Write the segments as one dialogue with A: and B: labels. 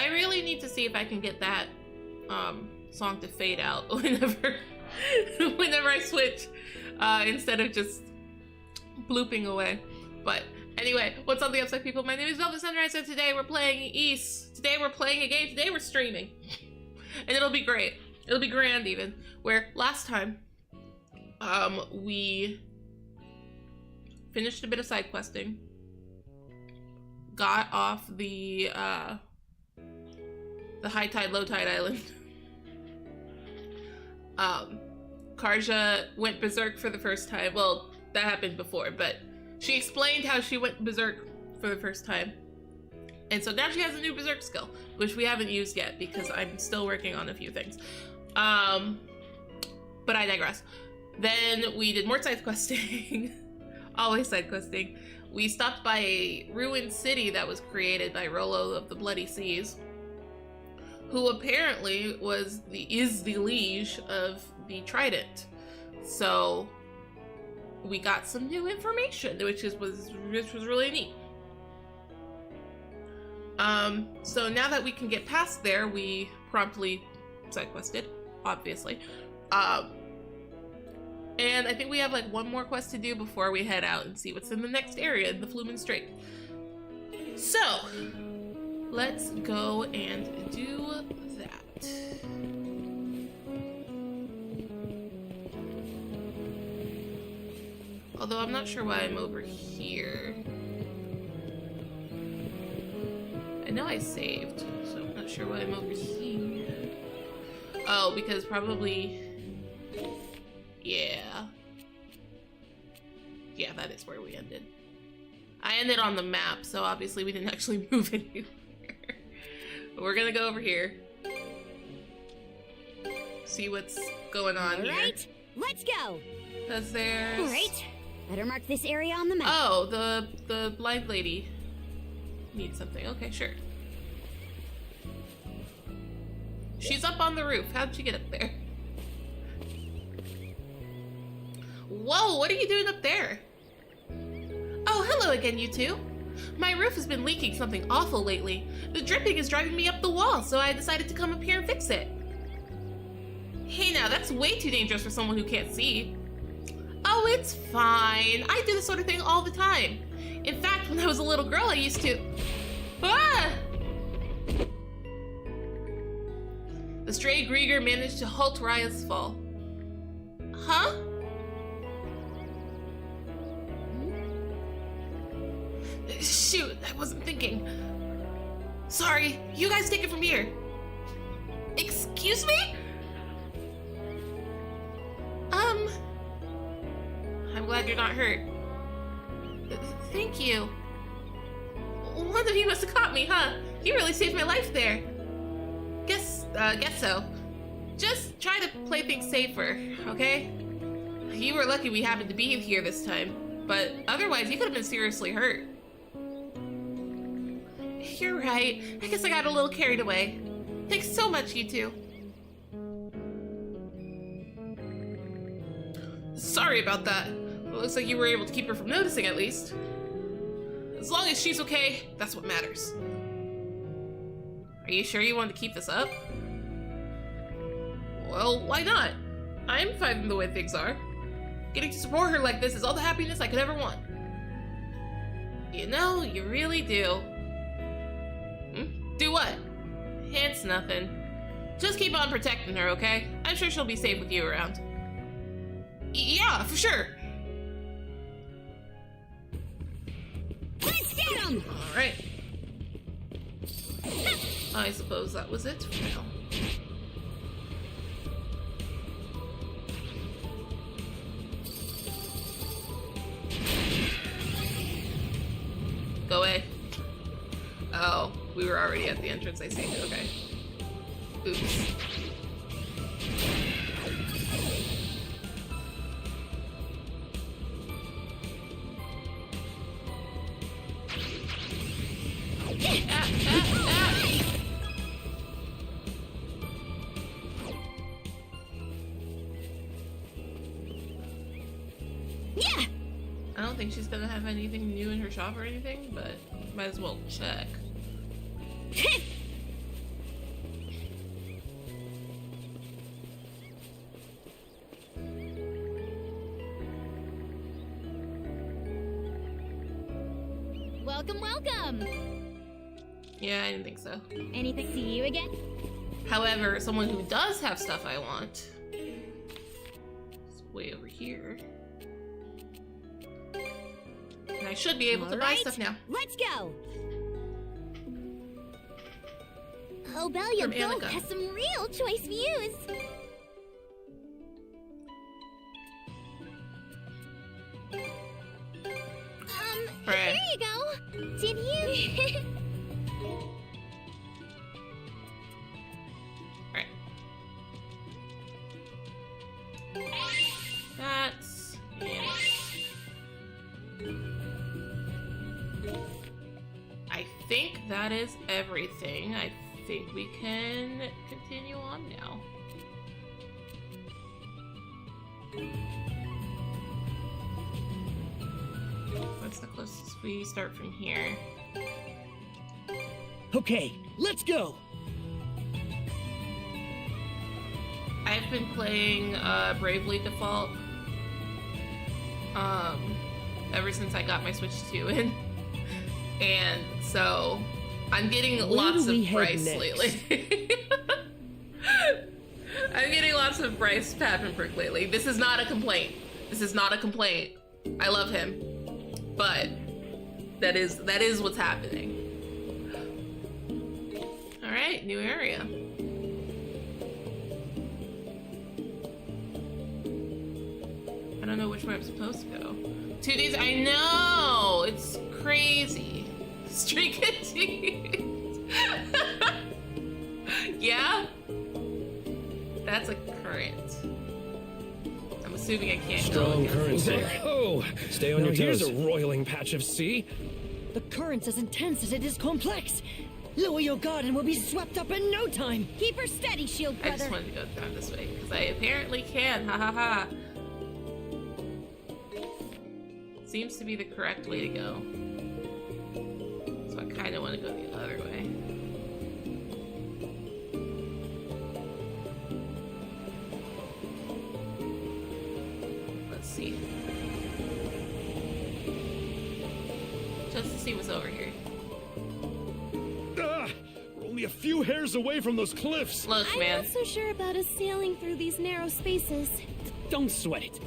A: I really need to see if I can get that song to fade out whenever I switch, instead of just blooping away. But anyway, what's up the upside people? My name is Velvet Sunrise, and today we're playing East. Today we're playing a game. Today we're streaming. And it'll be great. It'll be grand even. Where last time, we finished a bit of side questing. Got off the high tide, low tide island. Karja went berserk for the first time. Well, that happened before, but she explained how she went berserk for the first time. And so now she has a new berserk skill, which we haven't used yet because I'm still working on a few things. But I digress. Then we did more side questing. Always side questing. We stopped by a ruined city that was created by Rollo of the Bloody Seas, who apparently is the liege of the Trident. So we got some new information, which was really neat. So now that we can get past there, we promptly side quested, obviously. And I think we have like one more quest to do before we head out and see what's in the next area in the Flumen Strait. So let's go and do that. Although I'm not sure why I'm over here. I know I saved, so I'm not sure why I'm over here. Oh, because probably... Yeah. Yeah, that is where we ended. I ended on the map, so obviously we didn't actually move anywhere. But we're gonna go over here. See what's going on here.
B: Alright, let's go!
A: Because there's...
B: Alright, better mark this area on the map.
A: Oh, the blind lady needs something. Okay, sure. She's up on the roof. How'd she get up there? Whoa, what are you doing up there? Oh, hello again, you two. My roof has been leaking something awful lately. The dripping is driving me up the wall, so I decided to come up here and fix it. Hey now, that's way too dangerous for someone who can't see. Oh, it's fine. I do this sort of thing all the time. In fact, when I was a little girl, I used to... Ah! The stray Grieger managed to halt Raya's fall. Huh? Shoot, I wasn't thinking. Sorry, you guys take it from here. Excuse me? I'm glad you're not hurt. Thank you. One of you must have caught me, huh? You really saved my life there. Guess so. Just try to play things safer, okay? You were lucky we happened to be here this time, but otherwise you could have been seriously hurt. You're right. I guess I got a little carried away. Thanks so much, you two. Sorry about that. Well, looks like you were able to keep her from noticing at least. As long as she's okay, that's what matters. Are you sure you want to keep this up? Well, why not? I'm fine with the way things are. Getting to support her like this is all the happiness I could ever want. You know, you really do. Do what? It's nothing. Just keep on protecting her, okay? I'm sure she'll be safe with you around. Yeah, for sure.
B: Let's get him!
A: Alright. I suppose that was it for now. Go away. Oh, we were already at the entrance, I see. Okay. Oops.
B: Yeah!
A: I don't think she's gonna have anything new in her shop or anything, but might as well check.
B: welcome!
A: Yeah, I didn't think so.
B: Anything? See you again?
A: However, someone who does have stuff I want is way over here. And I should be able to buy stuff now.
B: Let's go! Obelia
A: From
B: Goat
A: Annika.
B: has some real choice views.
A: Right.
B: Here you go. Did you?
A: Alright. That's it. I think that is everything. I think we can continue on now. What's the closest? We start from here.
C: Okay, let's go.
A: I've been playing Bravely Default ever since I got my Switch 2 in. And so I'm getting lots of Bryce lately. I'm getting lots of Bryce Papenbrook lately. This is not a complaint. This is not a complaint. I love him. But that is what's happening. Alright, new area. I don't know which way I'm supposed to go. 2 days, I know! It's crazy. Streak continues. Yeah? That's a current. I'm assuming I can't
D: Strong
A: go
D: currents
A: against
D: here. Oh, stay on your toes. Here's a roiling patch of sea.
C: The current's as intense as it is complex. Lower your guard and we'll be swept up in no time.
B: Keep her steady, shield
A: I
B: brother.
A: just wanted to go down this way because I apparently can. Ha ha ha. Seems to be the correct way to go. So I kind of want to go the other way. Let's see. Just to see what's over here.
D: Ah, we're only a few hairs away from those cliffs.
A: Look,
E: I'm
A: man.
E: not so sure about us sailing through these narrow spaces.
C: Don't sweat it.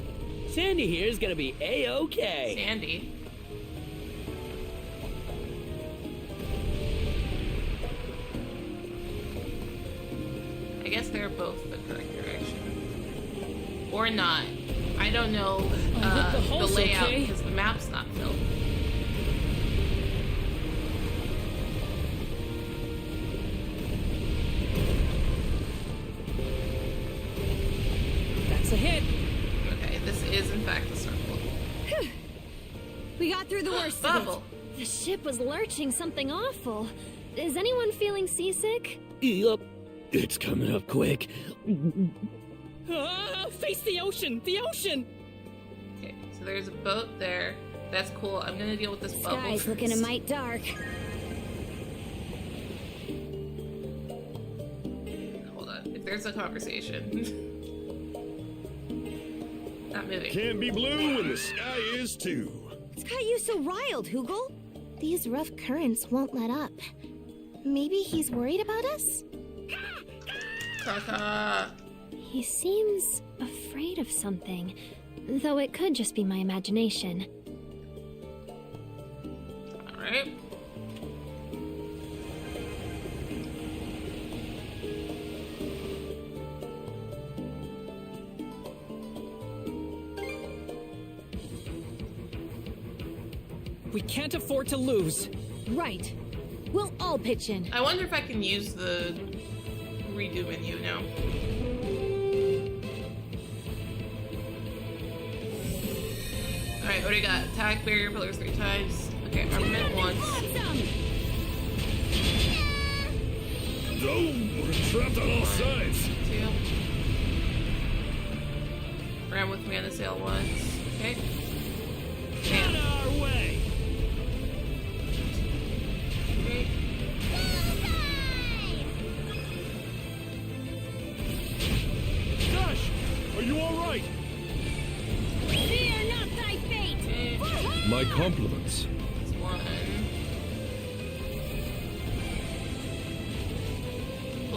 C: Sandy here is gonna be A-okay.
A: Sandy. I guess they're both the correct direction. Or not. I don't know
C: the
A: the
C: hole's
A: layout
C: okay.
A: because the map's not filled.
C: That's a hit.
A: Okay, this is in fact a circle.
B: We got through the worst of it.
A: Bubble.
E: The ship was lurching something awful. Is anyone feeling seasick?
C: Yup. It's coming up quick. Face the ocean! The ocean!
A: Okay, so there's a boat there. That's cool. I'm gonna deal with this bubble
B: Sky's
A: first.
B: looking a mite dark.
A: Hold on. If there's a conversation. Not moving.
D: Can't be blue when the sky is too.
B: What's got you so riled, Hoogle?
E: These rough currents won't let up. Maybe he's worried about us?
A: Caca.
E: He seems afraid of something, though it could just be my imagination.
A: Alright.
C: We can't afford to lose.
B: Right. We'll all pitch in.
A: I wonder if I can use the redo menu now. Alright, what do we got? Attack barrier pillars 3 times. Okay, armament once.
B: Awesome!
D: Oh, we're trapped on all sides.
A: 2. Ram with mana sail once. Okay.
D: Out
A: Damn.
D: our way.
A: 3.
D: Gosh, are you all right?
B: Fear not thy fate!
A: Okay.
D: My compliments.
A: That's 1.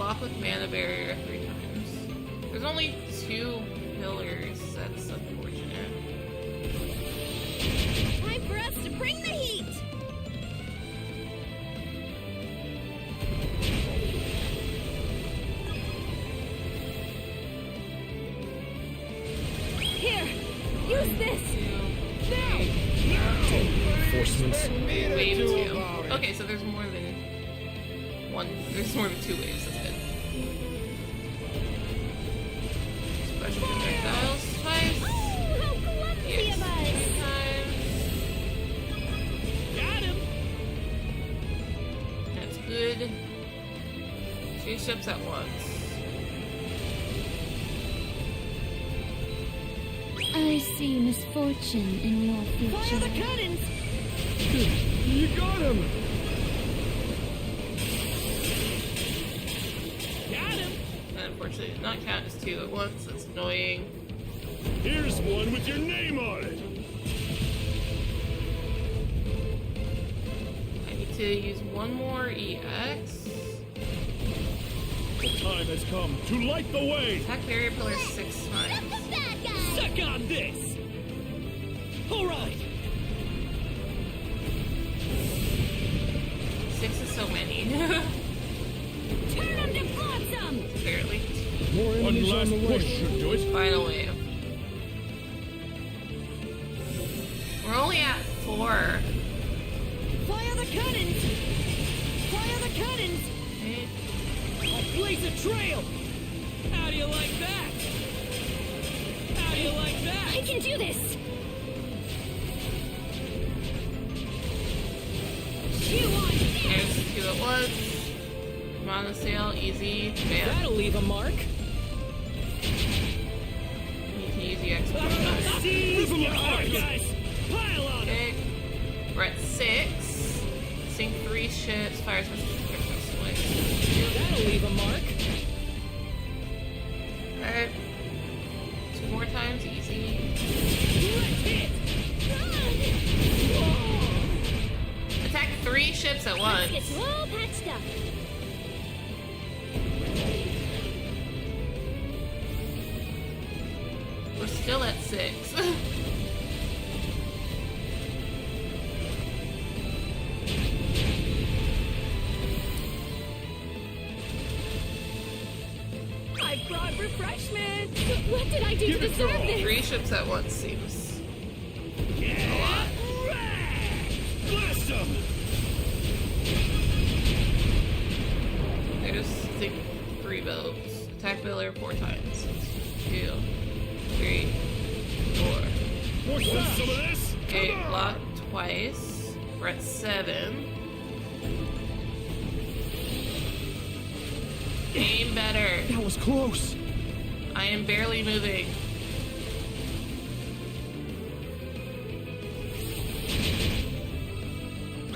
A: block with mana barrier 3 times. There's only 2 pillars. That's unfortunate.
B: Time for us to bring the heat! Here, use this!
D: Reinforcements.
A: Wave 2. Okay, so there's more than one. There's more than 2 waves. That's good. Special projectiles twice.
B: Oh, how clumsy
A: Yes,
B: of us!
A: 3 times.
C: Got him!
A: That's good. 2 ships at once.
E: I see misfortune in your
C: Fire the
E: future.
C: cannons!
D: You got him!
C: Got him!
A: And unfortunately, it did not count as 2 at once. That's annoying.
D: Here's one with your name on it!
A: I need to use one more EX.
D: The time has come to light the way!
A: Attack barrier pillar 6 times.
C: Suck on this! Alright!
A: 6 is so many.
B: Turn them to flotsam!
A: Barely.
D: More enemies on the way. Should do it.
A: Final wave. We're only at 4.
C: Fire the cannons! Fire the cannons!
A: Okay.
C: I'll blaze a trail! How do you like that? How do you like that?
B: I can do this!
C: You on
A: There's 2 at once. Monosail, easy. Bam.
C: That'll leave a mark.
A: You can use the EX.
C: Seize your heart, guys! Pile on it!
A: Okay. We're at 6. Sink 3 ships. Fire special twice.
C: That'll leave a mark.
A: Alright. 2 more times. Easy.
C: Let's hit!
A: Attack 3 ships at once.
B: Let's get you all patched up.
A: We're still at 6.
C: I brought refreshments!
B: What did I do
D: Give
B: to
D: it
B: deserve
D: to all.
B: this?
A: 3 ships at once seems a lot.
D: Blast him!
A: There's sink 3 boats. Attack pillar 4 times. 2, 3, 4.
D: Want some of this?
A: Okay,
D: Come on!
A: block twice. We're at 7. Aim better.
D: That was close.
A: I am barely moving.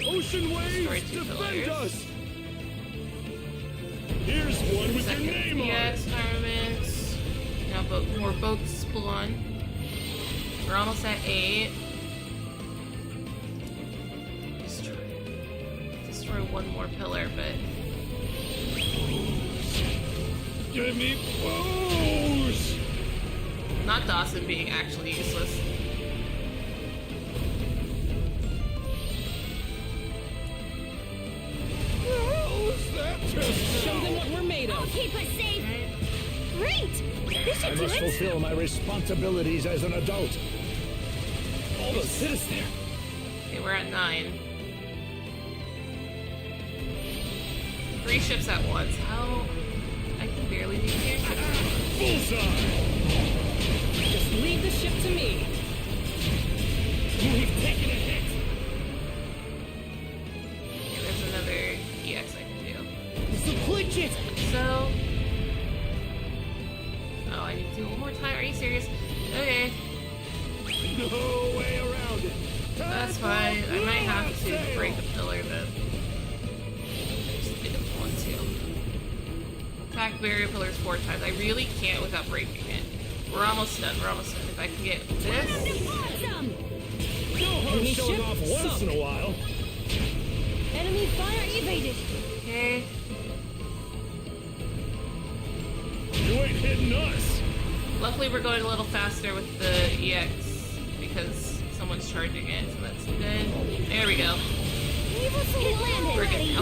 D: Ocean
A: Destroy
D: waves,
A: 2
D: defend
A: pillars.
D: us! Here's one with your
A: Second
D: name on it!
A: EX armaments. Now more boats spawn. We're almost at 8. Destroy 1 more pillar, but
D: Give me booze!
A: not Dawson being actually useless.
D: How's that just
C: Show them what we're made
B: I'll
C: of!
B: keep us safe! Great! This
D: I
B: should do
D: must
B: it!
D: fulfill my responsibilities as an adult.
C: All those hit us there!
A: Okay, we're at 9. 3 ships at once. How? I can barely do 2 ships at once.
D: Bullseye!
C: Just leave the ship to me! We've taken a hit!
A: Okay, there's another EX I can do.
C: This'll clinch it!
A: So. Oh, I need to do it one more time. Are you serious? Okay,
D: No way around it!
A: that's fine. I might have to break a pillar then. Just didn't want to. Attack barrier pillars 4 times. I really can't without breaking it. We're almost done. We're almost done. If I can get this.
B: Awesome!
D: No harm
C: Enemy
D: showing
C: ship
D: off once
C: sunk.
D: in a while.
B: Enemy fire evaded!
A: Okay.
D: ain't hitting us.
A: Luckily, we're going a little faster with the EX because someone's charging it, so that's good. There we go. We're good now.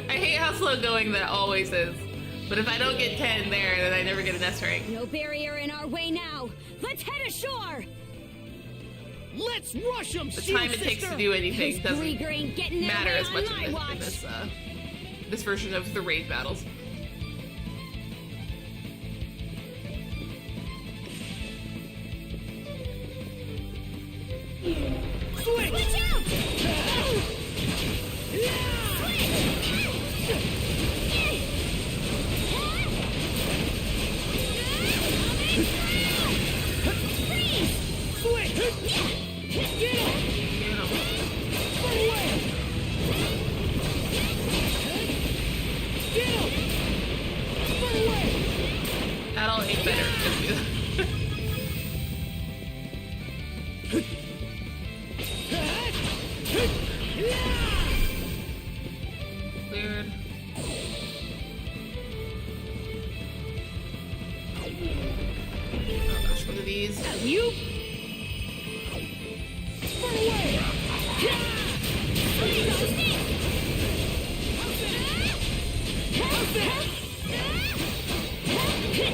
A: I hate how slow going that always is. But if I don't get 10 there, then I never get an S rank.
B: No barrier in our way now. Let's head ashore.
C: Let's rush them,
A: The time it takes to do anything doesn't
B: Grieger ain't getting their
A: matter
B: way
A: as
B: on
A: much
B: my
A: in
B: watch.
A: this version of the raid battles.
B: Switch out!
A: That all ain't better. Cleared. Oh gosh, one of these.
C: You?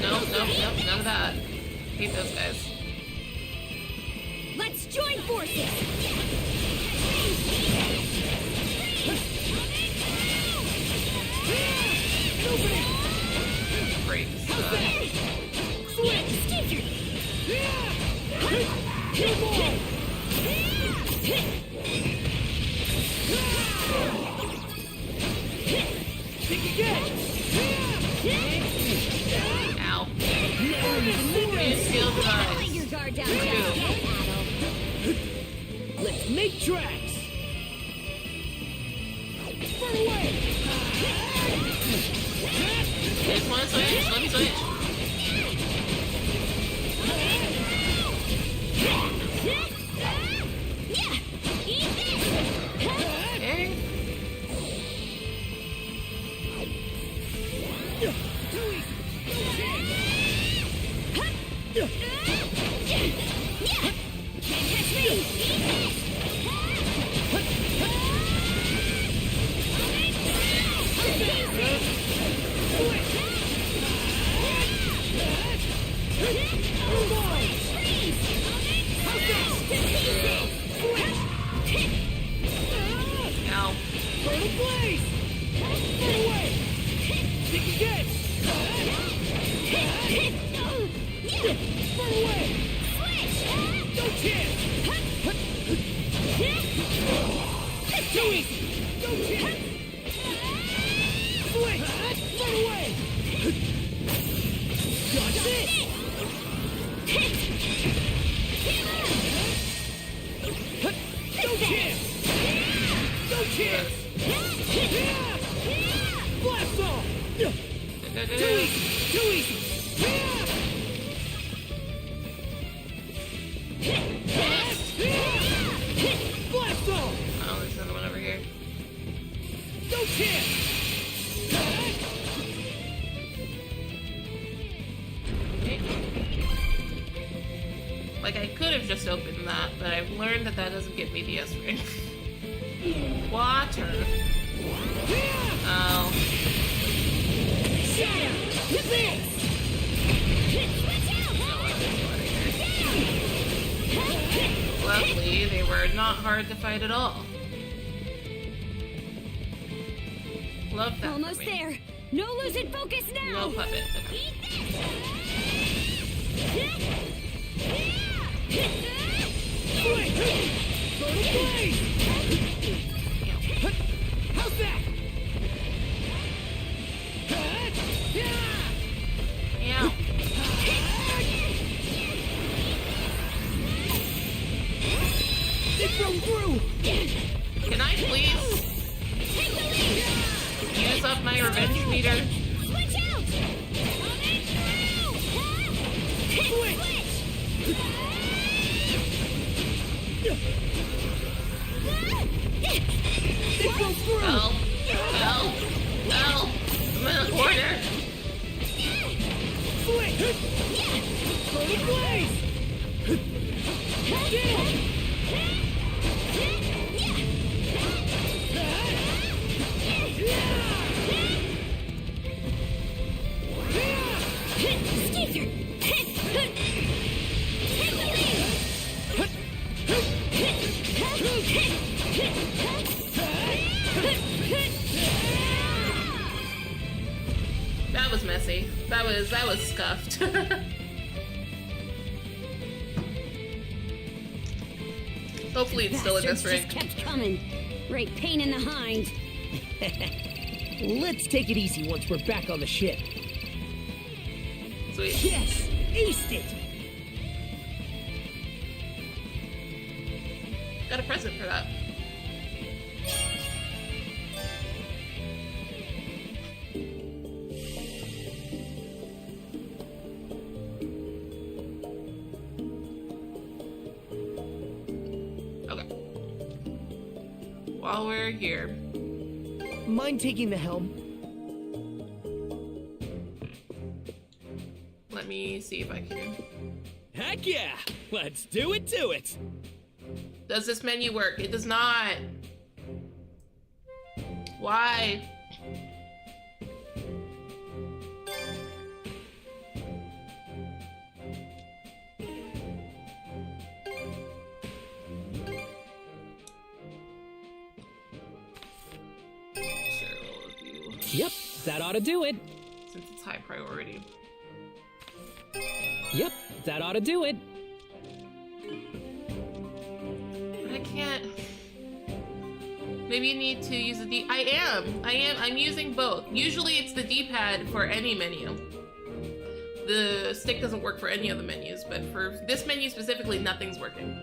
A: Nope, none of that. Hate those guys.
B: Let's join forces.
A: Great. Ow. New skill device.
B: Your guard down.
C: Let's make tracks. Run away.
A: Just want to switch. Let me switch. Okay. Ow. Oh, there's another one over here. Okay. Like, I could have just opened that, but I've learned that that doesn't get me the S rank. Water. Oh. Luckily, they were not hard to fight at all. Love that.
B: Almost
A: for me.
B: there. No losing focus now.
A: No puppet.
C: How's that?
A: Yeah.
C: It broke through.
A: Can I please use up my revenge meter?
B: Switch out.
C: It broke through.
A: Help! Help! Help! I'm in a corner!
C: Blaze! Get him!
B: Skeezer! Take the lead!
A: That was messy. That was scuffed. Hopefully it's still in this
B: Bastards
A: ring.
B: just kept coming. Great pain in the hind.
C: Let's take it easy once we're back on the ship.
A: Sweet.
C: Yes! Aced it!
A: Got a present for that. Okay. While we're here,
C: Mind taking the helm?
A: let me see if I can.
C: Heck yeah! Let's do it to it!
A: Does this menu work? It does not. Why? Share all of you,
C: Yep, that ought to do it.
A: since it's high priority.
C: Yep, that ought to do it.
A: But I can't. Maybe you need to use the D. I'm using both. Usually it's the D-pad for any menu. The stick doesn't work for any of the menus, but for this menu specifically, nothing's working.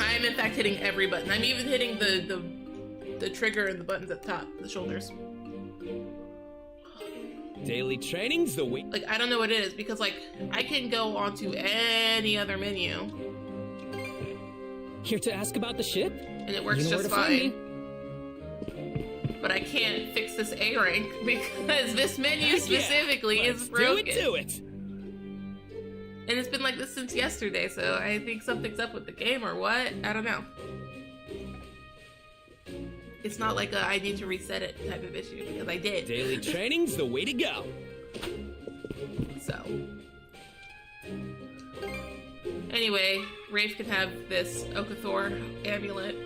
A: I'm in fact hitting every button. I'm even hitting the trigger and the buttons at the top, the shoulders.
C: Daily training's the week.
A: Like, I don't know what it is, because like, I can go onto any other menu,
C: Here to ask about the ship?
A: and it works
C: You know where
A: just
C: to find
A: fine. But I can't fix this A rank because this menu
C: Heck yeah.
A: specifically
C: Let's
A: is broken.
C: do it!
A: And it's been like this since yesterday, so I think something's up with the game or what? I don't know. It's not like a I need to reset it type of issue, because I did.
C: Daily training's the way to go.
A: So. Anyway, Rafe can have this Okathor amulet.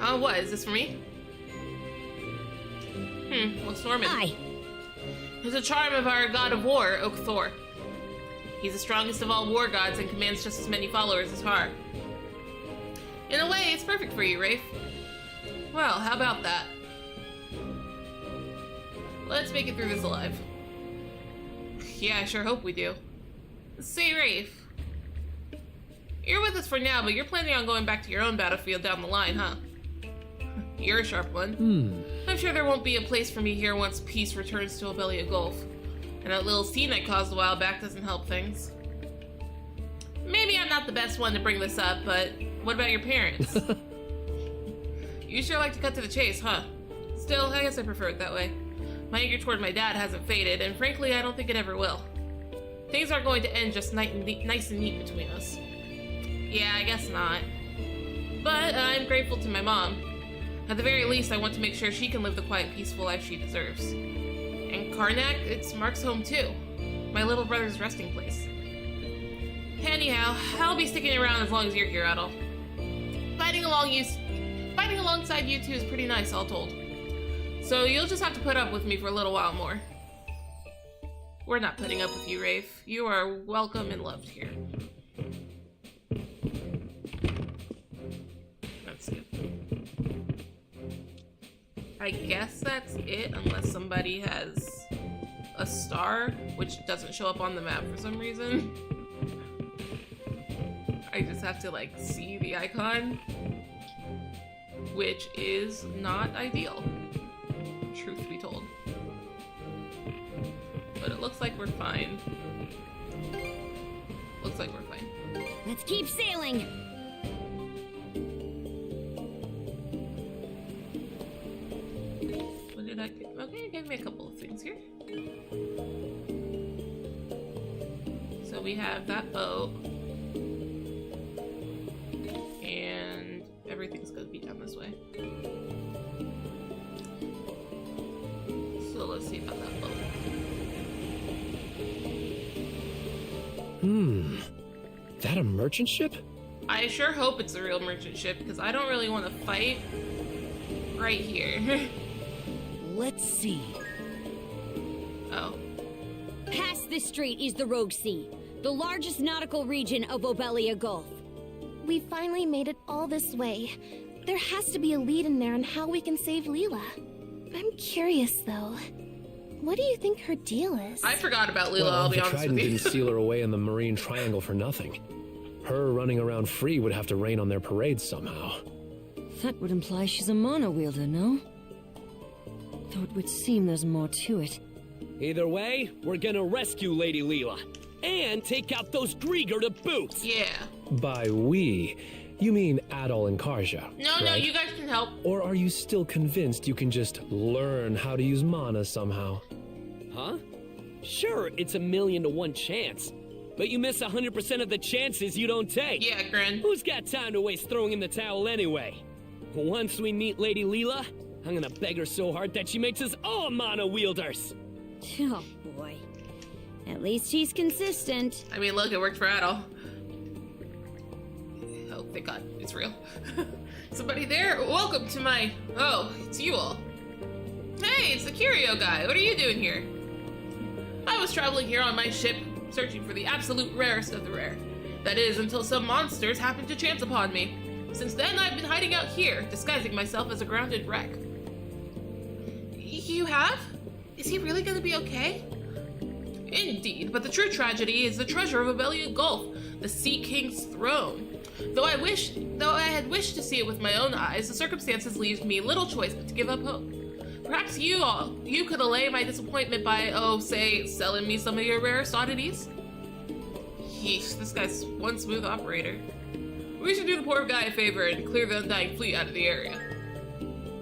A: Oh, what? Is this for me? What's Norman?
B: Aye.
A: It's a charm of our god of war, Okathor. He's the strongest of all war gods and commands just as many followers as Har. In a way, it's perfect for you, Rafe. Well, how about that? Let's make it through this alive. Yeah, I sure hope we do. Say, Rafe. You're with us for now, but you're planning on going back to your own battlefield down the line, huh? You're a sharp one. I'm sure there won't be a place for me here once peace returns to Obelia Gulf. And that little scene I caused a while back doesn't help things. Maybe I'm not the best one to bring this up, but what about your parents? You sure like to cut to the chase, huh? Still, I guess I prefer it that way. My anger toward my dad hasn't faded, and frankly, I don't think it ever will. Things aren't going to end just nice and neat between us. Yeah, I guess not. But I'm grateful to my mom. At the very least, I want to make sure she can live the quiet, peaceful life she deserves. And Karnak, it's Mark's home too. My little brother's resting place. Anyhow, I'll be sticking around as long as you're here, Adel. Fighting alongside you two is pretty nice, all told. So you'll just have to put up with me for a little while more. We're not putting up with you, Rafe. You are welcome and loved here. That's it. I guess that's it, unless somebody has a star, which doesn't show up on the map for some reason. I just have to, like, see the icon, which is not ideal, truth be told. But it looks like we're fine. Looks like we're fine.
B: Let's keep sailing.
A: What did I get? Okay, it gave me a couple of things here. we have that boat. And everything's gonna be down this way. So let's see about that boat.
F: That a merchant ship?
A: I sure hope it's a real merchant ship, because I don't really want to fight right here.
C: Let's see.
A: Oh.
B: Past this strait is the Rogue Sea, the largest nautical region of Obelia Gulf.
E: We finally made it all this way. There has to be a lead in there on how we can save Leela. I'm curious, though. What do you think her deal is?
A: I forgot about Leela,
F: Well,
A: I'll be
F: the
A: honest
F: Trident
A: with you.
F: didn't seal her away in the Marine Triangle for nothing. Her running around free would have to rain on their parade somehow.
G: That would imply she's a mono wielder, no? Though it would seem there's more to it.
C: Either way, we're gonna rescue Lady Leela. And take out those Grieger to boot!
A: Yeah.
F: By we, you mean Adol and Karja,
A: No, no,
F: right?
A: you guys can help.
F: Or are you still convinced you can just learn how to use mana somehow?
C: Huh? Sure, it's 1,000,000 to 1 chance. But you miss 100% of the chances you don't take.
A: Yeah, Grin.
C: Who's got time to waste throwing in the towel anyway? Once we meet Lady Leela, I'm gonna beg her so hard that she makes us all mono wielders.
B: Oh boy. At least he's consistent.
A: I mean, look, it worked for Adol. Oh, thank God, it's real. Somebody there? Welcome to my... Oh, it's you all. Hey, it's the curio guy. What are you doing here? I was traveling here on my ship, searching for the absolute rarest of the rare. That is, until some monsters happened to chance upon me. Since then, I've been hiding out here, disguising myself as a grounded wreck. You have? Is he really gonna be okay? Indeed, but the true tragedy is the treasure of Obelia Gulf, the Sea King's throne. Though I had wished to see it with my own eyes, the circumstances leaves me little choice but to give up hope. Perhaps you could allay my disappointment by, say, selling me some of your rarest oddities? Yeesh, this guy's one smooth operator. We should do the poor guy a favor and clear the Undying Fleet out of the area.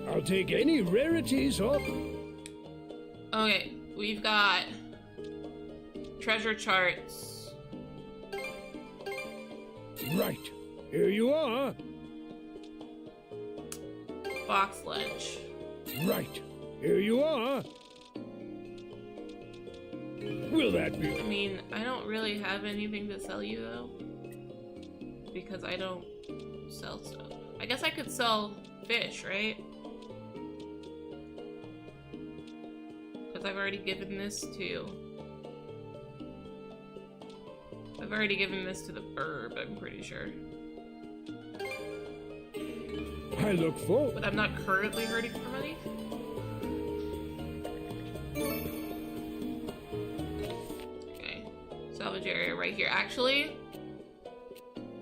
D: I'll take any rarities off.
A: Okay, we've got treasure charts.
D: Right. Here you are.
A: Box lunch.
D: Right. Here you are. Will that be?
A: I mean, I don't really have anything to sell you though, because I don't sell stuff. I guess I could sell fish, right? Because I've already given this to... I've already given this to the burb, I'm pretty sure.
D: I look forward.
A: But I'm not currently hurting for money. Okay. Salvage area right here. Actually,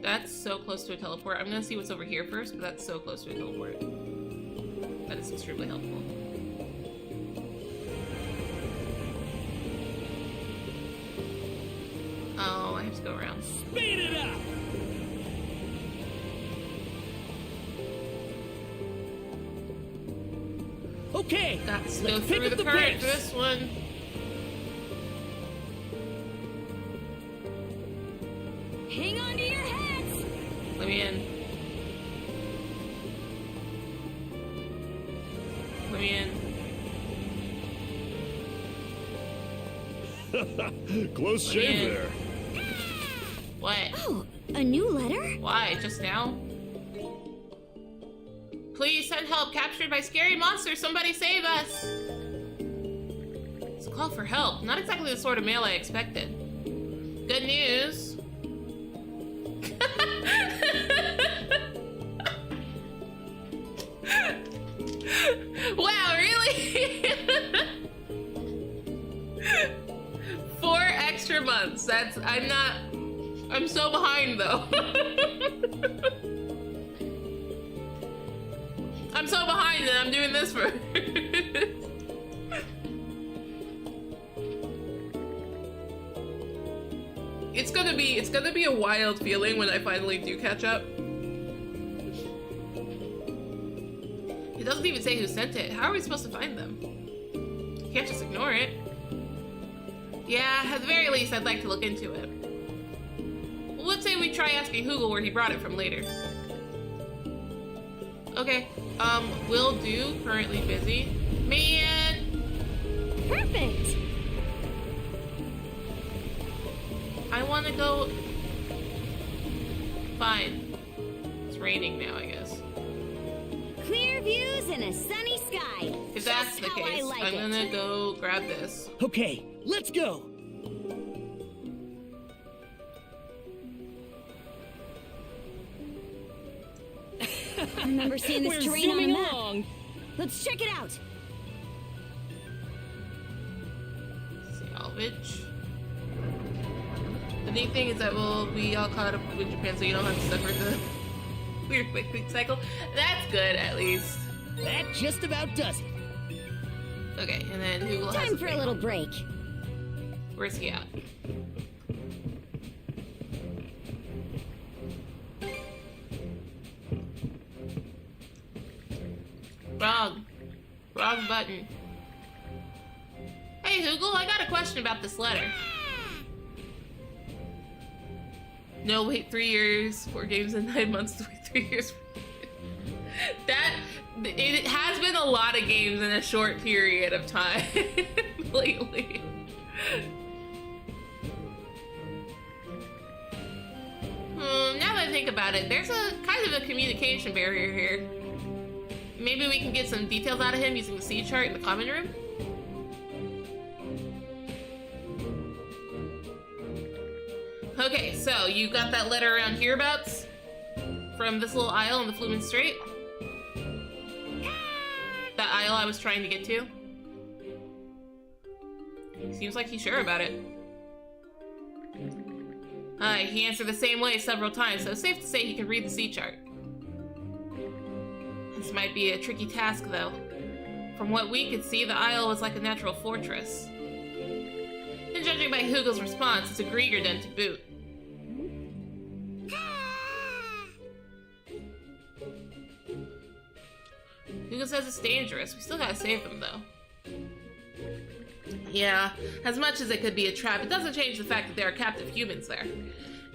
A: that's so close to a teleport. I'm gonna see what's over here first, but that's so close to a teleport. That is extremely helpful. Oh, I have to go around.
C: Speed it up! Okay,
A: Got to
C: let's
A: go
C: pick
A: through
C: up
A: the
C: the
A: current
C: pace.
A: for this one.
B: Hang on to your hats!
A: Let me in. Let me in.
D: Close
A: Let me
D: shave
A: in.
D: there.
A: What?
B: Oh, a new letter?
A: Why? Just now? Please send help. Captured by scary monsters. Somebody save us. It's a call for help. Not exactly the sort of mail I expected. Good news. Wow, really? 4 extra months. I'm so behind though. I'm so behind and I'm doing this for. It's gonna be a wild feeling when I finally do catch up. It doesn't even say who sent it. How are we supposed to find them? You can't just ignore it. Yeah, at the very least, I'd like to look into it. let's say we try asking Hugel where he brought it from later. Okay, will do. Currently busy. Man!
E: Perfect!
A: I want to go... Fine. It's raining now, I guess.
B: Clear views and a sunny sky.
A: If that's
B: Just
A: the
B: how I
A: case,
B: like
A: I'm
B: it.
A: gonna go grab this.
C: Okay, let's go.
B: I remember seeing this
C: We're
B: terrain on a
C: zooming
B: map.
C: along.
B: Let's check it out.
A: Salvage. The neat thing is that we'll be all caught up with Japan, so you don't have to suffer the weird quick cycle. That's good, at least.
C: That just about does it.
A: Okay, and then who will
B: Time for a little break.
A: Where's he at? Wrong. Wrong button. Hey, Hugel, I got a question about this letter. No, wait 3 years. 4 games in 9 months to wait 3 years. It has been a lot of games in a short period of time lately. Now that I think about it, there's a kind of a communication barrier here. Maybe we can get some details out of him using the sea chart in the common room? Okay, so you got that letter around hereabouts? From this little isle in the Flumen Strait? That isle I was trying to get to? Seems like he's sure about it. He answered the same way several times, so it's safe to say he can read the sea chart. This might be a tricky task, though. From what we could see, the isle was like a natural fortress. And judging by Hugel's response, it's a Grieger den to boot. Hugel says it's dangerous. We still gotta save them, though. Yeah, as much as it could be a trap, it doesn't change the fact that there are captive humans there.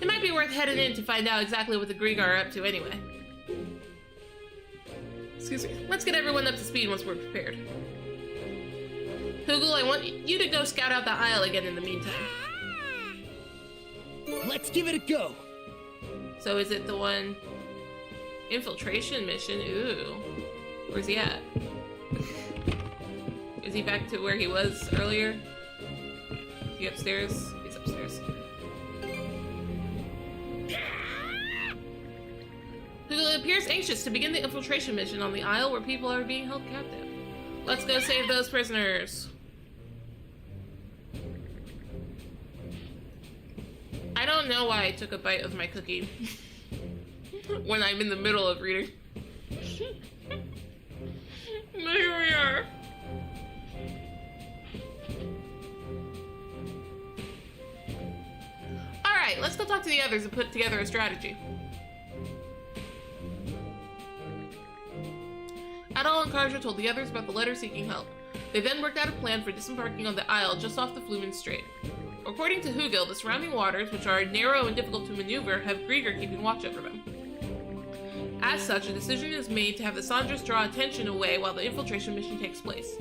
A: It might be worth heading in to find out exactly what the Grieger are up to anyway. Excuse me. Let's get everyone up to speed once we're prepared. Hugel, I want you to go scout out the isle again in the meantime.
C: Let's give it a go.
A: So is it the one... Infiltration mission? Ooh. Where's he at? Is he back to where he was earlier? Is he upstairs? He's upstairs. Hugel appears anxious to begin the infiltration mission on the isle where people are being held captive. Let's go save those prisoners. I don't know why I took a bite of my cookie when I'm in the middle of reading. But here we are. Alright, let's go talk to the others and put together a strategy. Adol and Karja told the others about the letter seeking help. They then worked out a plan for disembarking on the isle just off the Flumen Strait. According to Hugel, the surrounding waters, which are narrow and difficult to maneuver, have Grieger keeping watch over them. As such, a decision is made to have the Sandras draw attention away while the infiltration mission takes place.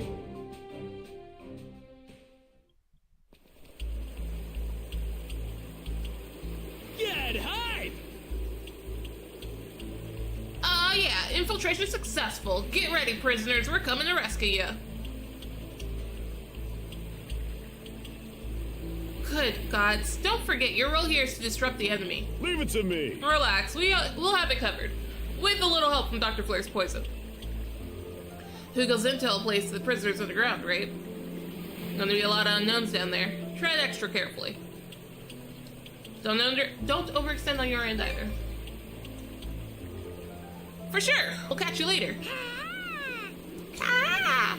C: Get hype!
A: Yeah, infiltration successful. Get ready, prisoners. We're coming to rescue you. Good gods. Don't forget, your role here is to disrupt the enemy.
D: Leave it to me.
A: Relax, we'll have it covered. With a little help from Dr. Flair's poison. Hugel's intel plays the prisoners underground, right? Gonna be a lot of unknowns down there. Tread extra carefully. Don't overextend on your end either. For sure. We'll catch you later. Ah!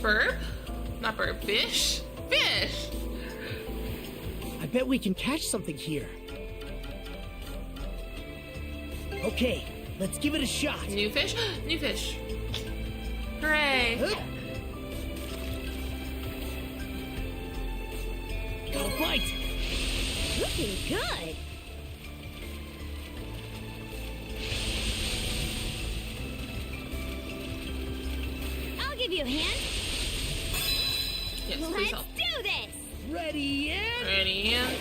A: Burp? Not burp. Fish? Fish!
C: I bet we can catch something here. Okay, let's give it a shot.
A: New fish? New fish. Hooray.
C: fight!
B: Looking good. I'll give you a hand.
A: Yes, please
B: Let's
A: help.
B: do this.
C: Ready and...
A: Ready and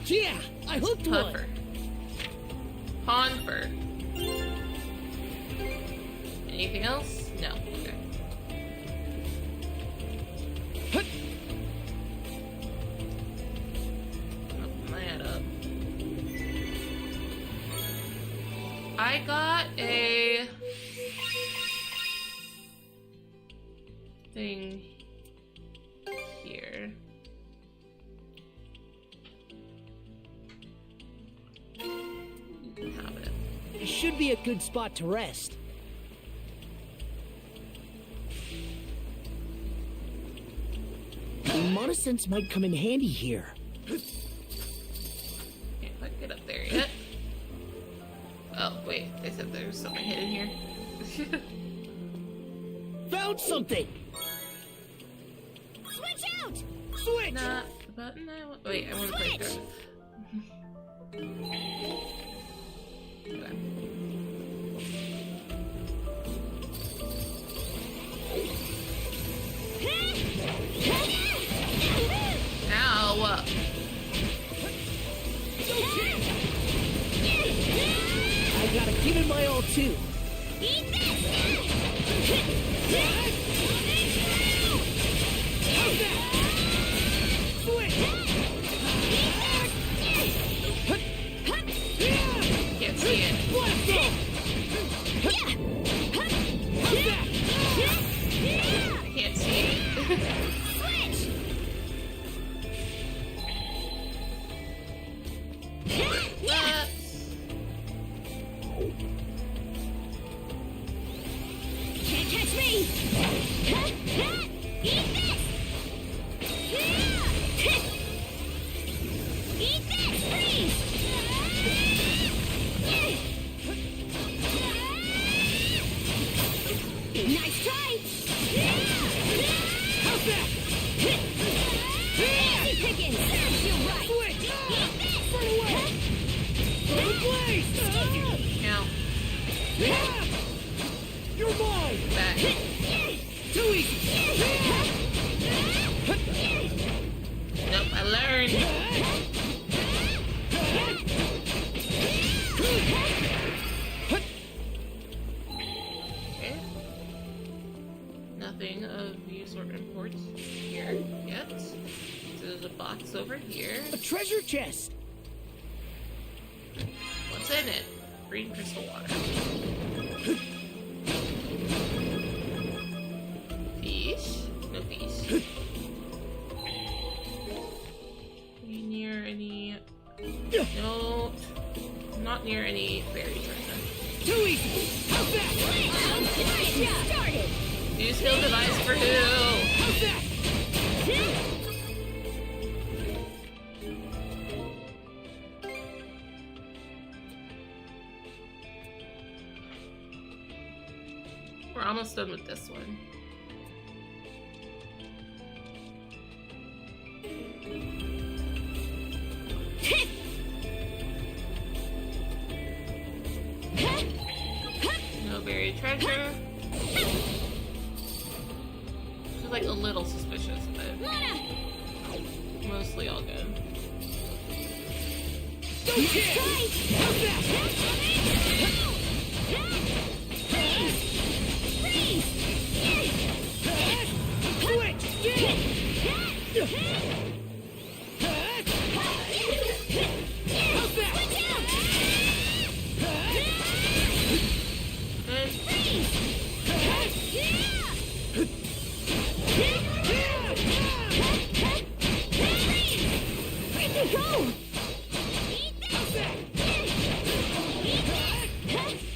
C: Yeah! I hooked one!
A: Puffer. Honfer. Anything else? No. Okay. Open that up. I got a thing here. Have it.
C: It should be a good spot to rest. Monosense might come in handy here.
A: Can't quite get up there yet. Oh, wait. They said there was something hidden here.
C: Found something!
B: Switch out.
C: Switch!
A: Not the button I want. Wait, I want to play through. Okay. Ow!
C: I gotta give it my all too.
B: Eat this.
A: Can't see it. I can't see it.
B: Switch. Can't catch me. Eat this. Eat this, please. Nice try.
C: How's that?
B: Easy pickings. Serves you right.
C: Switch!
B: Eat this.
C: Run away! Go to place!
A: Ow.
C: You're mine!
A: Back.
C: Too easy!
A: Nope, I learned. Okay. Nothing of use or importance here yet. So there's a box over here.
C: A treasure chest!
A: What's in it? Green crystal water. Fish? No fish. Are you near any... No. I'm not near any berry treasure.
C: Too easy! How's that?
B: Started.
A: Use heal device for who?
C: How's that?
A: We're almost done with this one. No buried treasure. She's like a little suspicious, but mostly all good.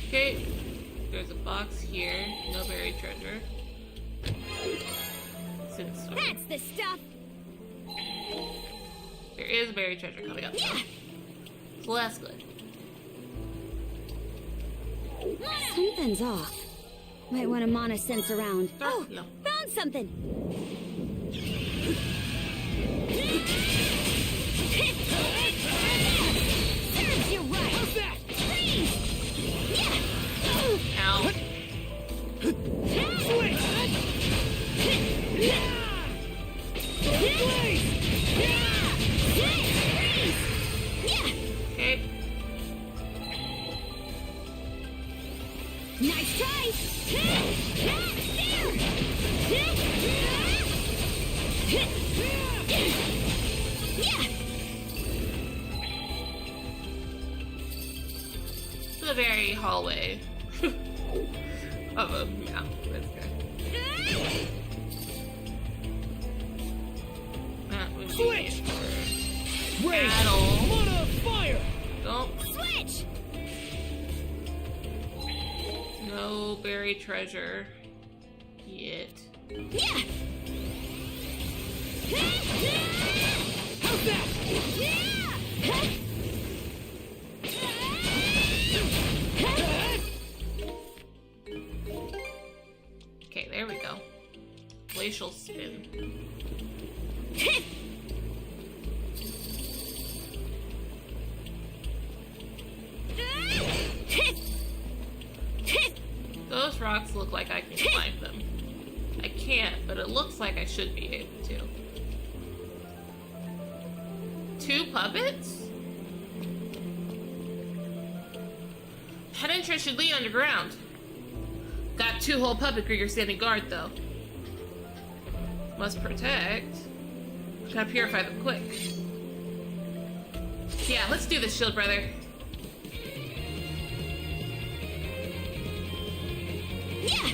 A: Okay, there's a box here. No buried treasure. Since
B: That's the stuff.
A: there is buried treasure coming up.
B: Yeah.
A: So that's good.
B: Something's off. Might want to mana sense around. Oh,
A: No.
B: found something.
A: the very hallway of a map. That's good. That would be
C: Switch! Ray!
A: battle.
C: Mana fire!
A: Don't.
B: Switch!
A: No buried treasure yet.
B: Yeah!
C: How's that?
A: Okay, there we go. Glacial spin. Those rocks look like I can climb them. I can't, but it looks like I should be able to. 2 puppets? Head entrance should lead underground. Got 2 whole puppet Kriegers standing guard, though. Must protect. Gotta purify them quick. Yeah, let's do this, Shield Brother.
B: Yeah!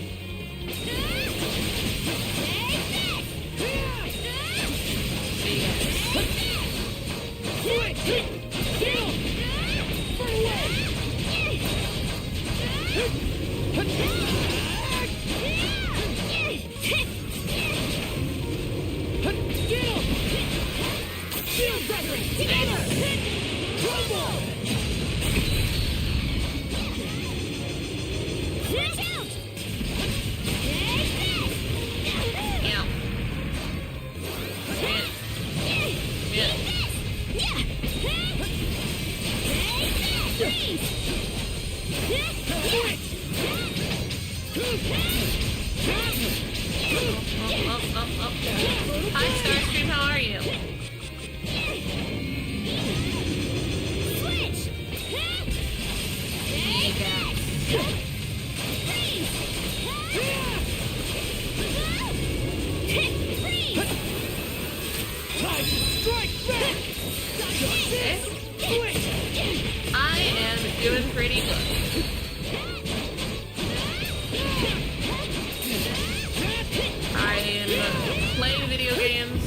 A: Hi, Starscream, how are you?
B: Switch!
A: I am doing pretty good. I am playing video games.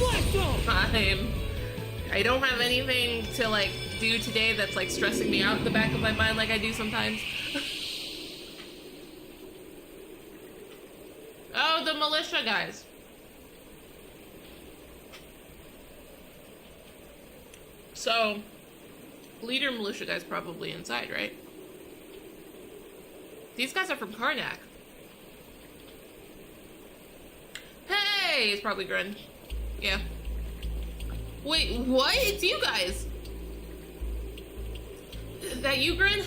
A: I don't have anything to like do today that's like stressing me out in the back of my mind like I do sometimes. Oh, the militia guys. So, leader militia guy's probably inside, right? These guys are from Karnak. Hey, it's probably Grin. Yeah. Wait, what? It's you guys. Is that you, Grin?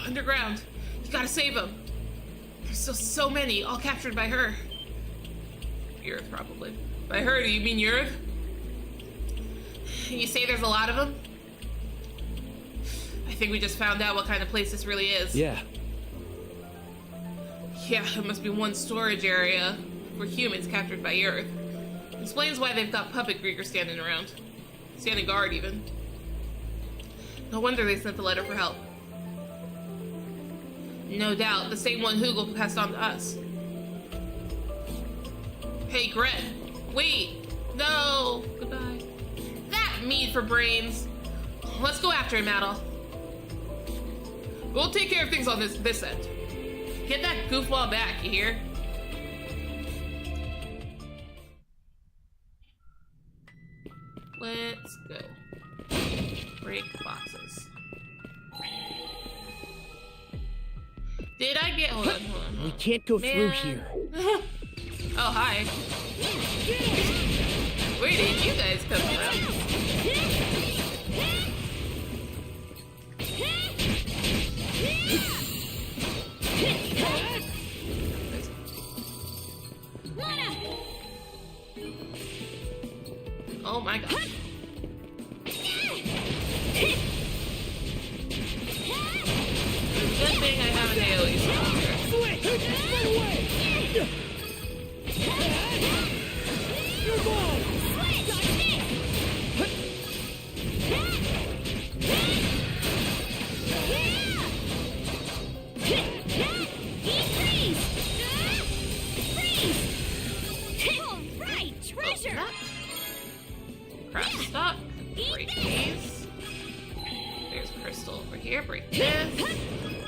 A: Underground. You gotta save them. There's so many, all captured by her. Europe, probably. By her, do you mean Europe? You say there's a lot of them? I think we just found out what kind of place this really is.
F: Yeah.
A: Yeah, it must be one storage area for humans captured by Earth. Explains why they've got puppet Kriegers standing around. Standing guard, even. No wonder they sent the letter for help. No doubt, the same one Hugel passed on to us. Hey, Gret. Wait. No. Goodbye. That meat for brains. Let's go after him, Adel. We'll take care of things on this end. Get that goofball back, you hear? Let's go. Break boxes. Did I get... Hold on.
C: We can't go through
A: Man.
C: here.
A: Oh, hi. Where did you guys come from? Oh my god. Good thing I have an AoE spell here.
C: You're gone!
A: Craft stock. Break these. There's crystal over here. Break this.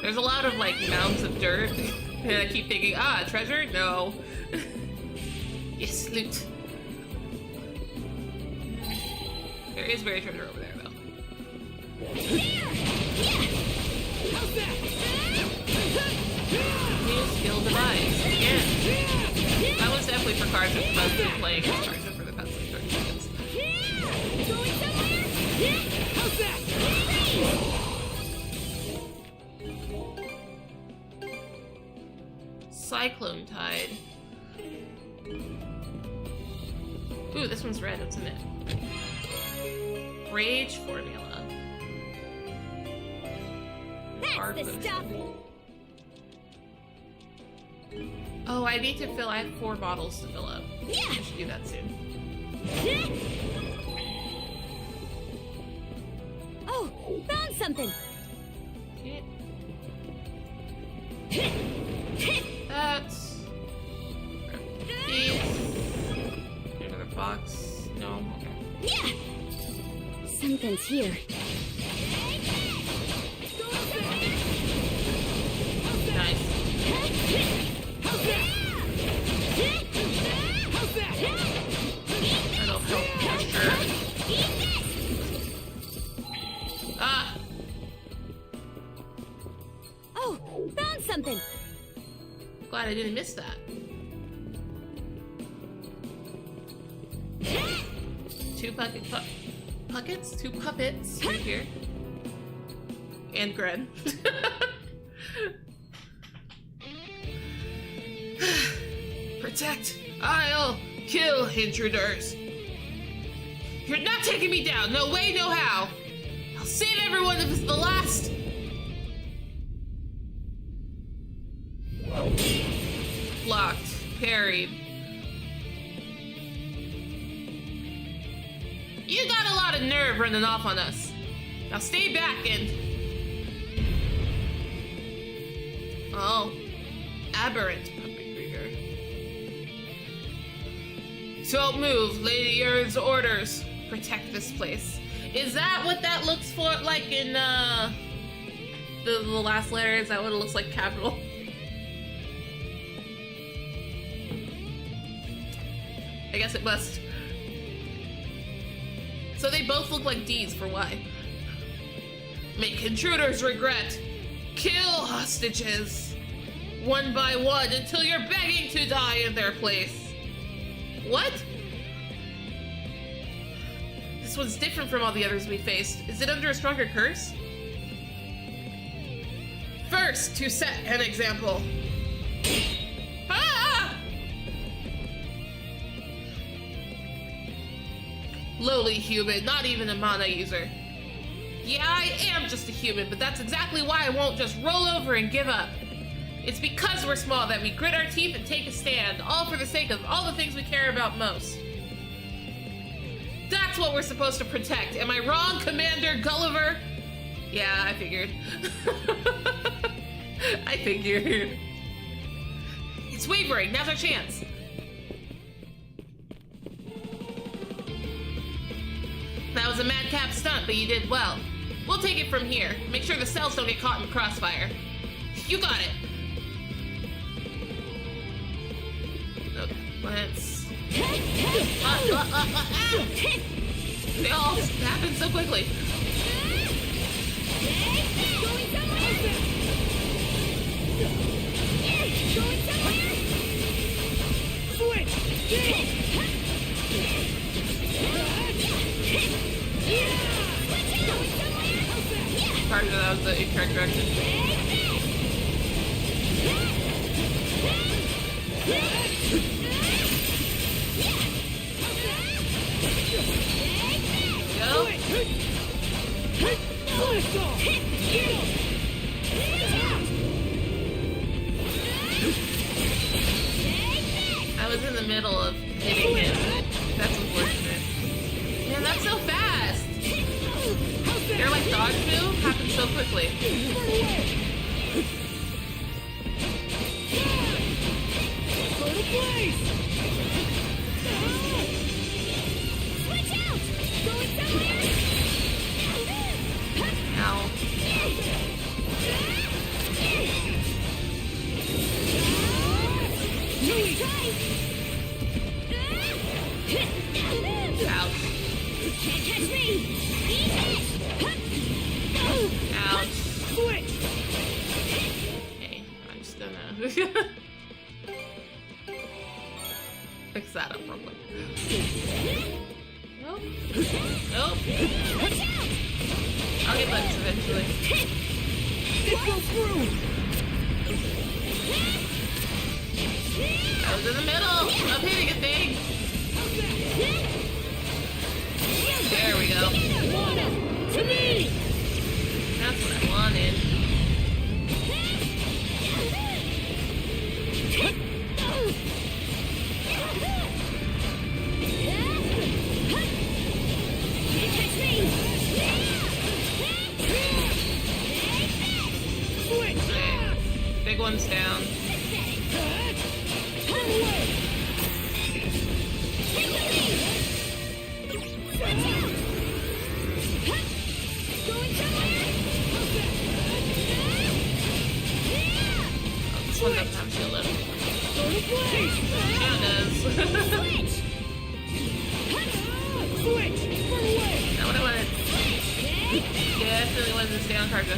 A: There's a lot of like mounds of dirt. And I keep thinking, treasure? No. Yes, loot. There is buried treasure over there, though. New skill device. Again. That was definitely for cards that I've been playing as cards for the past like 30 seconds.
C: How's that?
A: Cyclone Tide. Ooh, this one's red. What's in it? Rage formula.
B: That's the stuff.
A: Oh, I need to fill. I have 4 bottles to fill up.
B: Yeah.
A: I should do that soon.
B: Oh, found something.
A: That's. These. Another box. No. Okay.
B: Yeah. Something's here.
A: Nice. That'll help for sure. Ah!
B: Oh, found something.
A: Glad I didn't miss that. 2 puppets? 2 puppets right here. And Gren. Protect. I'll kill intruders. You're not taking me down. No way, no how. I'll save everyone if it's the last. Blocked. Parried. You got a lot of nerve running off on us. Now stay back and... Oh. Aberrant puppet breeder. Don't move. Lady Earth's orders. Protect this place. Is that what that looks for like in the last letter? Is that what it looks like, capital? I guess it must. So they both look like D's for why. Make intruders regret. Kill hostages. One by one until you're begging to die in their place. What? This one's different from all the others we faced. Is it under a stronger curse? First, to set an example. Ah! Lowly human, not even a mana user. Yeah, I am just a human, but that's exactly why I won't just roll over and give up. It's because we're small that we grit our teeth and take a stand, all for the sake of all the things we care about most. That's what we're supposed to protect. Am I wrong, Commander Gulliver? Yeah, I figured. I figured. It's wavering. Now's our chance. That was a madcap stunt, but you did well. We'll take it from here. Make sure the cells don't get caught in the crossfire. You got it. Okay, let's... They all happened so quickly. Pardon me, that was the incorrect direction. Go. I was in the middle of hitting him. That's unfortunate. Man, that's so fast. They're like dodge move happens so quickly.
B: Switch out!
C: Switch!
A: Okay, I'm just gonna fix that up real quick. Nope. Nope. I'll get buttons eventually.
C: It goes through!
A: I was in the middle of hitting a thing. There we go.
C: To me!
A: That's what I wanted. Okay. Big one's down. This one doesn't have shield up. Yeah, it does. Not what I wanted. Definitely wanted to stay on Karja.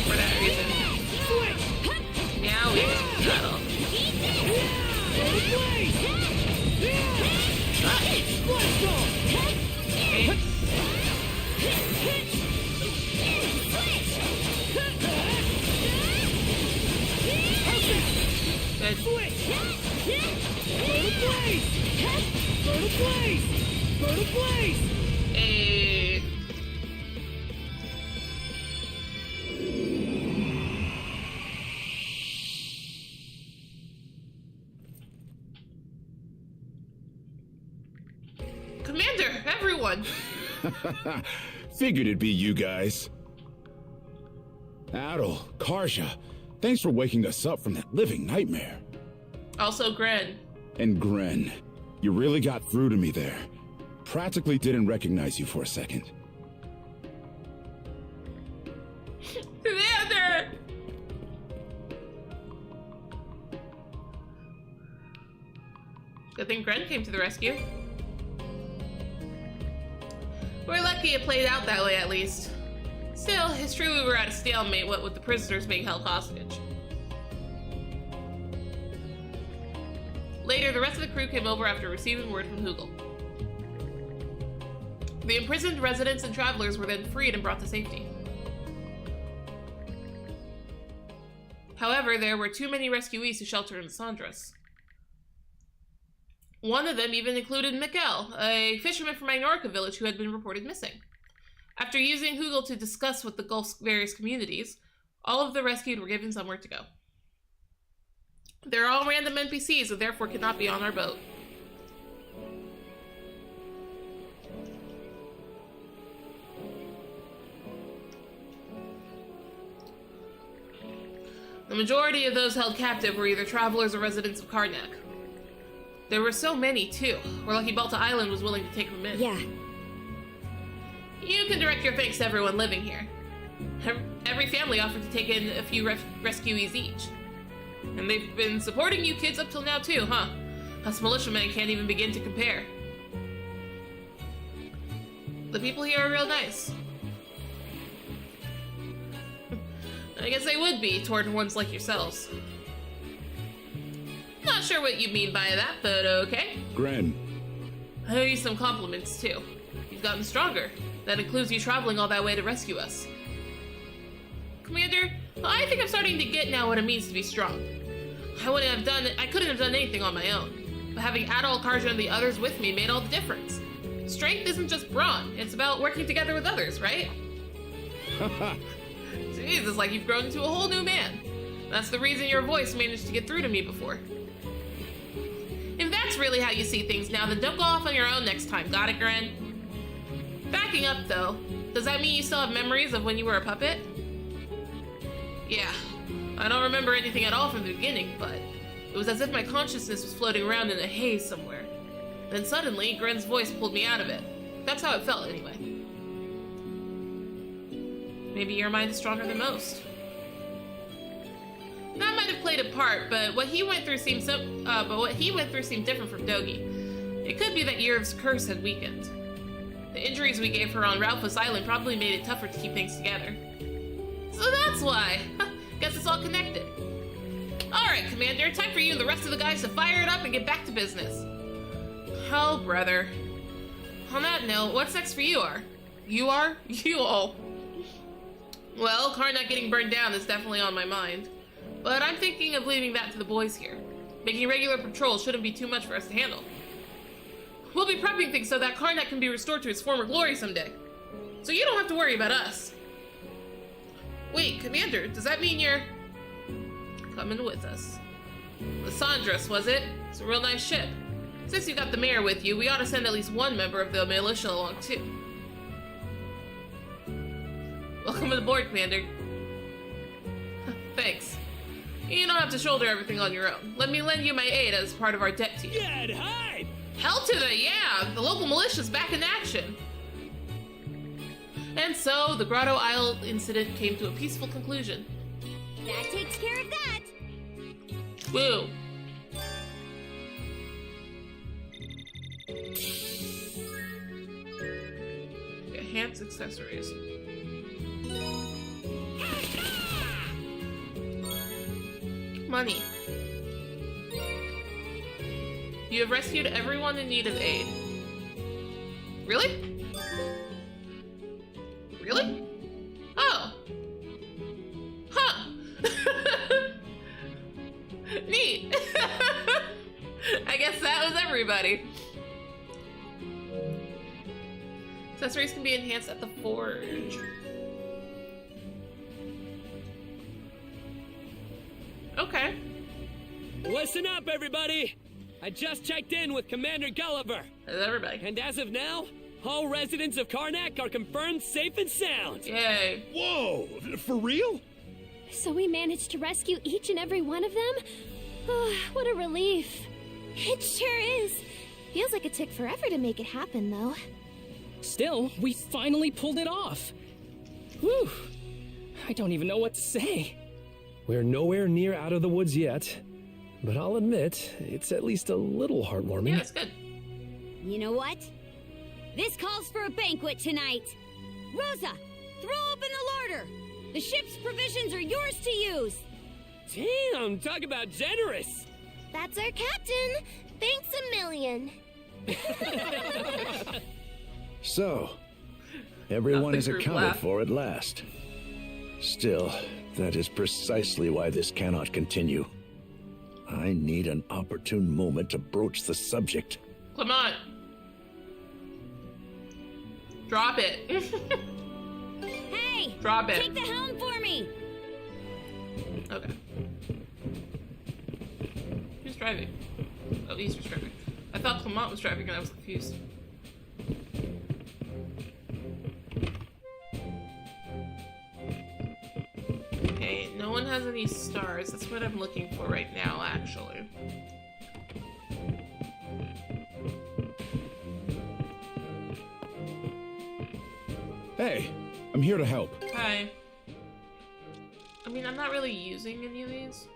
A: For that reason. Now we can battle. Good. Hey. Commander, everyone!
D: Figured it'd be you guys. Adol, Karja, thanks for waking us up from that living nightmare.
A: Also, Gren.
D: And Gren, you really got through to me there. Practically didn't recognize you for a second.
A: Commander! Good thing Gren came to the rescue. We're lucky it played out that way, at least. Still, it's true we were at a stalemate, what with the prisoners being held hostage. Later, the rest of the crew came over after receiving word from Hugel. The imprisoned residents and travelers were then freed and brought to safety. However, there were too many rescuees to shelter in Sandras. One of them even included Mikkel, a fisherman from Minorca village who had been reported missing. After using Hugel to discuss with the Gulf's various communities, all of the rescued were given somewhere to go. They're all random NPCs and therefore cannot be on our boat. The majority of those held captive were either travelers or residents of Karnak. There were so many, too. We're lucky Balta Island was willing to take them in.
B: Yeah.
A: You can direct your thanks to everyone living here. Every family offered to take in a few rescuees each. And they've been supporting you kids up till now, too, huh? Us militiamen can't even begin to compare. The people here are real nice. I guess they would be toward ones like yourselves. Not sure what you mean by that, but okay.
D: Gren.
A: I owe you some compliments, too. You've gotten stronger. That includes you traveling all that way to rescue us. Commander, I think I'm starting to get now what it means to be strong. I couldn't have done anything on my own. But having Adol, Karja, and the others with me made all the difference. Strength isn't just brawn, it's about working together with others, right? Jeez, it's like you've grown into a whole new man. That's the reason your voice managed to get through to me before. If that's really how you see things now, then don't go off on your own next time, got it, Gren? Backing up, though, does that mean you still have memories of when you were a puppet? Yeah, I don't remember anything at all from the beginning, but it was as if my consciousness was floating around in a haze somewhere. Then suddenly, Gren's voice pulled me out of it. That's how it felt, anyway. Maybe your mind is stronger than most. That might have played a part, but what he went through seemed different from Dogi. It could be that Yurv's curse had weakened. The injuries we gave her on Ralphus Island probably made it tougher to keep things together. So that's why. Guess it's all connected. Alright, Commander, time for you and the rest of the guys to fire it up and get back to business. Oh, brother. On that note, what's next for you, R? You are? You all. Well, Karnak getting burned down is definitely on my mind. But I'm thinking of leaving that to the boys here. Making regular patrols shouldn't be too much for us to handle. We'll be prepping things so that Karnak can be restored to its former glory someday. So you don't have to worry about us. Wait, Commander, does that mean you're coming with us? The Sandras, was it? It's a real nice ship. Since you got the mayor with you, we ought to send at least one member of the militia along too. Welcome aboard, Commander. Thanks. You don't have to shoulder everything on your own. Let me lend you my aid as part of our debt team.
C: Get hype!
A: Hell to the yeah! The local militia's back in action! And so, the Grotto Isle incident came to a peaceful conclusion.
B: That takes care of that.
A: Woo! Enhance accessories. Money. You have rescued everyone in need of aid. Really? Really? Oh. Huh. Neat. I guess that was everybody. Accessories can be enhanced at the forge. Okay.
C: Listen up, everybody! I just checked in with Commander Gulliver.
A: That's everybody.
C: And as of now, all residents of Karnak are confirmed safe and sound.
A: Yay.
D: Whoa! For real?
E: So we managed to rescue each and every one of them? Oh, what a relief. It sure is. Feels like it took forever to make it happen, though.
H: Still, we finally pulled it off. Whew. I don't even know what to say.
F: We're nowhere near out of the woods yet, but I'll admit, it's at least a little heartwarming.
A: Yeah, that's good.
B: You know what? This calls for a banquet tonight. Rosa, throw open the larder. The ship's provisions are yours to use.
C: Damn, talk about generous.
E: That's our captain. Thanks a million.
I: So, everyone is
A: That's a group
I: accounted
A: laugh.
I: for at last. Still, that is precisely why this cannot continue. I need an opportune moment to broach the subject.
A: Come on. Drop it.
B: Hey,
A: Drop it.
B: take the helm for me.
A: Okay. Who's driving? Oh, East was driving. I thought Clement was driving and I was confused. Okay, no one has any stars. That's what I'm looking for right now, actually.
D: Hey, I'm here to help.
A: Hi. I mean, I'm not really using any of these.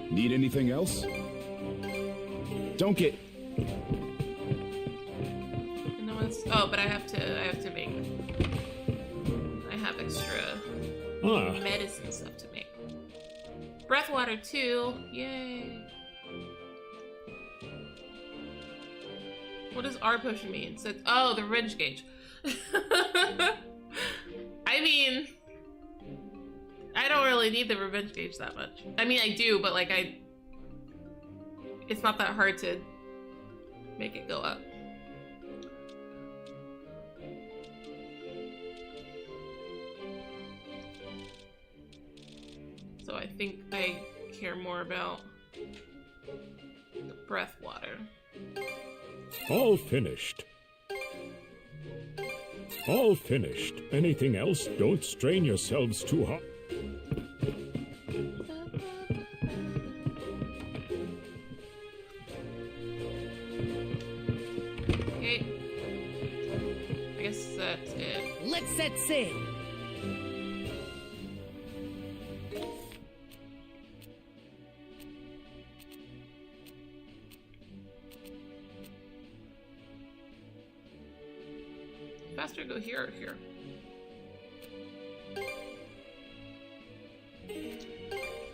D: Need anything else? Don't get...
A: No one's. Oh, but I have to make. I have extra medicine stuff to make. Breath water too. Yay. What does R potion mean? It said, oh, the revenge gauge. I mean, I don't really need the revenge gauge that much. I mean, I do, but like it's not that hard to make it go up. So I think I care more about the breath water.
J: All finished. All finished. Anything else? Don't strain yourselves too hard.
A: Okay. I guess that's it.
H: Let's set sail.
A: faster to go here or here? I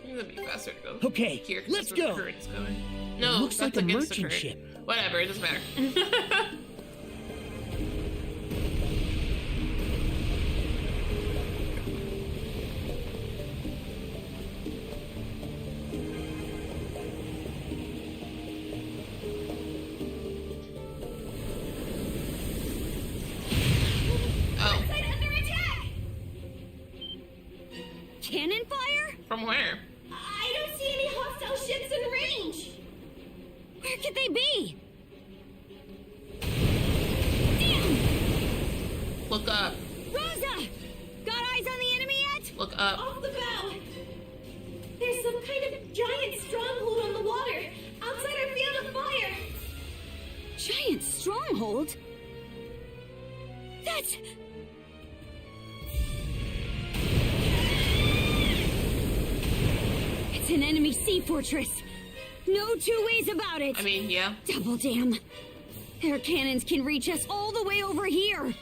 A: think that'd be faster to go
C: Okay,
A: here, 'cause
C: let's
A: that's where
C: go.
A: the current is going. No,
C: Looks
A: that's
C: like a
A: against the
C: merchant
A: current.
C: ship.
A: Whatever, it doesn't matter. Oh,
B: Under attack! Cannon fire?
A: from where?
B: I don't see any hostile ships in range. Where could they be? Damn!
A: Look up.
B: Rosa! Got eyes on the enemy yet?
A: Look up.
B: Off the bow! There's some kind of giant stronghold on the water, outside our field of fire! Giant stronghold? That's... It's an enemy sea fortress. No two ways about it.
A: I mean, yeah.
B: Double damn. Their cannons can reach us all the way over here.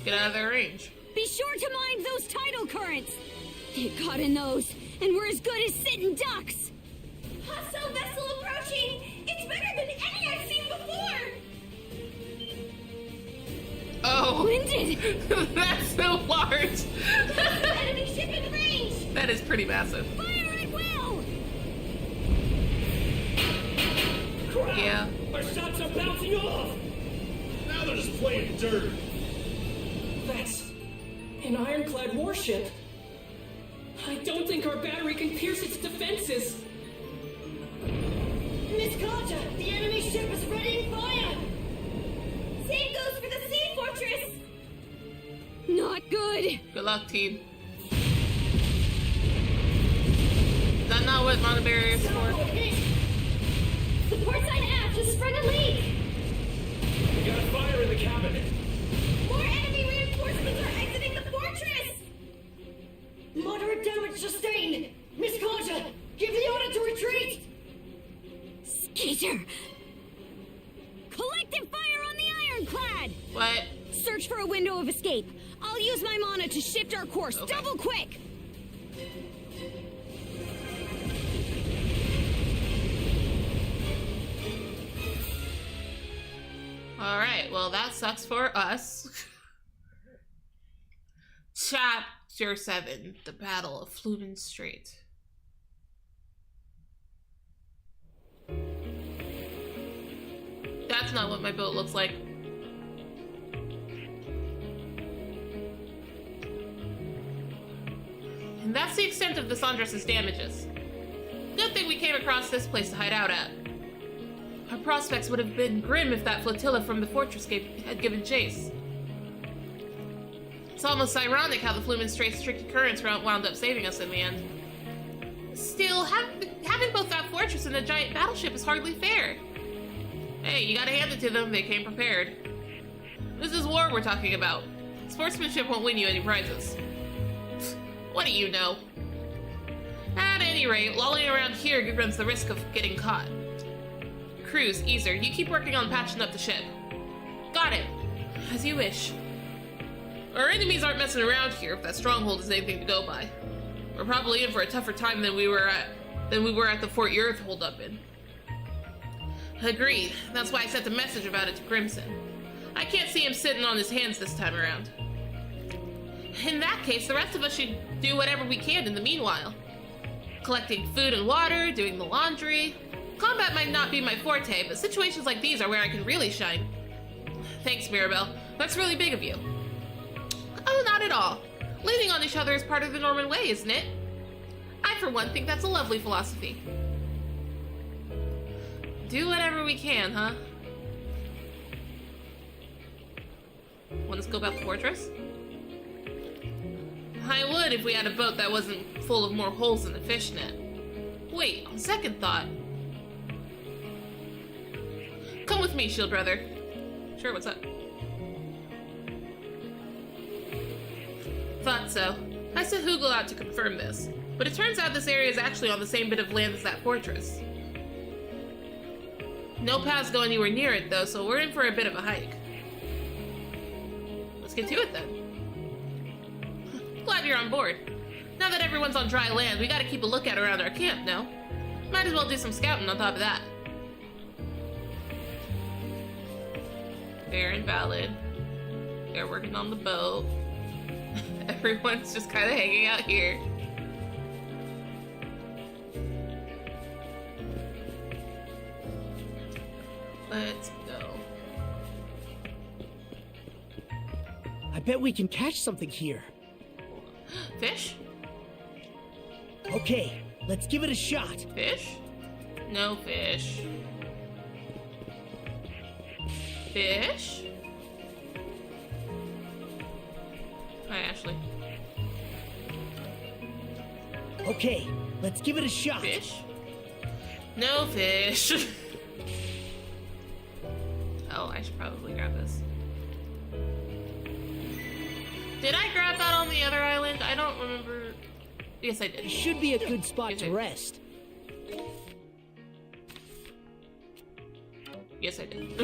A: Get out of their range.
B: Be sure to mind those tidal currents. Get caught in those, and we're as good as sitting ducks. Hostile vessel approaching. It's better than any I've seen before.
A: Oh,
B: Winded.
A: that's so large.
B: Enemy ship in range.
A: That is pretty massive.
B: Fire at will.
A: Yeah.
C: Our shots are bouncing off!
I: Now they're just playing dirt.
H: That's an ironclad warship. I don't think our battery can pierce its defenses.
B: Miss Kaja, the enemy ship is readying fire. Same goes for the sea fortress. Not good.
A: Good luck, team. Is that not what Mana Barrier is for?
B: The port side aft has sprung a leak.
F: We got fire in the cabin.
B: More enemy reinforcements are exiting the fortress. Moderate damage sustained. Miss Kaja, give the order to retreat. Skeeter. Collective fire on the ironclad.
A: What?
B: Search for a window of escape. I'll use my mana to shift our course.
A: Okay.
B: Double quick.
A: Alright, well, that sucks for us. Chapter 7, The Battle of Flumen Strait. That's not what my boat looks like. And that's the extent of the Sandra's damages. Good thing we came across this place to hide out at. Our prospects would have been grim if that flotilla from the fortress had given chase. It's almost ironic how the Flumen Strait's tricky currents wound up saving us in the end. Still, having both that fortress and a giant battleship is hardly fair. Hey, you gotta hand it to them, they came prepared. This is war we're talking about. Sportsmanship won't win you any prizes. What do you know? At any rate, lolling around here runs the risk of getting caught. Cruz, Easer, you keep working on patching up the ship. Got it. As you wish. Our enemies aren't messing around here if that stronghold is anything to go by. We're probably in for a tougher time than we were at the Fort Yurth holdup in. Agreed. That's why I sent a message about it to Crimson. I can't see him sitting on his hands this time around. In that case, the rest of us should do whatever we can in the meanwhile. Collecting food and water, doing the laundry. Combat might not be my forte, but situations like these are where I can really shine. Thanks, Mirabelle. That's really big of you. Oh, not at all. Leaning on each other is part of the Norman way, isn't it? I, for one, think that's a lovely philosophy. Do whatever we can, huh? Want to scope out the fortress? I would if we had a boat that wasn't full of more holes than a fishnet. Wait, on second thought. Come with me, Shield Brother. Sure, what's up? Thought so. I sent Hugel out to confirm this, but it turns out this area is actually on the same bit of land as that fortress. No paths go anywhere near it, though, so we're in for a bit of a hike. let's get to it then. Glad you're on board. Now that everyone's on dry land, we gotta keep a lookout around our camp, no? Might as well do some scouting on top of that. Fair and valid. They're working on the boat. Everyone's just kind of hanging out here. Let's go.
K: I bet we can catch something here.
A: Fish?
K: Okay, let's give it a shot.
A: Fish? No fish. Fish? Hi, Ashley.
K: Okay, let's give it a shot.
A: Fish? No fish. Oh, I should probably grab this. Did I grab that on the other island? I don't remember. Yes, I did.
K: It should be a good spot
A: Yes,
K: to rest.
A: Yes, I did.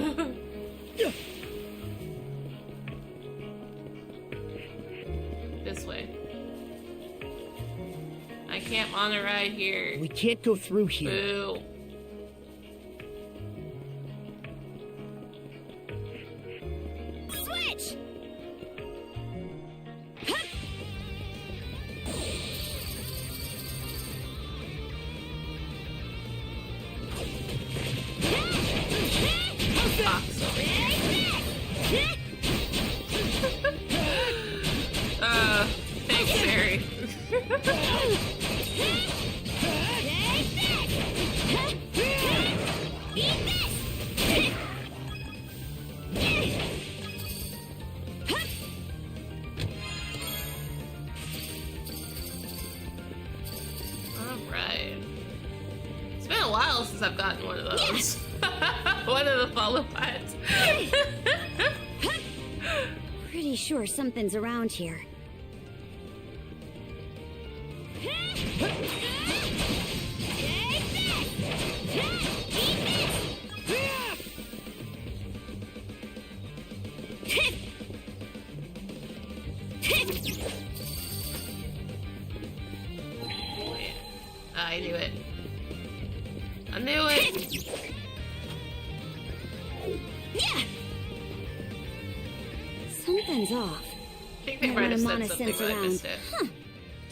A: This way. I can't on a ride here.
K: We can't go through here.
A: Boo.
B: Switch!
A: Thanks, Harry. Alright. It's been a while since I've gotten one of those. One of the follow pads.
B: Pretty sure something's around here.
A: I knew it. I knew it.
B: Yeah. Something's off.
A: I think they might have said something, but I missed it.
B: Huh.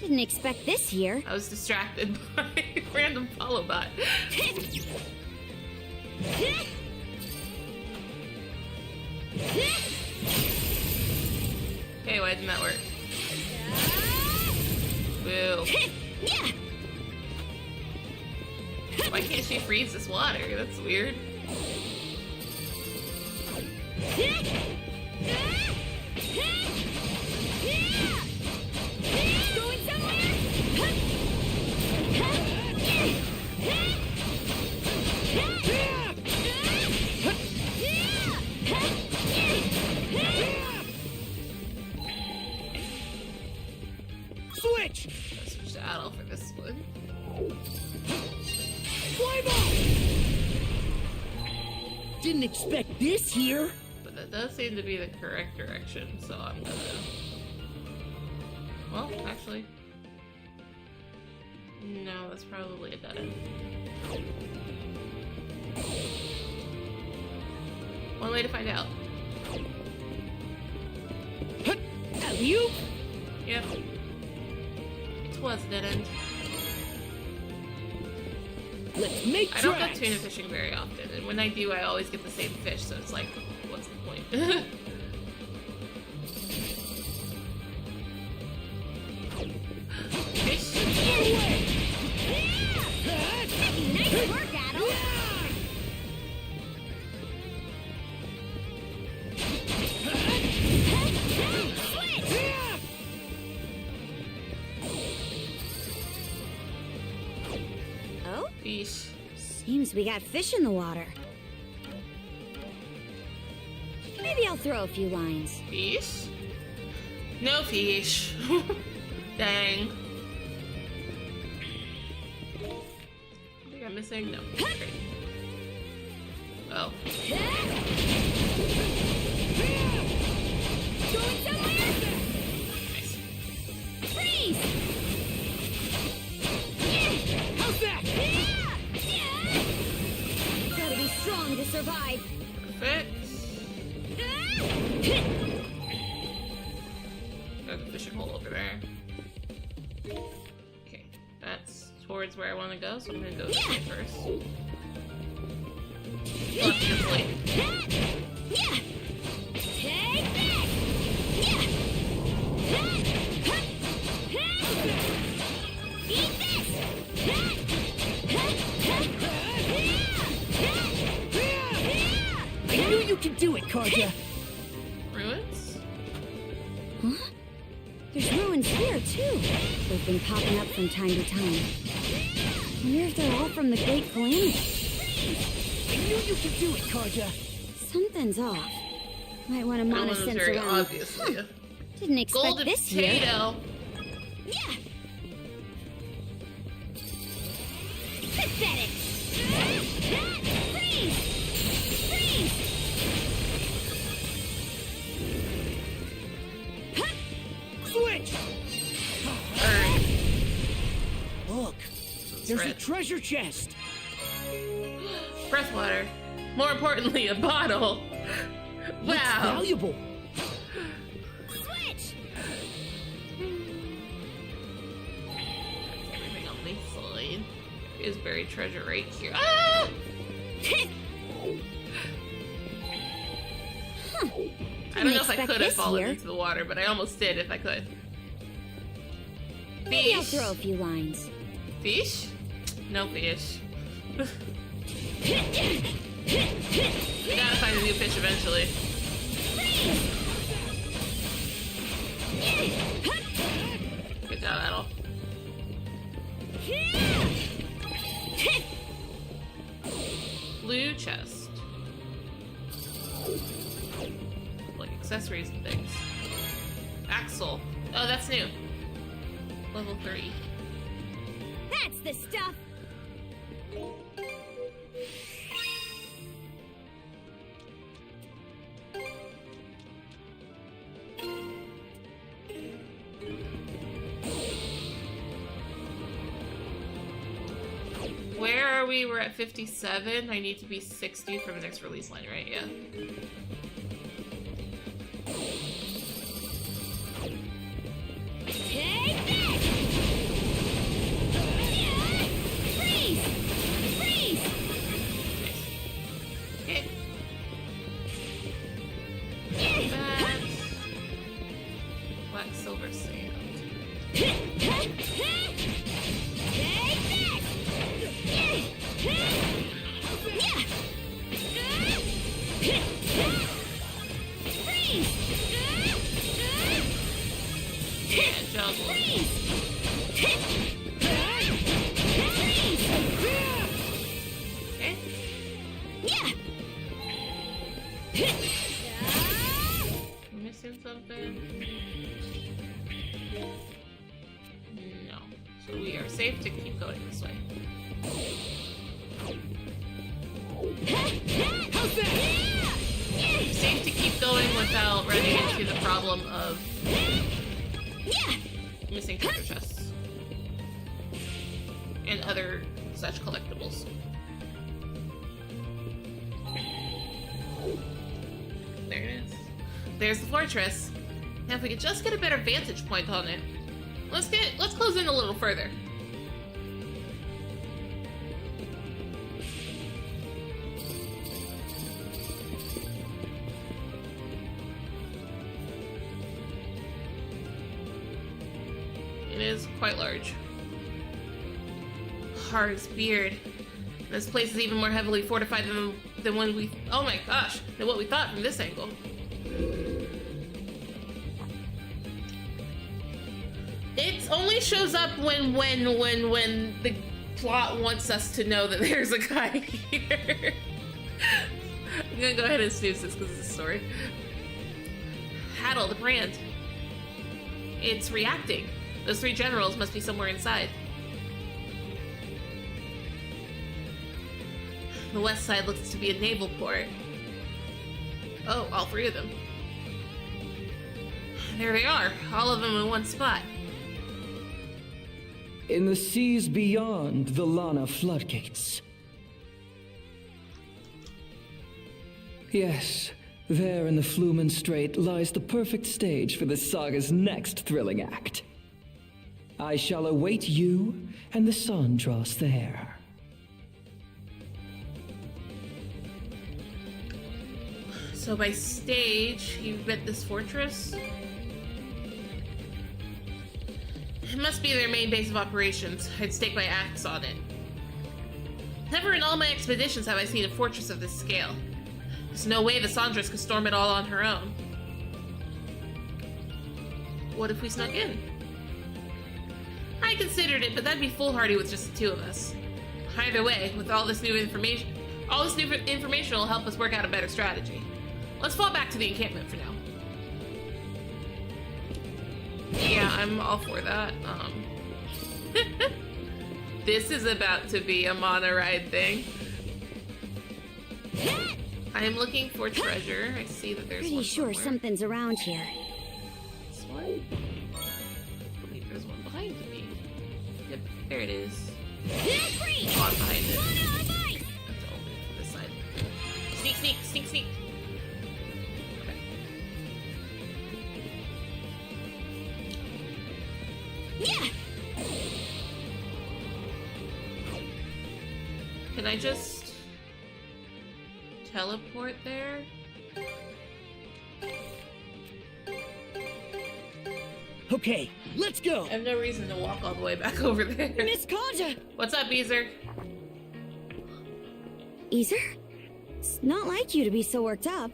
B: Didn't expect this here.
A: I was distracted by random follow bot. Okay, why didn't that work? Boo.
B: Yeah.
A: Why can't she freeze this water? That's weird.
B: Going somewhere?
K: Switch!
A: I'll switch to Adel for this one.
K: Fly ball! Didn't expect this here.
A: But that does seem to be the correct direction, so I'm gonna... Well, actually... No, that's probably a dead end. One way to find out.
K: You?
A: Yep. It was a dead end.
K: Let's make
A: I don't go
K: tracks.
A: tuna fishing very often, and when I do, I always get the same fish, so it's like, what's the point? Fish?
B: Nice work, Adel. Oh?
A: Fish.
B: Seems we got fish in the water. Maybe I'll throw a few lines.
A: Fish? No fish. Dang. I think I'm missing? No. Great. Oh.
B: Going somewhere! survive.
A: Perfect. There's a fishing hole over there. Okay, that's towards where I want to go, so I'm gonna go this way first. Left carefully.
B: Yeah. Take this. Yeah. Eat this.
G: I knew you could do it, Karja.
A: Ruins?
B: Huh? There's ruins here, too. They've been popping up from time to time. I wonder if they're all from the Great Calamity.
G: I knew you could do it, Karja.
B: Something's off. Might want to
A: That one
B: monitor
A: was
B: sense
A: very
B: around.
A: obviously.
B: Didn't expect
A: Golden
B: this here.
A: potato.
B: Yeah. Pathetic. Freeze! Freeze!
K: Switch!
A: Alright.
K: Look, there's a treasure chest.
A: Breath water. More importantly, a bottle.
K: Looks
A: Wow.
K: valuable.
B: Switch!
A: Everything on my side is buried treasure right here. Ah! I don't know if I could have fallen into the water, but I almost did if I could.
B: Maybe I'll
A: Fish?
B: throw a few lines.
A: Fish? No fish. We gotta find a new fish eventually. Good job, Adel. Blue chest. Like accessories and things. Axle. Oh, that's new. Level 3.
B: That's the stuff!
A: Where are we? We're at 57. I need to be 60 for the next release line, right? Yeah.
B: Take this! Freeze! Freeze!
A: Okay. That's black silver sand.
B: Take this!
A: Yeah, juggle. Okay. Missing something? No. So we are safe to keep going this way. Safe to keep going without running into the problem of missing treasure chests and other such collectibles. There it is. There's the fortress. Now if we could just get a better vantage point on it. Let's close in a little further. It is quite large. Har's beard. This place is even more heavily fortified than when we. Oh my gosh! Than what we thought from this angle. It only shows up when the plot wants us to know that there's a guy here. I'm gonna go ahead and snooze this because it's a story. Haddle, the brand. It's reacting. Those 3 generals must be somewhere inside. The west side looks to be a naval port. Oh, all 3 of them. There they are, all of them in one spot.
L: In the seas beyond the Lana floodgates. Yes, there in the Flumen Strait lies the perfect stage for this saga's next thrilling act. I shall await you and the Sandras there.
A: So by stage, you met this fortress? It must be their main base of operations. I'd stake my axe on it. Never in all my expeditions have I seen a fortress of this scale. There's no way the Sandras could storm it all on her own. What if we snuck in? I considered it, but that'd be foolhardy with just the two of us. Either way, with all this new information will help us work out a better strategy. Let's fall back to the encampment for now. Yeah, I'm all for that. This is about to be a mono-ride thing. I'm looking for treasure. I see that there's
B: Pretty
A: one
B: sure
A: somewhere.
B: something's around here.
A: This one? I believe there's one behind me. Yep, there it is. One behind it. I have to open it from this side. Sneak, sneak, sneak, sneak. Okay.
B: Yeah.
A: Can I just teleport there?
K: Okay, let's go.
A: I have no reason to walk all the way back over there.
B: Miss Kaja!
A: What's up, Beezer?
B: Easer? It's not like you to be so worked up.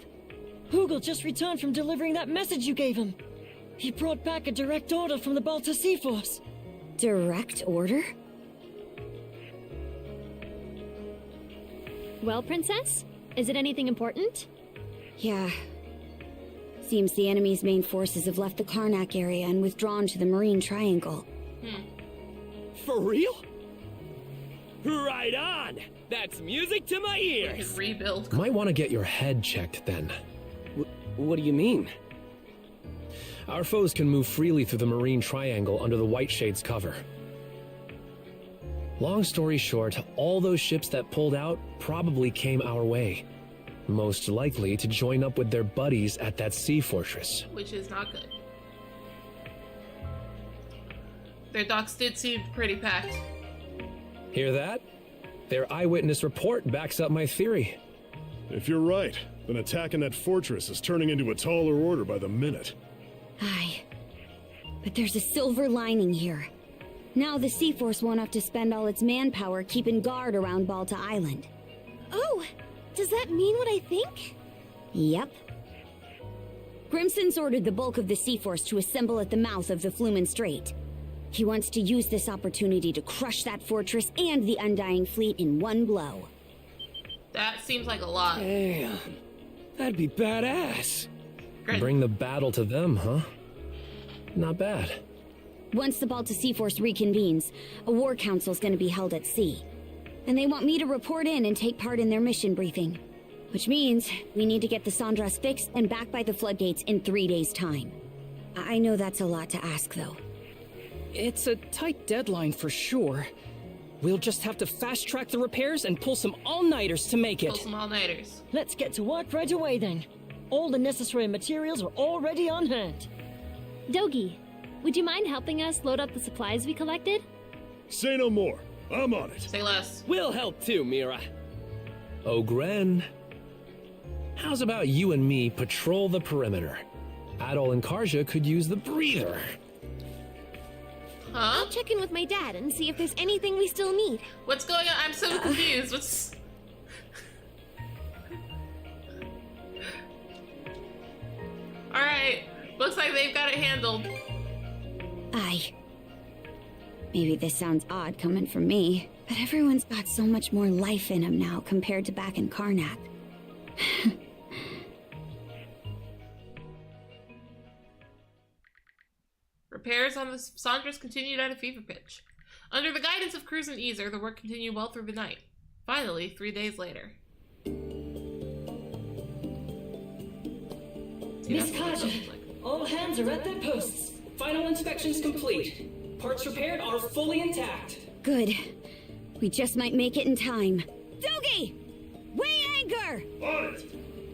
G: Hugel just returned from delivering that message you gave him. He brought back a direct order from the Balta Sea Force.
B: Direct order?
E: Well, Princess? Is it anything important?
B: Yeah. Seems the enemy's main forces have left the Karnak area and withdrawn to the Marine Triangle.
C: For real? Right on! That's music to my ears!
A: Rebuild.
F: Might want to get your head checked then.
C: What do you mean?
F: Our foes can move freely through the Marine Triangle under the White Shade's cover. Long story short, all those ships that pulled out probably came our way. Most likely to join up with their buddies at that sea fortress.
A: Which is not good. Their docks did seem pretty packed.
F: Hear that? Their eyewitness report backs up my theory.
J: If you're right, then attacking that fortress is turning into a taller order by the minute.
B: Aye. But there's a silver lining here. Now the Sea Force won't have to spend all its manpower keeping guard around Balta Island.
E: Oh, does that mean what I think?
B: Yep. Grimson's ordered the bulk of the Sea Force to assemble at the mouth of the Flumen Strait. He wants to use this opportunity to crush that fortress and the Undying Fleet in one blow.
A: That seems like a lot.
C: Damn. That'd be badass.
A: Great.
F: Bring the battle to them, huh? Not bad.
B: Once the Balta Sea Force reconvenes, a war council's gonna be held at sea. And they want me to report in and take part in their mission briefing. Which means we need to get the Sandras fixed and back by the floodgates in 3 days' time. I know that's a lot to ask, though.
H: It's a tight deadline for sure. We'll just have to fast-track the repairs and pull some all-nighters to make
A: Pull
H: it.
A: some all-nighters.
G: Let's get to work right away then. All the necessary materials are already on hand.
E: Dogi, would you mind helping us load up the supplies we collected?
J: Say no more. I'm on it.
A: Say less.
C: We'll help too, Mira.
F: Ogren, how's about you and me patrol the perimeter? Adol and Karja could use the breather.
A: Huh?
E: I'll check in with my dad and see if there's anything we still need.
A: What's going on? I'm so confused. What's... Alright. Looks like they've got it handled.
B: Aye. Maybe this sounds odd coming from me, but everyone's got so much more life in them now compared to back in Karnak.
A: Repairs on the Sandras continued at a fever pitch. Under the guidance of Cruz and Easer, the work continued well through the night. Finally, 3 days later.
H: Miss Kaja, all hands are at their posts. Final inspections complete. Parts repaired are fully intact.
B: Good. We just might make it in time. Dogi! Weigh anchor!
J: On it!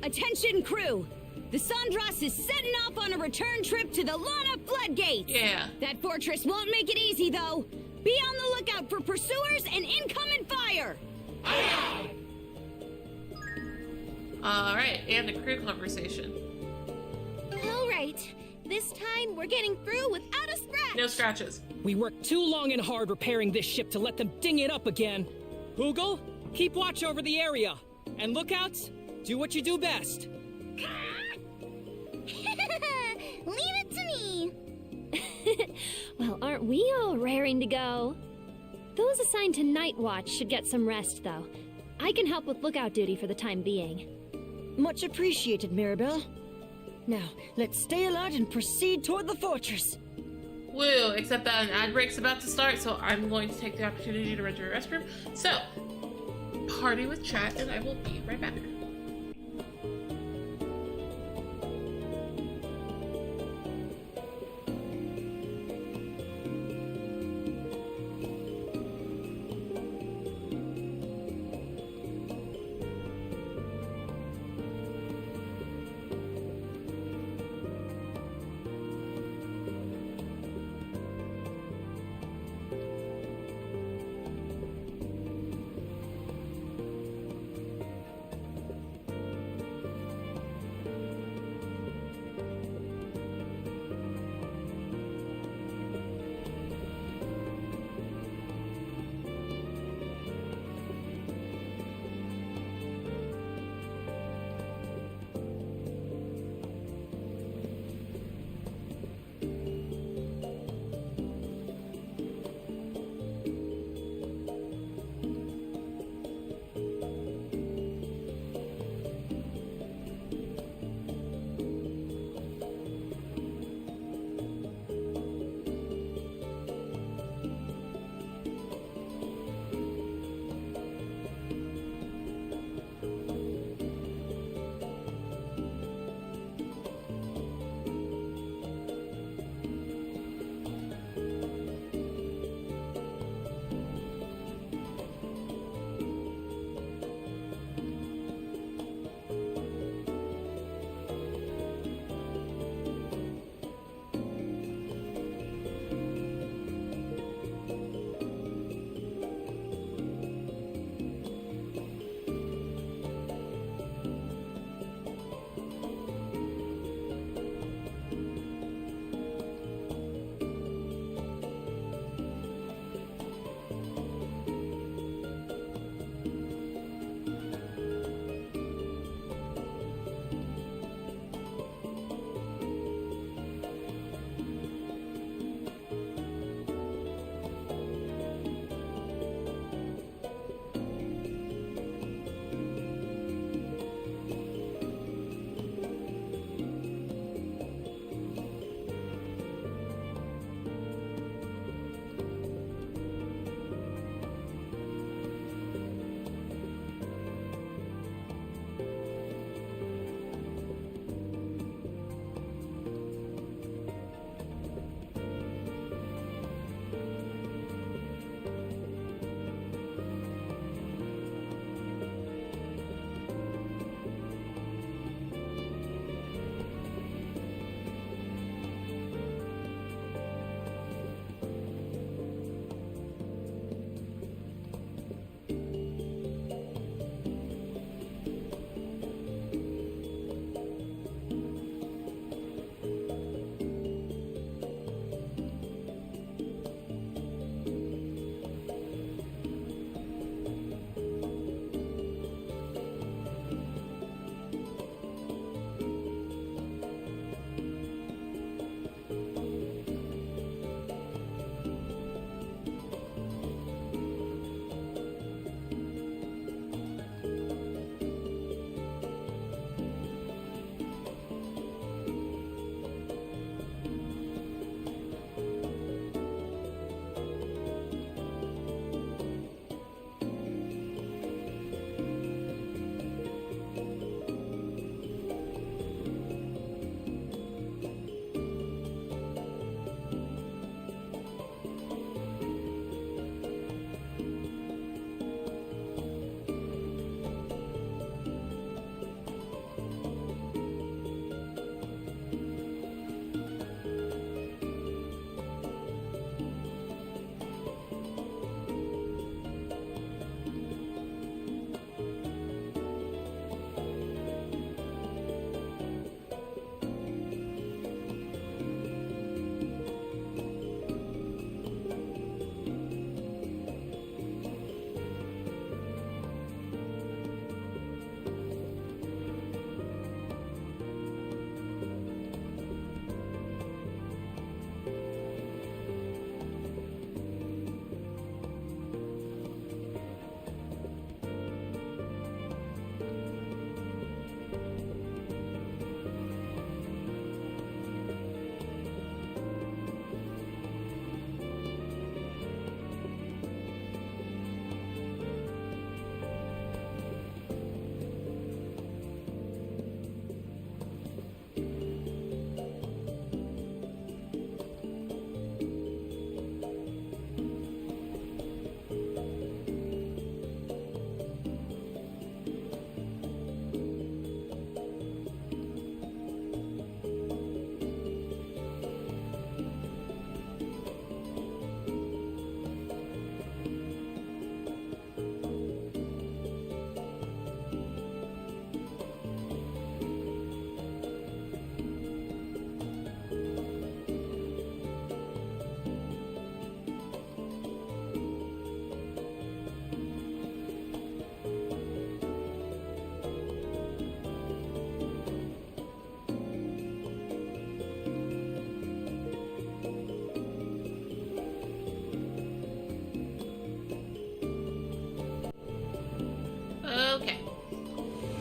B: Attention crew! The Sandras is setting off on a return trip to the Lana Floodgates!
A: Yeah.
B: That fortress won't make it easy, though. Be on the lookout for pursuers and incoming fire!
A: Alright, and a crew conversation.
E: Alright, this time we're getting through without a scratch!
A: No scratches.
H: We worked too long and hard repairing this ship to let them ding it up again. Hoogle, keep watch over the area. And lookouts, do what you do best.
E: Leave it to me! Well, aren't we all raring to go? Those assigned to Night Watch should get some rest, though. I can help with lookout duty for the time being.
G: Much appreciated, Mirabelle. Now, let's stay alert and proceed toward the fortress.
A: Woo, except that an ad break's about to start, so I'm going to take the opportunity to rent a restroom. So, party with chat, and I will be right back.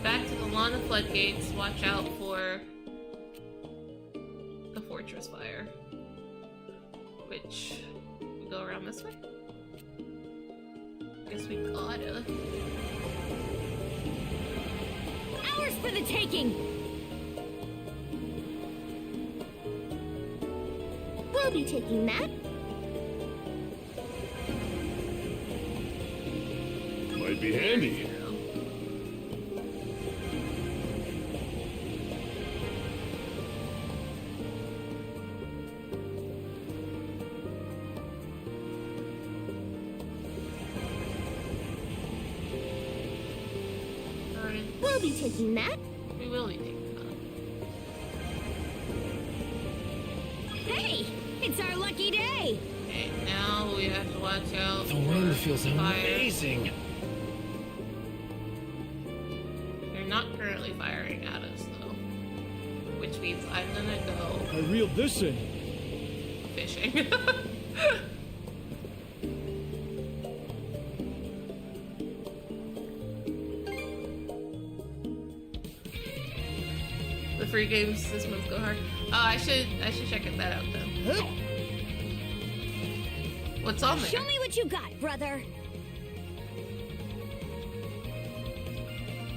A: Back to the lawn of floodgates. Watch out for the fortress fire. Which we go around this way. Guess we gotta.
E: Ours for the taking!
B: We'll be taking that.
J: Might be handy.
B: We'll be taking that.
A: We will be taking that.
E: Hey! It's our lucky day!
A: Okay, now we have to watch out.
F: The wind feels
A: fire.
F: amazing.
A: They're not currently firing at us though. Which means I'm gonna go
J: I reeled this in.
A: fishing. The free games this month go hard. Oh, I should check that out then. What's on there?
E: Show me what you got, brother!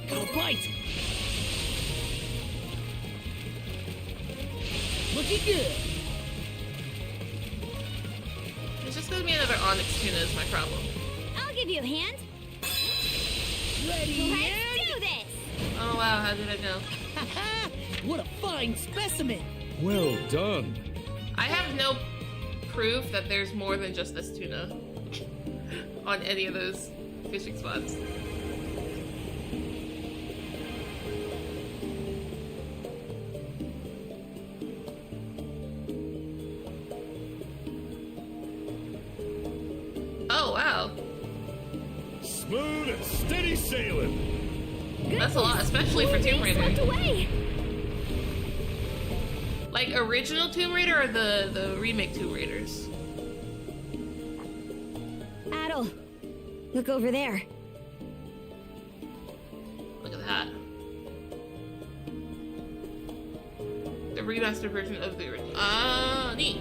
H: Go bite! Looking good!
A: It's just gonna be another onyx tuna is my problem.
E: I'll give you a hand.
H: Ready
E: Let's do this!
A: Oh wow, how did I know?
H: Haha! What a fine specimen!
D: Well done.
A: I have no proof that there's more than just this tuna on any of those fishing spots. Oh wow,
J: Smooth and steady sailing.
A: that's a lot, especially for Tomb
E: Swept
A: Raider.
E: away!
A: Like original Tomb Raider or the remake Tomb Raiders?
E: Adel, look over there.
A: Look at that. The remastered version of the original. Ah, neat.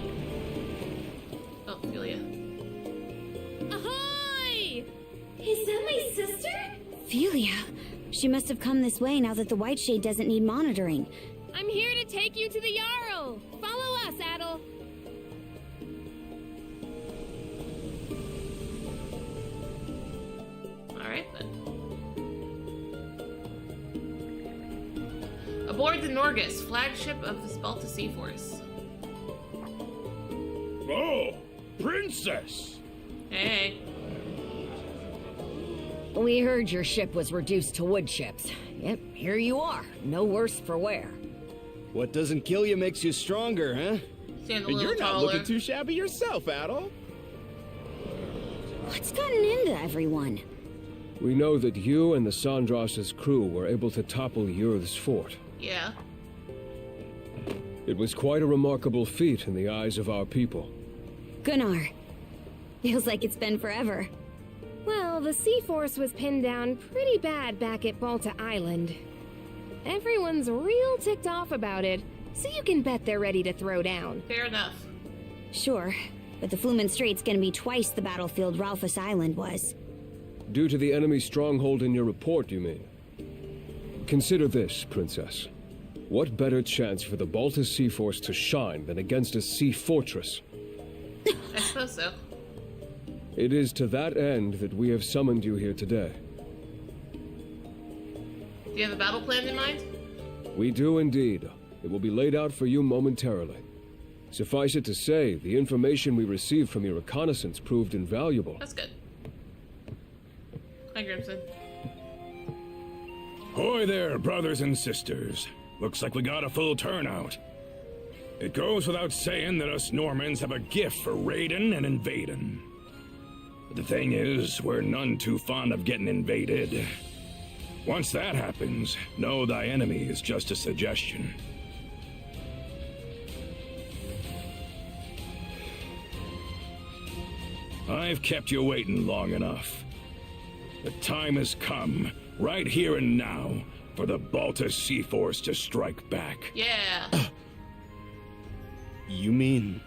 A: Oh, Philia.
E: Ahoy!
B: Is that my sister?
E: Philia, she must have come this way now that the White Shade doesn't need monitoring.
M: I'm here to take you to the Jarl. Follow us, Adel.
A: Alright then. Aboard the Nordics, flagship of the Spalta Sea Force.
J: Oh, princess!
A: Hey.
G: We heard your ship was reduced to wood chips. Yep, here you are. No worse for wear.
N: What doesn't kill you makes you stronger, huh?
A: Stand a
N: And
A: little
N: you're not
A: taller.
N: looking too shabby yourself, Adel.
E: What's gotten into everyone?
F: We know that you and the Sandras's crew were able to topple Yurth's fort.
A: Yeah.
F: It was quite a remarkable feat in the eyes of our people.
E: Gunnar. Feels like it's been forever.
M: Well, the Sea Force was pinned down pretty bad back at Balta Island. Everyone's real ticked off about it, so you can bet they're ready to throw down.
A: Fair enough.
E: Sure, but the Flumen Strait's gonna be twice the battlefield Ralphus Island was.
F: Due to the enemy stronghold in your report, you mean? Consider this, Princess. What better chance for the Balta Sea Force to shine than against a sea fortress?
A: I suppose so.
F: It is to that end that we have summoned you here today.
A: Do you have a battle plan in mind?
F: We do indeed. It will be laid out for you momentarily. Suffice it to say, the information we received from your reconnaissance proved invaluable.
A: That's good. Hi, Grimson.
D: Hoy there, brothers and sisters. Looks like we got a full turnout. It goes without saying that us Normans have a gift for raiding and invading. But the thing is, we're none too fond of getting invaded. Once that happens, know thy enemy is just a suggestion. I've kept you waiting long enough. The time has come, right here and now, for the Baltus Sea Force to strike back.
A: Yeah.
N: You mean...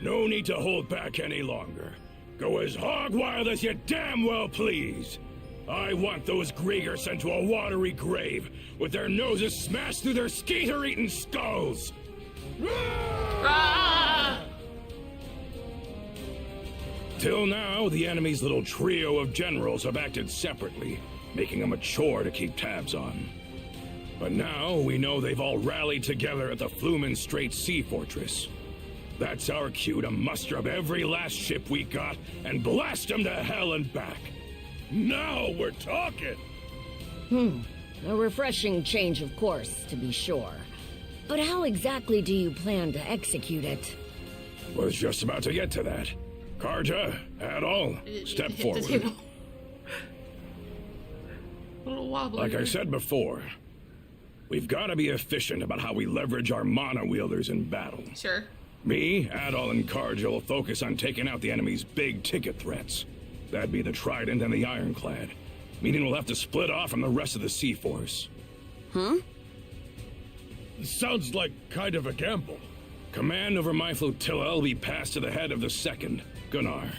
D: No need to hold back any longer. Go as hog wild as you damn well please. I want those Grieger sent to a watery grave with their noses smashed through their skeeter-eating skulls.
A: Ah!
D: Till now, the enemy's little trio of generals have acted separately, making them a chore to keep tabs on. But now we know they've all rallied together at the Flumen Strait Sea Fortress. That's our cue to muster up every last ship we got and blast them to hell and back. Now we're talking!
B: A refreshing change of course, to be sure. But how exactly do you plan to execute it?
D: Was just about to get to that. Karja, Adol, step
A: Hit the
D: forward.
A: table. A little wobbly.
D: Like I said before, we've got to be efficient about how we leverage our mana wielders in battle.
A: Sure.
D: Me, Adol, and Karja will focus on taking out the enemy's big ticket threats. That'd be the Trident and the Ironclad, meaning we'll have to split off from the rest of the Sea Force.
B: Huh?
J: Sounds like kind of a gamble.
D: Command over my flotilla will be passed to the head of the second, Gunnar.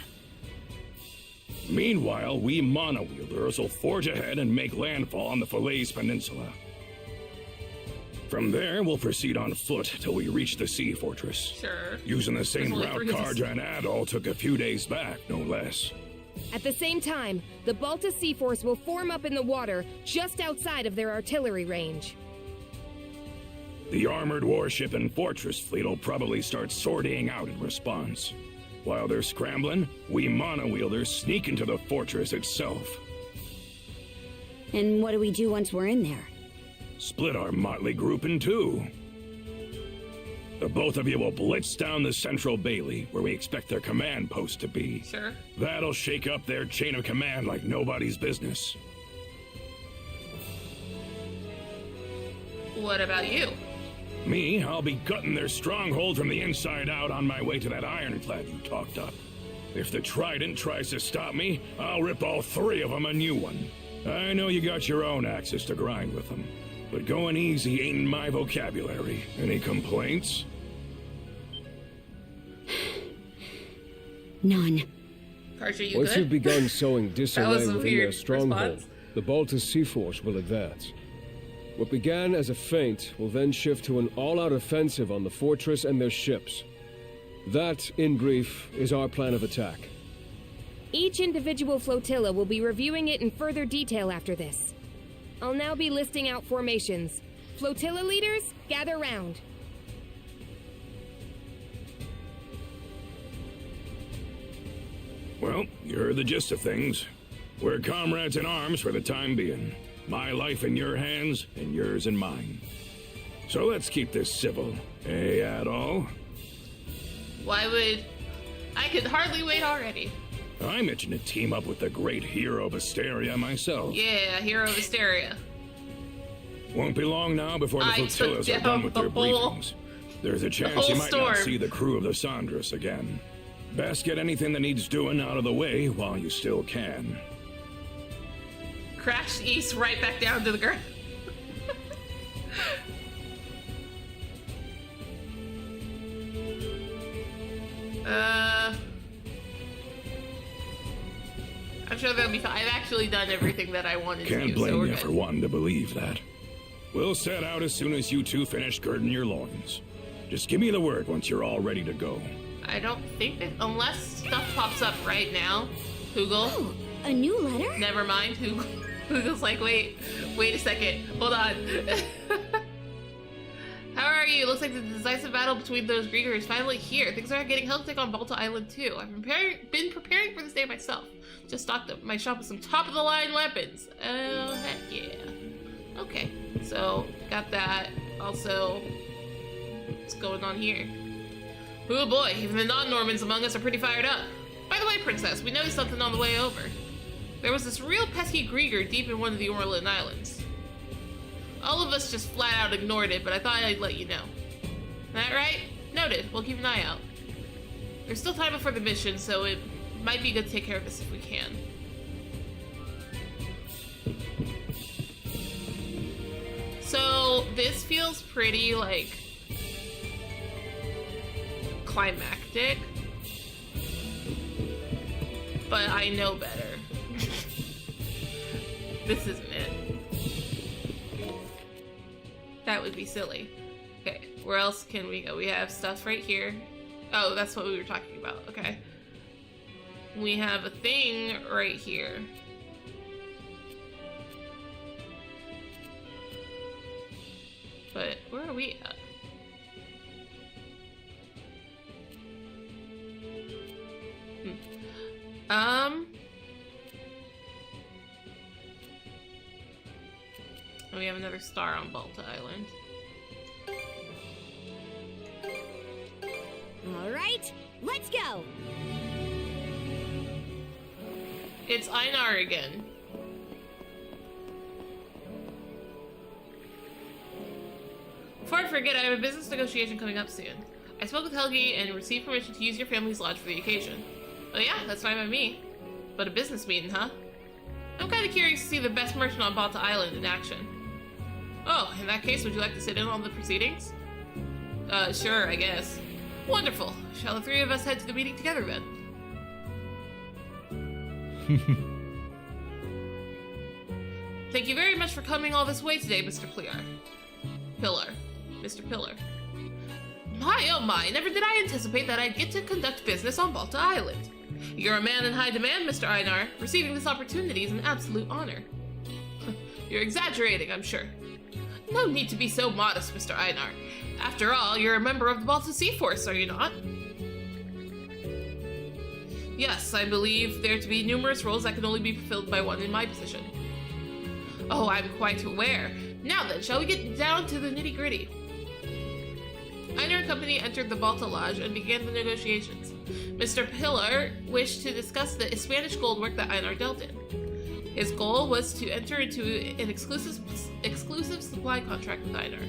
D: Meanwhile, we mana wielders will forge ahead and make landfall on the Falaise Peninsula. From there, we'll proceed on foot till we reach the Sea Fortress.
A: Sure.
D: Using the same
A: There's only
D: route
A: 3 of us.
D: Karja and Adol took a few days back, no less.
M: At the same time, the Baltus Sea Force will form up in the water just outside of their artillery range.
D: The armored warship and fortress fleet will probably start sortying out in response. While they're scrambling, we mana wielders sneak into the fortress itself.
B: And what do we do once we're in there?
D: Split our motley group in two. The both of you will blitz down the central bailey, where we expect their command post to be.
A: Sure.
D: That'll shake up their chain of command like nobody's business.
A: What about you?
D: Me, I'll be gutting their stronghold from the inside out on my way to that ironclad you talked up. If the Trident tries to stop me, I'll rip all 3 of them a new one. I know you got your own axes to grind with them, but going easy ain't in my vocabulary. Any complaints?
B: None.
A: Karja, you
F: Once
A: good?
F: you've begun sowing
A: That
F: disarray
A: was a
F: within
A: weird
F: their stronghold,
A: response.
F: the Baltus Sea Force will advance. What began as a feint will then shift to an all-out offensive on the fortress and their ships. That, in brief, is our plan of attack.
M: Each individual flotilla will be reviewing it in further detail after this. I'll now be listing out formations. Flotilla leaders, gather round.
D: Well, you heard the gist of things. We're comrades in arms for the time being. My life in your hands, and yours in mine. So let's keep this civil, eh, Adol?
A: Why would... I could hardly wait already.
D: I'm itching to team up with the great hero of Asteria myself.
A: Yeah, Hero of Hysteria.
D: Won't be long now before the
A: I
D: flotillas
A: took
D: are done with
A: down
D: their
A: the whole-
D: briefings. There's a chance
A: whole
D: you might not
A: storm.
D: see the crew of the Sandras again. Best get anything that needs doing out of the way while you still can.
A: Crash east right back down to the ground. I'm sure that'll be fine. I've actually done everything that I wanted to
D: Can't
A: do, so
D: blame
A: we're
D: you
A: good.
D: for wanting to believe that. We'll set out as soon as you two finish girding your loins. Just give me the word once you're all ready to go.
A: I don't think that, unless stuff pops up right now. Hoogle.
B: Oh, a new letter?
A: Never mind. Hoogle's like, wait a second. Hold on. How are you? Looks like the decisive battle between those Grieger is finally here. Things are getting hectic on Balta Island too. I've been preparing for this day myself. Just stocked up my shop with some top-of-the-line weapons. Oh, heck yeah. Okay, so got that. Also, what's going on here? Oh boy, even the non-Normans among us are pretty fired up. By the way, Princess, we noticed something on the way over. There was this real pesky Grieger deep in one of the Orland Islands. All of us just flat out ignored it, but I thought I'd let you know. That right? Noted. We'll keep an eye out. There's still time before the mission, so it might be good to take care of this if we can. So this feels pretty like climactic, but I know better. This isn't it. That would be silly. Okay, where else can we go? We have stuff right here. Oh, that's what we were talking about. Okay. We have a thing right here. But where are we at? We have another star on Balta Island.
B: All right, let's go.
A: It's Einar again. Before I forget, I have a business negotiation coming up soon. I spoke with Helgi and received permission to use your family's lodge for the occasion. Oh yeah, that's fine by me. But a business meeting, huh? I'm kind of curious to see the best merchant on Balta Island in action. Oh, in that case, would you like to sit in on the proceedings? Sure, I guess. Wonderful. Shall the three of us head to the meeting together then? Thank you very much for coming all this way today, Mr. Pillar. Mr. Pillar. My, oh my, never did I anticipate that I'd get to conduct business on Balta Island. You're a man in high demand, Mr. Einar. Receiving this opportunity is an absolute honor. You're exaggerating, I'm sure. No need to be so modest, Mr. Einar. After all, you're a member of the Balta Sea Force, are you not? Yes, I believe there to be numerous roles that can only be fulfilled by one in my position. Oh, I'm quite aware. Now then, shall we get down to the nitty-gritty? Einar and company entered the Balta Lodge and began the negotiations. Mr. Pillar wished to discuss the Spanish gold work that Einar dealt in. His goal was to enter into an exclusive supply contract with Einar.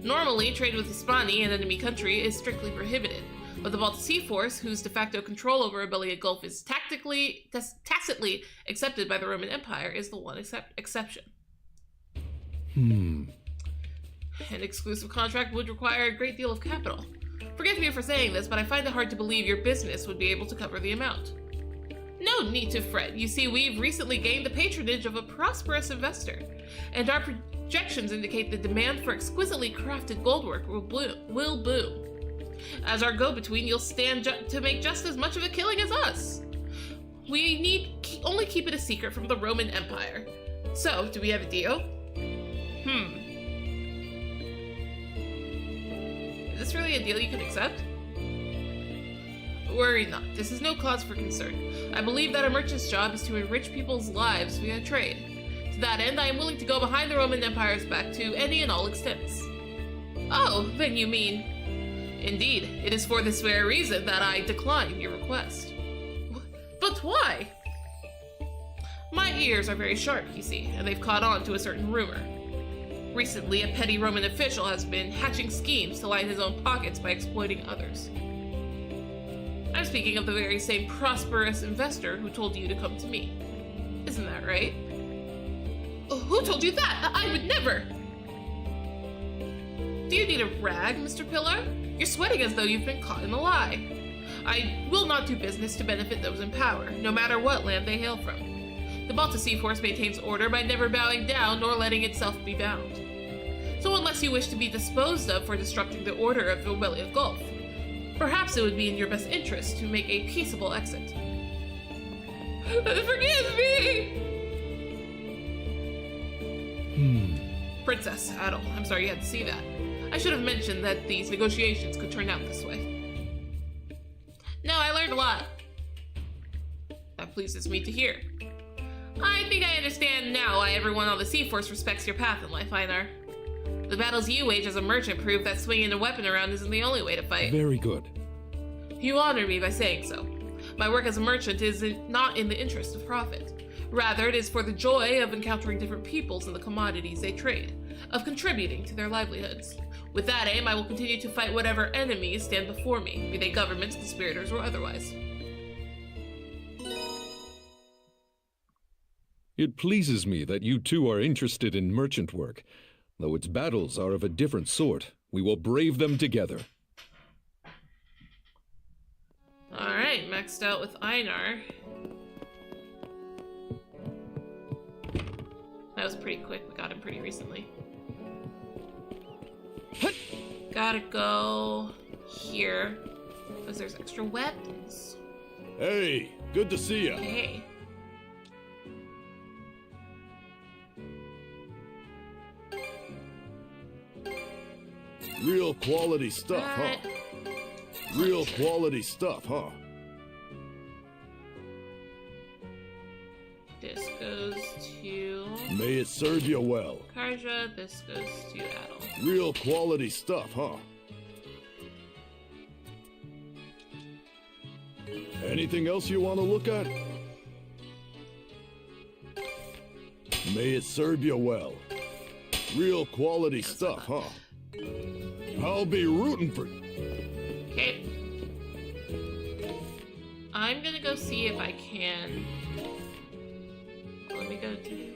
A: Normally, trade with Hispania, an enemy country, is strictly prohibited, but the Balta Sea Force, whose de facto control over Abelia Gulf is tacitly accepted by the Roman Empire, is the one exception. An exclusive contract would require a great deal of capital. Forgive me for saying this, but I find it hard to believe your business would be able to cover the amount. No need to fret. You see, we've recently gained the patronage of a prosperous investor, and our projections indicate the demand for exquisitely crafted goldwork will boom. As our go-between, you'll stand to make just as much of a killing as us. We need only keep it a secret from the Roman Empire. So, do we have a deal? Is this really a deal you can accept? Worry not. This is no cause for concern. I believe that a merchant's job is to enrich people's lives via trade. To that end, I am willing to go behind the Roman Empire's back to any and all extents. Oh, then you mean... Indeed, it is for this very reason that I decline your request. But why? My ears are very sharp, you see, and they've caught on to a certain rumor. Recently, a petty Roman official has been hatching schemes to line his own pockets by exploiting others. I'm speaking of the very same prosperous investor who told you to come to me. Isn't that right? Who told you that? I would never! Do you need a rag, Mr. Pillar? You're sweating as though you've been caught in a lie. I will not do business to benefit those in power, no matter what land they hail from. The Balta Sea Force maintains order by never bowing down nor letting itself be bound. So unless you wish to be disposed of for disrupting the order of the Abelia Gulf, perhaps it would be in your best interest to make a peaceable exit. Forgive me! Princess Adel, I'm sorry you had to see that. I should have mentioned that these negotiations could turn out this way. No, I learned a lot. That pleases me to hear. I think I understand now why everyone on the Sea Force respects your path in life, Einar. The battles you wage as a merchant prove that swinging a weapon around isn't the only way to fight.
F: Very good.
A: You honor me by saying so. My work as a merchant is not in the interest of profit. Rather, it is for the joy of encountering different peoples and the commodities they trade, of contributing to their livelihoods. With that aim, I will continue to fight whatever enemies stand before me, be they governments, conspirators, or otherwise.
F: It pleases me that you two are interested in merchant work.
O: Though its battles are of a different sort, we will brave them together.
A: Alright, maxed out with Einar. That was pretty quick. We got him pretty recently. Gotta go here, because there's extra weapons.
J: Hey, good to see ya.
A: Hey.
J: Real quality stuff, huh? Real quality stuff, huh?
A: This goes to...
J: May it serve you well.
A: Karja, this goes to Adel.
J: Real quality stuff, huh? Anything else you want to look at? May it serve you well. Real quality stuff, huh? I'll be rooting for you.
A: Okay. I'm gonna go see if I can... Let me go to...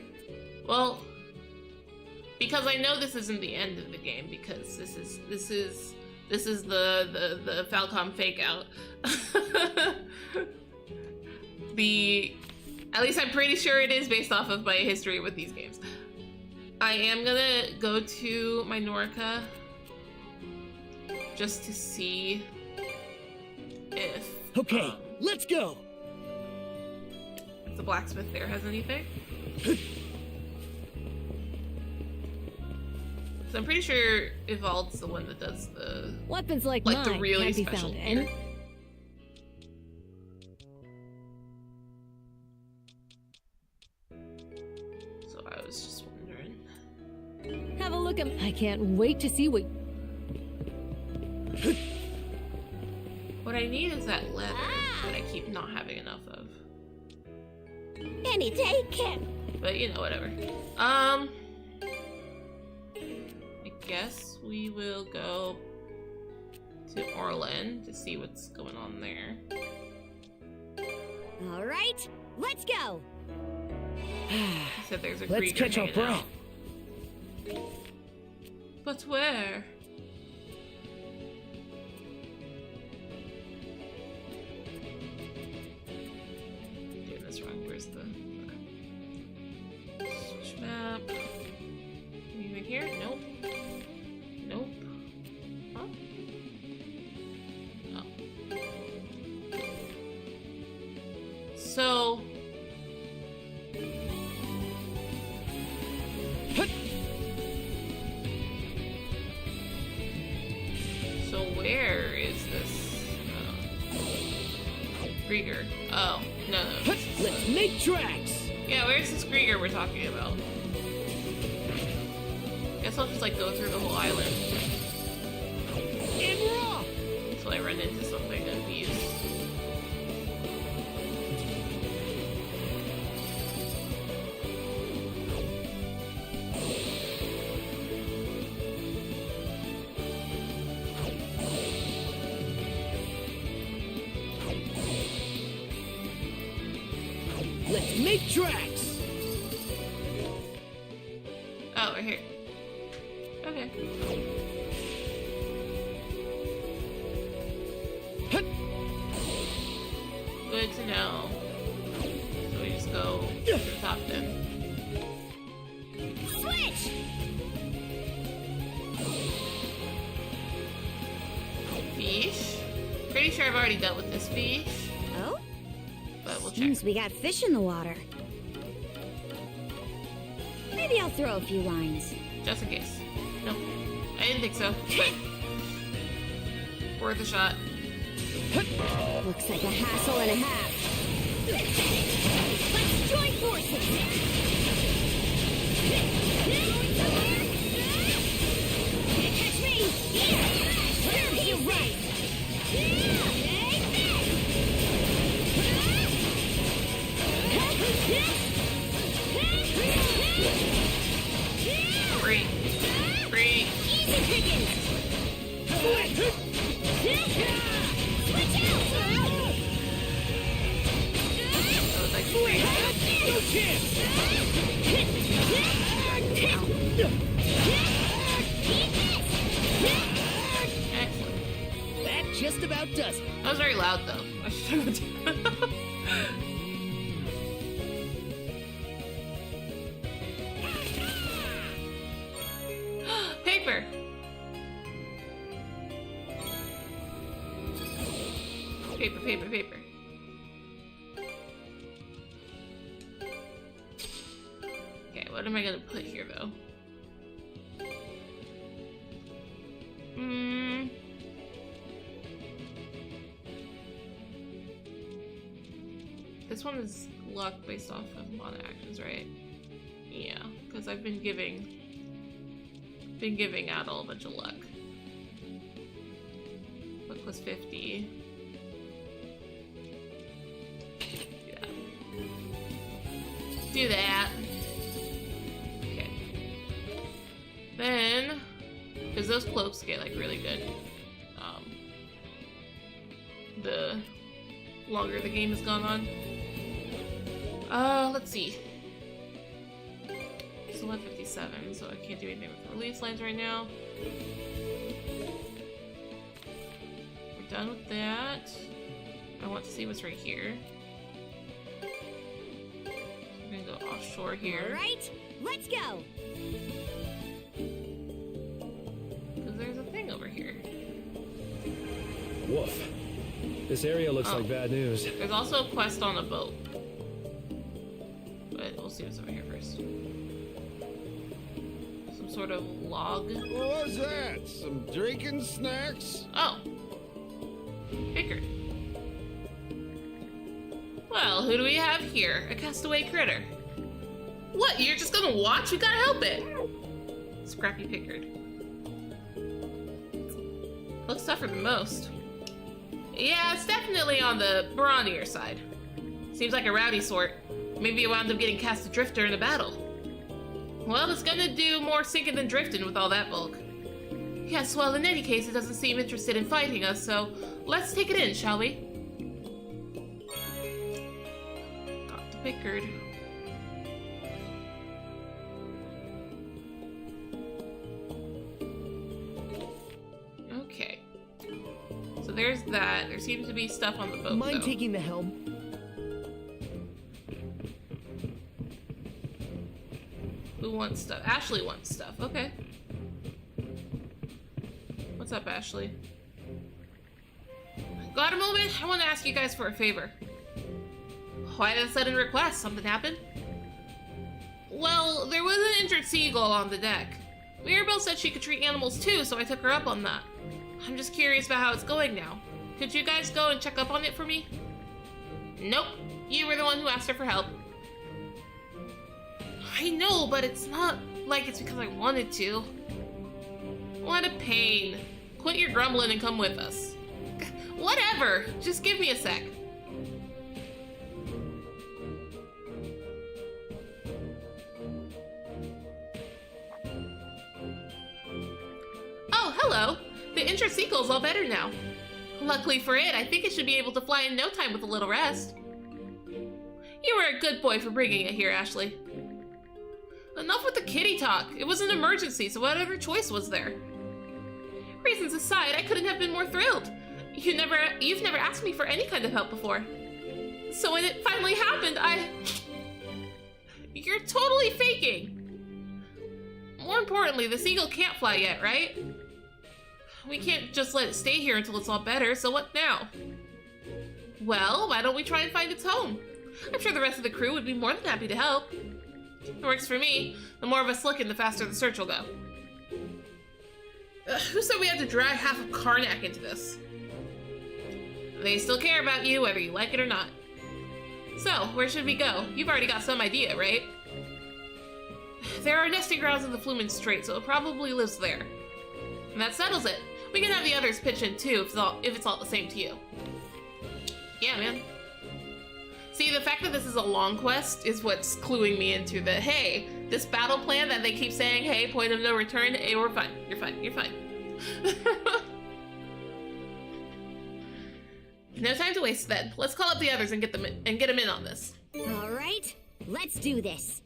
A: Well, because I know this isn't the end of the game, because this is the Falcom fake out. At least I'm pretty sure it is based off of my history with these games. I am gonna go to my Norica just to see if
K: Okay, let's go.
A: The blacksmith there has anything. So I'm pretty sure Ivald's the one that does the
E: weapons like
A: the
E: mine
A: really
E: can't be
A: special
E: found
A: gear. So I was just wondering.
E: Have a look at. I can't wait to see what.
A: What I need is that leather that I keep not having enough of.
B: Any day, Kip.
A: But you know, whatever. I guess we will go to Orlan to see what's going on there.
B: All right, let's go.
A: He said there's a
K: Let's
A: Krieger
K: catch our
A: hanging
K: breath.
A: out. But where? Doing this wrong. Where's the... Okay. Switch map. Anything here? Nope. Nope. Huh? Oh. So... So where is this Krieger? Oh, no.
K: Let's make tracks!
A: Yeah, where's this Krieger we're talking about? Guess I'll just like go through the whole island.
K: In raw!
A: Until I run into something of use.
K: Let's make tracks!
A: Oh, we're here. Okay. Good to know. So we just go to the top then.
B: Switch!
A: Fish? Pretty sure I've already dealt with this fish,
B: Oh?
A: but we'll check.
B: Seems we got fish in the water. Maybe I'll throw a few lines.
A: Just in case. Nope. I didn't think so, but worth a shot.
B: Looks like a hassle and a half. Let's join forces! Can't catch me! Serves you right!
A: Free. Free.
B: Easy pickings! Switch out!
A: That was like free.
K: No chance!
H: kept us.
A: That was very loud, though. I should Paper. Paper, paper, paper. Okay, what am I gonna put here, though? This one is luck based off of mana actions, right? Yeah, because I've been giving Adel a bunch of luck. Luck was 50. Do that. Okay. Then, because those cloaks get like really good. The longer the game has gone on. Let's see. It's 11:57, so I can't do anything with the release lines right now. We're done with that. I want to see what's right here. I'm gonna go offshore here.
B: Alright, let's go!
A: Because there's a thing over here.
C: Woof. This area looks like bad news.
A: There's also a quest on a boat. But we'll see what's over here first. Some sort of log.
J: What was that? Some drinking snacks?
A: Oh. Pickard. Well, who do we have here? A castaway critter. What? You're just gonna watch? We gotta help it. Scrappy Pickard. Looks tougher than most. Yeah, it's definitely on the brawnier side. Seems like a rowdy sort. Maybe it wound up getting cast adrift during a battle. Well, it's gonna do more sinking than drifting with all that bulk. Yes, well, in any case, it doesn't seem interested in fighting us, so let's take it in, shall we? Got to Pickard. Okay. So there's that. There seems to be stuff on the boat,
K: Mind
A: though.
K: taking the helm?
A: Who wants stuff? Ashley wants stuff. Okay. What's up, Ashley? Got a moment? I want to ask you guys for a favor. Why the sudden request? Something happened? Well, there was an injured seagull on the deck. Mirabelle said she could treat animals too, so I took her up on that. I'm just curious about how it's going now. Could you guys go and check up on it for me? Nope. You were the one who asked her for help. I know, but it's not like it's because I wanted to. What a pain. Quit your grumbling and come with us. Whatever. Just give me a sec. Oh, hello. The injured seagull's all better now. Luckily for it, I think it should be able to fly in no time with a little rest. You were a good boy for bringing it here, Ashley. Enough with the kitty talk. It was an emergency, so what other choice was there? Reasons aside, I couldn't have been more thrilled. You've never asked me for any kind of help before. So when it finally happened, You're totally faking! More importantly, the seagull can't fly yet, right? We can't just let it stay here until it's all better, so what now? Well, why don't we try and find its home? I'm sure the rest of the crew would be more than happy to help. It works for me. The more of us looking, the faster the search will go. Who said we had to drag half of Karnak into this? They still care about you, whether you like it or not. So, where should we go? You've already got some idea, right? There are nesting grounds in the Flumen Strait, so it probably lives there. And that settles it. We can have the others pitch in too, if it's all the same to you. Yeah, man. See, the fact that this is a long quest is what's cluing me into the, hey, this battle plan that they keep saying, hey, point of no return, hey, we're fine, you're fine, you're fine. No time to waste then. Let's call up the others and get them in on this.
B: All right, let's do this.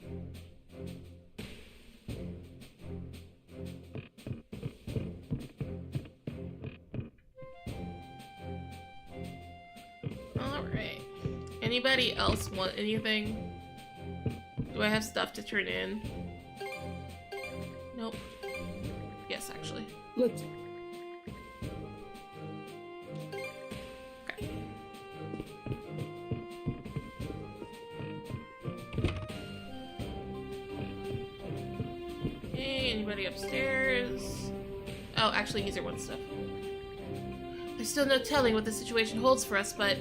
A: Anybody else want anything? Do I have stuff to turn in? Nope. Yes, actually.
K: Let's...
A: Okay. Hey, anybody upstairs? Oh, actually, these are one stuff. There's still no telling what the situation holds for us, but...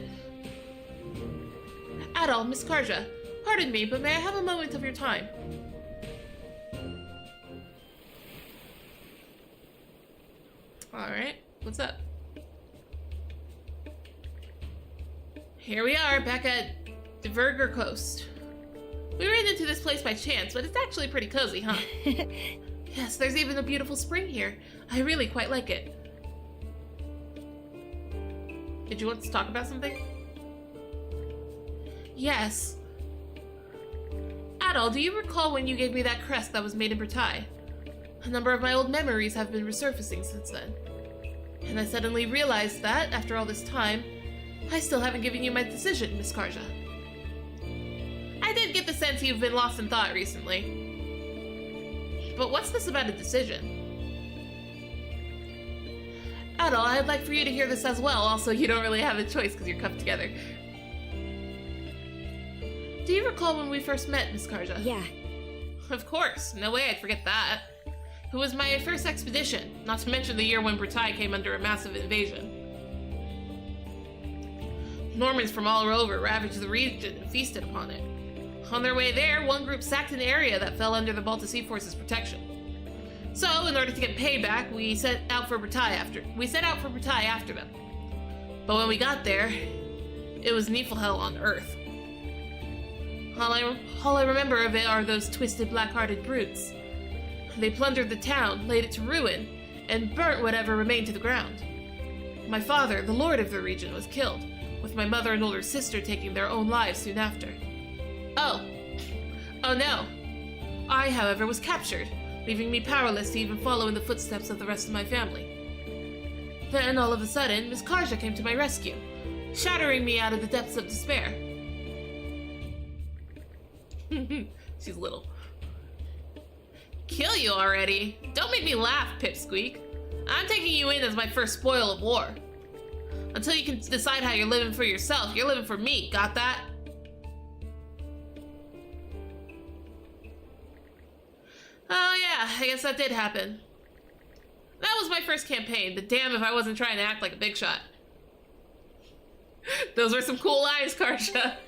A: Adol, Miss Karja, pardon me, but may I have a moment of your time? Alright, what's up? Here we are, back at Diverger Coast. We ran into this place by chance, but it's actually pretty cozy, huh? Yes, there's even a beautiful spring here. I really quite like it. Did you want to talk about something? Yes. Adol, do you recall when you gave me that crest that was made in Bertai? A number of my old memories have been resurfacing since then. And I suddenly realized that, after all this time, I still haven't given you my decision, Miss Karja. I did get the sense you've been lost in thought recently. But what's this about a decision? Adol, I'd like for you to hear this as well, also you don't really have a choice because you're cuffed together. Do you recall when we first met, Miss Karja?
M: Yeah.
A: Of course, no way I'd forget that. It was my first expedition, not to mention the year when Bertai came under a massive invasion. Normans from all over ravaged the region and feasted upon it. On their way there, one group sacked an area that fell under the Balta Sea Force's protection. So, in order to get payback, we set out for Bertai after them. But when we got there, it was Niflhel on Earth. All I remember of it are those twisted, black-hearted brutes. They plundered the town, laid it to ruin, and burnt whatever remained to the ground. My father, the lord of the region, was killed, with my mother and older sister taking their own lives soon after. Oh no. I, however, was captured, leaving me powerless to even follow in the footsteps of the rest of my family. Then, all of a sudden, Miss Karja came to my rescue, shattering me out of the depths of despair. She's little. Kill you already? Don't make me laugh, Pipsqueak. I'm taking you in as my first spoil of war. Until you can decide how you're living for yourself, you're living for me, got that? Oh yeah, I guess that did happen. That was my first campaign, but damn if I wasn't trying to act like a big shot. Those were some cool lines, Karja.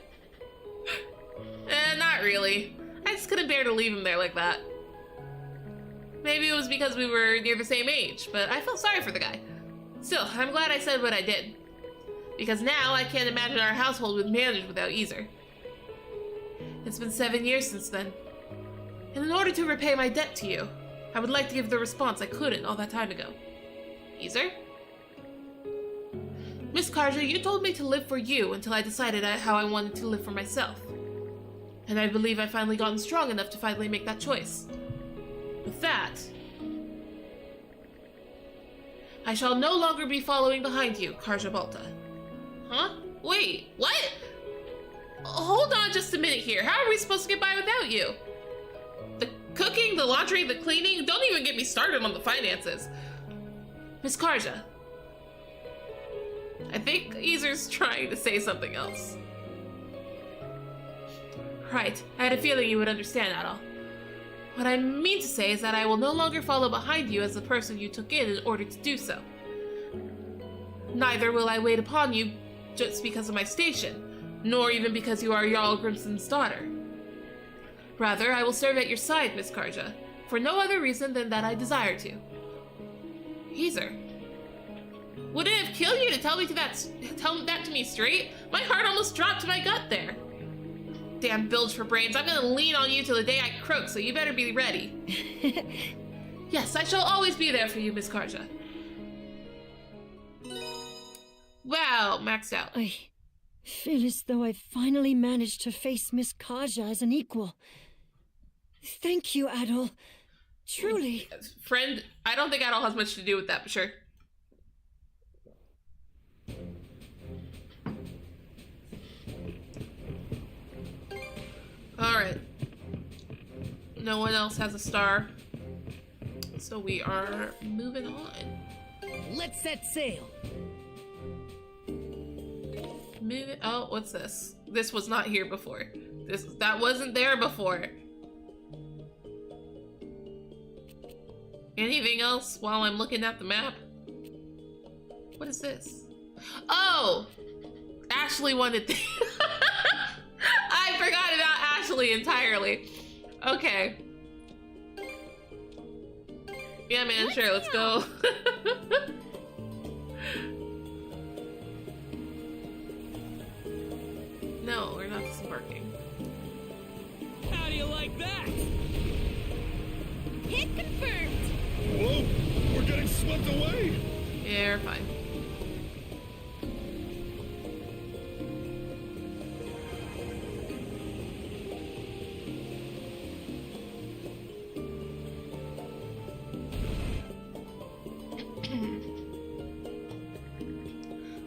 A: Not really. I just couldn't bear to leave him there like that. Maybe it was because we were near the same age, but I felt sorry for the guy. Still, I'm glad I said what I did. Because now I can't imagine our household would manage without Easer. It's been 7 years since then. And in order to repay my debt to you, I would like to give the response I couldn't all that time ago. Easer? Miss Karja, you told me to live for you until I decided how I wanted to live for myself. And I believe I've finally gotten strong enough to finally make that choice. With that, I shall no longer be following behind you, Karja Balta. Huh? Wait, what? Hold on just a minute here. How are we supposed to get by without you? The cooking, the laundry, the cleaning, don't even get me started on the finances. Miss Karja. I think Easer's trying to say something else. Right, I had a feeling you would understand, Adol. What I mean to say is that I will no longer follow behind you as the person you took in order to do so. Neither will I wait upon you just because of my station, nor even because you are Jarl Grimson's daughter. Rather, I will serve at your side, Miss Karja, for no other reason than that I desire to. Easer. Would it have killed you to tell that to me straight? My heart almost dropped to my gut there. Damn bilge for brains, I'm gonna lean on you till the day I croak, so you better be ready. Yes, I shall always be there for you, Miss Karja. Wow, maxed out.
G: I feel as though I've finally managed to face Miss Karja as an equal. Thank you, Adol. Truly.
A: Friend, I don't think Adol has much to do with that, but sure. No one else has a star. So we are moving on.
H: Let's set sail.
A: Move it. Oh, what's this? This was not here before. That wasn't there before. Anything else while I'm looking at the map? What is this? Oh! Ashley wanted this. I forgot about Ashley entirely. Okay. Yeah, man, sure, let's go. No, we're not disembarking.
C: How do you like that?
B: Hit confirmed.
J: Whoa! We're getting swept away!
A: Yeah, we're fine.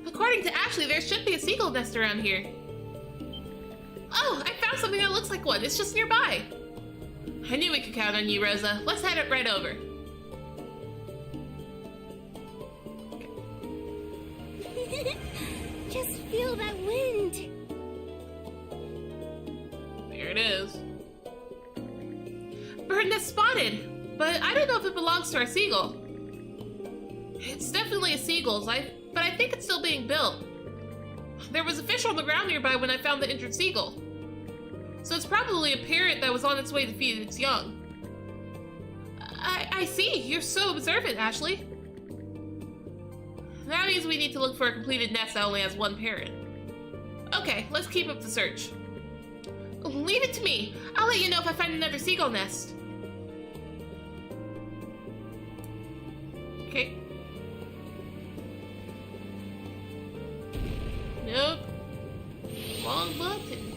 A: According to Ashley, there should be a seagull nest around here. Oh, I found something that looks like one. It's just nearby. I knew we could count on you, Rosa. Let's head it right over.
B: Just feel that wind.
A: There it is. Bird nest spotted, but I don't know if it belongs to our seagull. It's definitely a seagull's, but I think it's still being built. There was a fish on the ground nearby when I found the injured seagull. So it's probably a parent that was on its way to feed its young. I see. You're so observant, Ashley. That means we need to look for a completed nest that only has one parent. Okay, let's keep up the search. Leave it to me. I'll let you know if I find another seagull nest. Okay. Nope. Wrong button.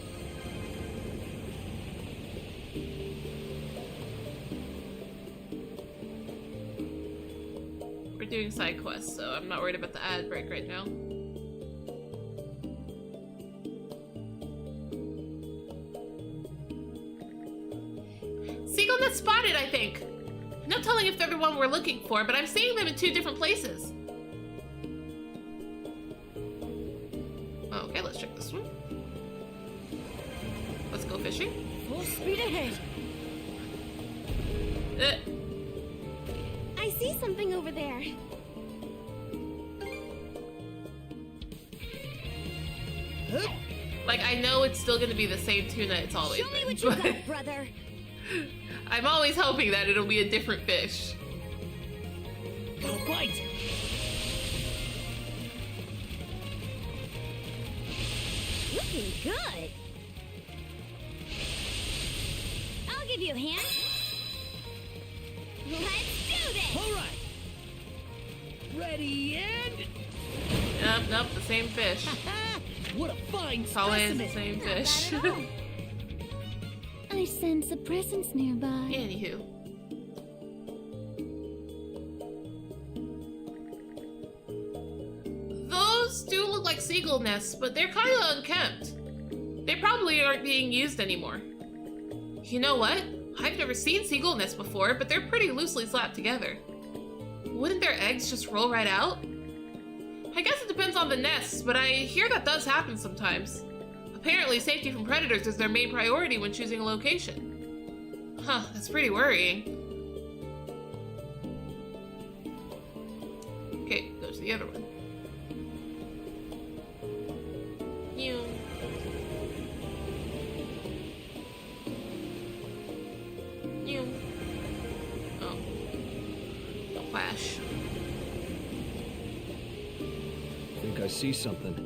A: We're doing side quests, so I'm not worried about the ad break right now. Seagull nest spotted, I think. No telling if they're the one we're looking for, but I'm seeing them in two different places. Okay, let's check this one. Let's go fishing.
B: Full speed ahead. I see something over there.
A: Like, I know it's still gonna be the same tuna it's always
B: Show me
A: been,
B: what you
A: but
B: got, brother.
A: I'm always hoping that it'll be a different fish.
H: Go bite.
B: Looking good. I'll give you a hand. Let's do this.
H: All right. Ready and.
A: Nope, the same fish.
H: What a fine
A: It's always
H: specimen.
A: the same
B: Not
A: fish.
B: bad at all. I sense a presence nearby.
A: Anywho. Those do look like seagull nests, but they're kind of unkempt. They probably aren't being used anymore. You know what? I've never seen seagull nests before, but they're pretty loosely slapped together. Wouldn't their eggs just roll right out? I guess it depends on the nests, but I hear that does happen sometimes. Apparently, safety from predators is their main priority when choosing a location. Huh, that's pretty worrying. Okay, go to the other one. You. You. Oh. Don't flash.
F: I think I see something.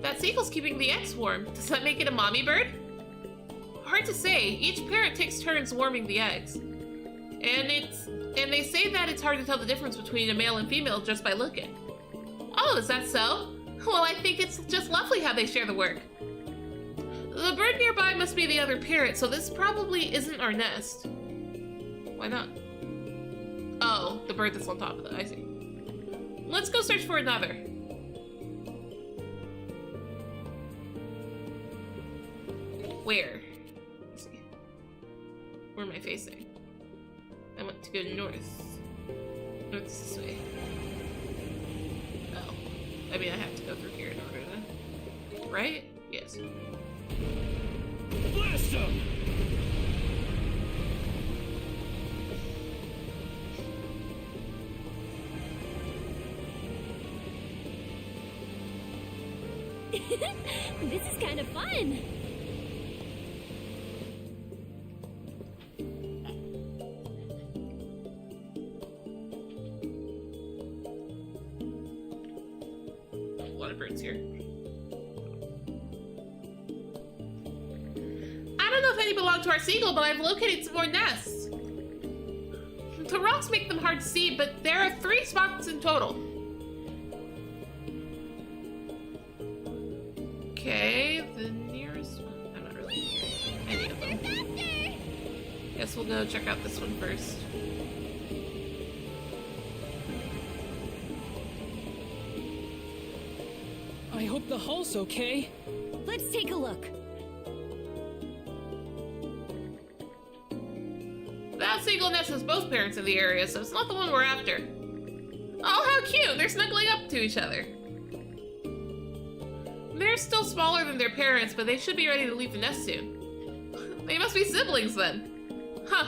A: That seagull's keeping the eggs warm. Does that make it a mommy bird? Hard to say. Each parent takes turns warming the eggs. And they say that it's hard to tell the difference between a male and female just by looking. Oh, is that so? Well, I think it's just lovely how they share the work. The bird nearby must be the other parent, so this probably isn't our nest. Why not? Oh, the bird that's on top of it. I see. Let's go search for another. Where? Let's see. Where am I facing? I want to go north. North is this way. Oh. I mean, I have to go through here in order to... Right? Yes.
C: Blast him!
E: This is kind of fun.
A: A lot of birds here. I don't know if any belong to our seagull, but I've located some more nests. The rocks make them hard to see, but there are 3 spots in total. Okay, the nearest one. I'm not really hearing any of them. Guess we'll go check out this one first.
H: I hope the hull's okay.
E: Let's take a look.
A: That seagull nest has both parents in the area, so it's not the one we're after. Oh, how cute! They're snuggling up to each other. They're still smaller than their parents, but they should be ready to leave the nest soon. They must be siblings then. Huh.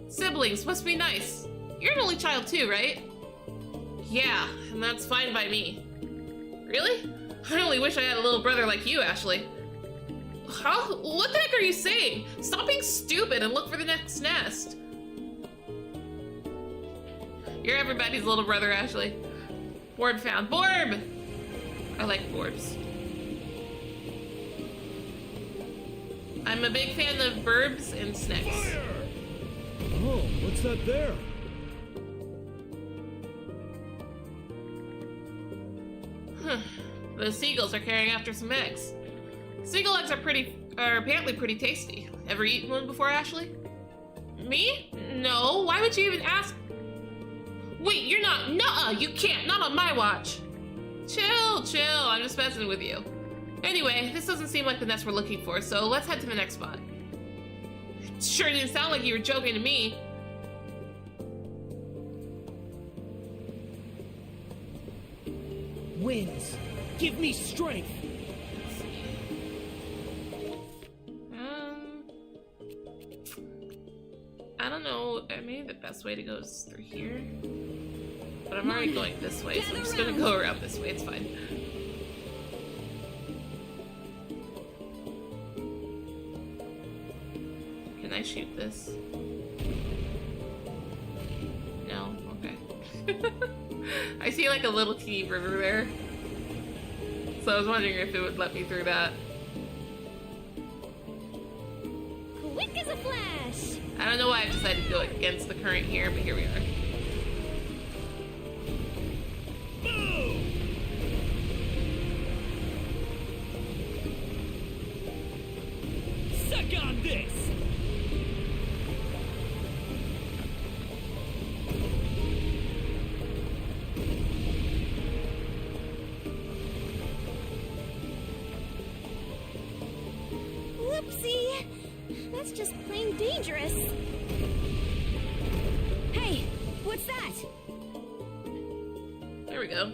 A: Siblings must be nice. You're an only child too, right? Yeah, and that's fine by me. Really? I only wish I had a little brother like you, Ashley. Huh? What the heck are you saying? Stop being stupid and look for the next nest. You're everybody's little brother, Ashley. Borb found. Borb! I like Borbs. I'm a big fan of burbs and snacks.
J: Fire! Oh, what's that there?
A: The seagulls are carrying after some eggs. Seagull eggs are apparently pretty tasty. Ever eaten one before, Ashley? Me? No. Why would you even ask? Wait, you're not. Nuh-uh, you can't. Not on my watch. Chill, chill. I'm just messing with you. Anyway, this doesn't seem like the nest we're looking for, so let's head to the next spot. It sure didn't sound like you were joking to me.
H: Winds, give me strength.
A: I don't know. Maybe the best way to go is through here. But I'm already going this way, so I'm just gonna go around this way. It's fine. Can I shoot this? No? Okay. I see like a little teeny river there. So I was wondering if it would let me through that.
E: Quick as a flash!
A: I don't know why I decided to go against the current here, but here we are.
C: Suck on this!
E: Whoopsie! That's just plain dangerous. Hey, what's that?
A: There we go.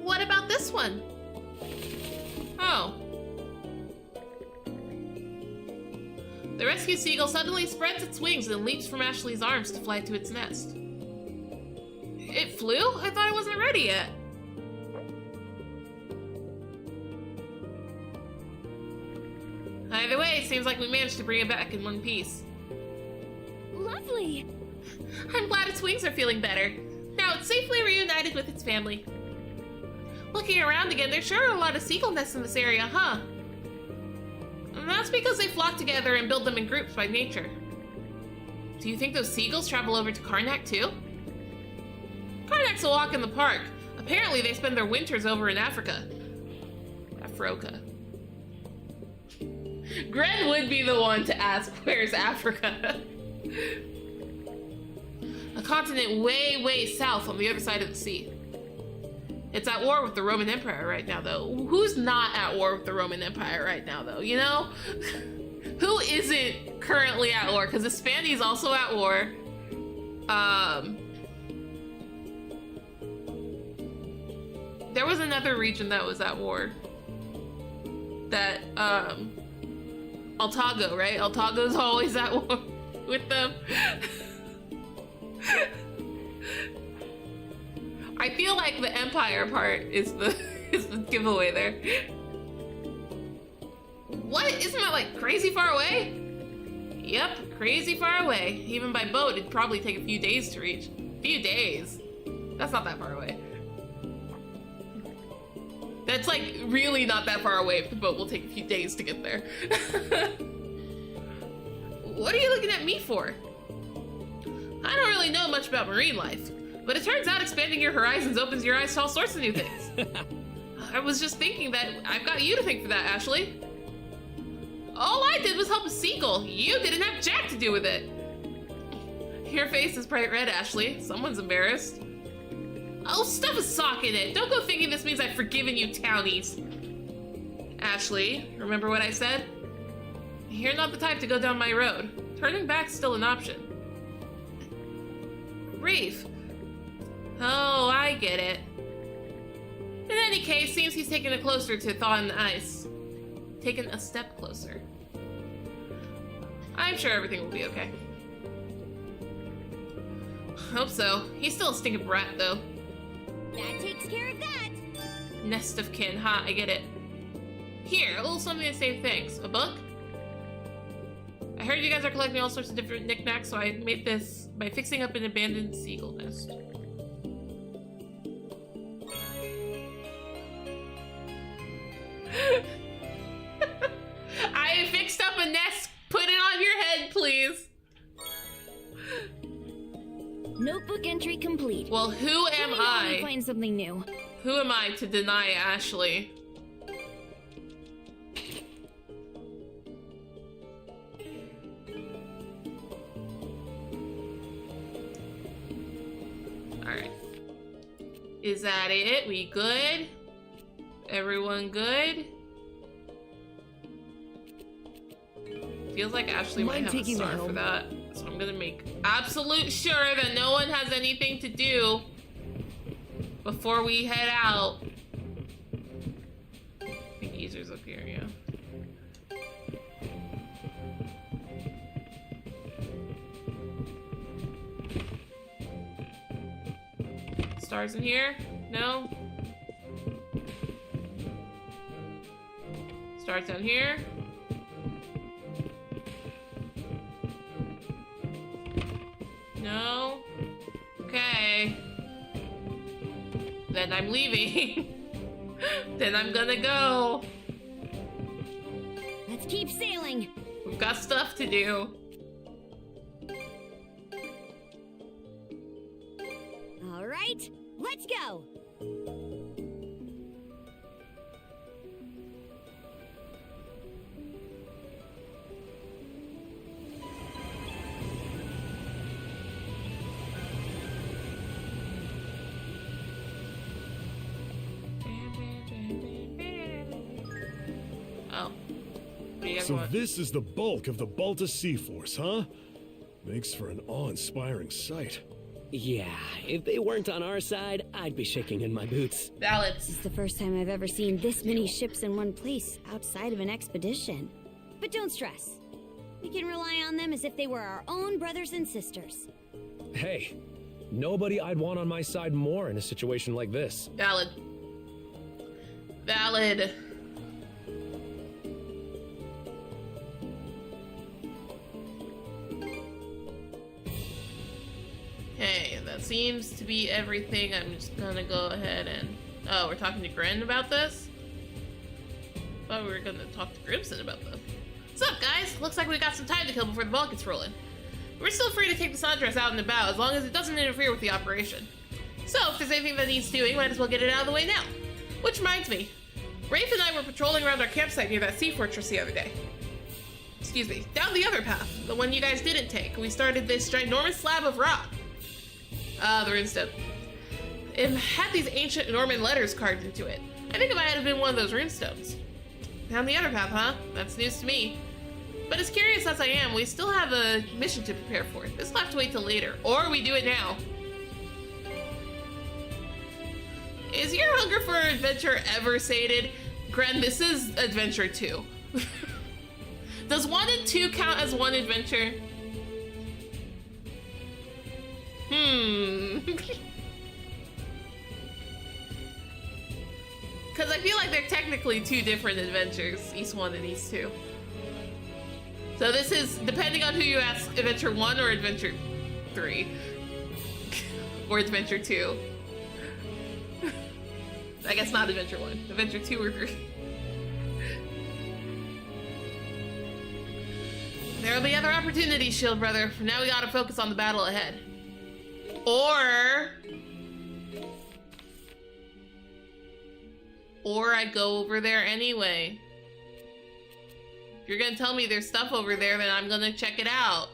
A: What about this one? Oh. The rescued seagull suddenly spreads its wings and leaps from Ashley's arms to fly to its nest. It flew? I thought it wasn't ready yet. Either way, it seems like we managed to bring it back in one piece.
E: Lovely!
A: I'm glad its wings are feeling better. Now it's safely reunited with its family. Looking around again, there sure are a lot of seagull nests in this area, huh? And that's because they flock together and build them in groups by nature. Do you think those seagulls travel over to Karnak too? Karnak's a walk in the park. Apparently they spend their winters over in Africa. Afroka. Gren would be the one to ask, where's Africa? A continent way, way south on the other side of the sea. It's at war with the Roman Empire right now, though. Who's not at war with the Roman Empire right now, though? You know? Who isn't currently at war? Because Hispania's also at war. There was another region that was at war. That, Altago, right? Altago's always at war with them. I feel like the Empire part is the giveaway there. What? Isn't that like crazy far away? Yep, crazy far away. Even by boat, it'd probably take a few days to reach. Few days? That's not that far away. That's like really not that far away if the boat will take a few days to get there. What are you looking at me for? I don't really know much about marine life, but it turns out expanding your horizons opens your eyes to all sorts of new things. I was just thinking that I've got you to thank for that, Ashley. All I did was help a seagull. You didn't have jack to do with it. Your face is bright red, Ashley. Someone's embarrassed. Oh, stuff a sock in it. Don't go thinking this means I've forgiven you, townies. Ashley, remember what I said? You're not the type to go down my road. Turning back's still an option. Reef. Oh, I get it. In any case, seems he's taken it closer to thawing the ice. Taken a step closer. I'm sure everything will be okay. Hope so. He's still a stinking brat, though.
B: That takes care of that.
A: Nest of kin, ha, I get it. Here, a little something to say thanks. A book? I heard you guys are collecting all sorts of different knickknacks, so I made this by fixing up an abandoned seagull nest. I fixed up a nest. Put it on your head, please.
E: Notebook entry complete.
A: Well, who am I?
E: Find something new.
A: Who am I to deny Ashley? Alright. Is that it? We good? Everyone good? Feels like Ashley might have a star for that. So I'm gonna make absolute sure that no one has anything to do before we head out. I think Easer's up here, yeah. Stars in here? No? Stars down here? No? Okay. Then I'm leaving. Then I'm gonna go.
B: Let's keep sailing.
A: We've got stuff to do.
B: All right, let's go.
J: So this is the bulk of the Balta Sea Force, huh? Makes for an awe-inspiring sight.
C: Yeah, if they weren't on our side, I'd be shaking in my boots.
A: Valid.
B: This is the first time I've ever seen this many ships in one place outside of an expedition. But don't stress. We can rely on them as if they were our own brothers and sisters.
O: Hey, nobody I'd want on my side more in a situation like this.
A: Valid. Valid. Okay, that seems to be everything. I'm just gonna go ahead and... Oh, we're talking to Grin about this? Thought we were gonna talk to Grimson about this. What's up, guys? Looks like we got some time to kill before the ball gets rolling. We're still free to take the Sandras out and about, as long as it doesn't interfere with the operation. So, if there's anything that needs doing, might as well get it out of the way now. Which reminds me, Rafe and I were patrolling around our campsite near that sea fortress the other day. Excuse me, down the other path, the one you guys didn't take. We started this ginormous slab of rock. The runestone. It had these ancient Norman letters carved into it. I think it might have been one of those runestones. Down the other path, huh? That's news to me. But as curious as I am, we still have a mission to prepare for. This will have to wait till later, or we do it now. Is your hunger for adventure ever sated? Gren, this is adventure 2. Does 1 and 2 count as one adventure? Because I feel like they're technically 2 different adventures, East 1 and East 2. So this is, depending on who you ask, adventure 1 or adventure 3. Or adventure 2. I guess not adventure 1, adventure 2 or 3. There'll be other opportunities, Shield Brother. For now we gotta focus on the battle ahead. Or I go over there anyway. If you're gonna tell me there's stuff over there, then I'm gonna check it out.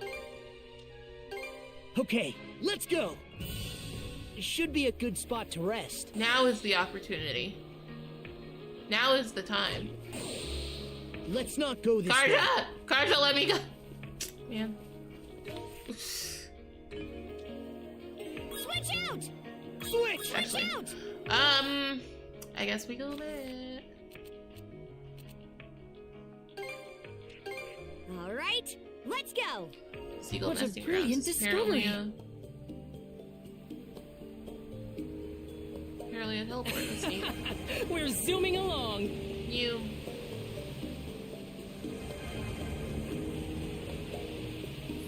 K: Okay, let's go. It should be a good spot to rest.
A: Now is the opportunity. Now is the time.
K: Let's not go this way.
A: Karja! Karja, let me go. Man.
B: Switch out!
K: Switch!
A: Actually,
B: out!
A: I guess we go there.
B: All right, let's go.
A: Seagull
G: What a
A: nesting
G: brilliant
A: grounds.
G: discovery.
A: Apparently a teleport this neat.
H: We're zooming along.
A: You.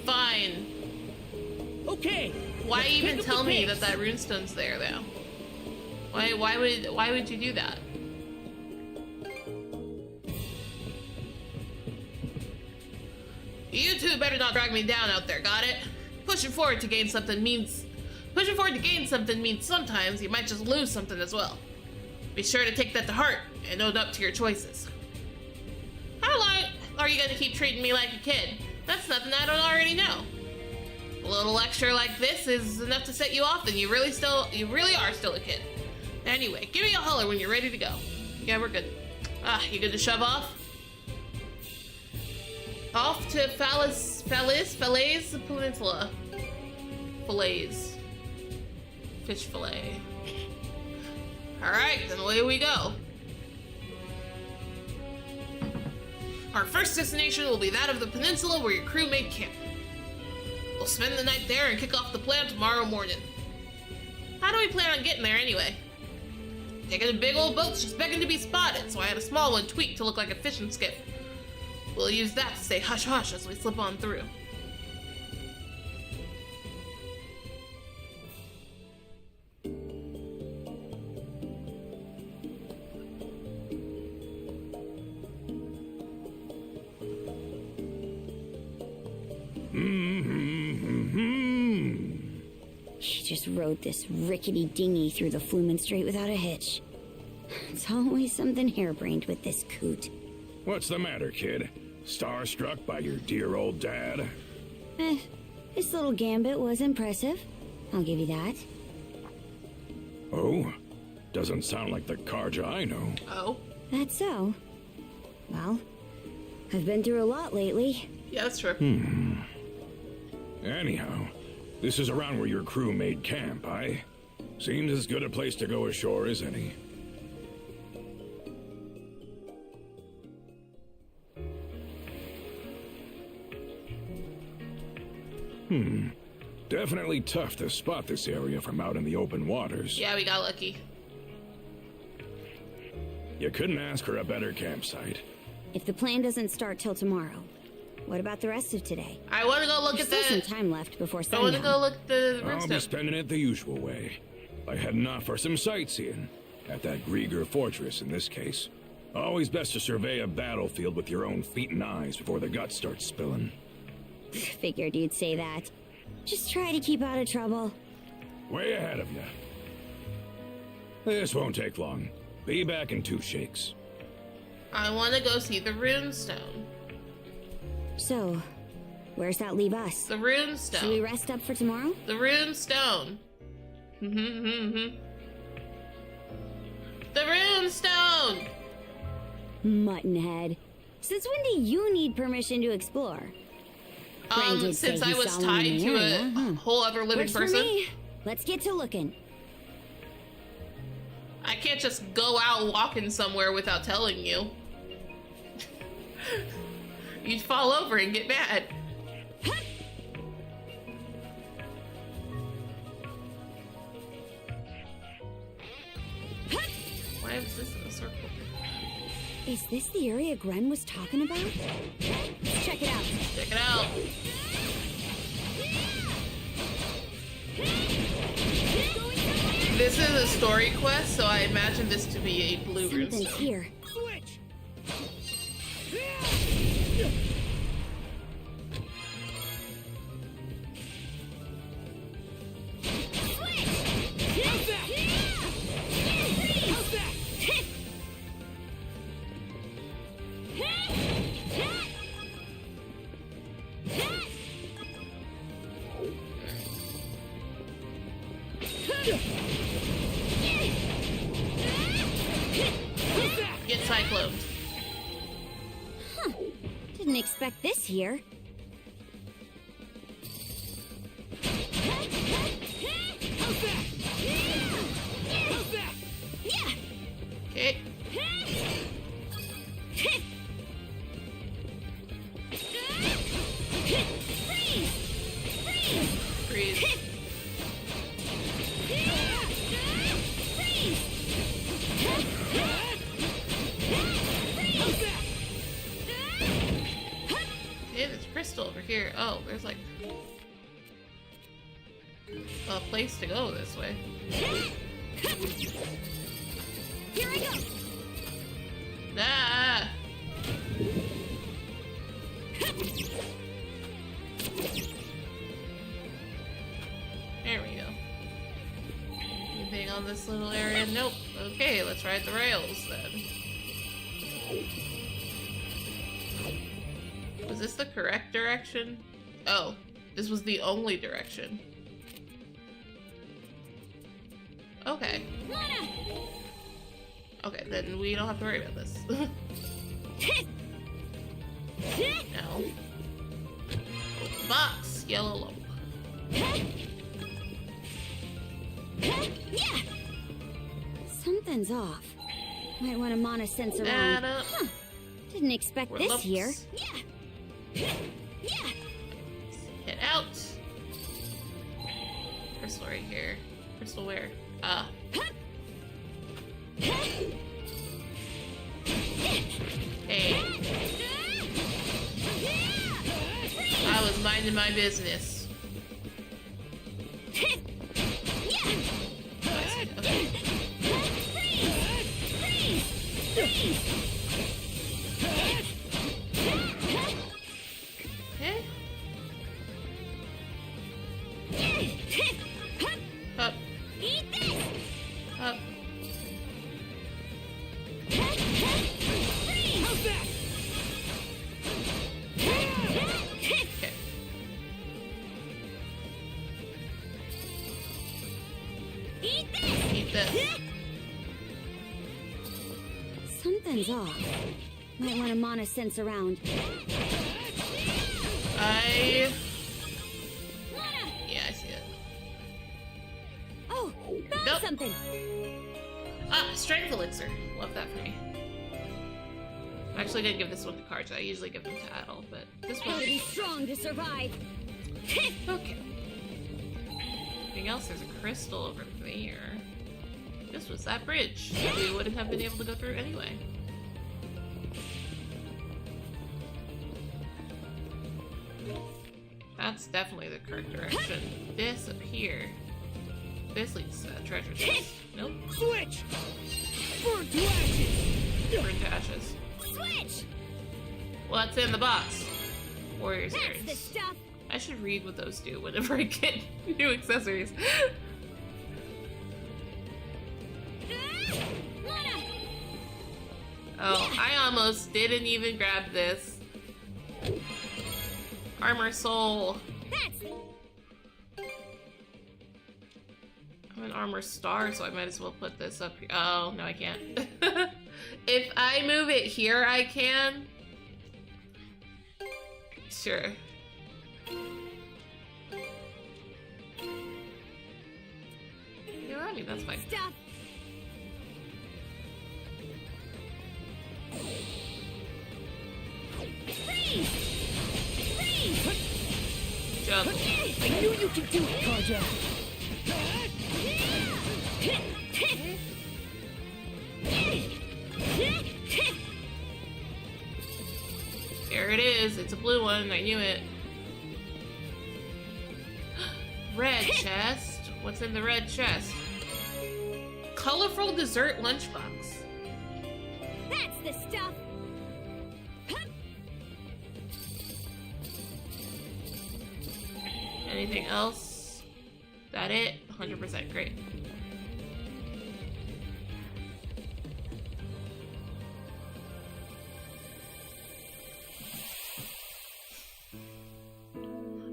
A: Fine.
K: Okay.
A: Why
K: let's
A: even
K: pick up
A: tell
K: the
A: me
K: pace.
A: that runestone's there though? Why would you do that? You two better not drag me down out there, got it? Pushing forward to gain something means sometimes you might just lose something as well. Be sure to take that to heart and own up to your choices. How long are you gonna keep treating me like a kid? That's nothing I don't already know. A little lecture like this is enough to set you off, and you really are still a kid. Anyway, give me a holler when you're ready to go. Yeah, we're good. You good to shove off? Off to Falaise Peninsula. Fillets. Fish fillet. Alright, then away we go. Our first destination will be that of the peninsula where your crew made camp. We'll spend the night there and kick off the plan tomorrow morning. How do we plan on getting there anyway? Taking a big old boat's just begging to be spotted, so I had a small one tweaked to look like a fishing skiff. We'll use that to say hush hush as we slip on through.
B: He just rode this rickety dinghy through the Flumen Strait without a hitch. It's always something harebrained with this coot.
D: What's the matter, kid? Starstruck by your dear old dad?
B: This little gambit was impressive. I'll give you that.
D: Oh? Doesn't sound like the Karja I know.
A: Oh?
B: That's so. Well, I've been through a lot lately.
A: Yeah, that's true.
D: Anyhow, this is around where your crew made camp, aye? Seems as good a place to go ashore as any. Definitely tough to spot this area from out in the open waters.
A: Yeah, we got lucky.
D: You couldn't ask for a better campsite.
B: If the plan doesn't start till tomorrow, what about the rest of today?
A: I want to go look
B: There's
A: at
B: still
A: that.
B: some time left before
A: I
B: sundown.
A: want to go look at the
D: I'll be
A: runestone.
D: spending it the usual way. By heading off for some sightseeing. At that Grieger fortress, in this case. Always best to survey a battlefield with your own feet and eyes before the guts start spilling.
B: Figured you'd say that. Just try to keep out of trouble.
D: Way ahead of you. This won't take long. Be back in 2 shakes.
A: I want to go see the runestone.
B: So, where's that leave us?
A: The runestone.
B: Should we rest up for tomorrow?
A: The runestone. alone.
B: Muttonhead. Since when do you need permission to explore? Friend did
A: Since
B: say
A: I
B: he
A: was
B: saw one in
A: tied
B: the
A: to
B: area,
A: a whole other living
B: Works for
A: person.
B: me. Let's get to looking.
A: I can't just go out walking somewhere without telling you. You'd fall over and get mad. Why is this in a circle?
B: Is this the area Gren was talking about? Let's check it out.
A: Check it out. This is a story quest, so I imagine this to be a blue rune
B: Something's
A: stone.
B: here.
K: Switch!
C: How's that? How's that?
A: Get cycloned.
B: Huh. Didn't expect this here.
C: How's that? How's that?
B: Yeah.
A: Okay. Freeze. Yeah, there's crystal over here. Oh, there's like a place to go this way.
B: Here I go.
A: Ah! There we go. Anything on this little area? Nope. Okay, let's ride the rails then. Was this the correct direction? Oh, this was the only direction. Okay. Okay, then we don't have to worry about this. No. Open box, yellow lump.
B: Yeah. Something's off. Might want to mana sense around. Huh. Didn't expect this
A: lumps.
B: here. Yeah. Yeah.
A: Get out. Crystal right here. Crystal where? Ah. Hey. I was minding my business. Okay. Okay. Up.
B: Eat this.
A: Up.
C: How's that?
A: Okay.
B: Eat this.
A: Eat this.
B: Something's off. Might want to mana sense around.
A: Yeah, I see it.
B: Oh, found
A: Nope.
B: something.
A: Ah, strength elixir. Love that for me. I'm actually gonna give this one to Karja. I usually give them to Adel, but this one.
B: Gotta be strong to survive.
A: Okay. Anything else? There's a crystal over there. This was that bridge that we wouldn't have been able to go through anyway. That's definitely the correct direction. This up here. This leads to that treasure chest. Nope.
K: Switch! Burn to ashes!
A: Burn to ashes.
B: Switch!
A: What's in the box? Warrior's
B: That's
A: earrings.
B: the stuff.
A: I should read what those do whenever I get new accessories. Oh, I almost didn't even grab this. Armor soul.
B: That's
A: I'm an armor star, so I might as well put this up here. Oh, no, I can't. If I move it here, I can. Sure. You know, I mean, that's fine.
E: Stop. Freeze! Freeze!
A: Jump.
K: I knew you could do it, Kaja.
A: There it is. It's a blue one. I knew it. Red chest. What's in the red chest? Colorful dessert lunchbox.
E: That's the stuff.
A: Anything else? That it? 100% great.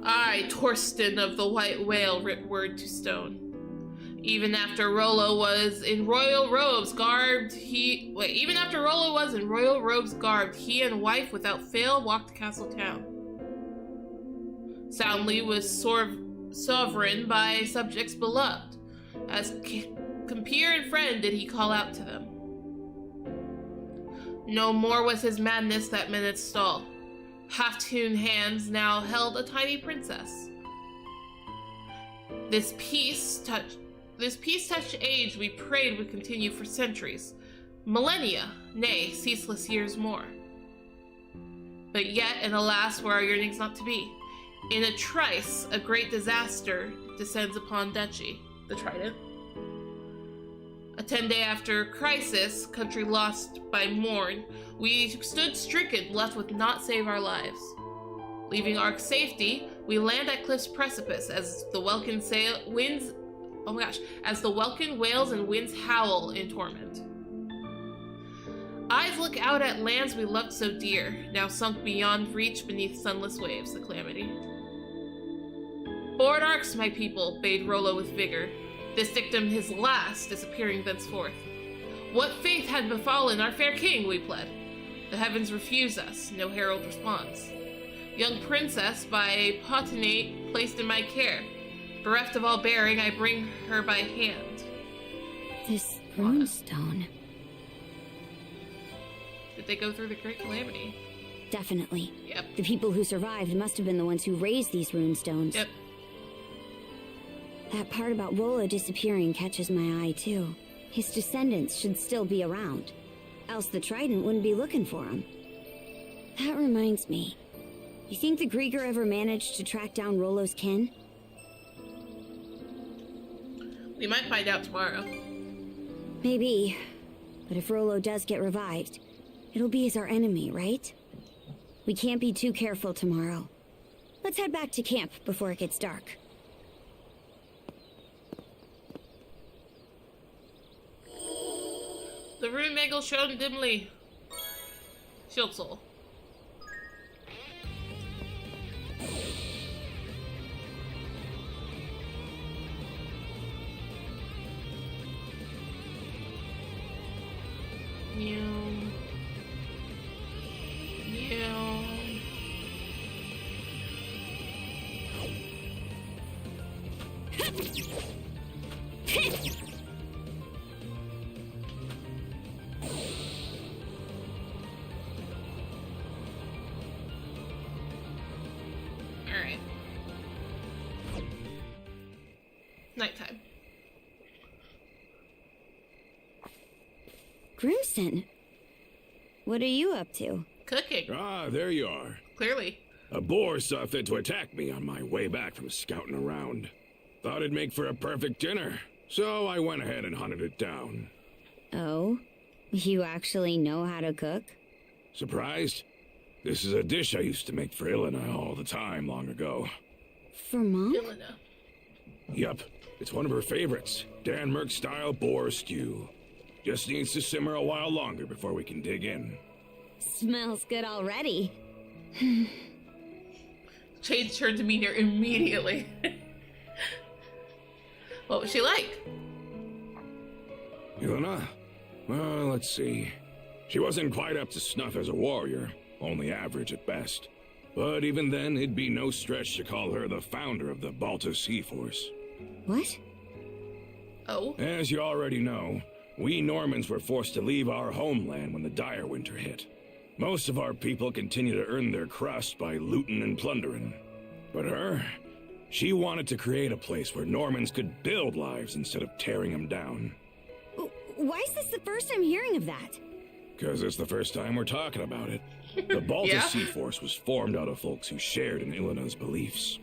A: I, Torsten of the White Whale, writ word to stone. Even after Rollo was in royal robes garbed, he and wife without fail walked Castle Town. Soundly was sovereign by subjects beloved. As compeer and friend did he call out to them. No more was his madness that minute stall. Half-tuned hands now held a tiny princess. This peace-touched age we prayed would continue for centuries, millennia, nay, ceaseless years more. But yet, and alas, were our yearnings not to be. In a trice, a great disaster descends upon Duchy, the Trident. A 10-day after crisis, country lost by morn, we stood stricken, left with naught save our lives. Leaving our safety, we land at cliff's precipice as the welkin wails and winds howl in torment. Eyes look out at lands we loved so dear, now sunk beyond reach beneath sunless waves, the calamity. Board arcs, my people, bade Rollo with vigor. This dictum his last, disappearing thenceforth. What faith had befallen our fair king, we pled? The heavens refuse us, no herald responds. Young princess, by a potentate placed in my care. Bereft of all bearing, I bring her by hand.
E: This runestone.
A: Did they go through the Great Calamity?
E: Definitely.
A: Yep.
E: The people who survived must have been the ones who raised these runestones.
A: Yep.
E: That part about Rollo disappearing catches my eye, too. His descendants should still be around. Else the Trident wouldn't be looking for him. That reminds me. You think the Grieger ever managed to track down Rollo's kin?
A: We might find out tomorrow.
E: Maybe. But if Rollo does get revived, it'll be as our enemy, right? We can't be too careful tomorrow. Let's head back to camp before it gets dark.
A: The rune Meggle shone dimly. Shield Soul. Meow. Meow. Alright. Nighttime.
E: Grimson, what are you up to?
A: Cooking.
D: Ah, there you are.
A: Clearly.
D: A boar saw fit to attack me on my way back from scouting around. Thought it'd make for a perfect dinner, so I went ahead and hunted it down.
E: Oh? You actually know how to cook?
D: Surprised? This is a dish I used to make for Ilena all the time long ago.
E: For Mom?
A: Ilena.
D: Yup, it's one of her favorites. Denmark-style boar stew. Just needs to simmer a while longer before we can dig in.
E: Smells good already.
A: Changed her demeanor immediately. What was she like?
D: Ilena? Well, let's see. She wasn't quite up to snuff as a warrior, only average at best. But even then, it'd be no stretch to call her the founder of the Balta Sea Force.
B: What?
A: Oh?
D: As you already know, we Normans were forced to leave our homeland when the dire winter hit. Most of our people continue to earn their crust by looting and plundering. But her, she wanted to create a place where Normans could build lives instead of tearing them down.
B: Why is this the first I'm hearing of that?
D: Because it's the first time we're talking about it. The Balta
A: Yeah?
D: Sea Force was formed out of folks who shared in Ilena's beliefs.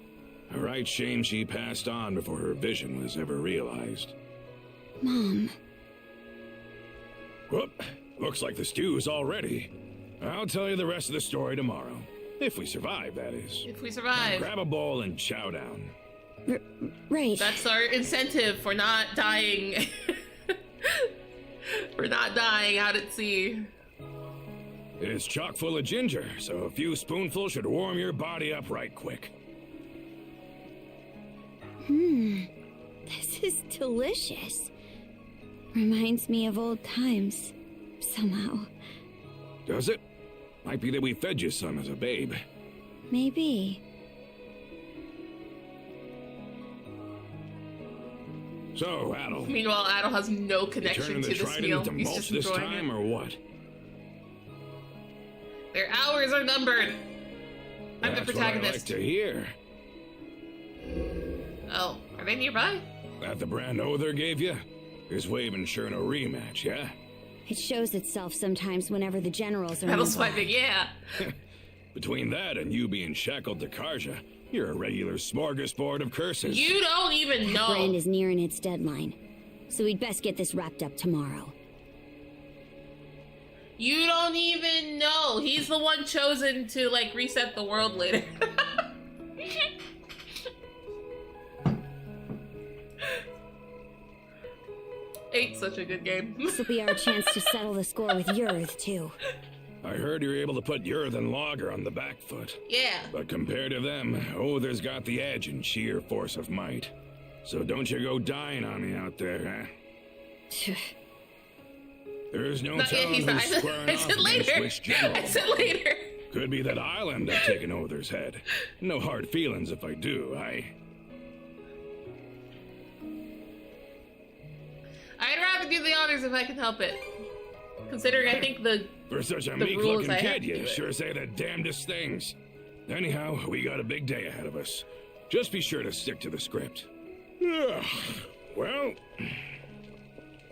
D: A right shame she passed on before her vision was ever realized.
B: Mom.
D: Whoop, looks like the stew's all ready. I'll tell you the rest of the story tomorrow. If we survive, that is.
A: If we survive.
D: Now grab a bowl and chow down.
B: Right.
A: That's our incentive for not dying. For not dying out at sea.
D: It's chock full of ginger, so a few spoonfuls should warm your body up right quick.
B: This is delicious. Reminds me of old times, somehow.
D: Does it? Might be that we fed you some as a babe.
B: Maybe.
D: So, Adel,
A: Meanwhile, Adel has no
D: you
A: connection
D: turning
A: to
D: the
A: this
D: trident
A: meal.
D: into
A: He's
D: mulch
A: just
D: this
A: enjoying
D: time,
A: it.
D: or what?
A: Their hours are numbered. I'm the
D: That's
A: protagonist.
D: what I like to hear.
A: Oh, are they nearby?
D: That the brand Other gave you? Is waving sure no rematch, yeah?
B: It shows itself sometimes whenever the generals are
A: Adel's
B: nearby.
A: fighting, yeah.
D: Between that and you being shackled to Karja, you're a regular smorgasbord of curses.
A: You don't even know.
B: Brand is nearing its deadline, so we'd best get this wrapped up tomorrow.
A: You don't even know. He's the one chosen to, like, reset the world later. Eight's such a good game.
B: This will be our chance to settle the score with Yurth, too.
D: I heard you're able to put Yurth and Lager on the back foot.
A: Yeah.
D: But compared to them, Other's got the edge in sheer force of might. So don't you go dying on me out there, huh? There's no
A: Not yet,
D: telling
A: he's
D: who's
A: not.
D: squaring
A: I
D: off
A: said
D: against
A: later.
D: which general.
A: I said later.
D: Could be that I'll end up taking Other's head. No hard feelings if I do,
A: I'd rather do the honors if I can help it. Considering I think the
D: For such a
A: the
D: meek
A: rules
D: looking
A: I have
D: kid,
A: to do
D: you
A: it.
D: sure say the damnedest things. Anyhow, we got a big day ahead of us. Just be sure to stick to the script. Well,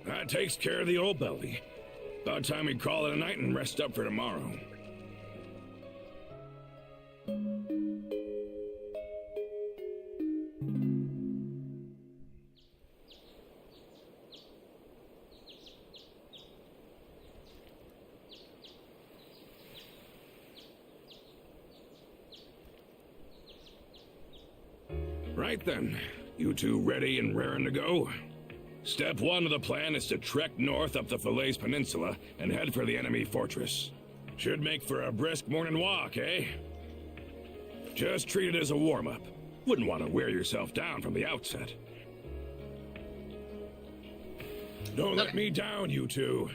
D: that takes care of the old belly. About time we call it a night and rest up for tomorrow. Right then, you two ready and raring to go? Step one of the plan is to trek north up the Falaise Peninsula and head for the enemy fortress. Should make for a brisk morning walk, eh? Just treat it as a warm-up. Wouldn't want to wear yourself down from the outset. Don't let me down, you two.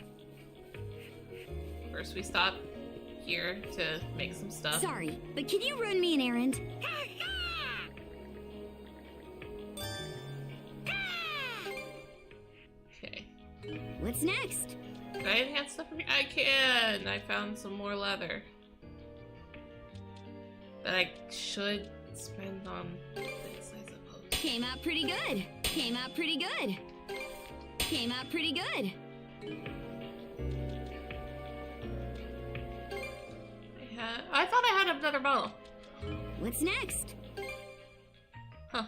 A: First we stop here to make some stuff.
B: Sorry, but can you run me an errand?
A: Okay.
B: What's next?
A: Can I enhance stuff from here? I can! I found some more leather. That I should spend on this, I suppose.
B: Came out pretty good. Came out pretty good. Came out pretty good.
A: I thought I had another bottle.
B: What's next?
A: Huh.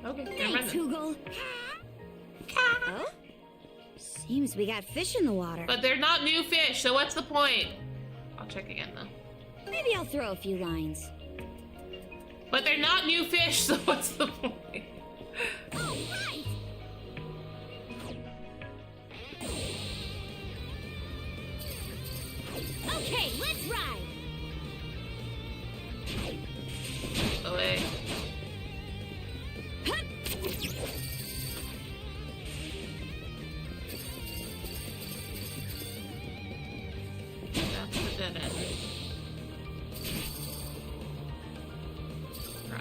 A: Okay, never mind
B: Thanks,
A: then.
B: Hugel. Oh? Seems we got fish in the water.
A: But they're not new fish, so what's the point? I'll check again though.
B: Maybe I'll throw a few lines.
A: But they're not new fish, so what's the point?
B: Oh, right! Okay, let's ride!
A: Away.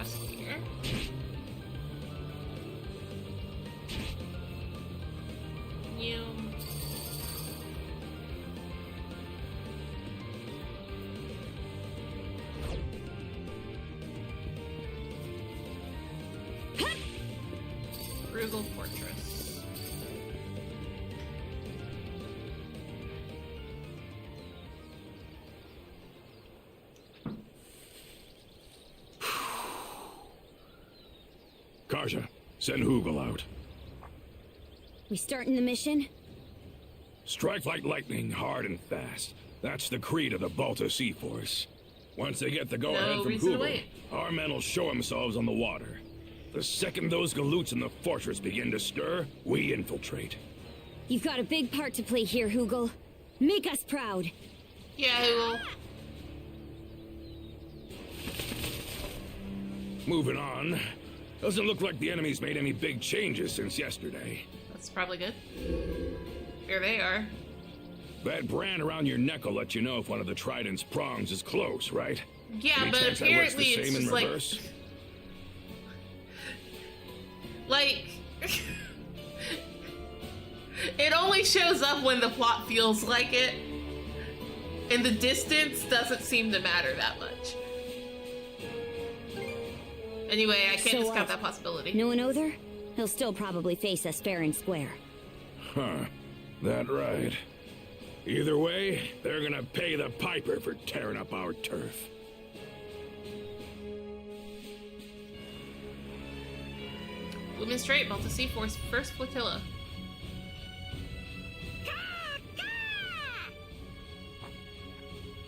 A: across here. You. Frugal Fortress.
D: Karja, send Hugel out.
B: We starting the mission?
D: Strike like lightning, hard and fast. That's the creed of the Balta Sea Force. Once they get the go-ahead
A: No
D: from
A: reason to
D: Hugel,
A: wait.
D: our men will show themselves on the water. The second those galoots in the fortress begin to stir, we infiltrate.
B: You've got a big part to play here, Hugel. Make us proud.
A: Yeah, Hugel.
D: Moving on. Doesn't look like the enemy's made any big changes since yesterday.
A: That's probably good. Here they are.
D: That brand around your neck will let you know if one of the Trident's prongs is close, right?
A: Yeah,
D: Any
A: but
D: chance that works
A: apparently
D: the
A: it's
D: same in
A: just like...
D: reverse?
A: Like... it only shows up when the plot feels like it. And the distance doesn't seem to matter that much. Anyway, I can't discount that possibility.
B: No one Other? He'll still probably face us fair and square.
D: Huh. That right. Either way, they're gonna pay the piper for tearing up our turf.
A: Flumen Strait, Balta Sea Force, first flotilla.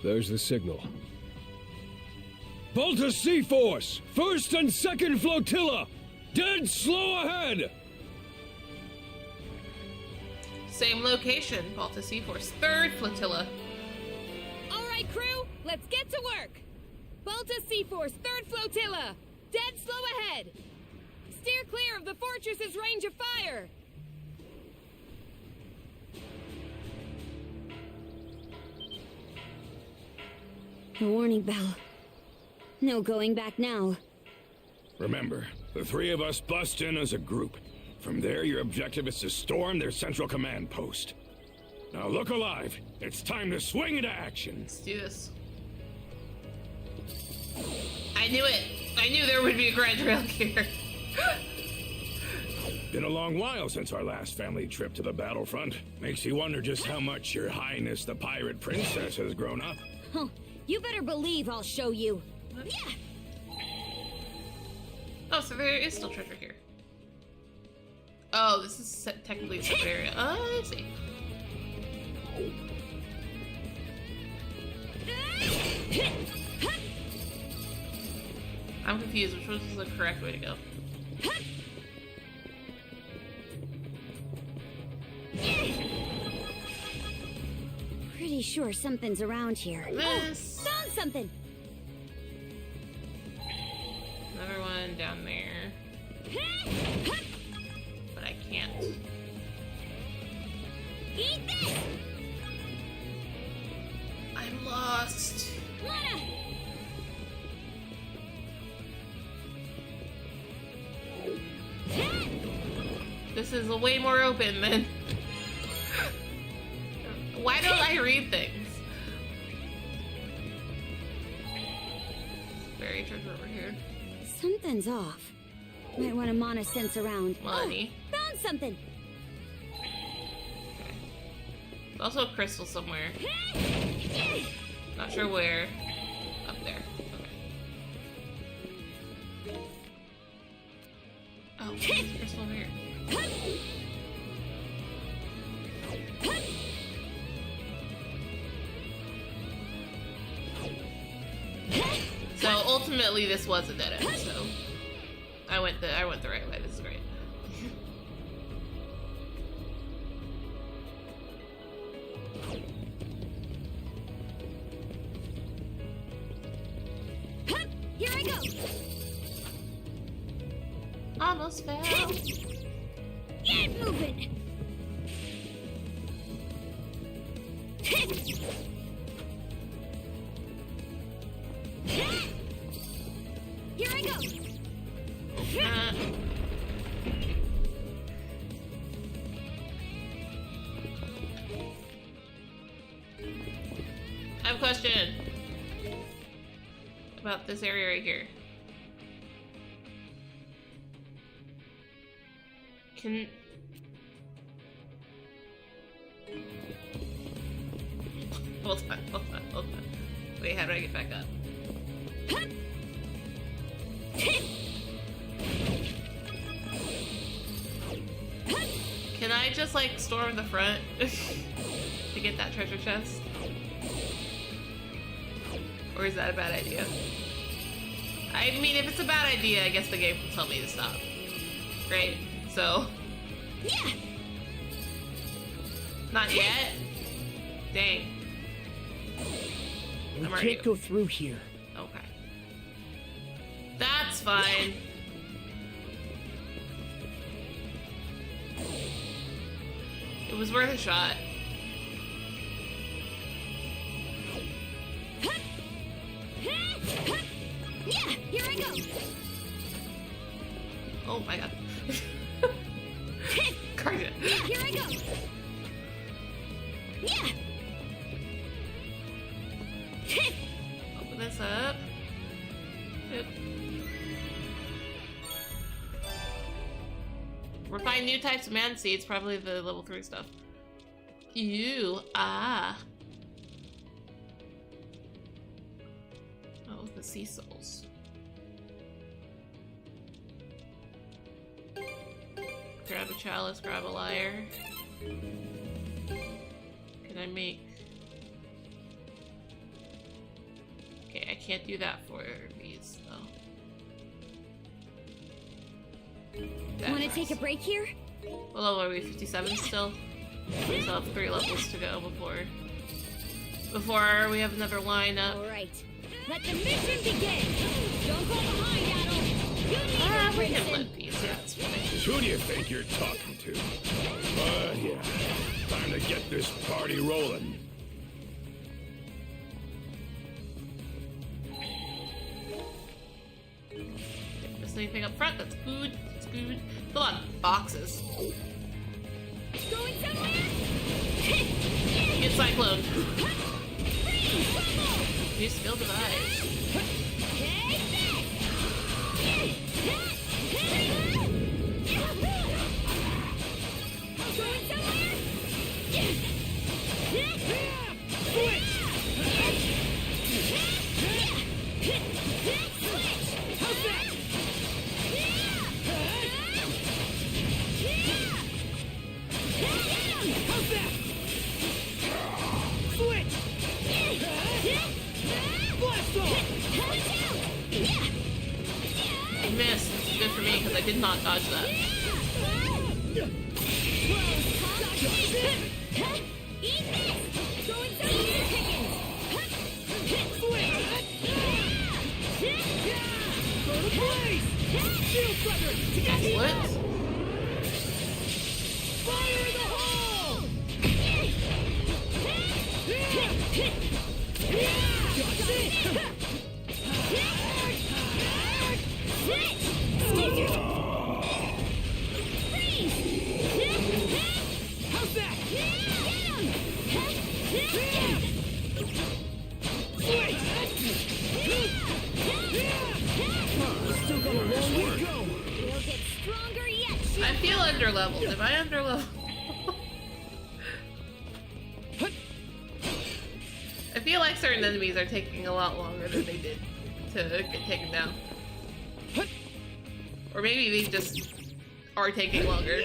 F: There's the signal. Balta Sea Force! First and second flotilla! Dead slow ahead!
A: Same location, Balta Sea Force, third flotilla.
M: All right, crew, let's get to work. Balta Sea Force, third flotilla. Dead slow ahead. Steer clear of the fortress's range of fire.
B: A warning bell. No going back now.
D: Remember, the three of us bust in as a group. From there, your objective is to storm their central command post. Now look alive. It's time to swing into action.
A: Let's do this. I knew it. I knew there would be a grind rail here.
D: Been a long while since our last family trip to the battlefront. Makes you wonder just how much Your Highness the Pirate Princess has grown up.
B: Oh, you better believe I'll show you. Yeah.
A: Oh, so there is still treasure here. Oh, this is technically a separate area. Oh, I see. I'm confused. Which was the correct way to go?
B: Pretty sure something's around here.
A: This.
B: Oh, found something.
A: Another one down there. But I can't.
B: Eat this!
A: I'm lost.
B: Lana!
A: This is way more open than... Why don't I read things? Very treasure over here.
B: Something's off. Might want to mana sense around.
A: Money.
B: Oh, found something.
A: There's also a crystal somewhere. Not sure where. Up there. Okay. Oh, there's a crystal over here. So ultimately, this was a dead end. So I went the right way. This is great.
B: Here I go.
A: Almost fell.
B: Get moving. Here I go.
A: about this area right here? Can... Hold on. Wait, how do I get back up? Can I just, like, storm the front to get that treasure chest? Or is that a bad idea? I mean, if it's a bad idea, I guess the game will tell me to stop. Right? So...
B: Yeah.
A: Not yet? Dang.
K: We
A: Where are
K: can't
A: you?
K: go through here.
A: Okay. That's fine. It was worth a shot.
B: Yeah, here I go.
A: Oh my god. Carja.
B: Yeah, here I go. Yeah.
A: Open this up. Yep. We're finding new types of man seeds, probably the level 3 stuff. Ew. Ah. Oh, the sea souls. Grab a chalice, grab a lyre. Can I make... Okay, I can't do that for these, though.
B: Want to take a break here?
A: What level are we? 57 still? We still have 3 levels to go before we have another lineup.
B: All right, let the mission begin. Don't go behind, Adol. You need
A: We can
B: Princeton.
A: let these. Yeah, that's fine.
D: Who do you think you're talking to? But yeah, time to get this party rolling.
A: Miss anything up front? That's good. That's good. Hold on. Boxes.
B: Going somewhere?
A: Get cyclone. New skill device. I missed. It's good for me because I did not dodge that. What?
B: Fire in the hole!
K: How's that? Still got a long way to go.
B: We'll get stronger yet.
A: I feel underleveled. Am I underleveled? I feel like certain enemies are taking a lot longer than they did to get taken down. Or maybe they just are taking longer.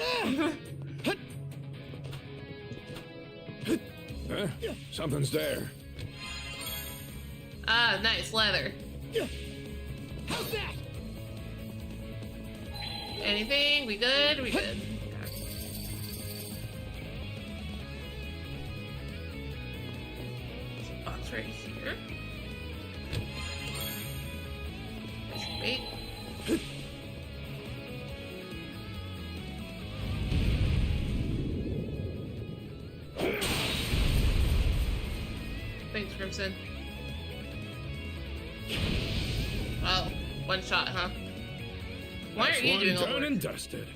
D: Huh? Something's there.
A: Ah, nice leather.
K: How's that?
A: Anything? We good? We good. There's a box right here. Wait. Thanks, Crimson. Oh, one shot, huh? Why
D: That's
A: aren't you
D: one
A: doing all the
D: done
A: work?
D: and dusted.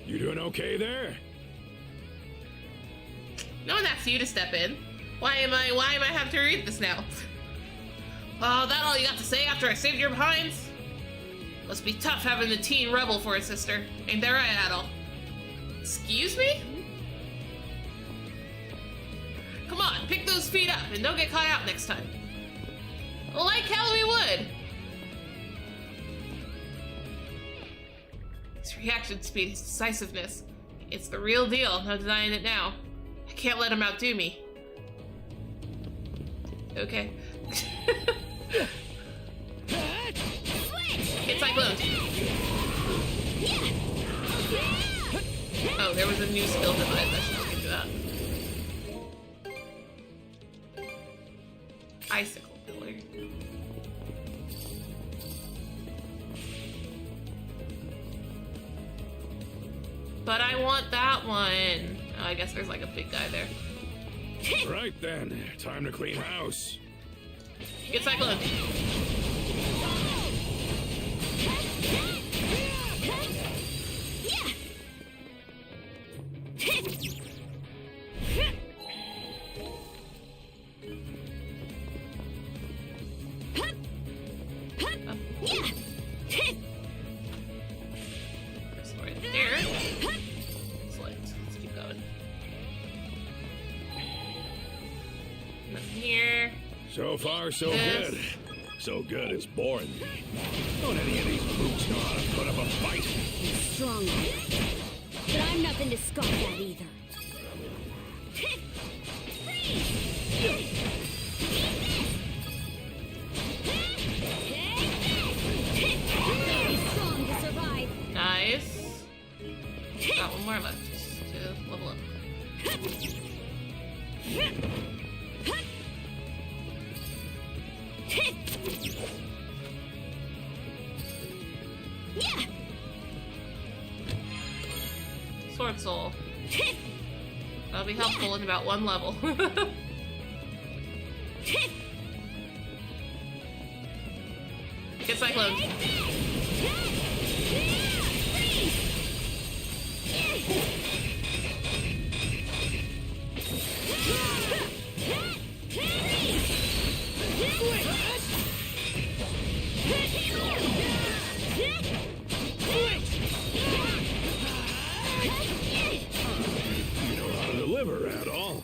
D: You doing okay there?
A: No one asked you to step in. Why am I having to read this now? Oh, that all you got to say after I saved your behinds? Must be tough having the teen rebel for a sister. Ain't that right, Adol? Excuse me? Come on, pick those feet up and don't get caught out next time. Like hell we would. His reaction speed, his decisiveness. It's the real deal, no denying it now. I can't let him outdo me. Okay. It's Cyclone. Oh, there was a new skill device. I should look into that. Icicle pillar. But I want that one. Oh, I guess there's like a big guy there.
D: Right then, time to clean house.
A: Get Cyclone. Right there. Excellent. Let's keep going. Nothing here.
D: So far, so
A: This.
D: good. So good, it's boring. Don't any of these brutes know how to put up a fight?
E: Strong. But I'm nothing to scoff at either. Very strong to survive.
A: Nice. Got one more left to level up. Sword Soul. That'll be helpful in about one level. Get Cyclone.
D: You know how to deliver at all.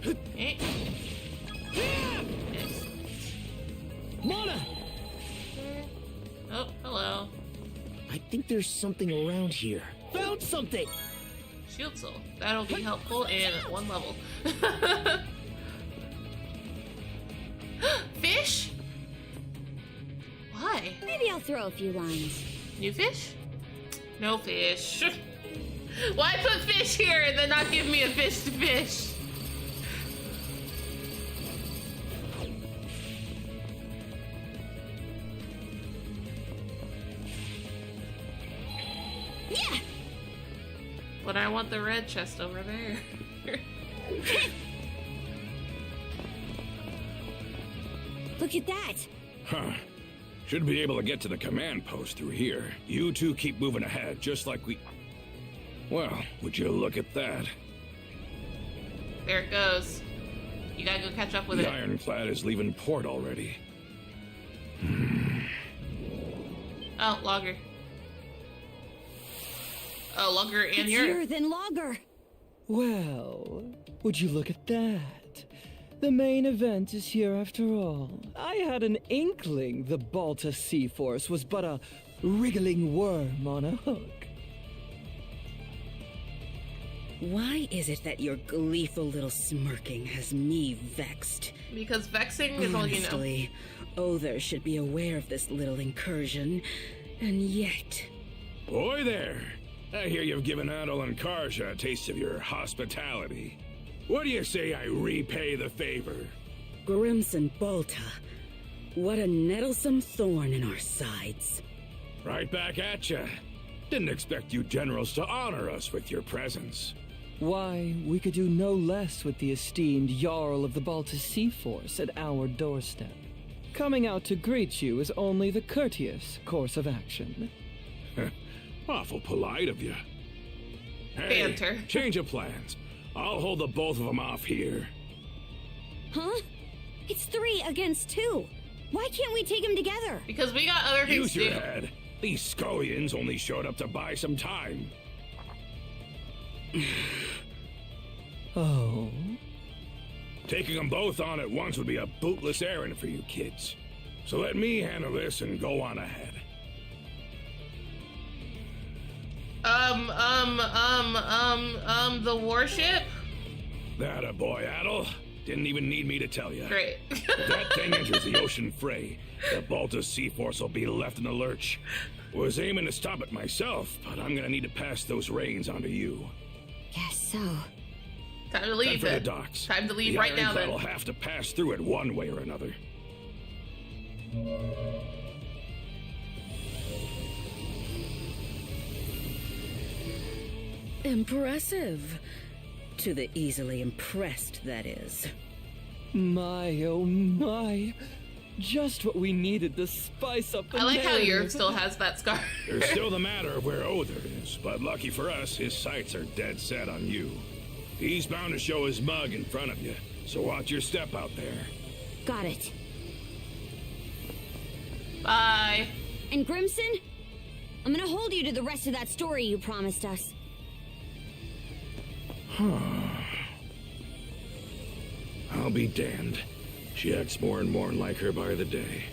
A: Okay.
K: Mona!
A: Oh, hello.
K: I think there's something around here. Found something!
A: Shield Soul. That'll be helpful in one level. Fish? Why?
E: Maybe I'll throw a few lines.
A: New fish? No fish. Why put fish here and then not give me a fish to fish?
E: Yeah.
A: But I want the red chest over there.
E: Look at that.
D: Huh. Should be able to get to the command post through here. You two keep moving ahead, just like we... Well, would you look at that?
A: There it goes. You gotta go catch up with
D: The
A: it.
D: ironclad is leaving port already.
A: Oh, logger. Oh, logger and
E: It's
A: your...
E: here than logger.
L: Well, would you look at that? The main event is here after all. I had an inkling the Balta Sea Force was but a wriggling worm on a hook.
B: Why is it that your gleeful little smirking has me vexed?
A: Because vexing is all you know.
B: Honestly, Other should be aware of this little incursion, and yet...
D: Boy there! I hear you've given Adol and Karja a taste of your hospitality. What do you say I repay the favor?
B: Grimson Balta, what a nettlesome thorn in our sides.
D: Right back at ya. Didn't expect you generals to honor us with your presence.
L: Why, we could do no less with the esteemed Jarl of the Balta Sea Force at our doorstep. Coming out to greet you is only the courteous course of action.
D: Awful polite of you. Hey,
A: Banter.
D: change of plans. I'll hold the both of them off here.
B: Huh? It's 3 against 2. Why can't we take them together?
A: Because we got other things
D: Use
A: to
D: your
A: do.
D: head. These scullions only showed up to buy some time.
L: Oh.
D: Taking them both on at once would be a bootless errand for you kids. So let me handle this and go on ahead.
A: The warship?
D: That a boy, Adel. Didn't even need me to tell you.
A: Great.
D: If that thing enters the ocean fray, the Balta Sea Force will be left in the lurch. Was aiming to stop it myself, but I'm gonna need to pass those reins on to you.
B: Guess so.
A: Time to leave
D: Head for
A: it.
D: the docks.
A: Time to leave
D: the
A: right now
D: ironclad
A: then.
D: will have to pass through it one way or another.
P: Impressive. To the easily impressed, that is.
L: My, oh my. Just what we needed to spice up the
A: I like how
L: narrative.
A: Europe still has that scar.
D: There's still the matter of where Other is, but lucky for us, his sights are dead set on you. He's bound to show his mug in front of you, so watch your step out there.
B: Got it.
A: Bye.
B: And Grimson? I'm gonna hold you to the rest of that story you promised us.
D: I'll be damned. She acts more and more like her by the day.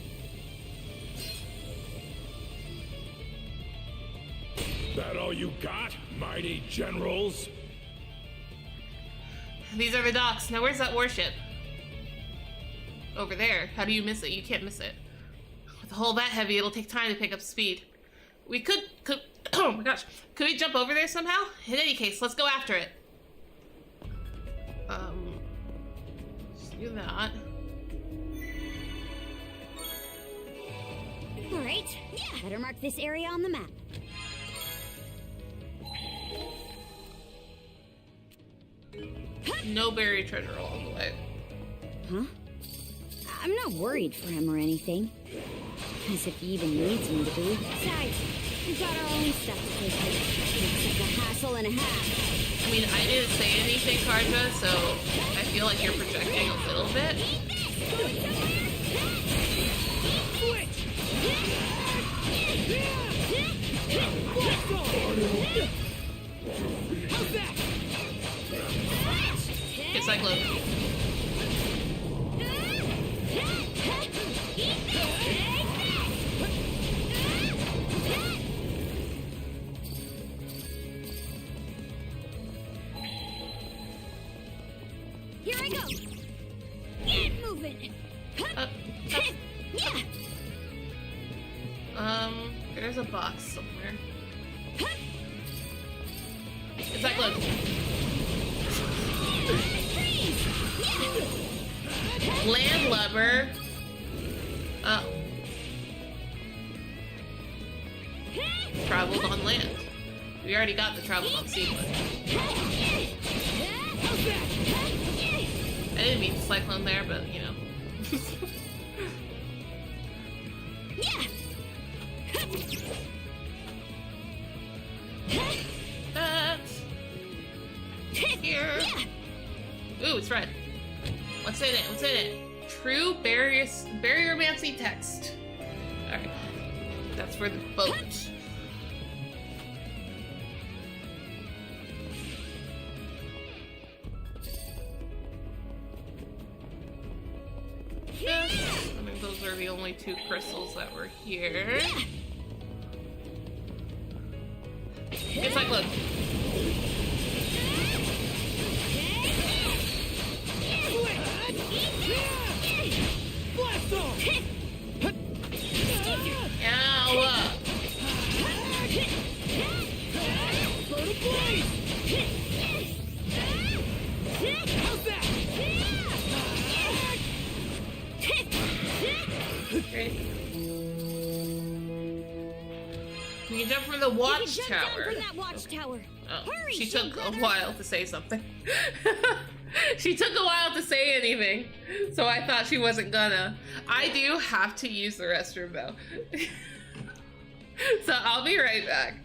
D: That all you got, mighty generals?
A: These are the docks. Now where's that warship? Over there. How do you miss it? You can't miss it. With a hull that heavy, it'll take time to pick up speed. We could oh my gosh. Could we jump over there somehow? In any case, let's go after it. Let's do that.
B: Alright, yeah. Better mark this area on the map.
A: No buried treasure along the way.
B: Huh? I'm not worried for him or anything. As if he even needs me to be. Besides, we've got our own stuff to take care of. It's like a hassle and a half.
A: I mean, I didn't say anything, Karja, so I feel like you're projecting a little bit. It's like, look.
B: Here I go. Get moving.
A: There's a box somewhere. It's like, look. Landlubber. Oh. Traveled on land. We already got the traveled on sea one. I didn't mean cyclone there, but you know. That's here. Ooh, it's red. What's in it? What's in it? True barriermancy text. Alright. That's for the boat. I think those are the only 2 crystals that were here. It's like, look. Ow! Great. Can you jump from the watchtower?
B: From that watchtower.
A: Oh,
B: Hurry,
A: she took
B: jump,
A: a while to say something. She took a while to say anything, so I thought she wasn't gonna. I do have to use the restroom though. So I'll be right back.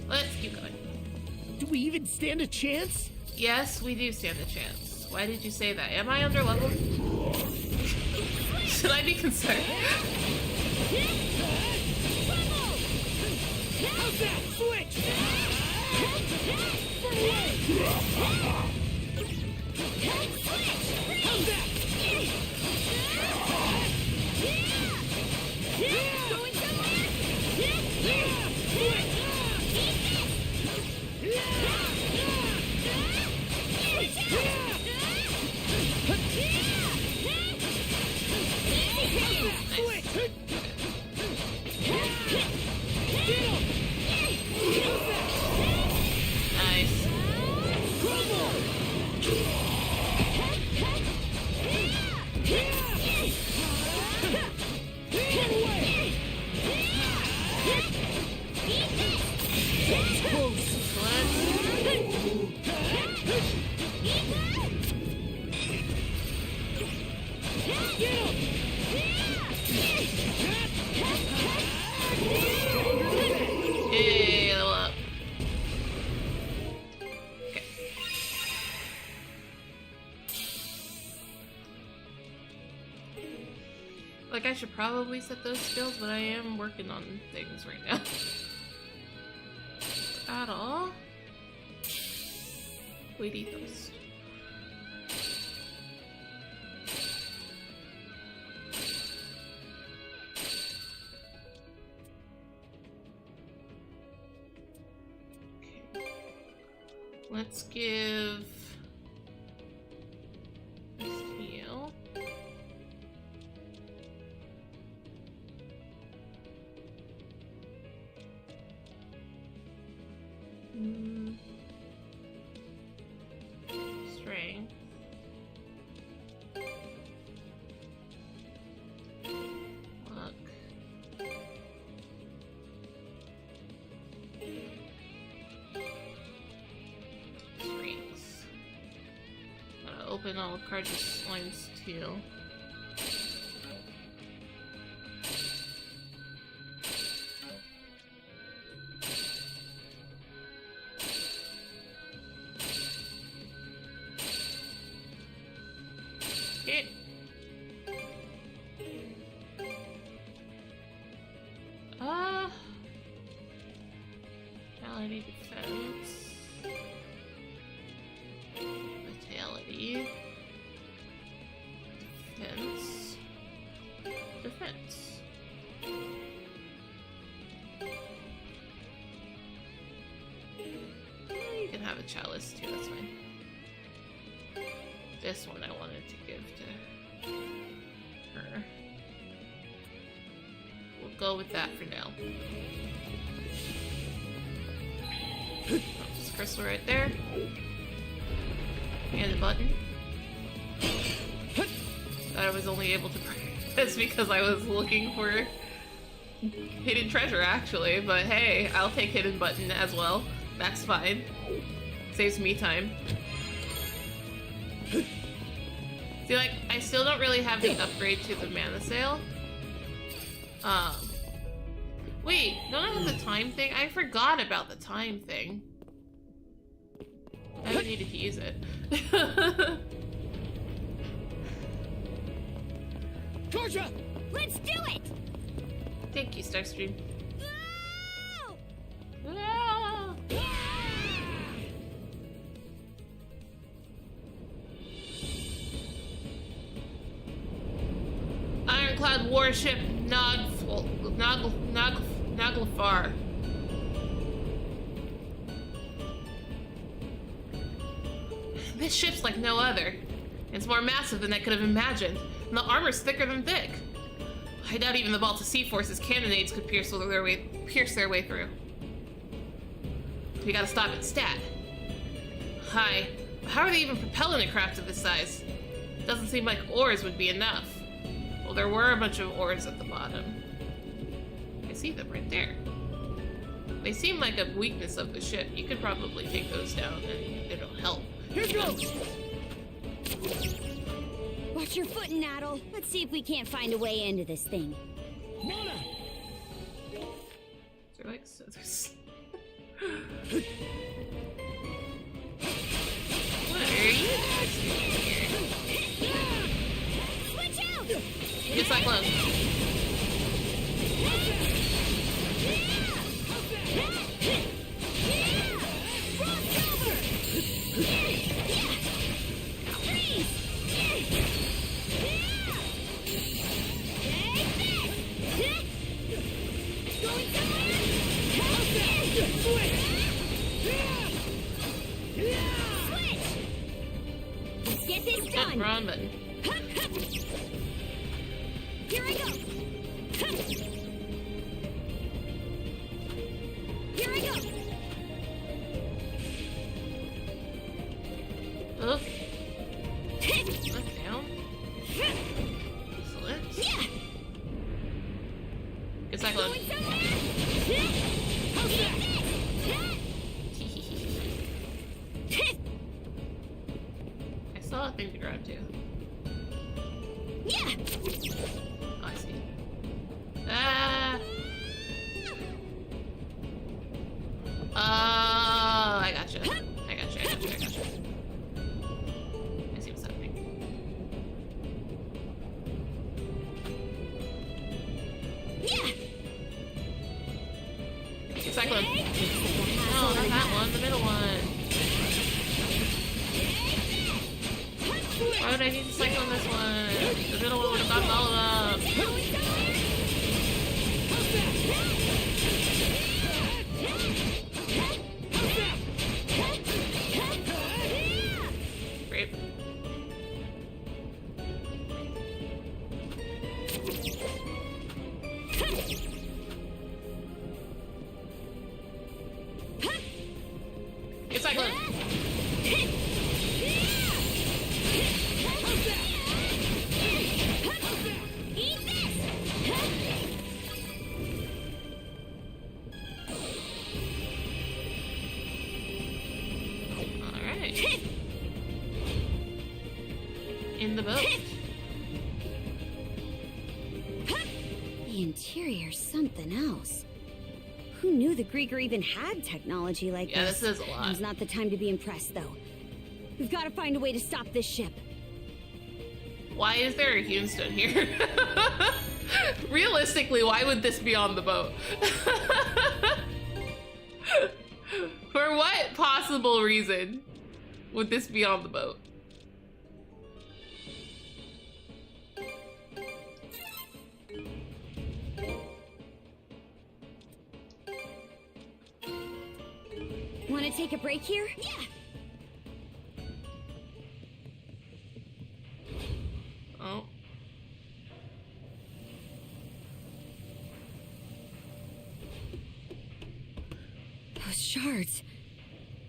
A: Let's keep going.
K: Do we even stand a chance?
A: Yes, we do stand a chance. Why did you say that? Am I under level? Should I be concerned?
K: How's that? Switch! How's that?
B: Going somewhere?
A: Nice. Hey, level up. Okay. Like, I should probably set those skills, but I am working on things right now. At all? We'd eat those. Let's give this heal. Strength. Luck. Strengths. I'm gonna open all of Carter's lines too. Okay. Vitality, defense. Vitality. Defense. Defense. You can have a chalice too, that's fine. This one I wanted to give to her. We'll go with that for now. Oh, just crystal right there. And a button. Thought I was only able to press because I was looking for hidden treasure actually, but hey, I'll take hidden button as well. That's fine. Saves me time. See, like, I still don't really have the upgrade to the mana sail. Wait, don't I have the time thing? I forgot about the time thing. I haven't needed to use it.
K: Georgia!
B: Let's do it!
A: Thank you, Starstream. Ironclad warship Naglfar. This ship's like no other. It's more massive than I could have imagined, and the armor's thicker than thick. I doubt even the Balta Sea Force's cannonades could pierce their way through. We gotta stop it stat. Hi, how are they even propelling a craft of this size? Doesn't seem like oars would be enough. Well, there were a bunch of oars at the bottom. I see them right there. They seem like a weakness of the ship. You could probably take those down and it'll help.
K: Here goes!
B: Watch your footing, Adel. Let's see if we can't find a way into this thing.
K: Mona!
A: They're like scissors. What are you guys doing here?
E: Switch out!
A: Get Cyclone.
E: Get this done!
A: Wrong button.
E: Here I go! Here I go!
A: Up. Up, down. Excellent.
E: Yeah!
A: Get Cyclone.
E: Going somewhere!
A: I saw a thing to grab too.
E: Yeah!
A: Oh, I see. Ah! Oh, I gotcha. I gotcha. I see what's happening.
E: Yeah!
A: Get Cyclone. No, not that one. The middle one. Why would I need to cycle on this one? The middle one would have gotten all of them. Great. Get Cyclone.
E: Eat this!
A: Alright. In the boat.
E: The interior's something else. Who knew the Grieger even had technology like
A: Yeah,
E: this?
A: this is a lot.
E: Now's not the time to be impressed, though. We've got to find a way to stop this ship.
A: Why is there a Houston here? Realistically, why would this be on the boat? For what possible reason would this be on the boat?
E: Want to take a break here? Yeah!
A: Oh.
E: Those shards.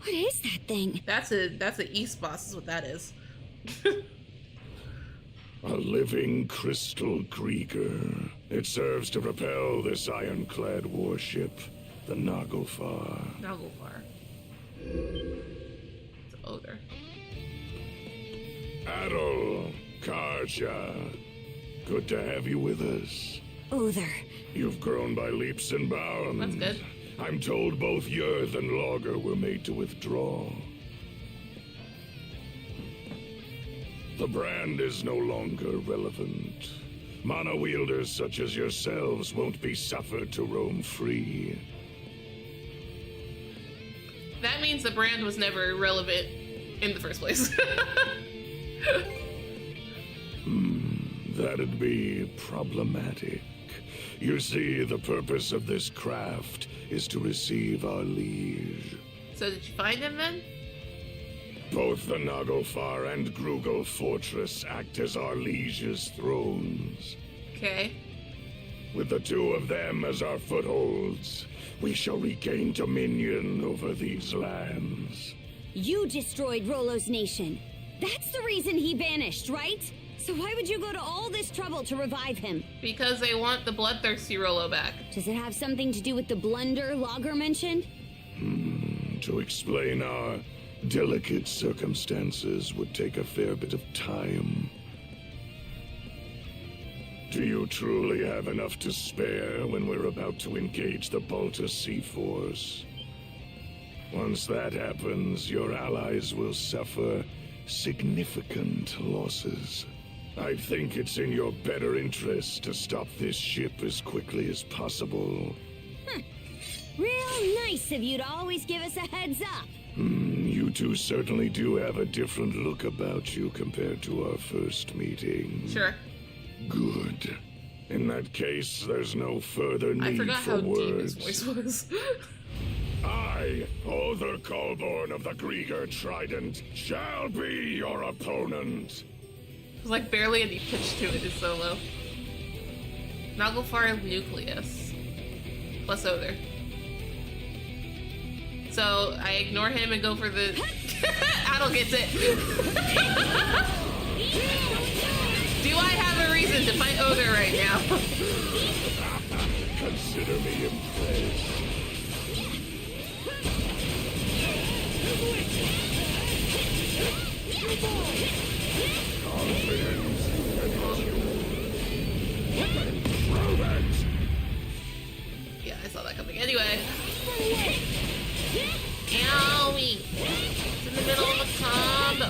E: What is that thing?
A: That's a East boss is what that is.
D: A living crystal Grieger. It serves to propel this ironclad warship, the Naglfar.
A: Naglfar. It's an ogre.
D: Adol, Karja, good to have you with us.
E: Other.
D: You've grown by leaps and bounds.
A: That's good.
D: I'm told both Yerth and Logger were made to withdraw. The brand is no longer relevant. Mana wielders such as yourselves won't be suffered to roam free.
A: That means the brand was never relevant in the first place.
D: That'd be problematic. You see, the purpose of this craft is to receive our liege.
A: So did you find him then?
D: Both the Naglfar and Grugel Fortress act as our liege's thrones.
A: Okay.
D: With the two of them as our footholds, we shall regain dominion over these lands.
E: You destroyed Rollo's nation. That's the reason he vanished, right? So why would you go to all this trouble to revive him?
A: Because they want the bloodthirsty Rollo back.
E: Does it have something to do with the blunder Logger mentioned?
D: To explain our delicate circumstances would take a fair bit of time. Do you truly have enough to spare when we're about to engage the Balta Sea Force? Once that happens, your allies will suffer significant losses. I think it's in your better interest to stop this ship as quickly as possible.
B: Real nice of you to always give us a heads up.
D: You two certainly do have a different look about you compared to our first meeting.
A: Sure.
D: Good. In that case, there's no further need
A: I forgot
D: for
A: how
D: words.
A: deep his voice was.
D: I, Other Colborn of the Grieger Trident, shall be your opponent.
A: There's like barely any pitch to it, is so low. Naglfar Nucleus. Plus Other. So I ignore him and go for the... Adel gets it. Do I have a reason to fight Other right now?
D: Consider me impressed. Confidence and prove it.
A: Yeah, I saw that coming. Anyway. Owie! It's in the middle of a combo.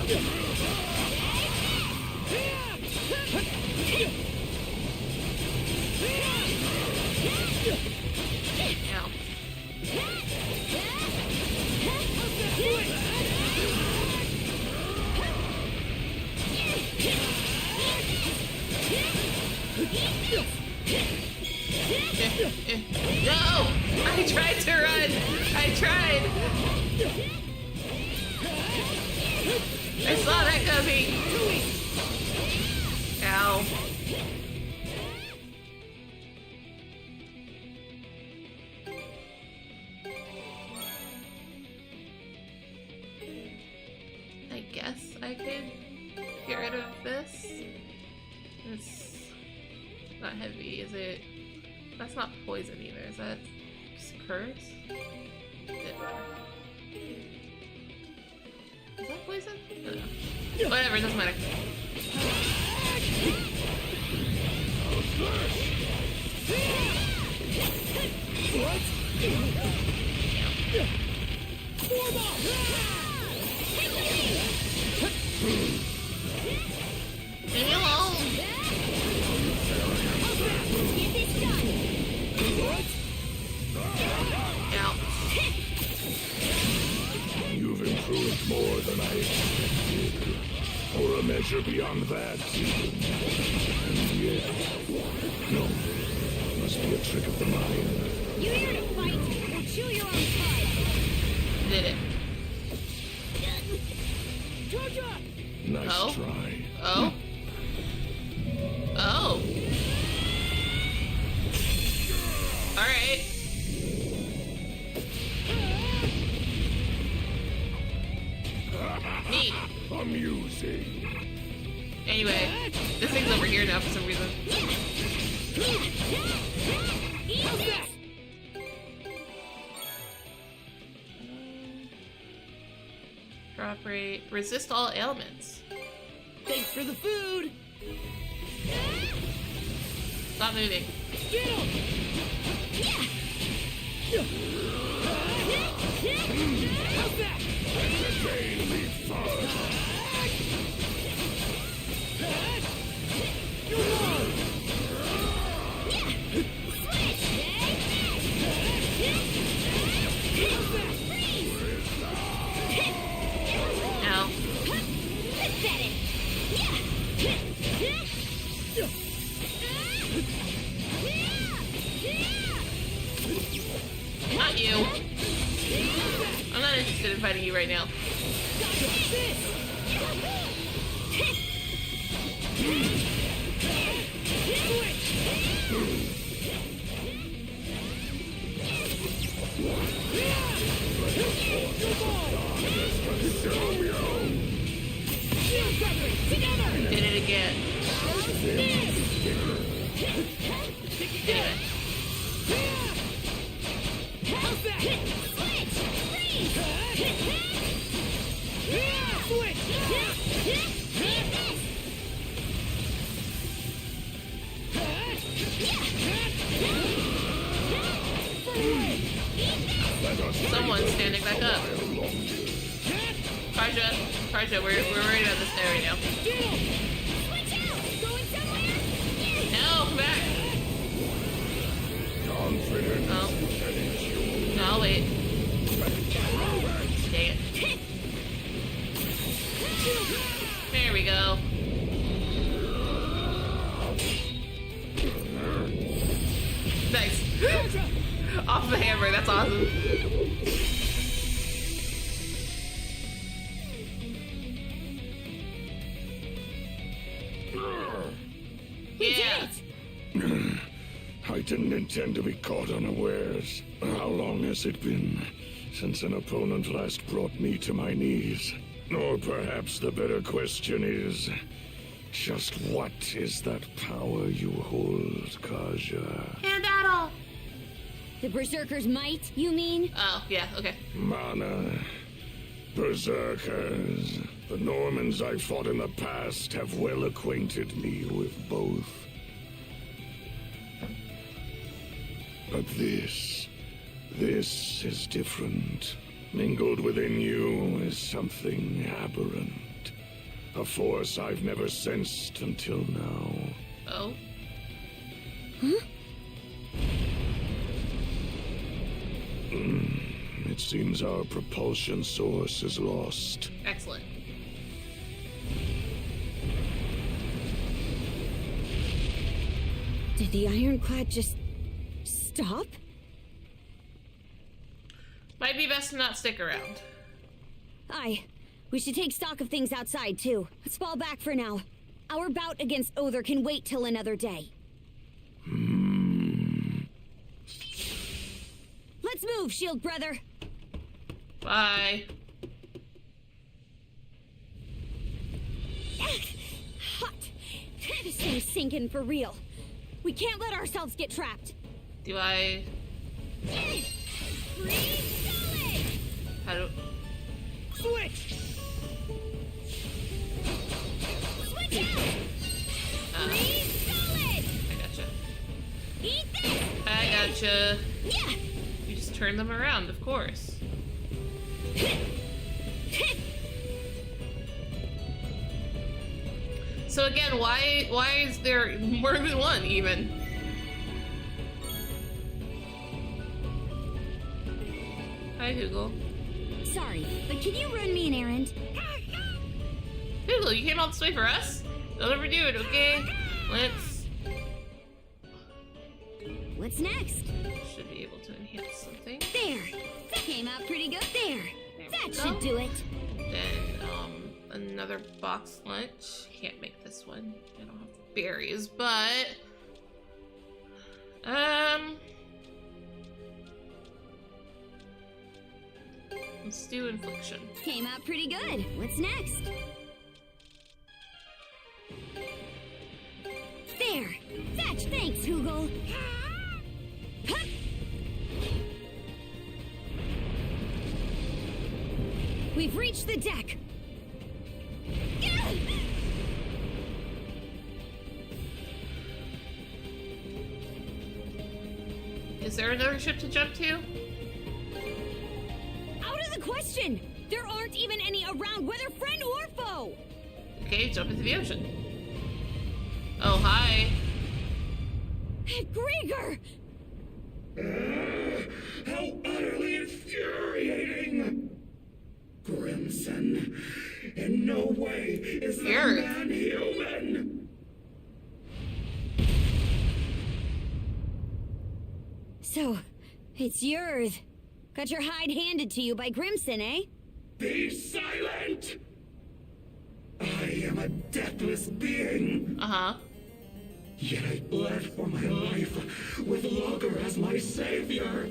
A: Ow. No! I tried to run! I tried! I saw that coming! Ow. I guess I could get rid of this. It's not heavy, is it? That's not poison either, is that just curse? Is that poison? I don't know. Whatever, it doesn't matter.
B: What?
A: Leave me alone! Ow.
D: You've improved more than I expected. Or a measure beyond that. And yet... No. Must be a trick of the mind.
B: You here to fight or chew your own cud?
A: Did it.
D: Nice
A: Oh?
D: try.
A: Oh? Oh. Alright. Neat.
D: Amusing.
A: Anyway, this thing's over here now for some reason. Drop rate. Resist all ailments.
K: Thanks for the food.
A: Stop moving.
D: Entertainingly fun.
A: Ow. Not you. I'm not interested in fighting you right now. Did it again. Anyway. one standing back up. Karja, we're right on this area now.
B: Switch out! Going somewhere?
A: No, come back.
D: Confidence.
A: Oh. No, wait. Dang it. There we go. Nice. Off the hammer, that's awesome. Yeah.
D: I didn't intend to be caught unawares. How long has it been since an opponent last brought me to my knees? Or perhaps the better question is, just what is that power you hold, Kaja?
A: And Adol.
B: The Berserker's might, you mean?
A: Oh, yeah, okay.
D: Mana. Berserkers. The Normans I fought in the past have well acquainted me with both. But this is different. Mingled within you is something aberrant. A force I've never sensed until now.
A: Oh?
B: Huh?
D: It seems our propulsion source is lost.
A: Excellent.
B: Did the ironclad just stop?
A: Might be best to not stick around.
B: Aye. We should take stock of things outside, too. Let's fall back for now. Our bout against Other can wait till another day. Let's move, Shield Brother.
A: Bye.
B: Hot. This thing's sinking for real. We can't let ourselves get trapped.
A: Do I...
B: Freeze solid!
A: How do...
K: Switch!
B: Switch out! Freeze solid!
A: I gotcha.
B: Eat this!
A: I gotcha.
B: Yeah!
A: You just turn them around, of course. So again, why is there more than one, even? Hi, Hoogle.
B: Sorry, but can you run me an errand?
A: Hoogle, you came all this way for us? Don't overdo it, okay?
B: What's next?
A: Should be able to enhance something.
B: There! That came out pretty good. There! That
A: we
B: should
A: go.
B: do it.
A: Then, another box lunch. Can't make this one. I don't have berries, but... Stew infliction.
B: Came out pretty good. What's next? There! Fetch, thanks, Hoogle! Hup. We've reached the deck!
A: Is there another ship to jump to?
B: Out of the question! There aren't even any around, whether friend or foe!
A: Okay, jump into the ocean. Oh, hi.
B: Grieger!
D: How utterly infuriating! Crimson, in no way is the man human!
B: So, it's yours. Got your hide handed to you by Grimson, eh?
D: Be silent! I am a deathless being.
A: Uh-huh.
D: Yet I bled for my life with Logger as my savior.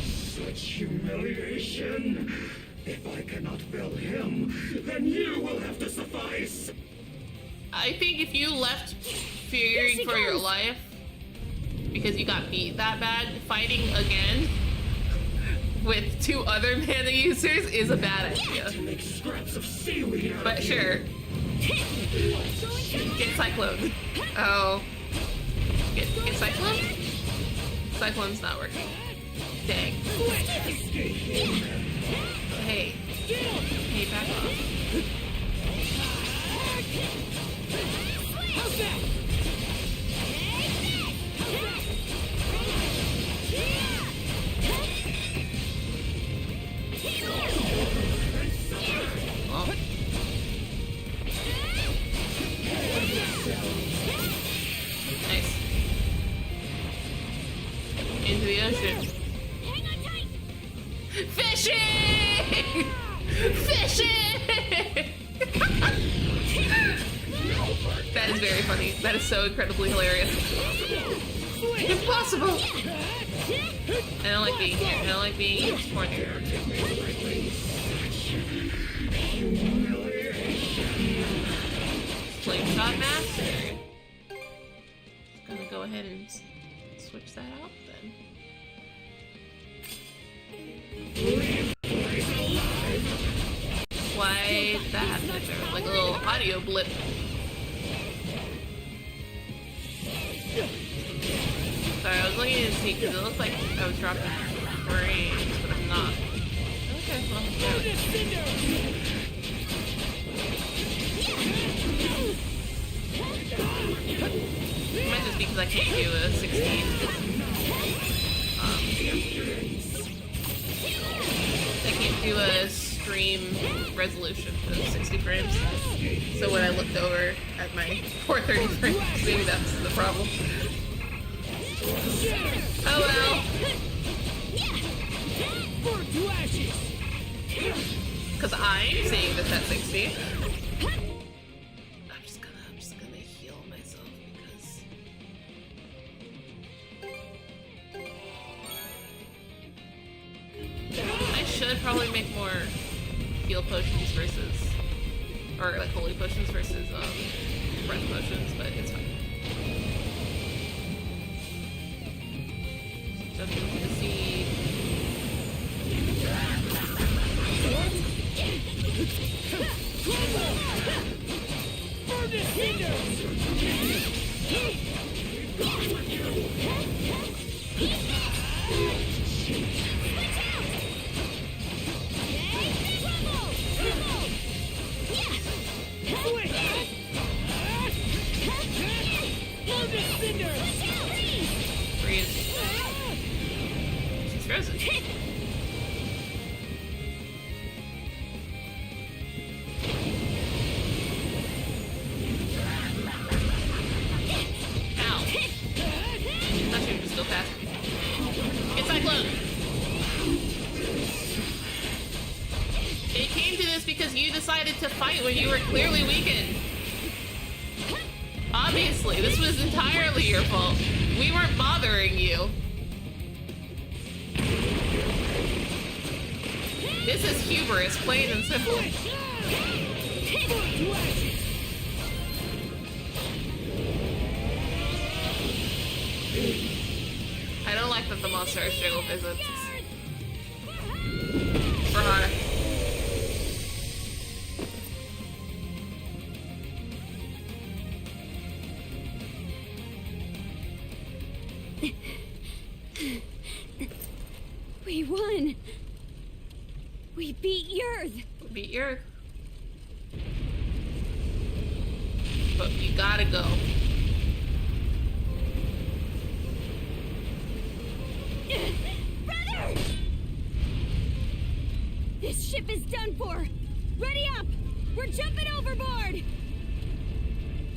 D: Such humiliation. If I cannot fill him, then you will have to suffice.
A: I think if you left fearing for your life because you got beat that bad, fighting again with two other mana users is a bad idea.
D: To make scraps of seaweed out
A: But
D: of
A: sure. Get cyclone. Oh. Get cyclone? Cyclone's not working. Dang. Hey. Hey, back off.
H: How's that?
A: Oh. Nice. Into the ocean. Fishing! Fishing! That is very funny. That is so incredibly hilarious. Impossible! I don't like being here. I don't like being in this corner. Slingshot master. Just gonna go ahead and switch that out then. Why did that happen? There was like a little audio blip. Sorry, I was looking to see because it looked like I was dropping frames, but I'm not. Okay, well, yeah. It might just be because I can't do a 16. I can't do a stream resolution of 60 frames. So when I looked over at my 430 frames, maybe that's the problem. Oh well. Because I'm seeing this at 60. I'm just gonna heal myself because I should probably make more heal potions versus, or like holy potions versus breath potions, but it's fine. Jumping to the sea. Freeze. She's frozen. Ow. I thought she would just go past me. Get Cyclone! It came to this because you decided to fight when you were clearly weakened. Obviously, this was entirely your fault. We weren't bothering you. This is hubris, plain and simple. I don't like that the monster has jiggle visits. For her.
E: We won! We beat Yerth!
A: We beat Yerth. But you gotta go.
E: Brother! This ship is done for! Ready up! We're jumping overboard!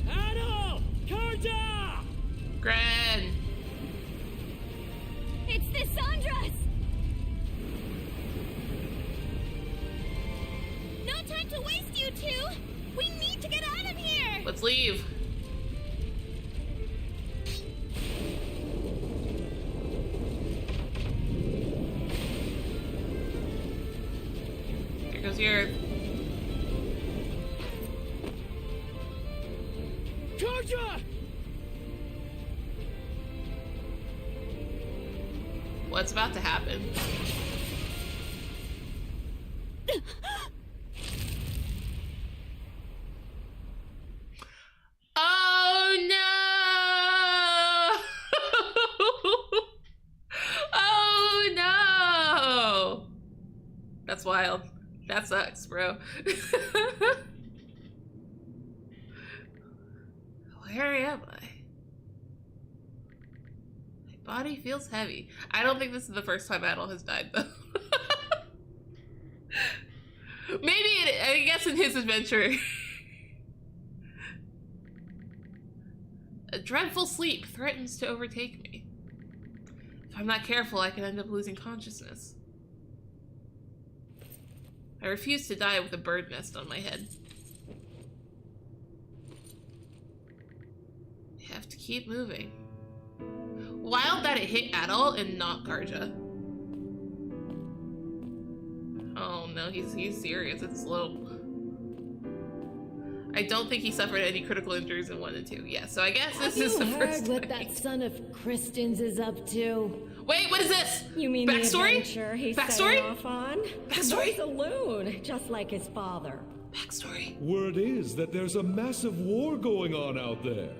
H: Adol! Karja!
A: Gran!
E: It's the Sandras! No time to waste, you two! We need to get out of here!
A: Let's leave. Here goes Yerth.
H: Karja!
A: What's about to happen? Oh no! That's wild. That sucks, bro. Where am I? My body feels heavy. I don't think this is the first time Adol has died, though. I guess in his adventure. A dreadful sleep threatens to overtake me. If I'm not careful, I can end up losing consciousness. I refuse to die with a bird nest on my head. I have to keep moving. Wild that it hit Adol and not Karja. Oh no, he's serious. It's slow. I don't think he suffered any critical injuries in 1 and 2. Yeah, so I guess this is the first
G: what that son of Kristen's is up to?
A: Wait, what is this?
G: You mean
A: backstory?
G: the adventure he's
A: Backstory?
G: setting off on?
A: Backstory?
G: The boy's a loon, just like his father.
A: Backstory.
Q: Word is that there's a massive war going on out there.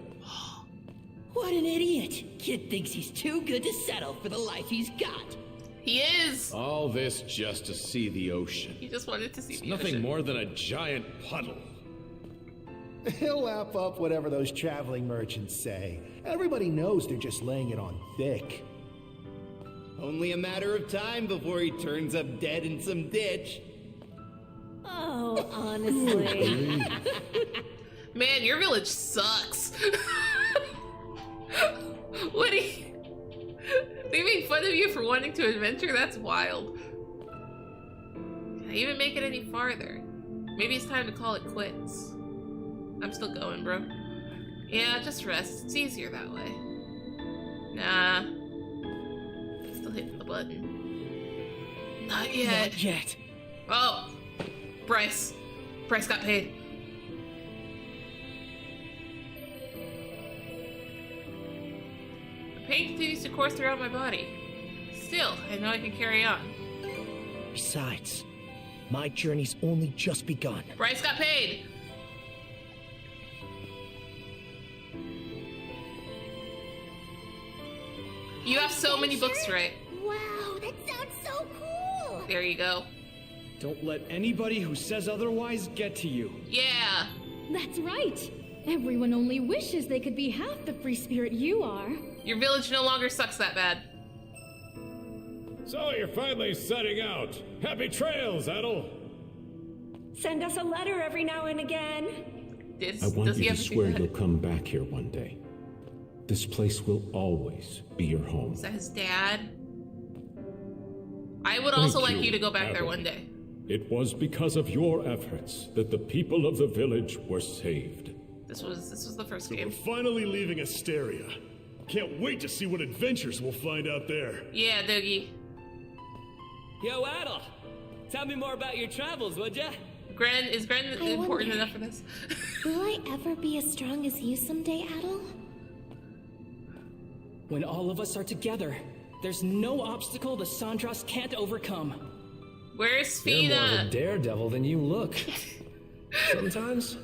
K: What an idiot! Kid thinks he's too good to settle for the life he's got.
A: He is.
N: All this just to see the ocean.
A: He just wanted to see the
N: Nothing
A: ocean.
N: more than a giant puddle.
R: He'll lap up whatever those traveling merchants say. Everybody knows they're just laying it on thick.
N: Only a matter of time before he turns up dead in some ditch.
G: Oh, honestly.
A: Man, your village sucks. What are you... They make fun of you for wanting to adventure? That's wild. Can I even make it any farther? Maybe it's time to call it quits. I'm still going, bro. Yeah, just rest. It's easier that way. Nah. Still hitting the button. Not yet.
K: Not yet.
A: Oh! Bryce. Bryce got paid. The pain continues to course throughout my body. Still, I know I can carry on.
K: Besides, my journey's only just begun.
A: Bryce got paid! You have so many books to write.
B: Wow, that sounds so cool!
A: There you go.
C: Don't let anybody who says otherwise get to you.
A: Yeah.
E: That's right. Everyone only wishes they could be half the free spirit you are.
A: Your village no longer sucks that bad.
D: So you're finally setting out. Happy trails, Adol.
G: Send us a letter every now and again.
A: Does
S: I want
A: he
S: you to
A: ever do
S: swear
A: that?
S: you'll come back here one day. This place will always be your home.
A: Is that his dad? I would also
S: Thank
A: like you to go back there
S: Adol.
A: one day.
S: It was because of your efforts that the people of the village were saved.
A: This was the first
J: So
A: game.
J: we're finally leaving Asteria. Can't wait to see what adventures we'll find out there.
A: Yeah, Doogie.
C: Yo, Adol! Tell me more about your travels, would ya?
A: Is Gren important enough for this?
B: Will I ever be as strong as you someday, Adol?
H: When all of us are together, there's no obstacle the Sandras can't overcome.
A: Where's
O: You're more of a
A: Fina?
O: daredevil than you look. Sometimes,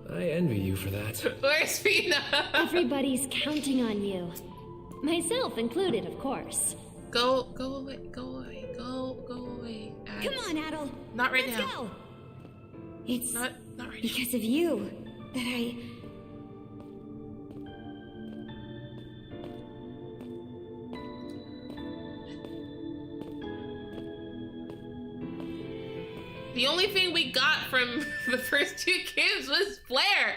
O: I envy you for that.
A: Where's Fina?
E: Everybody's counting on you. Myself included, of course.
A: Go away, go away, go away.
B: Come on, Adol.
A: Not right
B: Let's
A: now.
B: go. It's
A: not right
B: because of you that I...
A: The only thing we got from the first 2 games was Flair.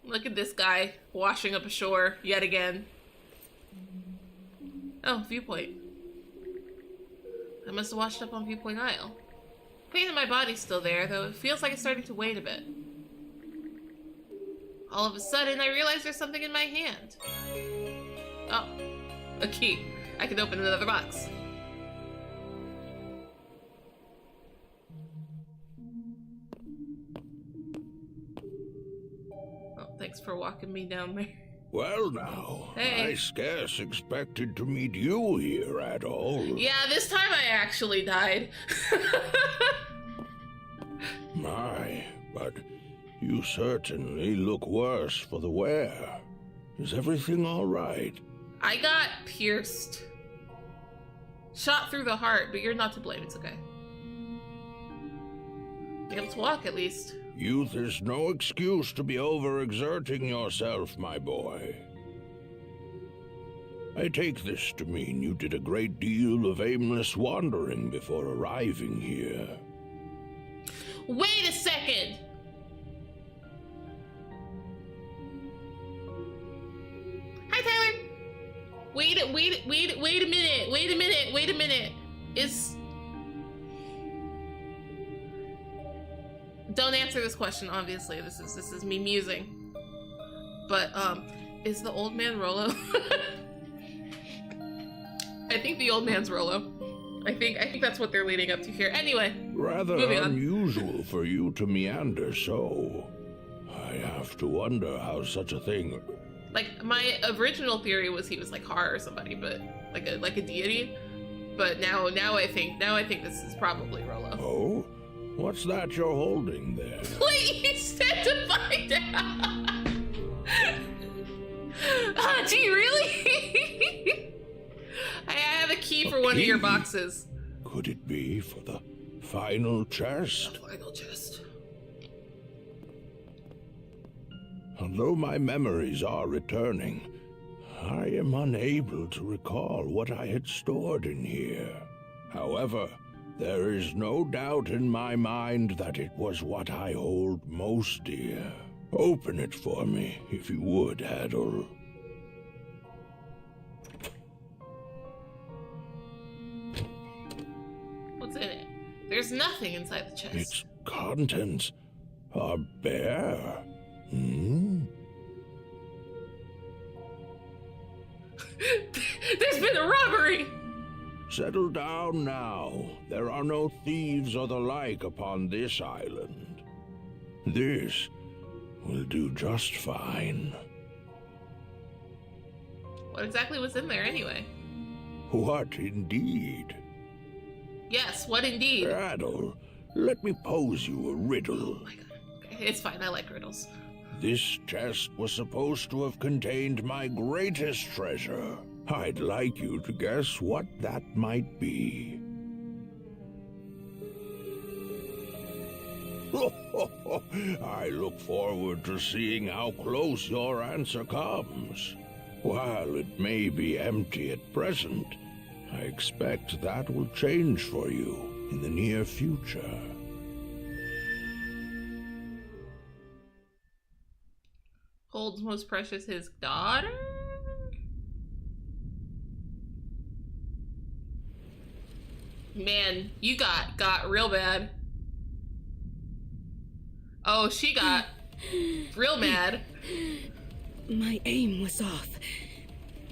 A: Look at this guy washing up ashore yet again. Oh, viewpoint. I must have washed up on Viewpoint Isle. Pain in my body's still there, though it feels like it's starting to wane a bit. All of a sudden, I realize there's something in my hand. Oh, a key. I can open another box. Oh, thanks for walking me down there.
I: Well now,
A: Hey.
I: I scarce expected to meet you here at all.
A: Yeah, this time I actually died.
I: My, but You certainly look worse for the wear. Is everything all right?
A: I got pierced. Shot through the heart, but you're not to blame. It's okay. Be able to walk, at least.
I: Youth is no excuse to be overexerting yourself, my boy. I take this to mean you did a great deal of aimless wandering before arriving here.
A: Wait a second! Hi, Tyler! Wait a minute. Don't answer this question, obviously. This is me musing. But, is the old man Rolo? I think the old man's Rolo. I think that's what they're leading up to here. Anyway,
I: rather
A: moving on.
I: unusual for you to meander so. I have to wonder how such a thing...
A: Like, my original theory was he was like Har or somebody, but like a deity. But now I think this is probably Rolo.
I: Oh? What's that you're holding there?
A: Please said to find out. Gee, really? I have a key for one of your boxes.
I: Could it be for the final chest?
A: The final chest.
I: Although my memories are returning, I am unable to recall what I had stored in here. However, there is no doubt in my mind that it was what I hold most dear. Open it for me, if you would, Adol.
A: What's in it? There's nothing inside the chest.
I: Its contents are bare.
A: There's been a robbery!
I: Settle down now. There are no thieves or the like upon this island. This will do just fine.
A: What exactly was in there anyway?
I: What indeed?
A: Yes, what indeed?
I: Adol, let me pose you a riddle.
A: Oh my god. Okay, it's fine, I like riddles.
I: This chest was supposed to have contained my greatest treasure. I'd like you to guess what that might be. I look forward to seeing how close your answer comes. While it may be empty at present, I expect that will change for you in the near future.
A: Holds most precious his daughter? Man, you got real bad. Oh, she got real mad.
K: My aim was off,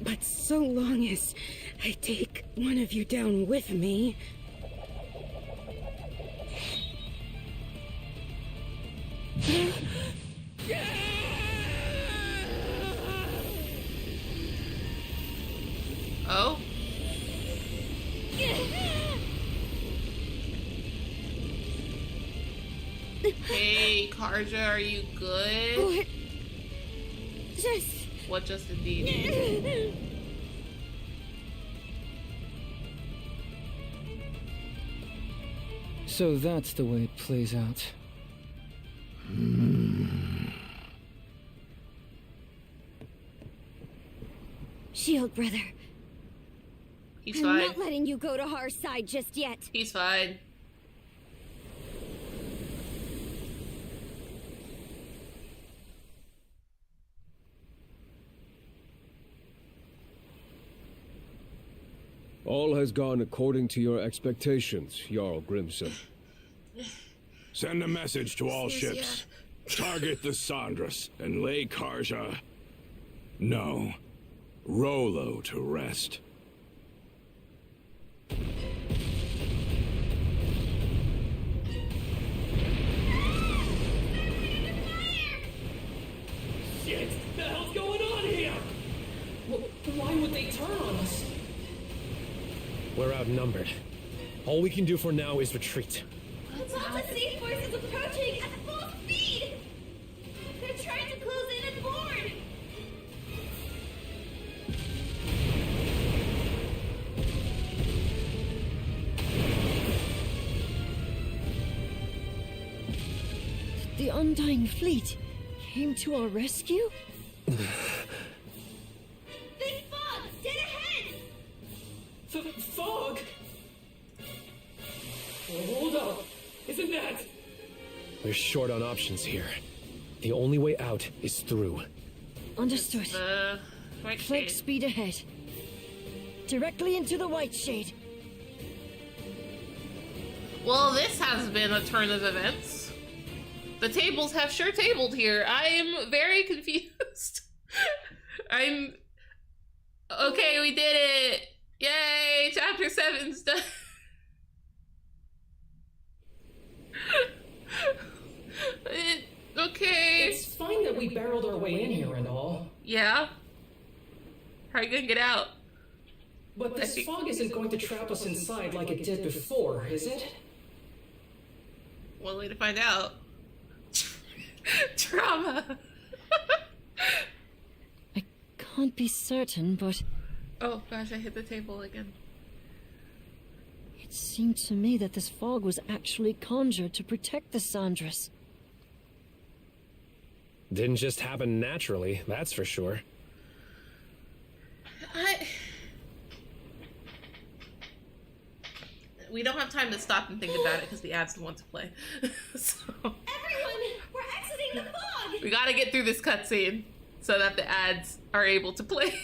K: but so long as I take one of you down with me...
A: Oh? Hey, Karja, are you good?
K: What?
A: What just indeed?
L: So that's the way it plays out.
G: Shield brother.
A: He's
G: I'm
A: fine.
G: not letting you go to Har's side just yet.
A: He's fine.
F: All has gone according to your expectations, Jarl Grimson.
D: Send a message to all ships. Target the Sandras and lay Karja... No. Rolo to rest.
H: Shit! The hell's going on here? Why would they turn on us?
O: We're outnumbered. All we can do for now is retreat.
B: The Baltic Sea Force is approaching at full speed!
G: undying fleet came to our rescue?
B: Big fog! Dead ahead!
O: Fog? Oh, hold up. Isn't that...
C: We're short on options here. The only way out is through.
G: Understood.
A: White
G: Flank
A: shade.
G: speed ahead. Directly into the white shade.
A: Well, this has been a turn of events. The tables have sure tabled here. I am very confused. I'm... Okay, we did it! Yay! Chapter 7's done. Okay.
O: It's fine that we barreled our way in here and all.
A: Yeah? How are you gonna get out?
O: But this fog isn't going to trap us inside like it did before, is it?
A: One way to find out. Trauma!
G: Can't be certain, but
A: Oh gosh, I hit the table again.
G: it seemed to me that this fog was actually conjured to protect the Sandras.
C: Didn't just happen naturally, that's for sure.
A: We don't have time to stop and think about it because the ads want to play. So
B: Everyone! We're exiting the fog!
A: we gotta get through this cutscene so that the ads are able to play.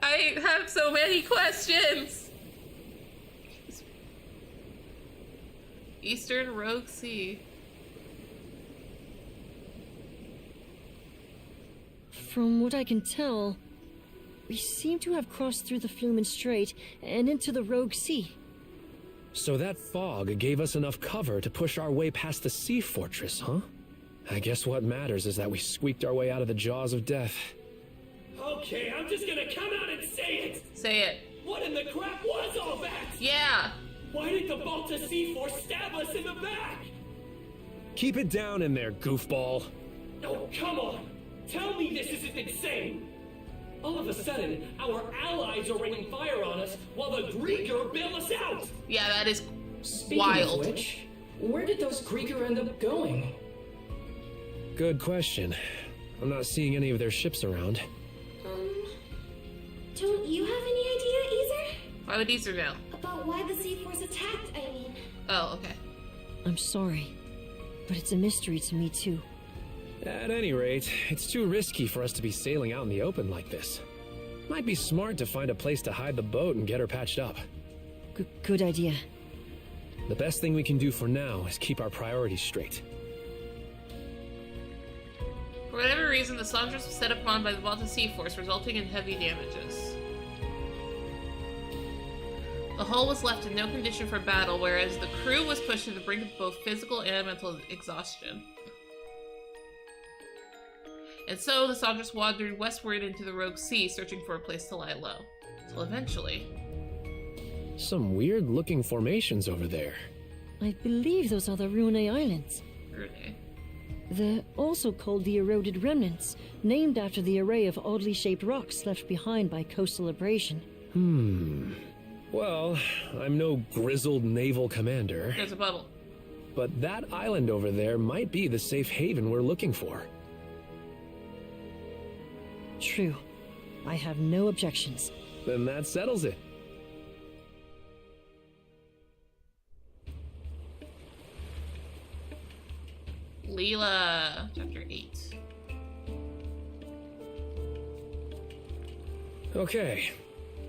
A: I have so many questions. Eastern Rogue Sea.
G: From what I can tell, we seem to have crossed through the Flumen Strait and into the Rogue Sea.
C: So that fog gave us enough cover to push our way past the sea fortress, huh? I guess what matters is that we squeaked our way out of the jaws of death.
O: Okay, I'm just gonna come out and say it!
A: Say it.
O: What in the crap was all that?
A: Yeah!
O: Why did the Balta Sea Force stab us in the back?
C: Keep it down in there, goofball.
O: Oh, come on! Tell me this isn't insane! All of a sudden, our allies are raining fire on us while the Grieger bail us out!
A: Yeah, that is
O: Speaking
A: wild.
O: of which, where did those Grieger end up going?
C: Good question. I'm not seeing any of their ships around.
B: Don't you have any idea, Easer?
A: Why would Easter know?
B: About why the Sea Force attacked, I mean.
A: Oh, okay.
G: I'm sorry, but it's a mystery to me too.
C: At any rate, it's too risky for us to be sailing out in the open like this. Might be smart to find a place to hide the boat and get her patched up.
G: Good idea.
C: The best thing we can do for now is keep our priorities straight.
A: For whatever reason, the Sandras was set upon by the Balta Sea Force, resulting in heavy damages. The hull was left in no condition for battle, whereas the crew was pushed to the brink of both physical and mental exhaustion. And so the Sandras wandered westward into the Rogue Sea, searching for a place to lie low. Till eventually...
C: Some weird-looking formations over there.
G: I believe those are the Rune Islands.
A: Rune.
G: They're also called the Eroded Remnants, named after the array of oddly shaped rocks left behind by coastal abrasion.
C: Well, I'm no grizzled naval commander.
A: There's a bubble.
C: But that island over there might be the safe haven we're looking for.
G: True. I have no objections.
C: Then that settles it.
A: Leela, chapter 8.
C: Okay.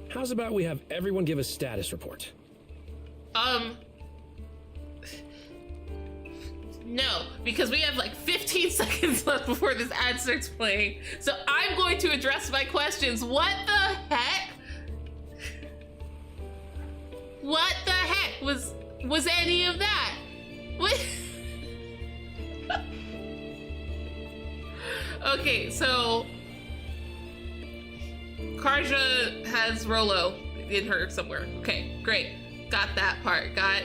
C: How's about we have everyone give a status report?
A: No, because we have like 15 seconds left before this ad starts playing. So I'm going to address my questions. What the heck? What the heck was any of that? What? Okay, so Karja has Rolo in her somewhere. Okay, great. Got that part. Got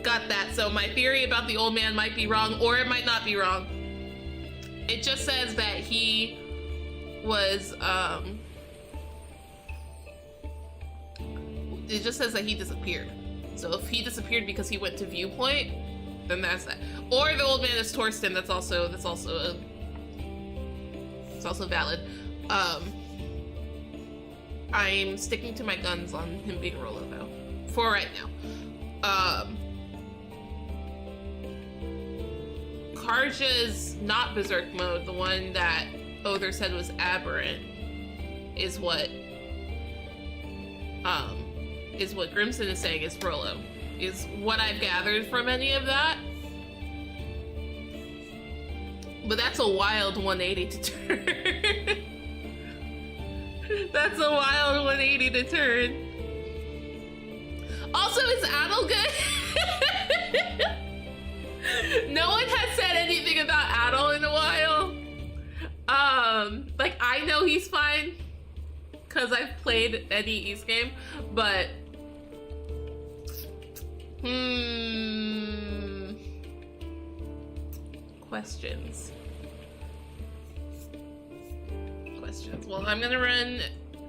A: that. So my theory about the old man might be wrong, or it might not be wrong. It just says that he was, it just says that he disappeared. So if he disappeared because he went to Viewpoint, then that's that. Or the old man is Torsten. That's also valid. I'm sticking to my guns on him being Rolo though, for right now. Karja's not Berserk mode, the one that Other said was aberrant, is what Grimson is saying is Rolo, is what I've gathered from any of that. But that's a wild 180 to turn. That's a wild 180 to turn. Also, is Adel good? No one has said anything about Adel in a while. Like, I know he's fine because I've played any East game, but questions. Well, I'm gonna run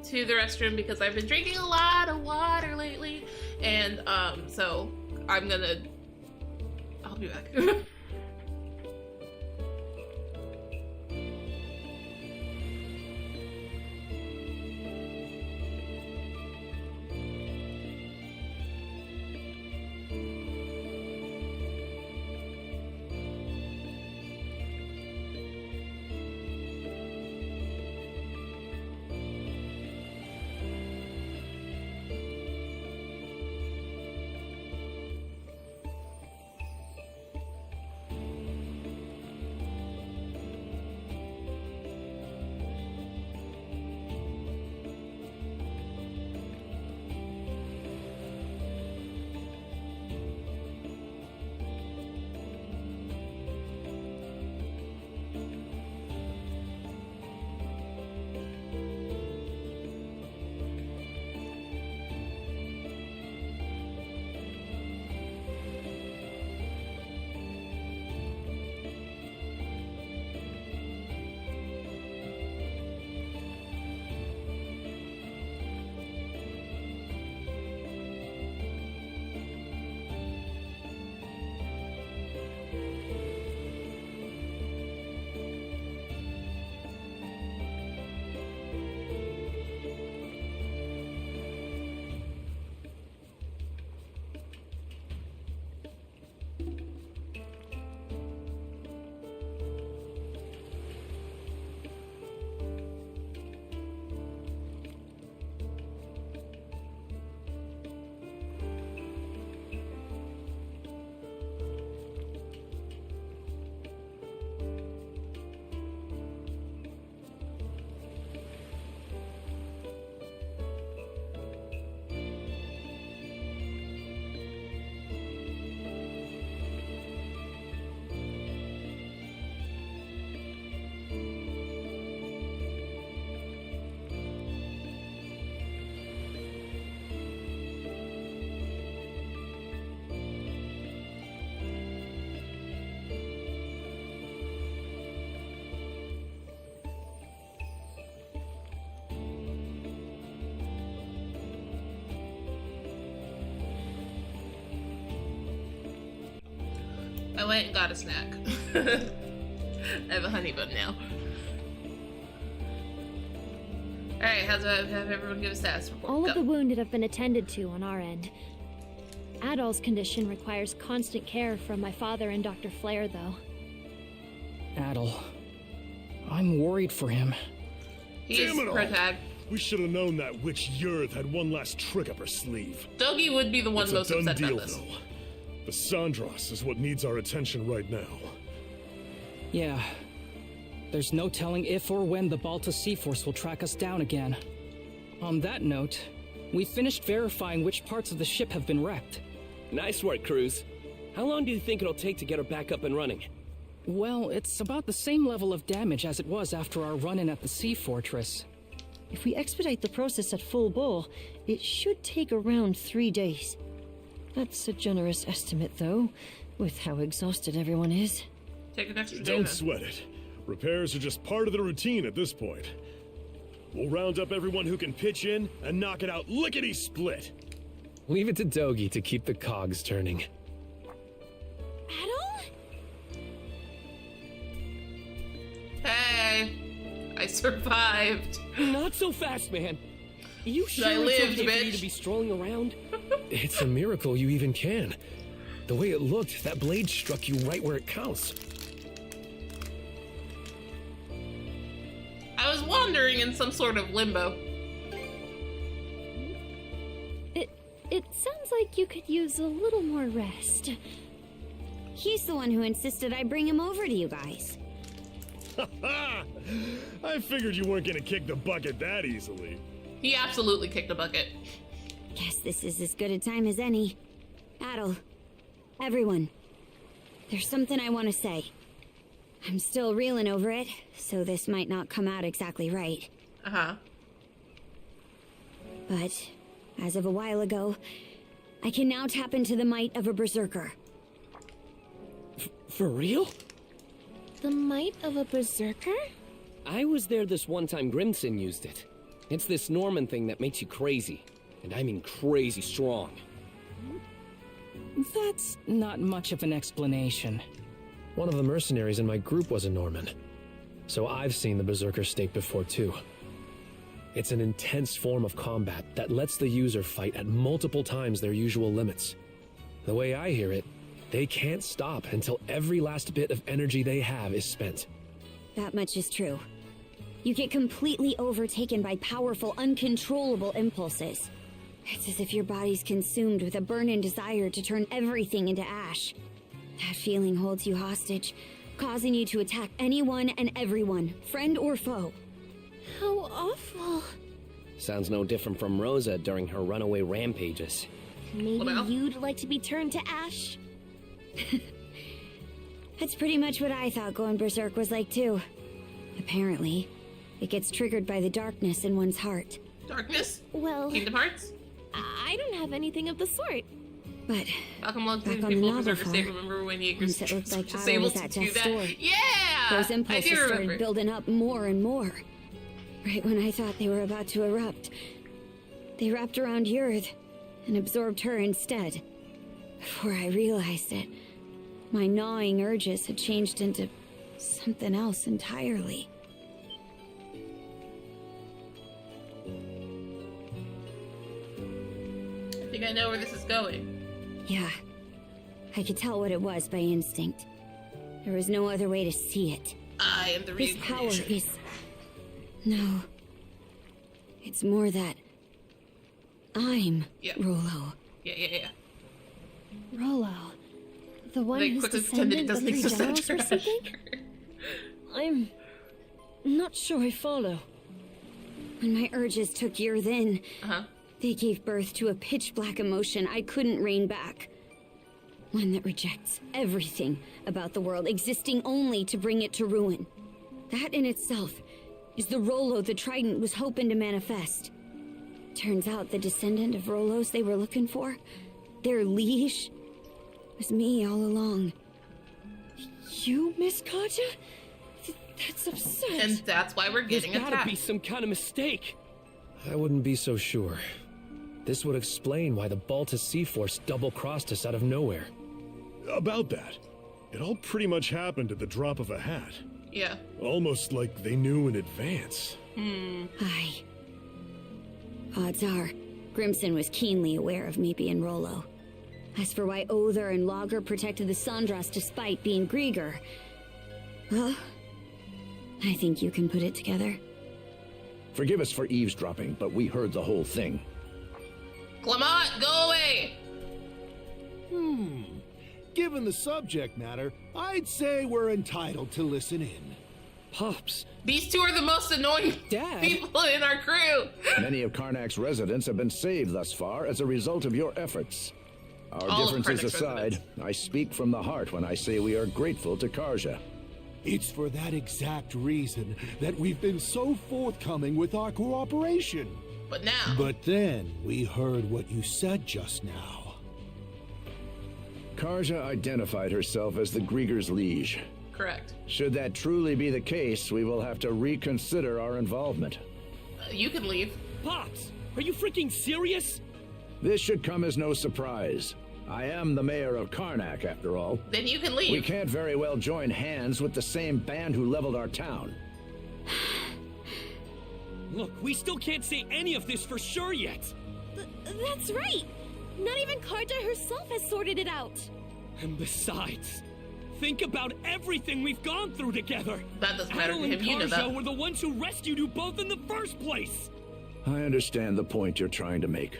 A: to the restroom because I've been drinking a lot of water lately, and so I'll be back. I went and got a snack. I have a honey bun now. Alright, have everyone give a status report.
E: All of the wounded have been attended to on our end. Adol's condition requires constant care from my father and Dr. Flair, though.
H: Adol. I'm worried for him.
A: He's protag.
J: We should have known that witch Yurth had one last trick up her sleeve.
A: Dogi would be the one most upset
J: deal,
A: about this.
J: Though. The Sandros is what needs our attention right now.
H: Yeah. There's no telling if or when the Balta Sea Force will track us down again. On that note, we finished verifying which parts of the ship have been wrecked.
T: Nice work, Cruz. How long do you think it'll take to get her back up and running?
H: Well, it's about the same level of damage as it was after our run-in at the Sea Fortress.
G: If we expedite the process at full bore, it should take around 3 days. That's a generous estimate, though, with how exhausted everyone is.
A: Take an extra day.
J: Don't sweat it. Repairs are just part of the routine at this point. We'll round up everyone who can pitch in and knock it out lickety-split.
C: Leave it to Dogi to keep the cogs turning.
E: Adol?
A: I survived.
T: Not so fast, man. You sure
A: I lived,
T: it's okay for you
A: bitch.
T: to be strolling around?
C: It's a miracle you even can. The way it looked, that blade struck you right where it counts.
A: I was wandering in some sort of limbo.
E: It sounds like you could use a little more rest.
B: He's the one who insisted I bring him over to you guys.
J: I figured you weren't gonna kick the bucket that easily.
A: He absolutely kicked the bucket.
B: Guess this is as good a time as any. Adel, everyone, there's something I want to say. I'm still reeling over it, so this might not come out exactly right.
A: Uh-huh.
B: But, as of a while ago, I can now tap into the might of a berserker.
T: For real?
M: The might of a berserker?
T: I was there this one time Grimson used it. It's this Norman thing that makes you crazy. And I mean crazy strong.
H: That's not much of an explanation.
C: One of the mercenaries in my group was a Norman. So I've seen the berserker state before too. It's an intense form of combat that lets the user fight at multiple times their usual limits. The way I hear it, they can't stop until every last bit of energy they have is spent.
B: That much is true. You get completely overtaken by powerful, uncontrollable impulses. It's as if your body's consumed with a burning desire to turn everything into ash. That feeling holds you hostage, causing you to attack anyone and everyone, friend or foe.
M: How awful.
T: Sounds no different from Rosa during her runaway rampages.
M: Maybe you'd like to be turned to ash?
B: That's pretty much what I thought going berserk was like too. Apparently, it gets triggered by the darkness in one's heart.
A: Darkness?
M: Well,
A: Kingdom Hearts?
M: I don't have anything of the sort.
B: But
A: Malcolm loves
B: back
A: these
B: on the
A: people
B: novel
A: berserker state.
B: far,
A: Remember when you
B: once it looked like
A: was
B: Ada
A: able
B: was
A: to
B: at
A: do
B: death's
A: that?
B: door.
A: Yeah!
B: Those
A: I
B: impulses
A: do
B: started
A: remember.
B: building up more and more. Right when I thought they were about to erupt, they wrapped around Yurd and absorbed her instead. Before I realized it, my gnawing urges had changed into something else entirely.
A: I think I know where this is going.
B: Yeah, I could tell what it was by instinct. There was no other way to see it.
A: I am the
B: This power
A: reincarnation.
B: is... No. It's more that... I'm
A: Yep.
B: Rollo.
A: Yeah.
E: Rollo. The one
A: They
E: who's
A: quickly pretended it
E: descendant of
A: doesn't
E: three
A: exist
E: generals or
A: after
E: something?
G: I'm not sure I follow.
B: When my urges took Yurd in,
A: Uh-huh.
B: they gave birth to a pitch-black emotion I couldn't rein back. One that rejects everything about the world, existing only to bring it to ruin. That in itself is the Rollo the Trident was hoping to manifest. Turns out the descendant of Rollos they were looking for, their liege, was me all along.
G: You, Miss Katja? That's absurd.
A: And that's why we're
T: There's
A: getting
T: gotta
A: attacked.
T: be some kind of mistake.
C: I wouldn't be so sure. This would explain why the Baltus Sea Force double-crossed us out of nowhere.
J: About that, it all pretty much happened at the drop of a hat.
A: Yeah.
J: Almost like they knew in advance.
B: Aye. Odds are, Grimson was keenly aware of me being Rollo. As for why Other and Lager protected the Sandras despite being Grieger, well, I think you can put it together.
I: Forgive us for eavesdropping, but we heard the whole thing.
A: Clement, go away!
R: Given the subject matter, I'd say we're entitled to listen in.
H: Pops.
A: These two are the most annoying people in our crew.
I: Many of Karnak's residents have been saved thus far as a result of your efforts. Our
A: All of
I: differences
A: Karnak's
I: aside, I speak from the heart when I say we are grateful to Karja.
R: It's for that exact reason that we've been so forthcoming with our cooperation.
A: But now...
R: But then we heard what you said just now.
I: Karja identified herself as the Grieger's liege.
A: Correct.
I: Should that truly be the case, we will have to reconsider our involvement.
A: You can leave.
T: Pops, are you freaking serious?
I: This should come as no surprise. I am the mayor of Karnak, after all.
A: Then you can leave.
I: We can't very well join hands with the same band who leveled our town.
T: Look, we still can't say any of this for sure yet.
E: That's right! Not even Karja herself has sorted it out.
T: And besides, think about everything we've gone through together.
A: That doesn't matter to
T: Adel and
A: him, you know
T: Karja
A: that.
T: were the ones who rescued you both in the first place.
I: I understand the point you're trying to make.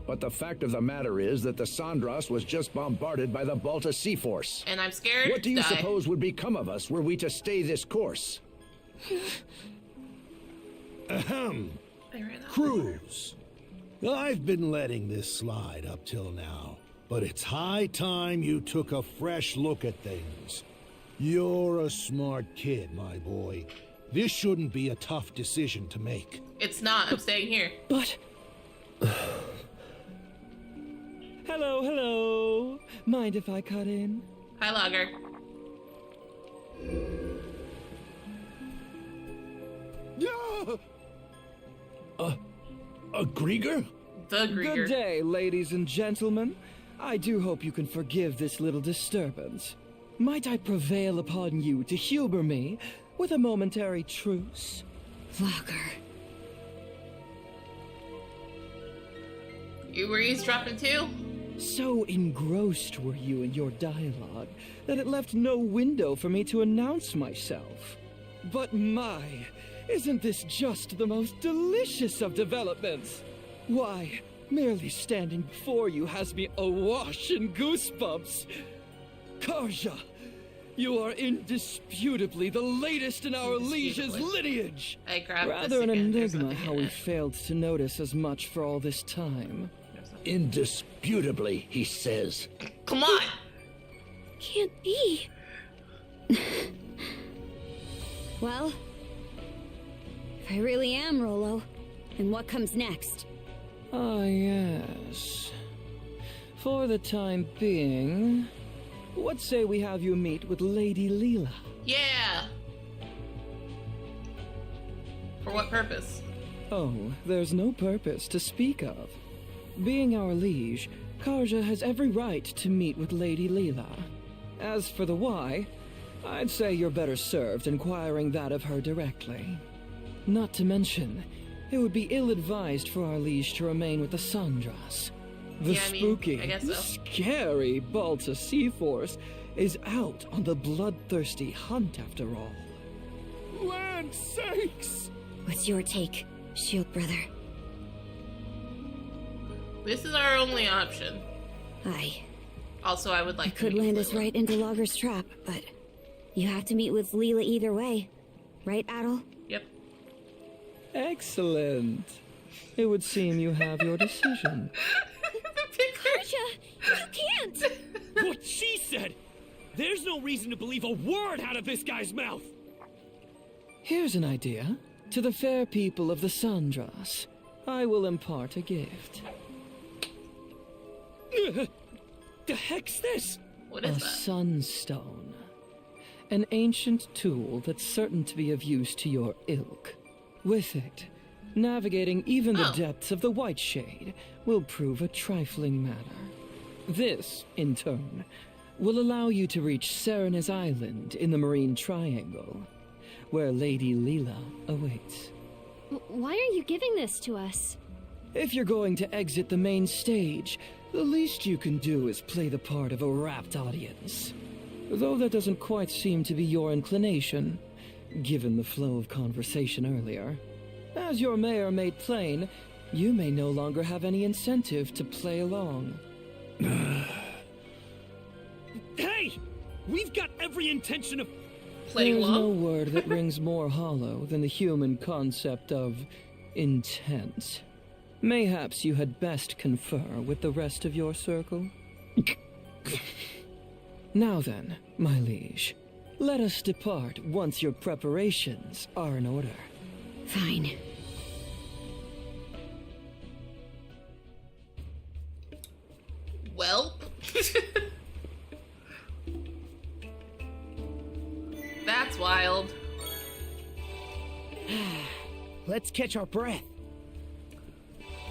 I: But the fact of the matter is that the Sandras was just bombarded by the Balta Sea Force.
A: And I'm scared
I: What do you
A: die.
I: suppose would become of us were we to stay this course?
R: Ahem. Cruz. I've been letting this slide up till now, but it's high time you took a fresh look at things. You're a smart kid, my boy. This shouldn't be a tough decision to make.
A: It's not. I'm staying here.
L: But... Hello, hello. Mind if I cut in?
A: Hi, Logger.
F: A Grieger?
A: The Grieger.
L: Good day, ladies and gentlemen. I do hope you can forgive this little disturbance. Might I prevail upon you to humor me with a momentary truce?
B: Lager.
A: You were eavesdropping too?
L: So engrossed were you in your dialogue that it left no window for me to announce myself. But my, isn't this just the most delicious of developments? Why, merely standing before you has me awash in goosebumps. Karja, you are indisputably the latest in our liege's lineage.
A: I grabbed
L: Rather
A: this
L: an
A: again. There's
L: enigma
A: nothing
L: how
A: in
L: we
A: it.
L: failed to notice as much for all this time.
I: Indisputably, he says.
A: Come on!
E: Can't be.
B: Well, if I really am Rolo, then what comes next?
L: Ah, yes. For the time being, what say we have you meet with Lady Leela?
A: Yeah! For what purpose?
L: Oh, there's no purpose to speak of. Being our liege, Karja has every right to meet with Lady Leela. As for the why, I'd say you're better served inquiring that of her directly. Not to mention, it would be ill-advised for our liege to remain with the Sandras. The
A: Yeah, I mean,
L: spooky,
A: I guess so.
L: scary Balta Sea Force is out on the bloodthirsty hunt after all.
J: Land sakes!
B: What's your take, Shield Brother?
A: This is our only option.
B: Aye.
A: Also, I would like
B: I could
A: to meet
B: land
A: with
B: us
A: Leela.
B: right into Logger's trap, but you have to meet with Leela either way. Right, Adel?
A: Yep.
L: Excellent. It would seem you have your decision.
E: Karja, you can't!
T: What she said! There's no reason to believe a word out of this guy's mouth!
L: Here's an idea. To the fair people of the Sandras, I will impart a gift.
T: The heck's this?
A: What
L: A
A: is that?
L: sunstone. An ancient tool that's certain to be of use to your ilk. With it, navigating even the depths of the White Shade will prove a trifling matter. This, in turn, will allow you to reach Serena's Island in the Marine Triangle, where Lady Leela awaits.
E: Why are you giving this to us?
L: If you're going to exit the main stage, the least you can do is play the part of a rapt audience. Though that doesn't quite seem to be your inclination, given the flow of conversation earlier. As your mayor made plain, you may no longer have any incentive to play along.
T: Hey! We've got every intention of
A: playing
L: There's
A: along.
L: no word that rings more hollow than the human concept of intent. Mayhaps you had best confer with the rest of your circle. Now then, my liege, let us depart once your preparations are in order.
B: Fine.
A: Well. That's wild.
U: Let's catch our breath.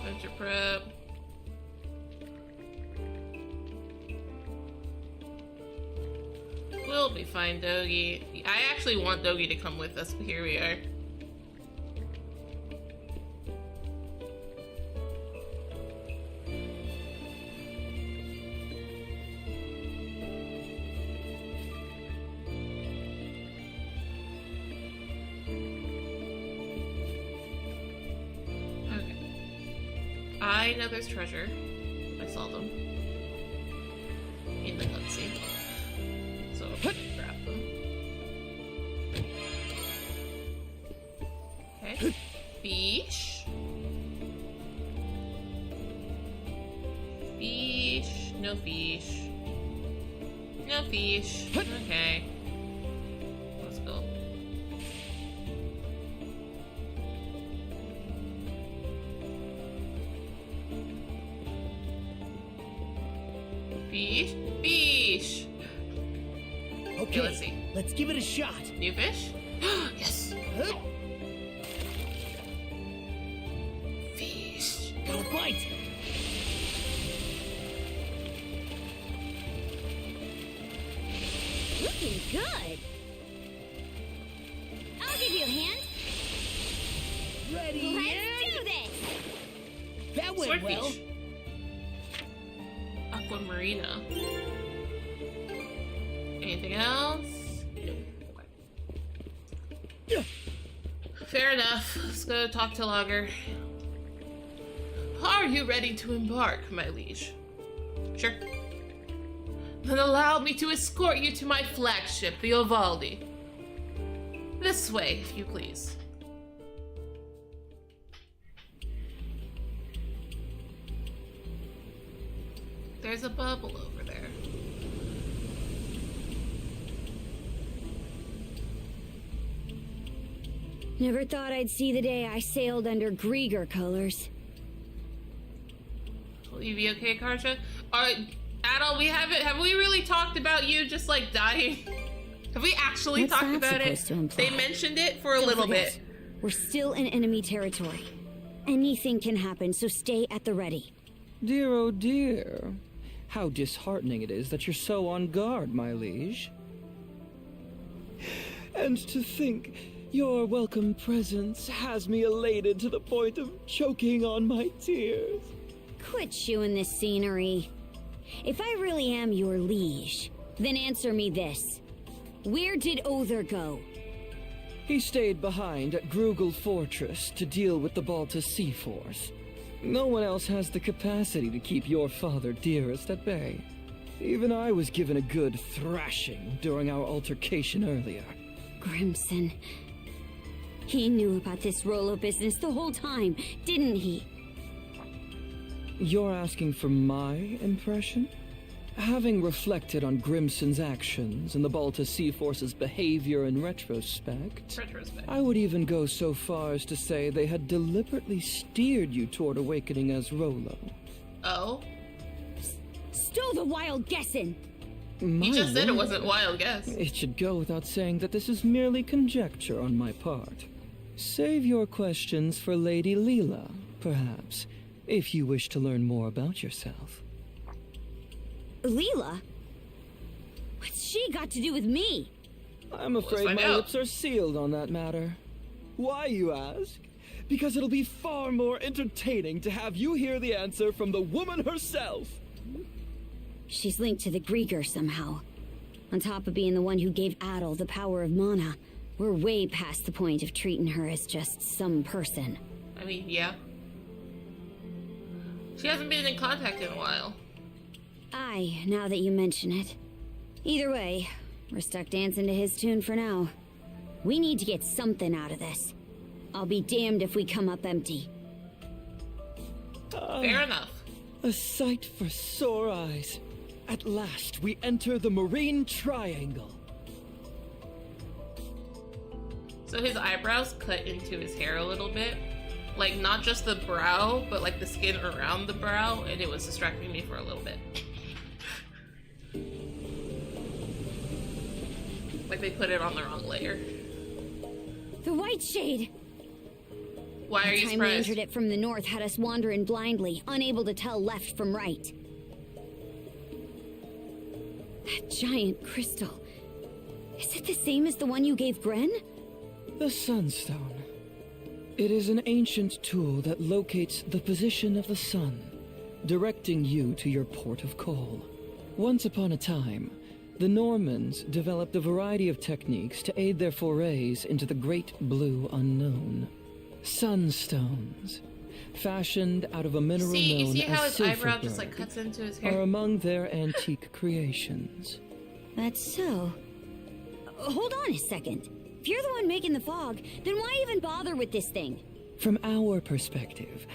A: Adventure prep. We'll be fine, Dogi. I actually want Dogi to come with us, but here we are. I know there's treasure. I saw them. In the cutscene. So, grab them. Okay. Fish. Fish. No fish. No fish. Okay. Let's go. Fish. Fish.
U: Okay,
A: let's see.
U: Let's give it a shot.
A: New fish? Yes. Fish.
U: Got a bite.
E: Looking good. I'll give you a hand.
U: Ready?
E: Let's do this.
U: That went well.
A: Swordfish. Aquamarina. Anything else? Nope. Fair enough. Let's go talk to Lager. Are you ready to embark, my liege? Sure. Then allow me to escort you to my flagship, the Ovaldi. This way, if you please. There's a bubble over there.
P: Never thought I'd see the day I sailed under Grieger colors.
A: Will you be okay, Karja? Adel, have we really talked about you just like dying? Have we actually
P: What's
A: talked
P: that
A: about it?
P: supposed to imply?
A: They mentioned it for a
P: Don't
A: little
P: forget,
A: bit.
P: We're still in enemy territory. Anything can happen, so stay at the ready.
H: Dear, oh dear. How disheartening it is that you're so on guard, my liege.
L: And to think your welcome presence has me elated to the point of choking on my tears.
P: Quit chewing this scenery. If I really am your liege, then answer me this. Where did Other go?
L: He stayed behind at Grugel Fortress to deal with the Balta Sea Force. No one else has the capacity to keep your father dearest at bay. Even I was given a good thrashing during our altercation earlier.
P: Grimson. He knew about this Rolo business the whole time, didn't he?
L: You're asking for my impression? Having reflected on Grimson's actions and the Balta Sea Force's behavior in retrospect, I would even go so far as to say they had deliberately steered you toward awakening as Rolo.
A: Oh?
P: Stow the wild guessing!
A: You just said it
L: word.
A: wasn't wild guess.
L: It should go without saying that this is merely conjecture on my part. Save your questions for Lady Leela, perhaps, if you wish to learn more about yourself.
P: Leela? What's she got to do with me?
L: I'm afraid my lips are sealed on that matter. Why, you ask? Because it'll be far more entertaining to have you hear the answer from the woman herself.
P: She's linked to the Grieger somehow. On top of being the one who gave Adel the power of mana, we're way past the point of treating her as just some person.
A: I mean, yeah. She hasn't been in contact in a while.
P: Aye, now that you mention it. Either way, we're stuck dancing to his tune for now. We need to get something out of this. I'll be damned if we come up empty.
A: Fair enough.
L: A sight for sore eyes. At last, we enter the Marine Triangle.
A: So his eyebrows cut into his hair a little bit. Like, not just the brow, but like the skin around the brow, and it was distracting me for a little bit. Like they put it on the wrong layer.
P: The White Shade!
A: Why are you
P: The time we
A: surprised?
P: entered it from the north had us wandering blindly, unable to tell left from right. That giant crystal. Is it the same as the one you gave Gren?
L: The Sunstone. It is an ancient tool that locates the position of the sun, directing you to your port of call. Once upon a time, the Normans developed a variety of techniques to aid their forays into the great blue unknown. Sunstones. fashioned out of a mineral
A: You
L: known
A: see how
L: as
A: his eyebrow just
L: silverberg,
A: like cuts into his
L: are
A: hair?
L: among their antique creations.
P: That's so. Hold on a second. If you're the one making the fog, then why even bother with this thing?
L: From our perspective,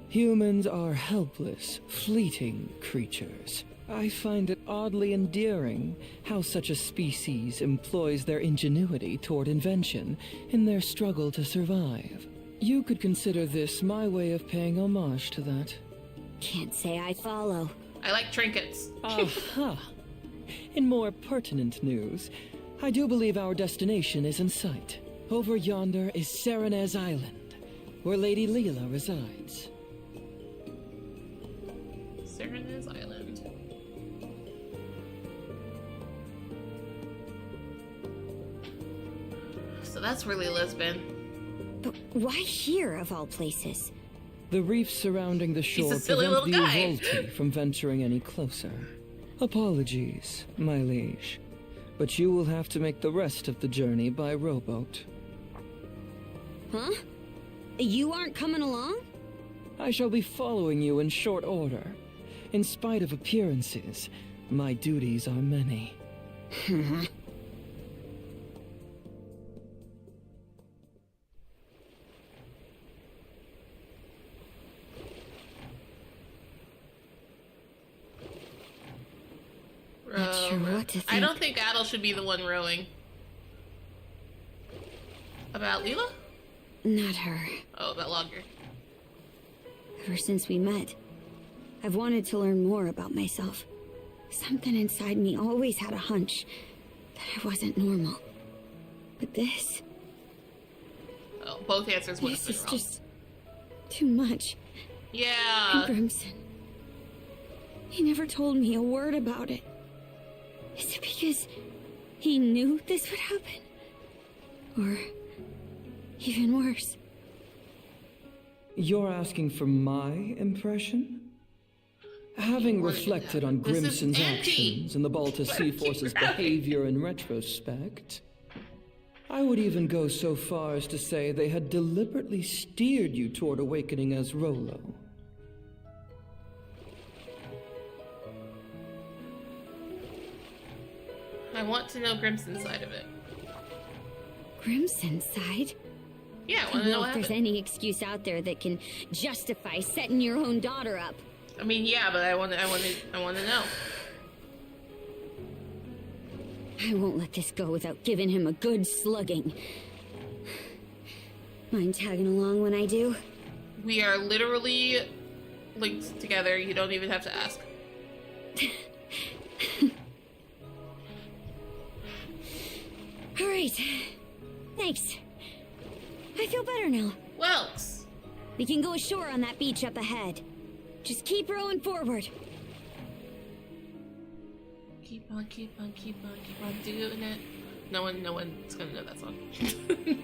L: humans are helpless, fleeting creatures. I find it oddly endearing how such a species employs their ingenuity toward invention in their struggle to survive. You could consider this my way of paying homage to that.
P: Can't say I follow.
A: I like trinkets.
L: Aha! In more pertinent news, I do believe our destination is in sight. Over yonder is Serenez Island, where Lady Leela resides.
A: Serenez Island. So that's where Leela's been.
P: But why here, of all places?
L: The reefs surrounding the
A: He's
L: shore
A: a silly
L: prevent the
A: little guy.
L: Volti from venturing any closer. Apologies, my liege, but you will have to make the rest of the journey by rowboat.
P: Huh? You aren't coming along?
L: I shall be following you in short order. In spite of appearances, my duties are many.
P: Not sure what to think.
A: I don't think Adel should be the one rowing. About Leela?
P: Not her.
A: Oh, about Logger.
P: Ever since we met, I've wanted to learn more about myself. Something inside me always had a hunch that I wasn't normal. But this...
A: Oh, both answers would have
P: This
A: been
P: is
A: wrong.
P: just... too much.
A: Yeah.
P: And Grimson... He never told me a word about it. Is it because he knew this would happen? Or... even worse?
L: You're asking for my impression? Having reflected on
A: This is
L: Grimson's
A: empty.
L: actions and the Balta Sea Force's behavior in retrospect, I would even go so far as to say they had deliberately steered you toward awakening as Rolo.
A: I want to know Grimson's side of it.
P: Grimson's side?
A: Yeah, I
P: I
A: want
P: don't
A: to know
P: know
A: what
P: if there's
A: happened.
P: any excuse out there that can justify setting your own daughter up.
A: I mean, yeah, but I want to know.
P: I won't let this go without giving him a good slugging. Mind tagging along when I do?
A: We are literally linked together. You don't even have to ask.
P: All right. Thanks. I feel better now.
A: Welks.
P: We can go ashore on that beach up ahead. Just keep rowing forward.
A: Keep on doing it. No one's gonna know that song.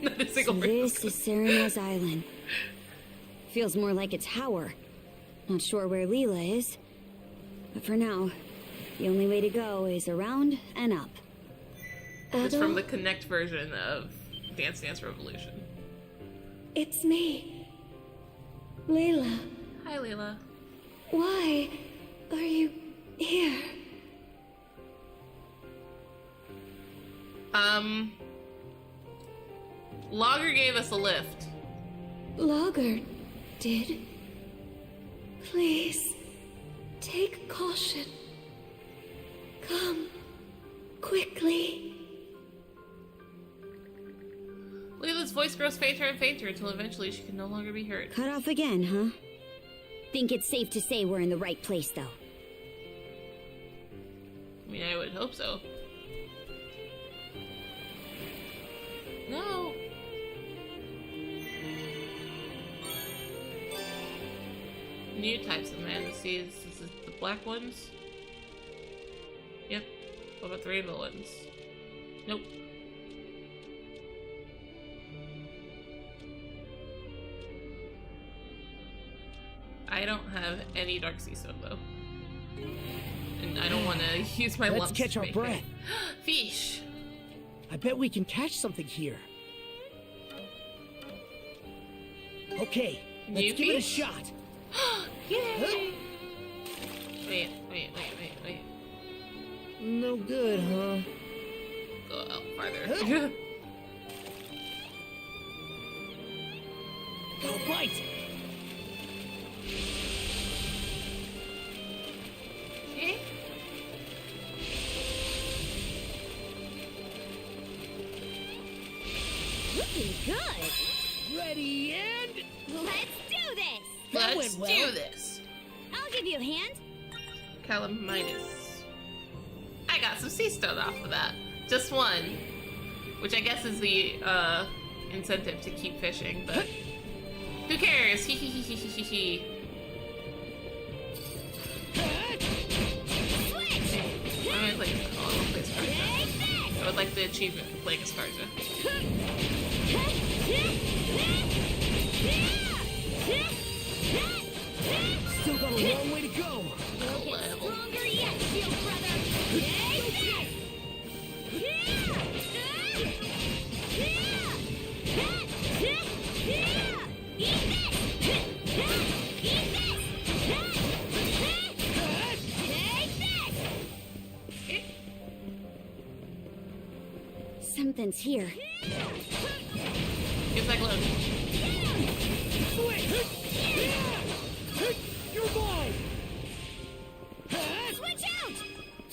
A: Not a single
P: So
A: person.
P: this is Serenez Island. Feels more like a tower. Not sure where Leela is. But for now, the only way to go is around and up.
A: It's from the Connect version of Dance Dance Revolution.
B: It's me. Layla.
A: Hi, Layla.
B: Why are you here?
A: Logger gave us a lift.
B: Logger did. Please, take caution. Come, quickly.
A: Layla's voice grows fainter and fainter until eventually she can no longer be heard.
P: Cut off again, huh? Think it's safe to say we're in the right place, though.
A: I mean, I would hope so. No. New types of mantises. Is it the black ones? Yep. What about the rainbow ones? Nope. I don't have any dark sea stone though. And I don't want to use my
U: Let's
A: lumps
U: catch
A: to
U: our
A: make
U: breath.
A: it. Fish.
U: I bet we can catch something here. Okay, Let's give it a shot.
A: Yay! Wait.
U: No good, huh?
A: Go out farther.
U: Go fight!
A: Okay.
P: Looking good.
U: Ready and...
P: Let's do this.
A: Let's do this.
P: I'll give you a hand.
A: Calamitis. I got some sea stone off of that. Just one. Which I guess is the incentive to keep fishing, but who cares? Hee hee hee hee hee hee. I would like play Scarja. I would like the achievement for playing as Scarja.
U: Still got a long way to go.
P: Stronger yet, shield brother. Something's here.
A: Get back low.
U: You're mine.
P: Switch out!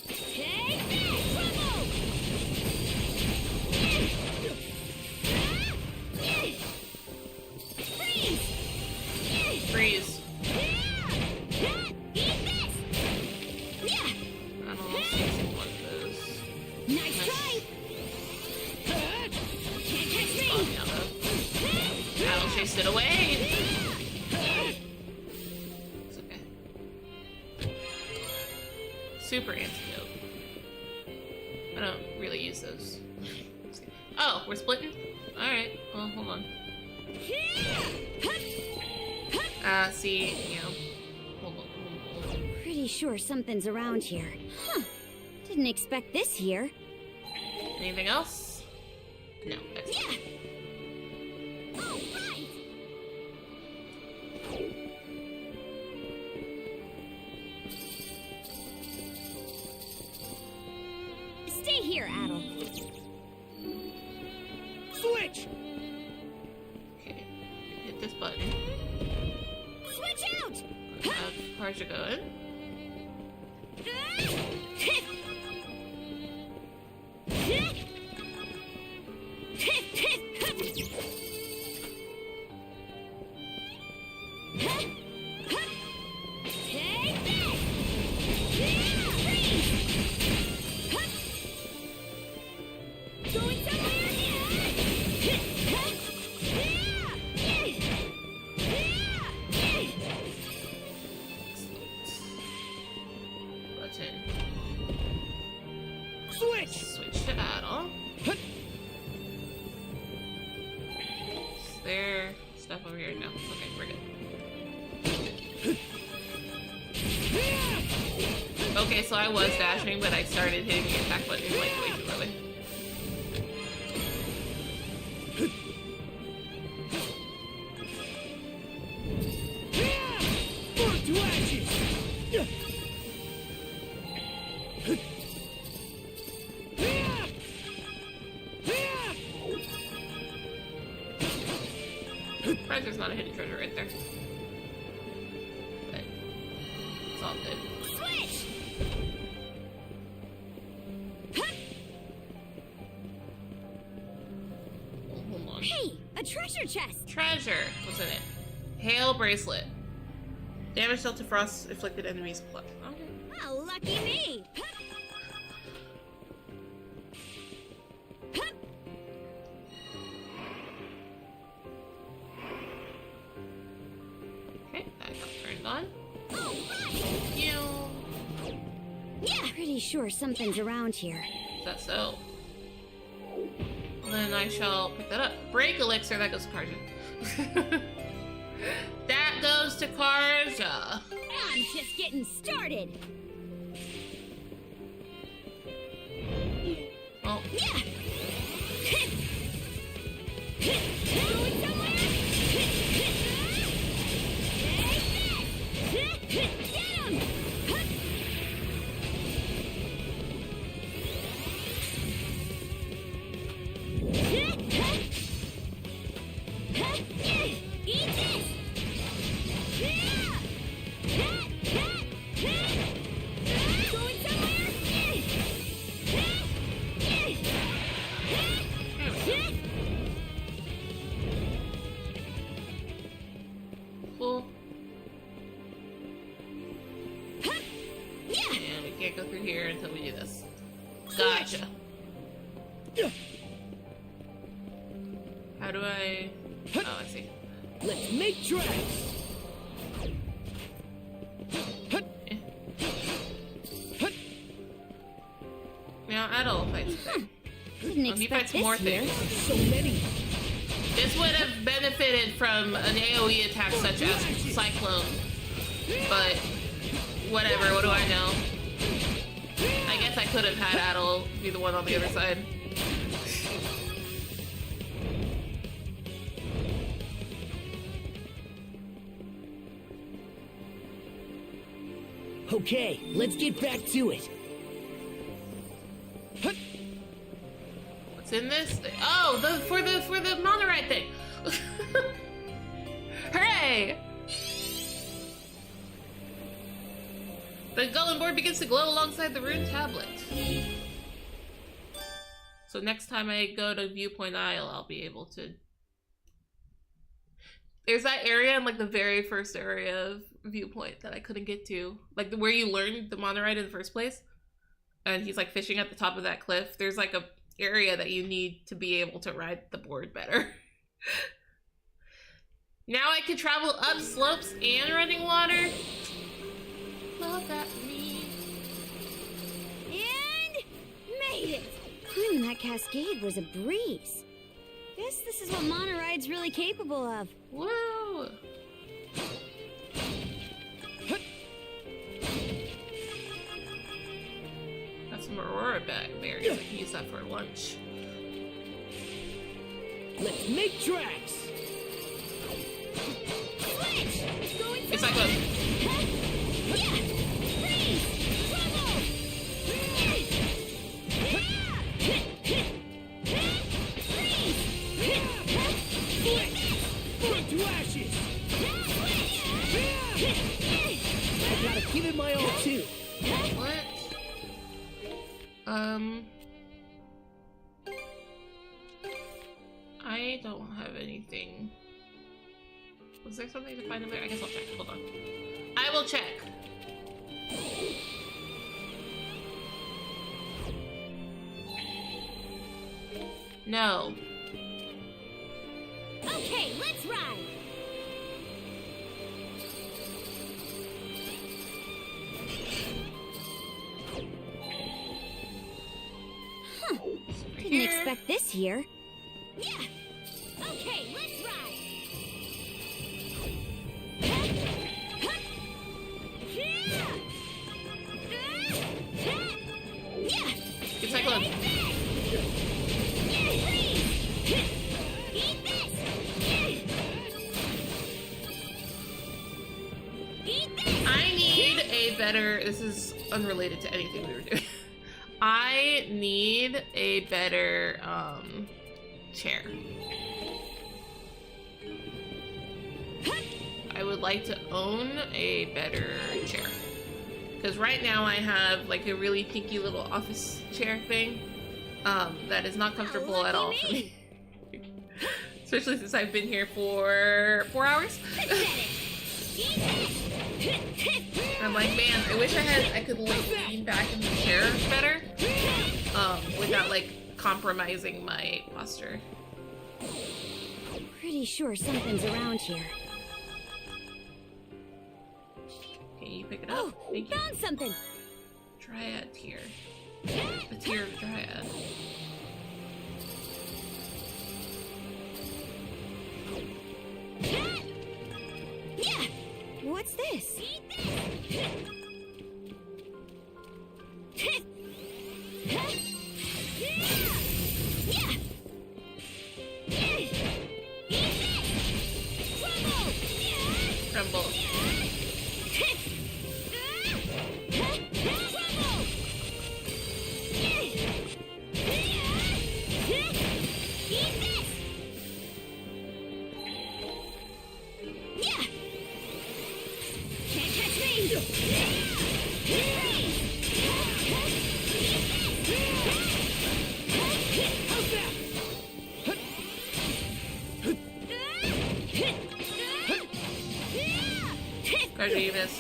P: Take this! Trouble! Freeze!
A: Freeze.
P: Eat this! Yeah!
A: I don't know if one of those.
P: Nice try! Can't catch me!
A: I'll chase it away! It's okay. Super antidote. I don't really use those. Oh, we're splitting? Alright, well, hold on. See, you know. Hold on.
P: Pretty sure something's around here. Huh. Didn't expect this here.
A: Anything else? No, that's
P: yeah. All right. Stay here, Adel.
U: Switch!
A: Okay, hit this button.
P: Switch out!
A: Have Karja going. Switch to Adel. Is there stuff over here? No. Okay, we're good. Okay, so I was dashing, but I started hitting the attack button like way too early.
U: Burn to ashes!
A: Surprised there's not a hidden treasure right there. But it's all good.
P: Switch!
A: Hold on.
P: Hey, a treasure chest!
A: Treasure! What's in it? Hail bracelet. Damage dealt to frost afflicted enemies plus. Okay.
P: Oh, lucky me!
A: Okay, that got turned on.
P: Right.
A: You.
P: Yeah, pretty sure something's around here.
A: Is that so? Then I shall pick that up. Break elixir, that goes to Karja. That goes to Karja.
P: I'm just getting started.
A: Oh.
P: Yeah. Going somewhere?
A: can't go through here until we do this. Gotcha. How do I... Oh, I see.
U: Let's make tracks!
A: Now, Adol fights thing.
E: Didn't
A: He
E: expect
A: fights
E: this
A: more
E: here.
A: things.
U: So many!
A: This would have benefited from an AoE attack such as Cyclone. But, whatever, what do I know? I guess I could have had Adol be the one on the other side.
U: Okay, let's get back to it.
A: What's in this? Oh, for the monorite thing. Hooray! The golden board begins to glow alongside the rune tablet. So next time I go to Viewpoint Isle, I'll be able to... There's that area in like the very first area of Viewpoint that I couldn't get to. Like where you learned the monorite in the first place. And he's like fishing at the top of that cliff. There's like a area that you need to be able to ride the board better. Now I can travel up slopes and running water. Love that for me.
P: And made it! Climbing that cascade was a breeze. Guess this is what monoride's really capable of.
A: Whoa! Got some Aurora berries. I can use that for lunch.
U: Let's make tracks!
A: It's like a...
U: Burn to ashes! I gotta give it my all too.
A: What? I don't have anything. Was there something to find in there? I guess I'll check. Hold on. I will check. No.
P: Okay, let's ride! Huh. Didn't expect this here. Yeah! Okay, let's ride!
A: It's like a... I need a better... This is unrelated to anything we were doing. I need a better chair. I would like to own a better chair. Because right now I have like a really pinky little office chair thing that is not comfortable at all for me. Especially since I've been here for 4 hours. I'm like, man, I wish I could like lean back in the chair better without like compromising my posture.
P: Pretty sure something's around here.
A: Can you pick it up? Thank you.
P: Found something!
A: Dryad tier. The tier of Dryad.
P: Yeah! What's this?
A: Crumble. Cardenas.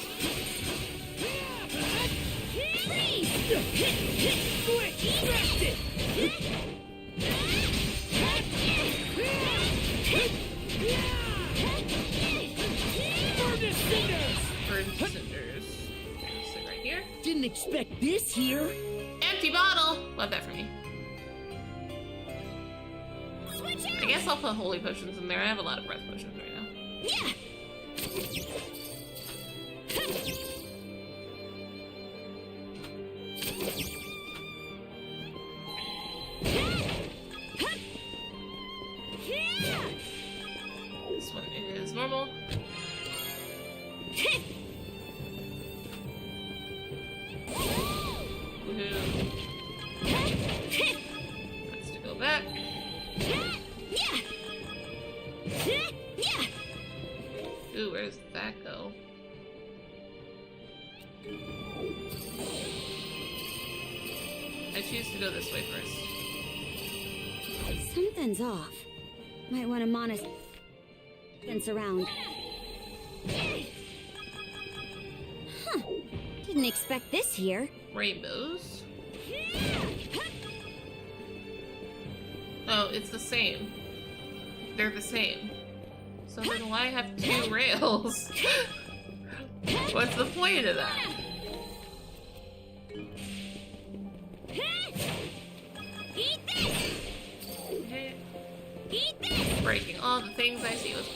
A: Burn cinders. Sit right here.
U: Didn't expect this here.
A: Empty bottle! Love that for me. I guess I'll put holy potions in there. I have a lot of breath potions right now.
B: Yeah.
A: This one is normal. Woohoo. That's to go back. Ooh, where does that go? I choose to go this way first.
P: Something's off. Might want to monitor sense around. Huh. Didn't expect this here.
A: Rainbows. Oh, it's the same. They're the same. So then why have two rails? What's the point of that?
B: Eat this! Eat this!
A: Breaking all the things I see with.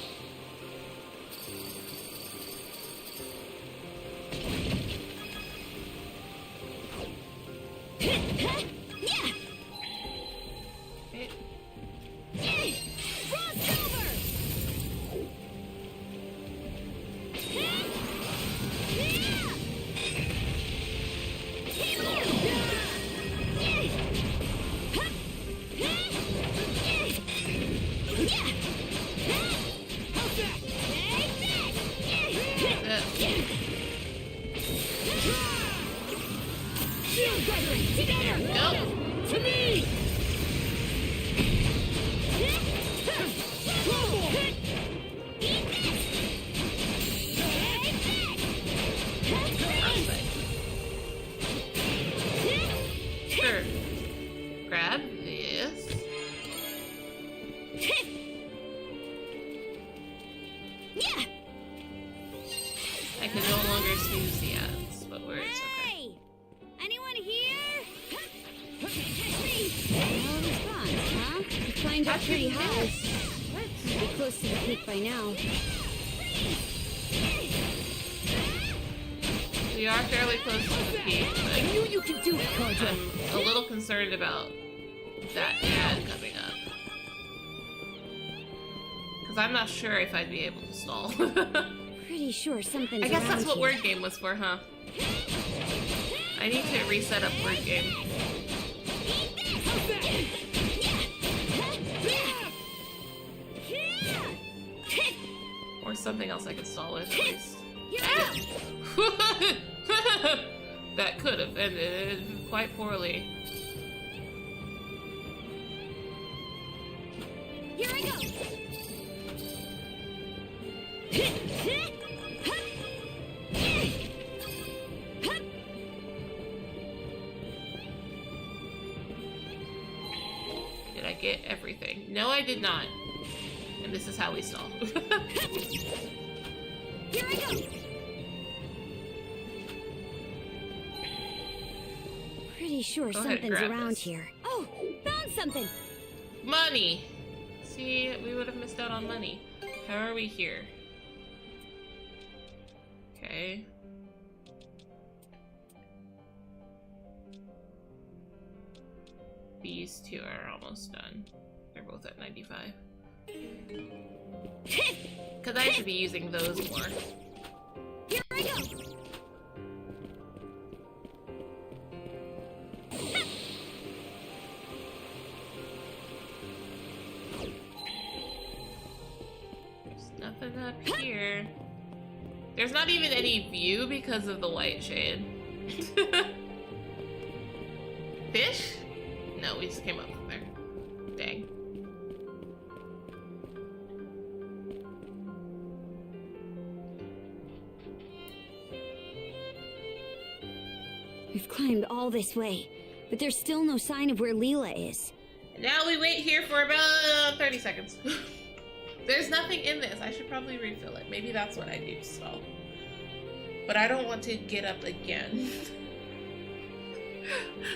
A: We are fairly close to the peak. I knew you could do it, Kaja. I'm a little concerned about that ad coming up. Because I'm not sure if I'd be able to stall.
P: Pretty sure something's
A: I guess that's what
P: here.
A: word game was for, huh? I need to reset up word game. Or something else I could stall with, at least. Ah! That could have ended quite poorly.
B: Here I go!
A: Did I get everything? No, I did not. And this is how we stall.
B: Here I go!
P: Pretty sure
A: Go ahead and
P: something's
A: grab
P: around
A: this.
P: here. Oh, found something!
A: Money! See, we would have missed out on money. How are we here? Okay. These two are almost done. They're both at 95. Because I should be using those more.
B: Here I go!
A: There's nothing up here. There's not even any view because of the white shade. Fish? No, we just came up from there. Dang.
P: We've climbed all this way, but there's still no sign of where Leela is.
A: Now we wait here for about 30 seconds. There's nothing in this. I should probably refill it. Maybe that's what I do to stall. But I don't want to get up again.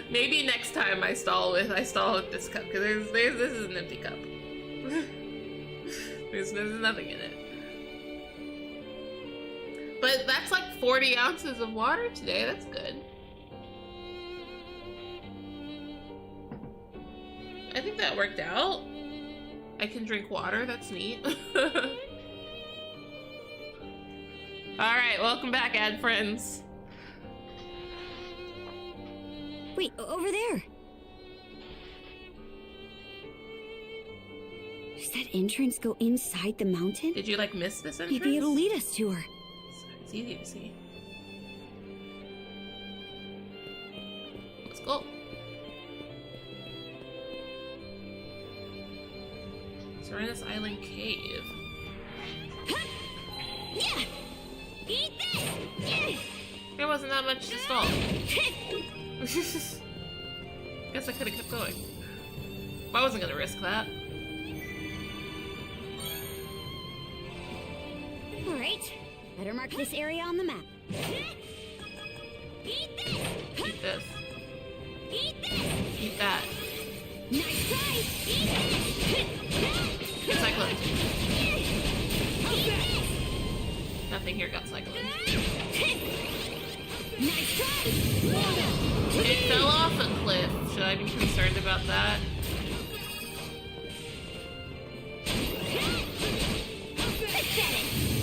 A: Maybe next time I stall with this cup, because this is an empty cup. there's nothing in it. But that's like 40 ounces of water today. That's good. I think that worked out. I can drink water. That's neat. Alright, welcome back, ad friends.
P: Wait, over there. Does that entrance go inside the mountain?
A: Did you like miss this entrance?
P: Maybe it'll lead us to her.
A: It's easy to see. Let's go. Serenus Island Cave.
P: Yeah. Eat this.
A: There wasn't that much to stall. Guess I could have kept going. I wasn't gonna risk that.
P: All right. Better mark this area on the map. Eat this.
A: Eat this.
P: Eat this.
A: Eat that.
P: Nice try. Eat this.
A: Get cyclone. Nothing here got cyclone.
P: Nice try.
A: It fell off a cliff. Should I be concerned about that?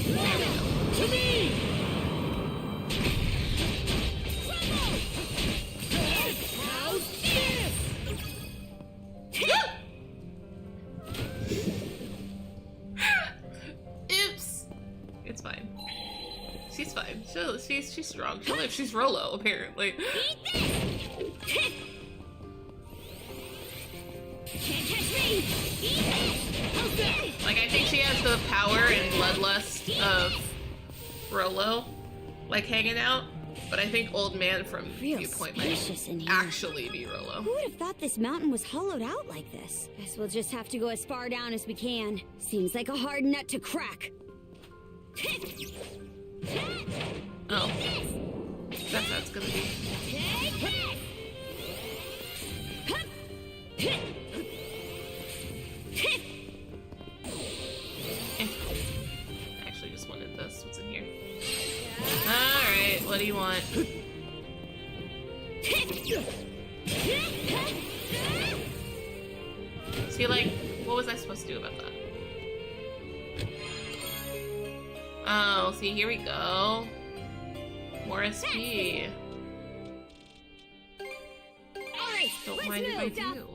A: There we go.
B: To me! How's this?
A: Oops. It's fine. She's fine. She's strong. She'll live. She's Rolo, apparently.
P: Can't catch me.
A: Like, I think she has the power and bloodlust of Rolo, like, hanging out. But I think Old Man from Viewpoint might actually be Rolo.
P: Who would have thought this mountain was hollowed out like this? Guess we'll just have to go as far down as we can. Seems like a hard nut to crack.
A: Oh. That's how it's gonna be. I actually just wanted this. What's in here? Alright, what do you want? See, like, what was I supposed to do about that? Oh, see, here we go. More SP. Don't mind if I do.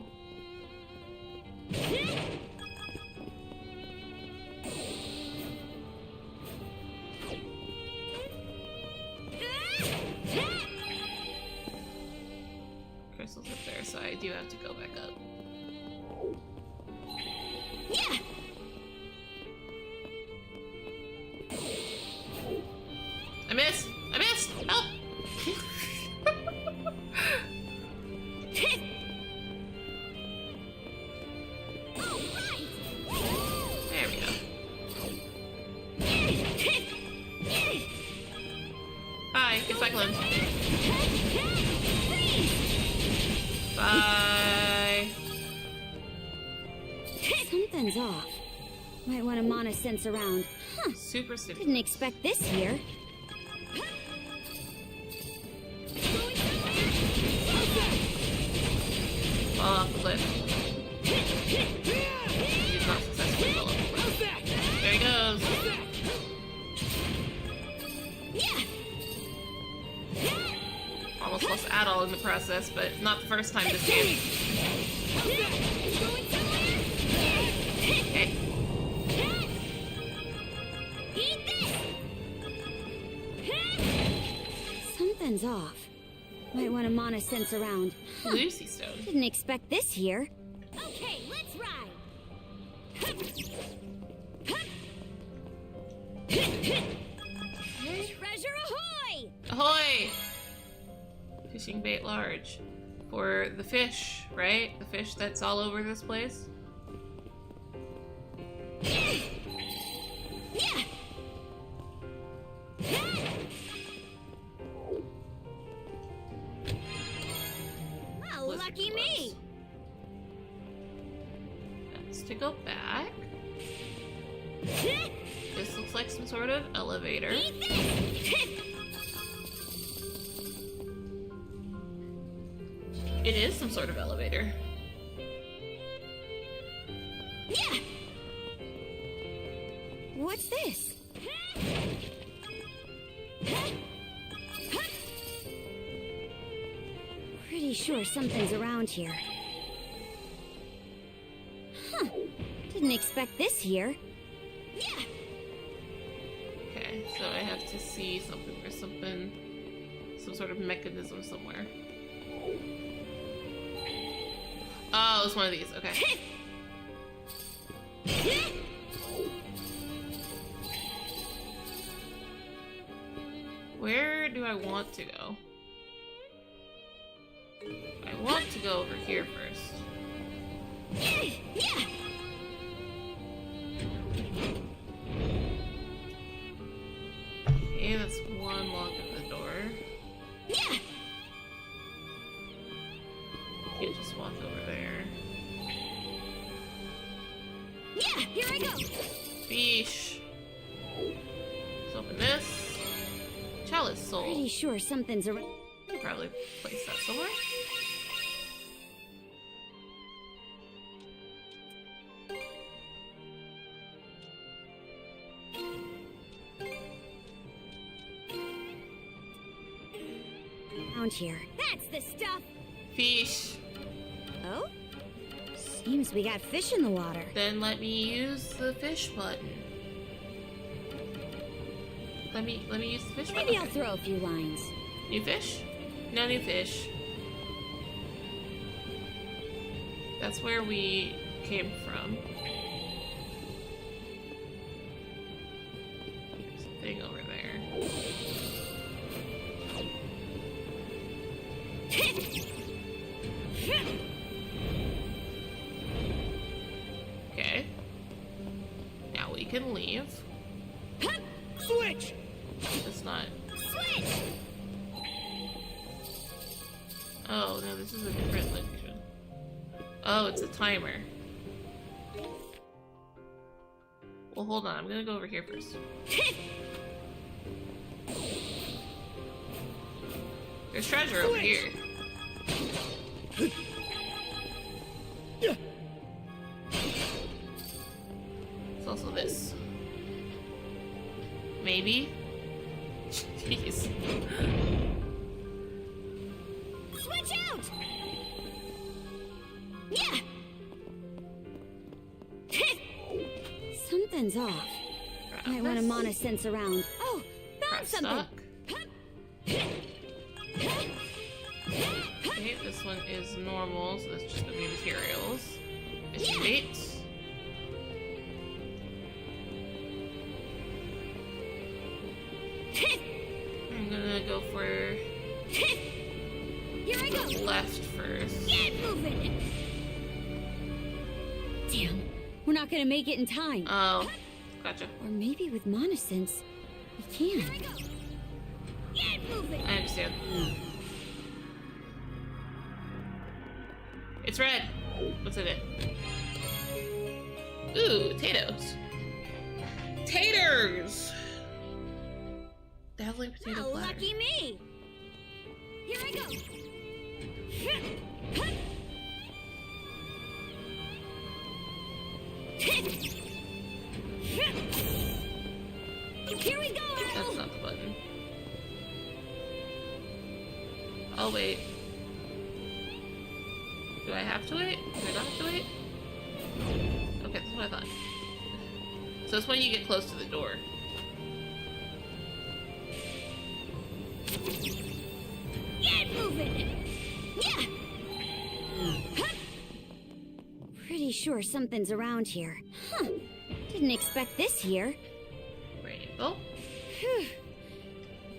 A: Crystal's up there, so I do have to go back up.
P: Yeah.
A: I missed! I missed! Help! There we go. Hi, get cyclone. Bye.
P: Something's off. Might want to mana sense around. Huh.
A: Super stupid.
P: Didn't expect this here.
A: Fall off the cliff. He's not successfully fall off the cliff. There he goes. Almost lost Adol in the process, but not the first time this game. Okay.
P: Something's off. Might want to mana sense around. Huh.
A: Lucy Stone.
P: Didn't expect this here. Okay, let's ride. Treasure ahoy!
A: Ahoy! She's Fishing bait large. For the fish, right? The fish that's all over this place?
P: Well, lucky me!
A: That's to go back. This looks like some sort of elevator. It is some sort of elevator.
P: Yeah. What's this? Pretty sure something's around here. Huh. Didn't expect this here. Yeah.
A: Okay, so I have to see something. There's something, some sort of mechanism somewhere. Oh, it's one of these. Okay. Where do I want to go? I want to go over here first. Okay, that's one lock at the door. You just walk over there.
P: Yeah, here I go.
A: Fish. Let's open this. Chalice soul.
P: Pretty sure something's around.
A: I'll probably place that somewhere.
P: Around here. That's the stuff.
A: Fish.
P: Oh? Seems we got fish in the water.
A: Then let me use the fish button. Let me use the fish button.
P: Maybe I'll throw a few lines.
A: New fish? No new fish. That's where we came from. There's a thing over there. Okay. Now we can leave.
U: Switch!
A: It's not.
P: Switch!
A: Oh, no, this is a different location. Oh, it's a timer. Well, hold on. I'm gonna go over here first. There's treasure over here. There's also this. Maybe? Jeez.
P: Switch out! Yeah! Something's off. Might want to monosense around. Oh, found something!
A: Okay, this one is normal, so that's just gonna be materials. Fishing bait. I'm gonna go for
P: Here I go.
A: left first.
P: Get moving! Damn, we're not gonna make it in time.
A: Oh, gotcha.
P: Or maybe with monosense, we can. Here I go. Get moving!
A: I understand. It's red. What's in it? Ooh, potatoes. Taters! Dazzling potato
P: Oh,
A: platter.
P: lucky me! Here I go. Here we go,
A: That's
P: Earl!
A: not the button. I'll wait. Do I have to wait? Do I not have to wait? Okay, that's what I thought. So it's when you get close to the door.
P: Get moving! Yeah! Pretty sure something's around here. Huh. Didn't expect this here.
A: Rainbow.
P: Phew.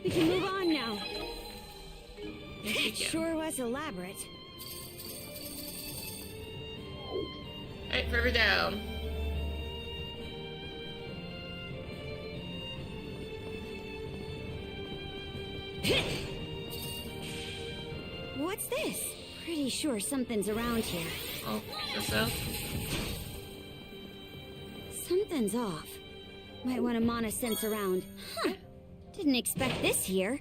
P: We can move on now.
A: Yes, we
P: It
A: can.
P: sure was elaborate.
A: Alright, further down.
P: What's this? Pretty sure something's around here.
A: Oh, guess so.
P: Something's off. Might want to mana sense around. Huh. Didn't expect this here.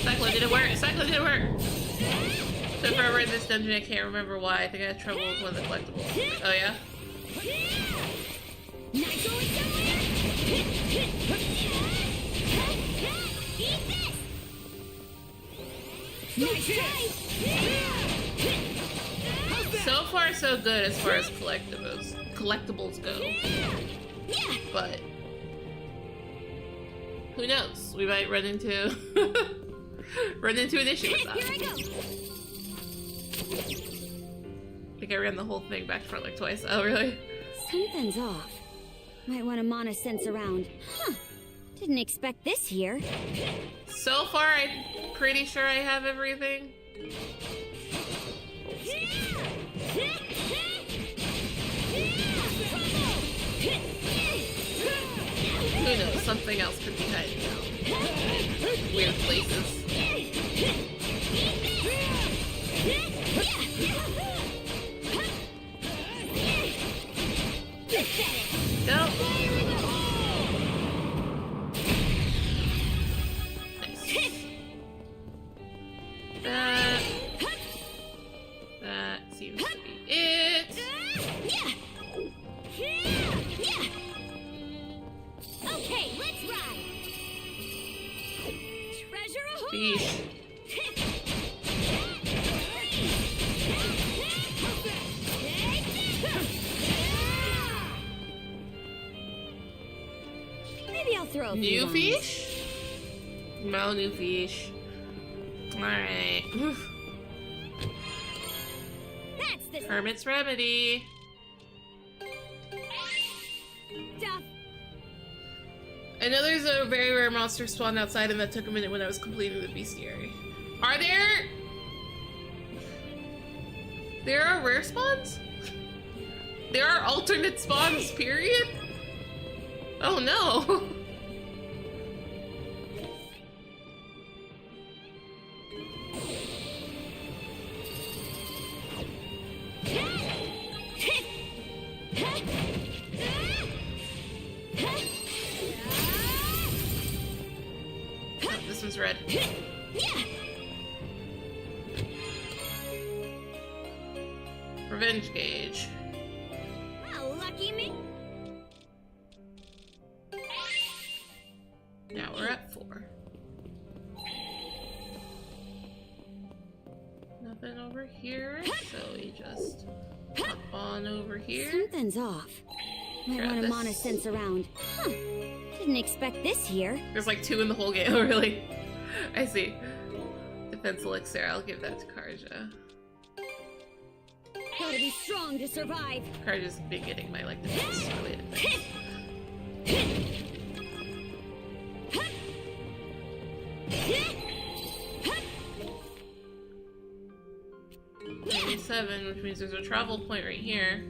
A: Cyclone didn't work! Cyclone didn't work! So forever in this dungeon, I can't remember why. I think I had trouble with one of the collectibles. Oh yeah?
P: Not going somewhere? Eat this!
A: So far, so good as far as collectibles go. But who knows? We might run into run into an issue with that.
P: Here I go.
A: I think I ran the whole thing back to front like twice. Oh really?
P: Something's off. Might want to mana sense around. Huh. Didn't expect this here.
A: So far, I'm pretty sure I have everything. Who knows? Something else could be hiding out. Weird places. Go. Nice. That seems to be it.
P: Okay, let's ride. Treasure ahoy!
A: Sheesh.
P: Maybe I'll throw a few
A: New
P: lines.
A: fish? No new fish. Alright.
P: That's the
A: Hermit's Remedy.
P: stuff.
A: I know there's a very rare monster spawned outside and that took a minute when I was completing the bestiary. Are there... There are rare spawns? There are alternate spawns, period? Oh no! Oh, this one's red. Revenge gauge.
P: Oh, lucky me.
A: Now we're at 4. Nothing over here, so we just hop on over here.
P: Something's off. Might
A: Grab
P: want to
A: this.
P: mana sense around. Huh. Didn't expect this here.
A: There's like 2 in the whole game. Oh, really? I see. Defense elixir. I'll give that to Karja.
P: Gotta be strong to survive.
A: Karja's been getting my like defense related things. 97, which means there's a travel point right here.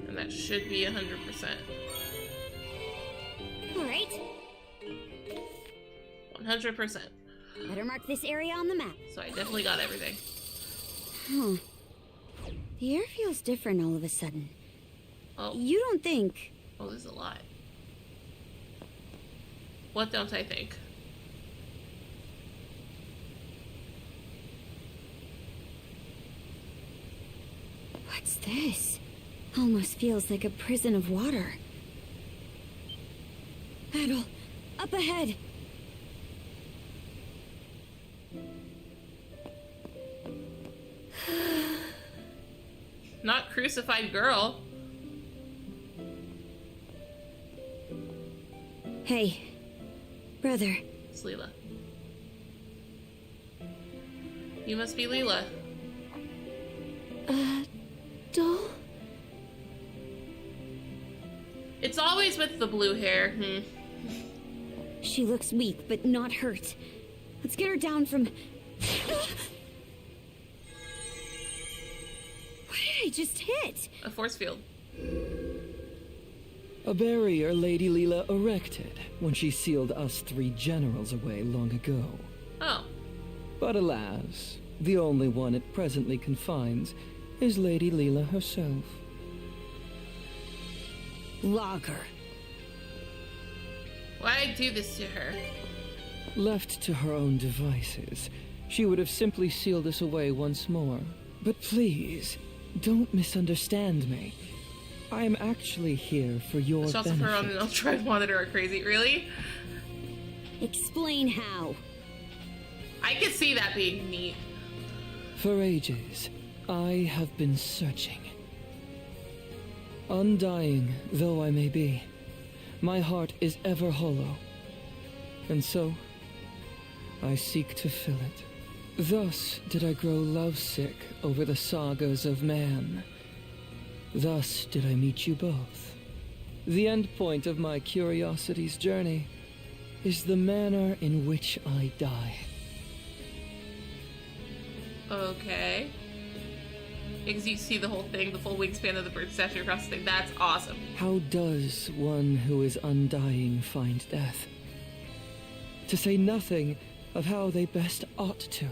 A: And that should be 100%.
P: Alright.
A: 100%.
P: Better mark this area on the map.
A: So I definitely got everything.
P: Huh. The air feels different all of a sudden.
A: Oh.
P: You don't think...
A: Oh, there's a lot. What don't I think?
P: What's this? Almost feels like a prison of water. Battle! Up ahead!
A: Not crucified girl.
P: Hey, brother.
A: It's Leela. You must be Leela.
P: Doll?
A: It's always with the blue hair.
P: She looks weak, but not hurt. Let's get her down from... What did I just hit?
A: A force field.
L: A barrier Lady Leela erected when she sealed us 3 generals away long ago.
A: Oh.
L: But alas, the only one it presently confines is Lady Leela herself.
P: Lager.
A: Why'd I do this to her?
L: Left to her own devices, she would have simply sealed us away once more. But please, don't misunderstand me. I am actually here for your
A: The shots of her on an ultra monitor are crazy. Really?
P: Explain how.
A: I could see that being neat.
L: For ages, I have been searching. Undying though I may be, my heart is ever hollow. And so, I seek to fill it. Thus did I grow lovesick over the sagas of man. Thus did I meet you both. The end point of my curiosity's journey is the manner in which I die.
A: Okay. Because you see the whole thing, the full wingspan of the bird statue across the thing. That's awesome.
L: How does one who is undying find death? To say nothing of how they best ought to.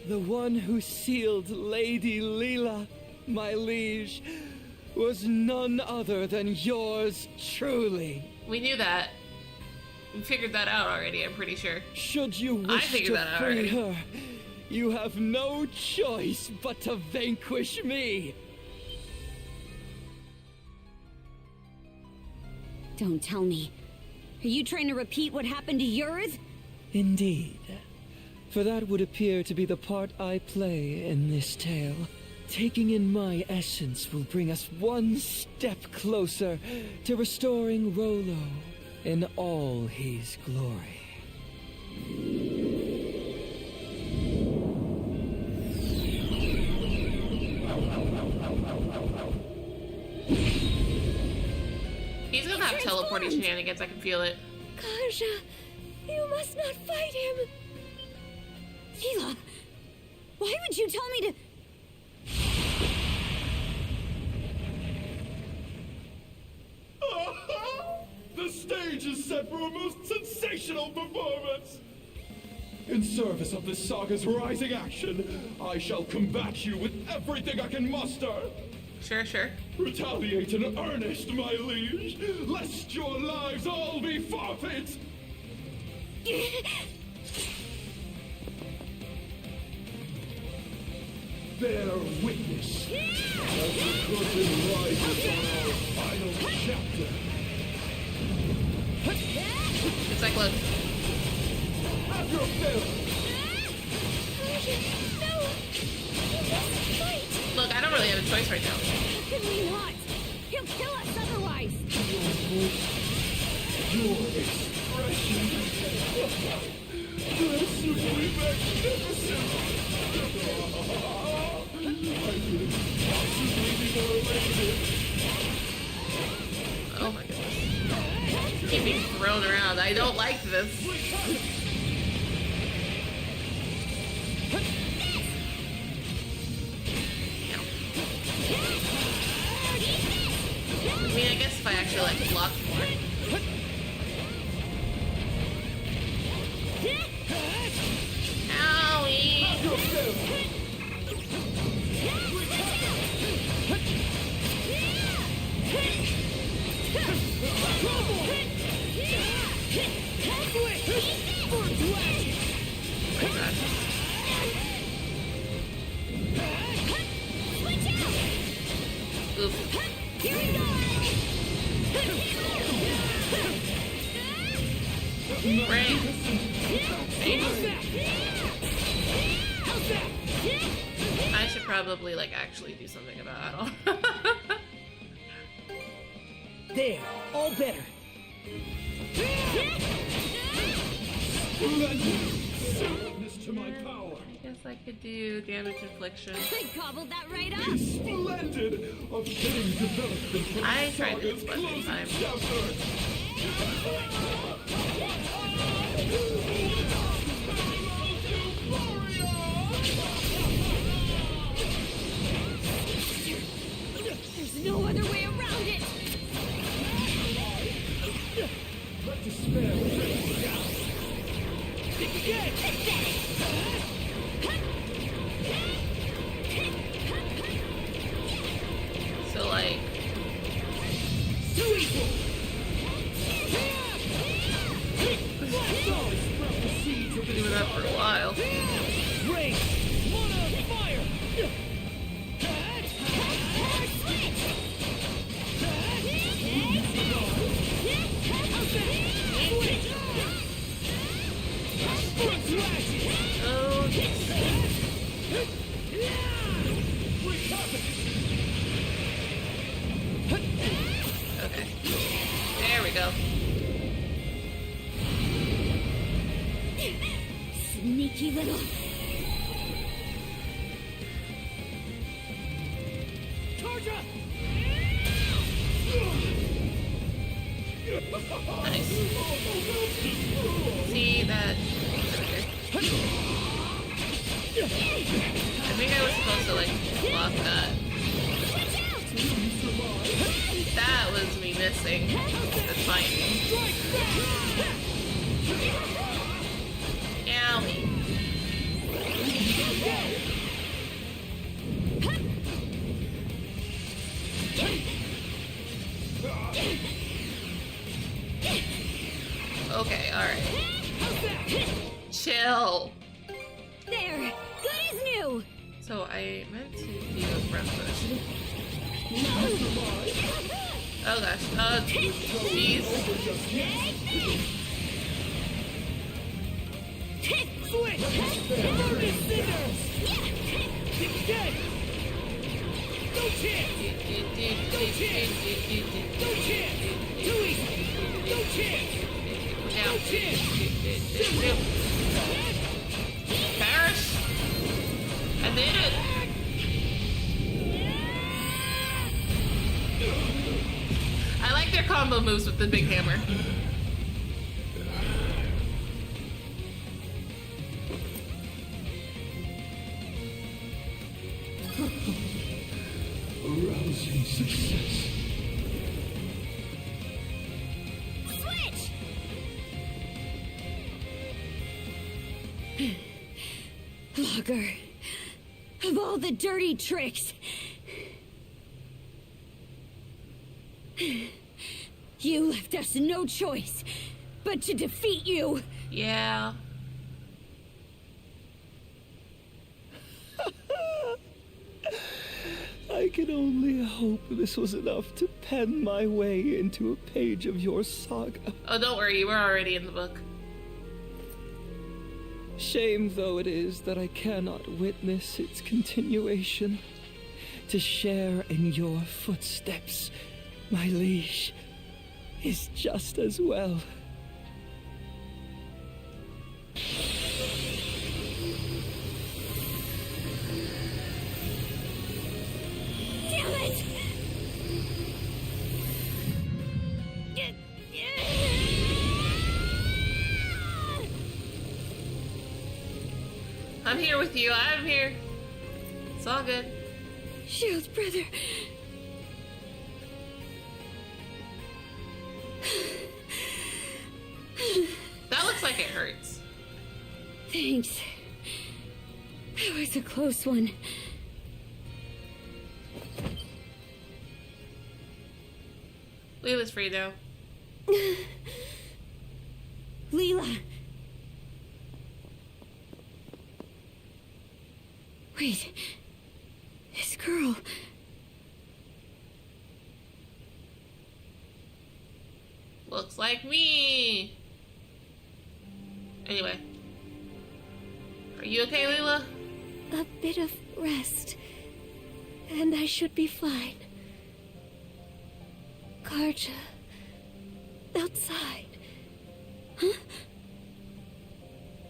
L: The one who sealed Lady Leela, my liege, was none other than yours truly.
A: We knew that. We figured that out already, I'm pretty sure.
L: Should you wish to free her, you have no choice but to vanquish me.
P: Don't tell me. Are you trying to repeat what happened to yours?
L: Indeed. For that would appear to be the part I play in this tale. Taking in my essence will bring us one step closer to restoring Rollo in all his glory.
A: He's gonna have teleporting shenanigans, I can feel it.
P: Kaja, you must not fight him. Leela, why would you tell me to...
J: The stage is set for a most sensational performance! In service of this saga's rising action, I shall combat you with everything I can muster!
A: Sure, sure.
J: Retaliate in earnest, my liege, lest your lives all be forfeit! Bear witness as the curtain rises on our final chapter.
A: It's like, look.
J: Have your fill!
A: Look, I don't really have a choice right now.
P: How can we not? He'll kill us otherwise!
J: Your expression they're simply magnificent! I couldn't possibly be more elated.
A: Oh my goodness. Keep being thrown around. I don't like this. I mean, I guess if I actually like block more. Owie! Oof.
P: Here we go!
A: Right. I should probably like actually do something about it.
U: There, all better.
J: Splendid! Witness to my power.
A: Guess I could do damage infliction.
P: I gobbled that right up.
J: Splendid! A fitting development from
A: I
J: the
A: tried to
J: saga's
A: explain this
J: closing
A: time.
J: chapter.
P: There's no other way around it.
J: Let despair bring you down.
A: So like, doing that for a while.
U: Great! One on fire!
A: Oh, okay. There we go.
P: Sneaky little.
U: Charger!
A: Nice. See that? I think I was supposed to like block that. That was me missing. That's fine. Owie. Okay, alright. Chill.
P: There. Good as new.
A: So I meant to do a breath push. Oh gosh. Oh, jeez.
U: Switch! Burning Cinders! Dead! No chance! No chance! No chance! Too easy! No chance! No chance!
A: Perish! I did it! I like their combo moves with the big hammer.
J: Rousing success.
P: Switch! Logger. Of all the dirty tricks. You left us no choice but to defeat you.
A: Yeah.
L: I can only hope this was enough to pen my way into a page of your saga.
A: Oh, don't worry, we're already in the book.
L: Shame though it is that I cannot witness its continuation. To share in your footsteps, my liege, is just as well.
P: Damn it!
A: I'm here with you. I'm here. It's all good.
P: Shield brother.
A: That looks like it hurts.
P: Thanks. That was a close one.
A: Leela's free now.
P: Leela. Wait. This girl.
A: Looks like me. Anyway. Are you okay, Leela?
P: A bit of rest. And I should be fine. Karja. Outside. Huh?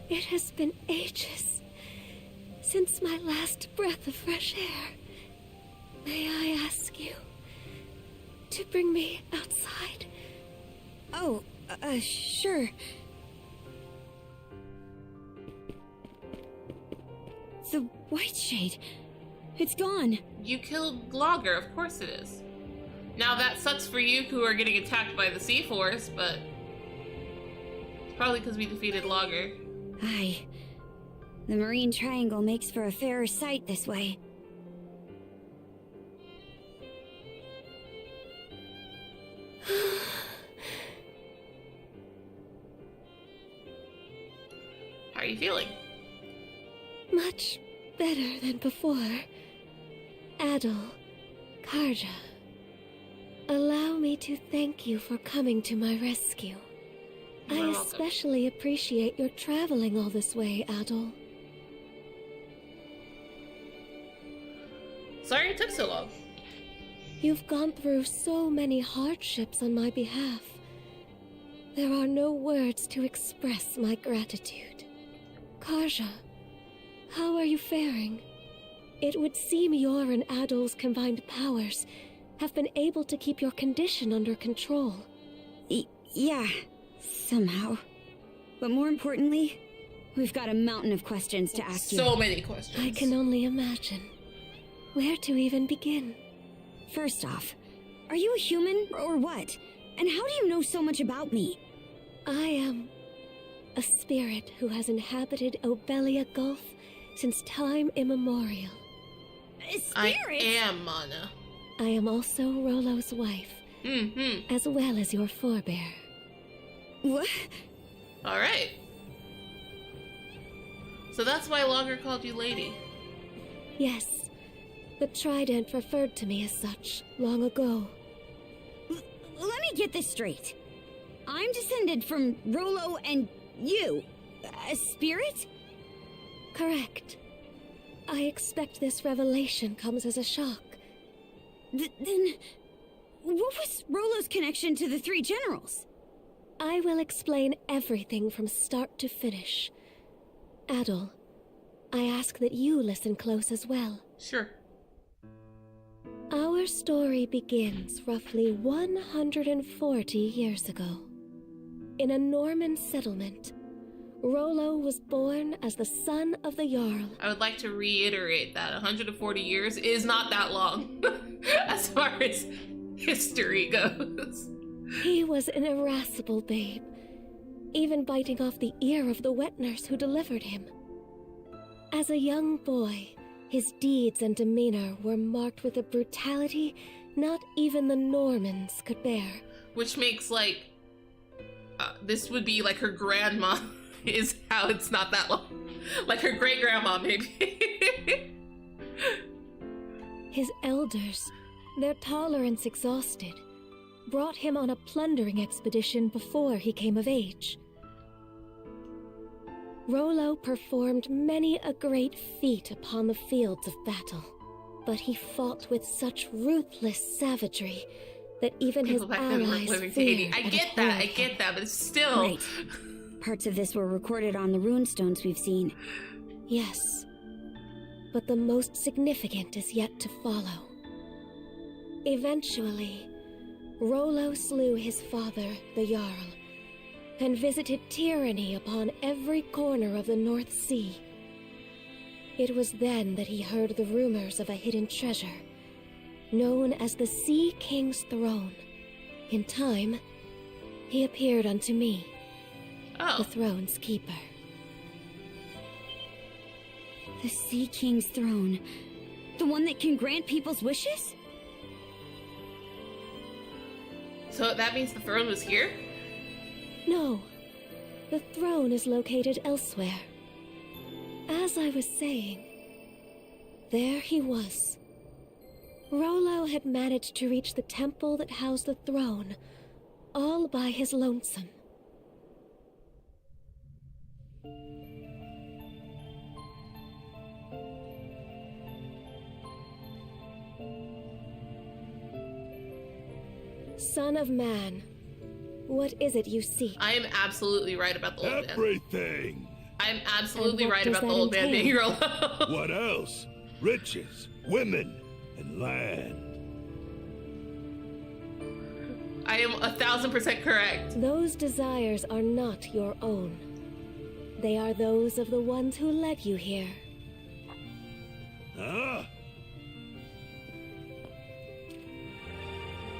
P: It has been ages. since my last breath of fresh air, may I ask you to bring me outside?
K: Oh, sure. The White Shade. It's gone.
A: You killed Logger, of course it is. Now that sucks for you who are getting attacked by the Sea Force, but it's probably because we defeated Logger.
P: Aye. The Marine Triangle makes for a fairer sight this way.
A: How are you feeling?
P: Much better than before. Adol, Karja, allow me to thank you for coming to my rescue. I especially appreciate your traveling all this way, Adol.
A: Sorry it took so long.
P: You've gone through so many hardships on my behalf. There are no words to express my gratitude. Karja, how are you faring? It would seem your and Adol's combined powers have been able to keep your condition under control.
K: Yeah, somehow. But more importantly, we've got a mountain of questions to ask you.
A: So many questions.
P: I can only imagine. Where to even begin?
K: First off, are you a human or what? And how do you know so much about me?
P: I am a spirit who has inhabited Obelia Gulf since time immemorial.
K: A spirit?
A: I am Mana.
P: I am also Rollo's wife, as well as your forebear.
K: What?
A: Alright. So that's why Logger called you Lady.
P: Yes. The Trident referred to me as such long ago.
K: Let me get this straight. I'm descended from Rollo and you. A spirit?
P: Correct. I expect this revelation comes as a shock.
K: Then, what was Rollo's connection to the three generals?
P: I will explain everything from start to finish. Adol, I ask that you listen close as well.
A: Sure.
P: Our story begins roughly 140 years ago. In a Norman settlement, Rollo was born as the son of the Jarl.
A: I would like to reiterate that 140 years is not that long, as far as history goes.
P: He was an irascible babe, even biting off the ear of the wet nurse who delivered him. As a young boy, his deeds and demeanor were marked with a brutality not even the Normans could bear.
A: Which makes, like, this would be like her grandma, is how it's not that long. Like her great-grandma, maybe.
P: His elders, their tolerance exhausted, brought him on a plundering expedition before he came of age. Rollo performed many a great feat upon the fields of battle, but he fought with such ruthless savagery that even his allies feared.
A: I get that, but it's still...
K: Right. Parts of this were recorded on the runestones we've seen.
P: Yes, but the most significant is yet to follow. Eventually, Rollo slew his father, the Jarl, and visited tyranny upon every corner of the North Sea. It was then that he heard the rumors of a hidden treasure, known as the Sea King's Throne. In time, he appeared unto me, the throne's keeper.
K: The Sea King's Throne? The one that can grant people's wishes?
A: So that means the throne was here?
P: No, the throne is located elsewhere. As I was saying, there he was. Rollo had managed to reach the temple that housed the throne, all by his lonesome. Son of man, what is it you seek?
A: I am absolutely right about the whole
I: Everything!
A: I'm absolutely
E: And what
A: right
E: does
A: about the
E: that
A: old man
E: entail?
A: being Rolo.
I: What else? Riches, women, and land.
A: I am 1000% correct.
M: Those desires are not your own. They are those of the ones who led you here.
I: Huh?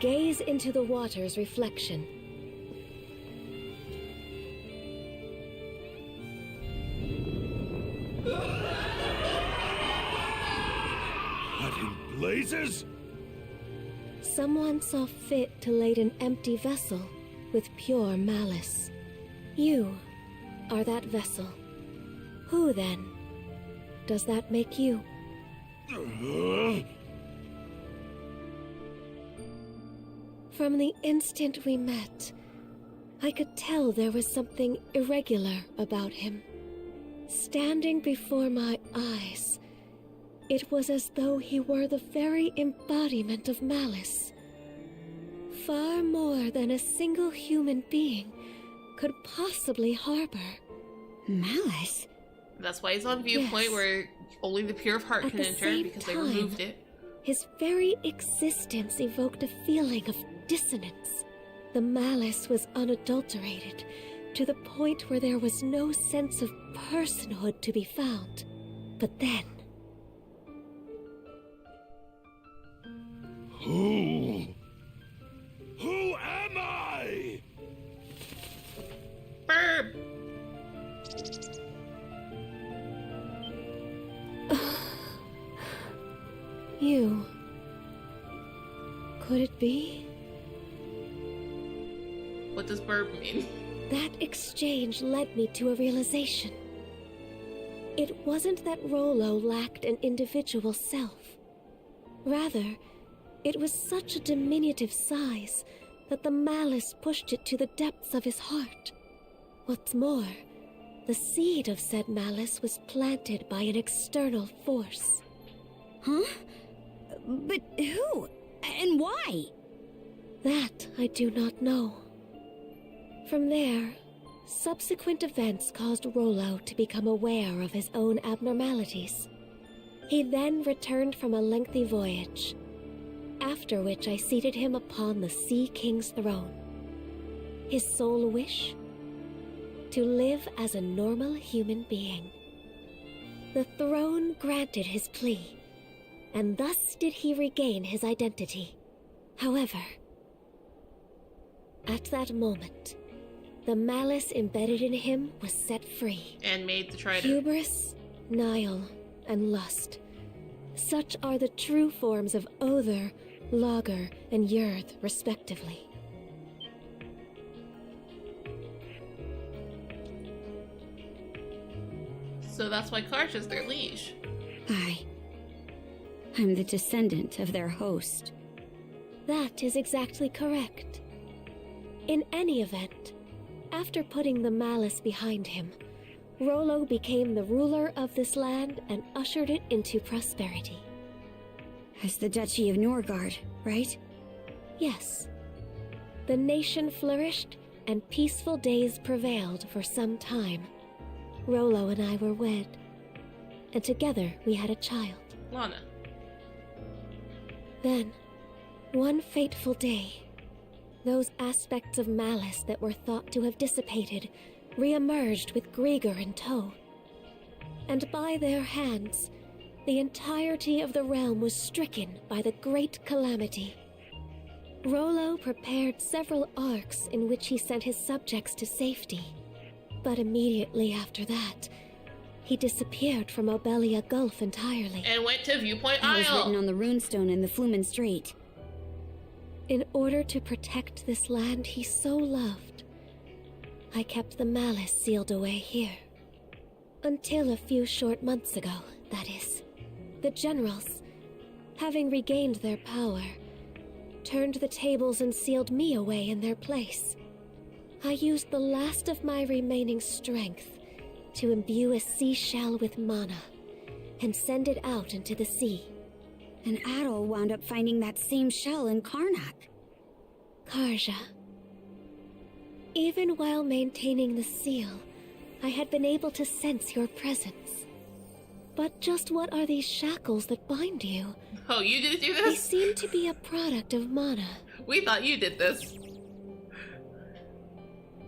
M: Gaze into the water's reflection.
I: What in blazes?
M: Someone saw fit to lade an empty vessel with pure malice. You are that vessel. Who, then, does that make you? From the instant we met, I could tell there was something irregular about him. Standing before my eyes, it was as though he were the very embodiment of malice. Far more than a single human being could possibly harbor.
P: Malice?
A: That's why he's on viewpoint
M: Yes.
A: where only the pure of heart
M: At
A: can
M: the
A: enter
M: same
A: because they
M: time,
A: removed it.
M: His very existence evoked a feeling of dissonance. The malice was unadulterated, to the point where there was no sense of personhood to be found. But then...
I: Who am I?
A: Burp!
M: You... Could it be?
A: What does burp mean?
M: That exchange led me to a realization. It wasn't that Rolo lacked an individual self. Rather, it was such a diminutive size that the malice pushed it to the depths of his heart. What's more, the seed of said malice was planted by an external force.
P: Huh? But who? And why?
M: That I do not know. From there, subsequent events caused Rolo to become aware of his own abnormalities. He then returned from a lengthy voyage, after which I seated him upon the Sea King's throne. His sole wish? To live as a normal human being. The throne granted his plea, and thus did he regain his identity. However, at that moment, the malice embedded in him was set free.
A: And made to try to...
M: Hubris, Nile, and lust. Such are the true forms of Other, Lager, and Yurth, respectively.
A: So that's why Karja's their liege.
P: I'm the descendant of their host.
M: That is exactly correct. In any event, after putting the malice behind him, Rolo became the ruler of this land and ushered it into prosperity.
P: As the Duchy of Norgard, right?
M: Yes. The nation flourished and peaceful days prevailed for some time. Rolo and I were wed, and together we had a child.
A: Lana.
M: Then, one fateful day, those aspects of malice that were thought to have dissipated re-emerged with Grieger in tow. And by their hands, the entirety of the realm was stricken by the great calamity. Rolo prepared several arcs in which he sent his subjects to safety. But immediately after that, he disappeared from Obelia Gulf entirely.
A: And went to Viewpoint
P: That was
A: Isle.
P: written on the runestone in the Flumen Strait.
M: In order to protect this land he so loved, I kept the malice sealed away here. Until a few short months ago, that is. The generals, having regained their power, turned the tables and sealed me away in their place. I used the last of my remaining strength to imbue a seashell with mana and send it out into the sea.
P: And Adol wound up finding that same shell in Karnak.
M: Karja. Even while maintaining the seal, I had been able to sense your presence. But just what are these shackles that bind you?
A: Oh, you didn't do this?
M: They seem to be a product of mana.
A: We thought you did this.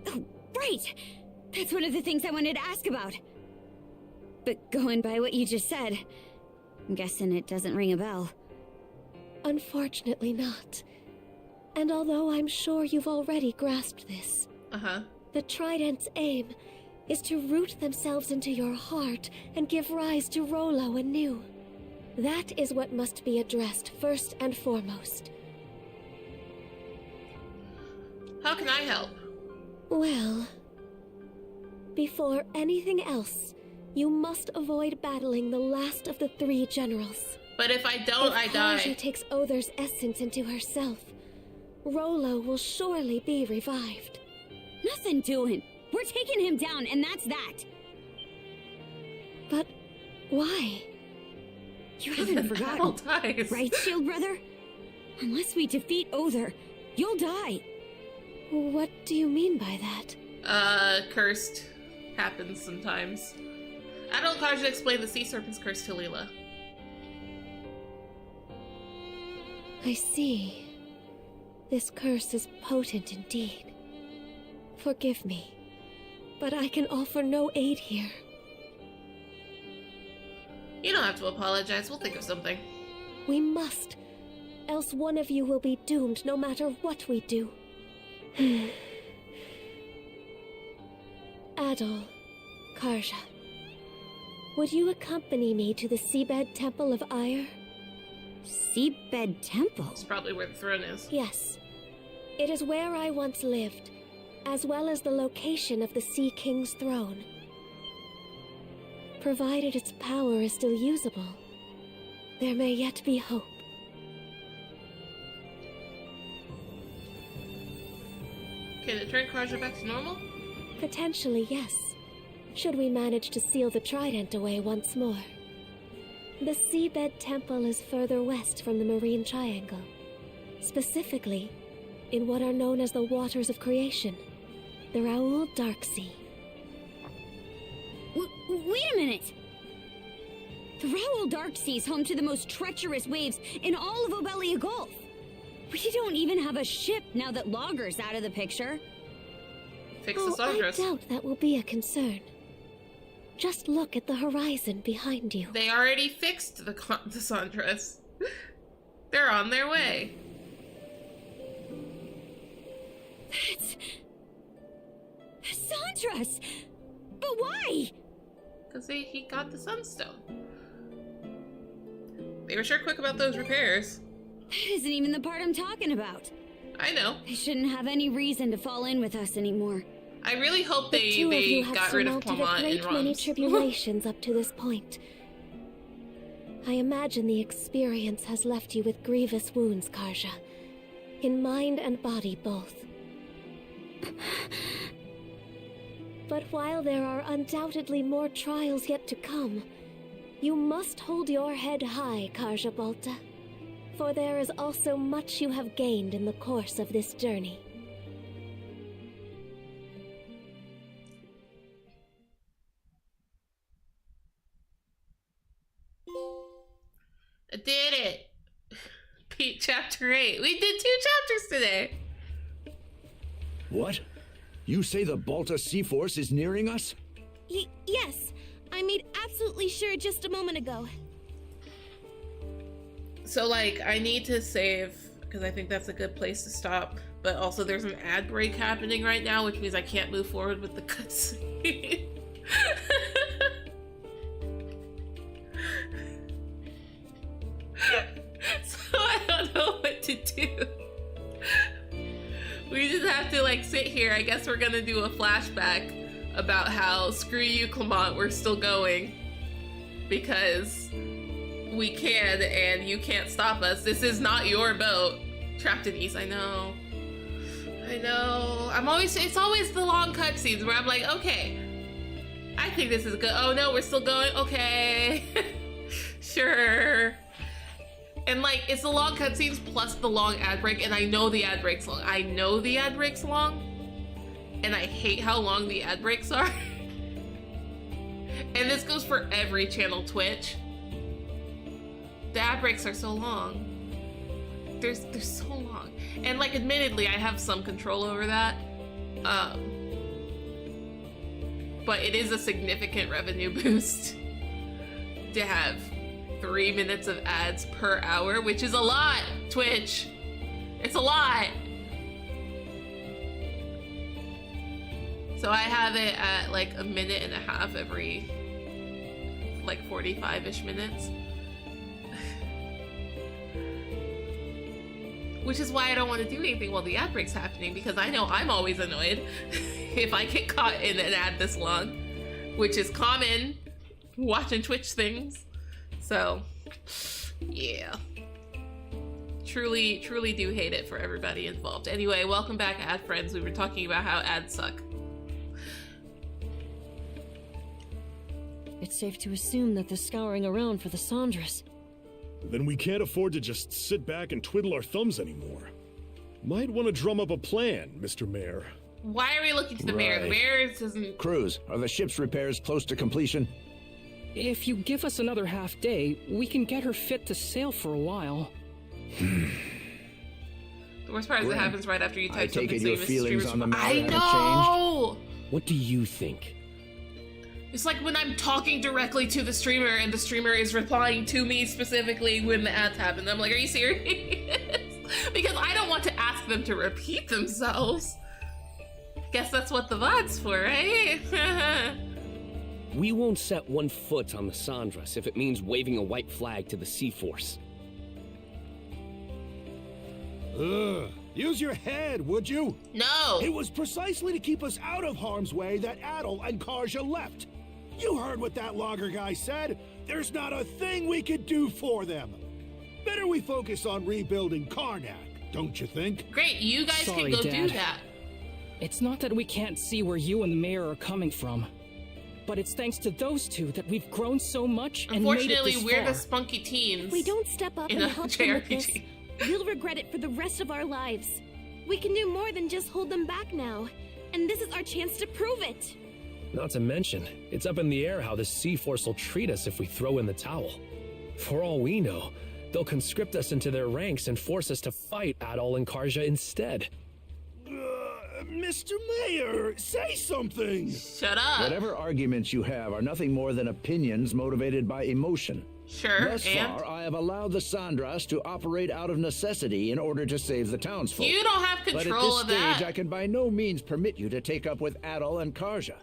P: Oh, right! That's one of the things I wanted to ask about. But going by what you just said, I'm guessing it doesn't ring a bell.
M: Unfortunately not. And although I'm sure you've already grasped this, the Trident's aim is to root themselves into your heart and give rise to Rollo anew. That is what must be addressed first and foremost.
A: How can I help?
M: Well, before anything else, you must avoid battling the last of the 3 generals.
A: But if I don't, I die.
M: If Karja takes Other's essence into herself, Rollo will surely be revived.
P: Nothing doing. We're taking him down, and that's that.
M: But why?
P: You haven't forgotten, right, Shield Brother? Unless we defeat Other, you'll die.
M: What do you mean by that?
A: Cursed. Happens sometimes. Adult Karja explained the Sea Serpent's curse to Leela.
M: I see. This curse is potent indeed. Forgive me, but I can offer no aid here.
A: You don't have to apologize. We'll think of something.
M: We must, else one of you will be doomed no matter what we do. Adol, Karja, would you accompany me to the Seabed Temple of Ire?
P: Seabed Temple?
A: That's probably where the throne is.
M: Yes. It is where I once lived, as well as the location of the Sea King's throne. Provided its power is still usable, there may yet be hope.
A: Can it turn Karja back to normal?
M: Potentially, yes. Should we manage to seal the Trident away once more. The Seabed Temple is further west from the Marine Triangle. Specifically, in what are known as the Waters of Creation, the Raoul Dark Sea.
P: Wait a minute! The Raoul Dark Sea is home to the most treacherous waves in all of Obelia Gulf. We don't even have a ship now that Logger's out of the picture.
A: Fix the Sandras.
M: I doubt that will be a concern. Just look at the horizon behind you.
A: They already fixed the Sandras. They're on their way.
P: That's Sandras! But why?
A: Because he got the Sunstone. They were sure quick about those repairs.
P: That isn't even the part I'm talking about.
A: I know.
P: They shouldn't have any reason to fall in with us anymore.
A: I really hope they got rid of Clement and Rums.
M: Many tribulations up to this point. I imagine the experience has left you with grievous wounds, Karja. In mind and body both. But while there are undoubtedly more trials yet to come, you must hold your head high, Karja Balta. For there is also much you have gained in the course of this journey.
A: I did it! Beat chapter 8. We did 2 chapters today!
Q: What? You say the Balta Sea Force is nearing us?
V: Yes. I made absolutely sure just a moment ago.
A: So, like, I need to save, because I think that's a good place to stop. But also there's an ad break happening right now, which means I can't move forward with the cutscene. So I don't know what to do. We just have to like sit here. I guess we're gonna do a flashback about how screw you, Clement, we're still going because we can and you can't stop us. This is not your boat. Trapped in East, I know. It's always the long cutscenes where I'm like, okay, I think this is good. Oh no, we're still going, okay. Sure. And like, it's the long cutscenes plus the long ad break, and I know the ad break's long. And I hate how long the ad breaks are. And this goes for every channel Twitch. The ad breaks are so long. They're so long. And like, admittedly, I have some control over that. But it is a significant revenue boost to have 3 minutes of ads per hour, which is a lot, Twitch. It's a lot. So I have it at like 1.5 minutes every like 45-ish minutes. Which is why I don't want to do anything while the ad break's happening, because I know I'm always annoyed if I get caught in an ad this long, which is common watching Twitch things. So, yeah. Truly, truly do hate it for everybody involved. Anyway, welcome back, ad friends. We were talking about how ads suck.
G: It's safe to assume that they're scouring around for the Sandras.
N: Then we can't afford to just sit back and twiddle our thumbs anymore. Might want to drum up a plan, Mr. Mayor.
A: Why are we looking to the mayor? The mayor doesn't...
Q: Cruz, are the ship's repairs close to completion?
H: If you give us another half day, we can get her fit to sail for a while.
A: The worst part is it happens right after you type something.
Q: I take it your feelings on the matter haven't
A: know!
Q: changed?
T: What do you think?
A: It's like when I'm talking directly to the streamer and the streamer is replying to me specifically when the ads happen. I'm like, are you serious? Because I don't want to ask them to repeat themselves. Guess that's what the VOD's for, right?
T: We won't set one foot on the Sandras if it means waving a white flag to the Sea Force.
R: Use your head, would you?
A: No!
R: It was precisely to keep us out of harm's way that Adel and Karja left. You heard what that logger guy said. There's not a thing we could do for them. Better we focus on rebuilding Karnak, don't you think?
A: Great, you guys
H: Sorry,
A: can go
H: Dad.
A: do that.
H: It's not that we can't see where you and the mayor are coming from, but it's thanks to those two that we've grown so much and made it
A: Unfortunately,
H: this
A: we're
H: far.
A: the spunky teens.
V: If we don't step up
A: in
V: and
A: a
V: help them with this,
A: JRPG.
V: we'll regret it for the rest of our lives. We can do more than just hold them back now, and this is our chance to prove it.
C: Not to mention, it's up in the air how the Sea Force will treat us if we throw in the towel. For all we know, they'll conscript us into their ranks and force us to fight Adol and Karja instead.
R: Mr. Mayor, say something!
A: Shut up!
Q: Whatever arguments you have are nothing more than opinions motivated by emotion.
A: Sure,
Q: Thus
A: and?
Q: far, I have allowed the Sandras to operate out of necessity in order to save the townsfolk.
A: You don't have control
Q: of
A: of
Q: this
A: that.
Q: stage, I can by no means permit you to take up with Adol and Karja.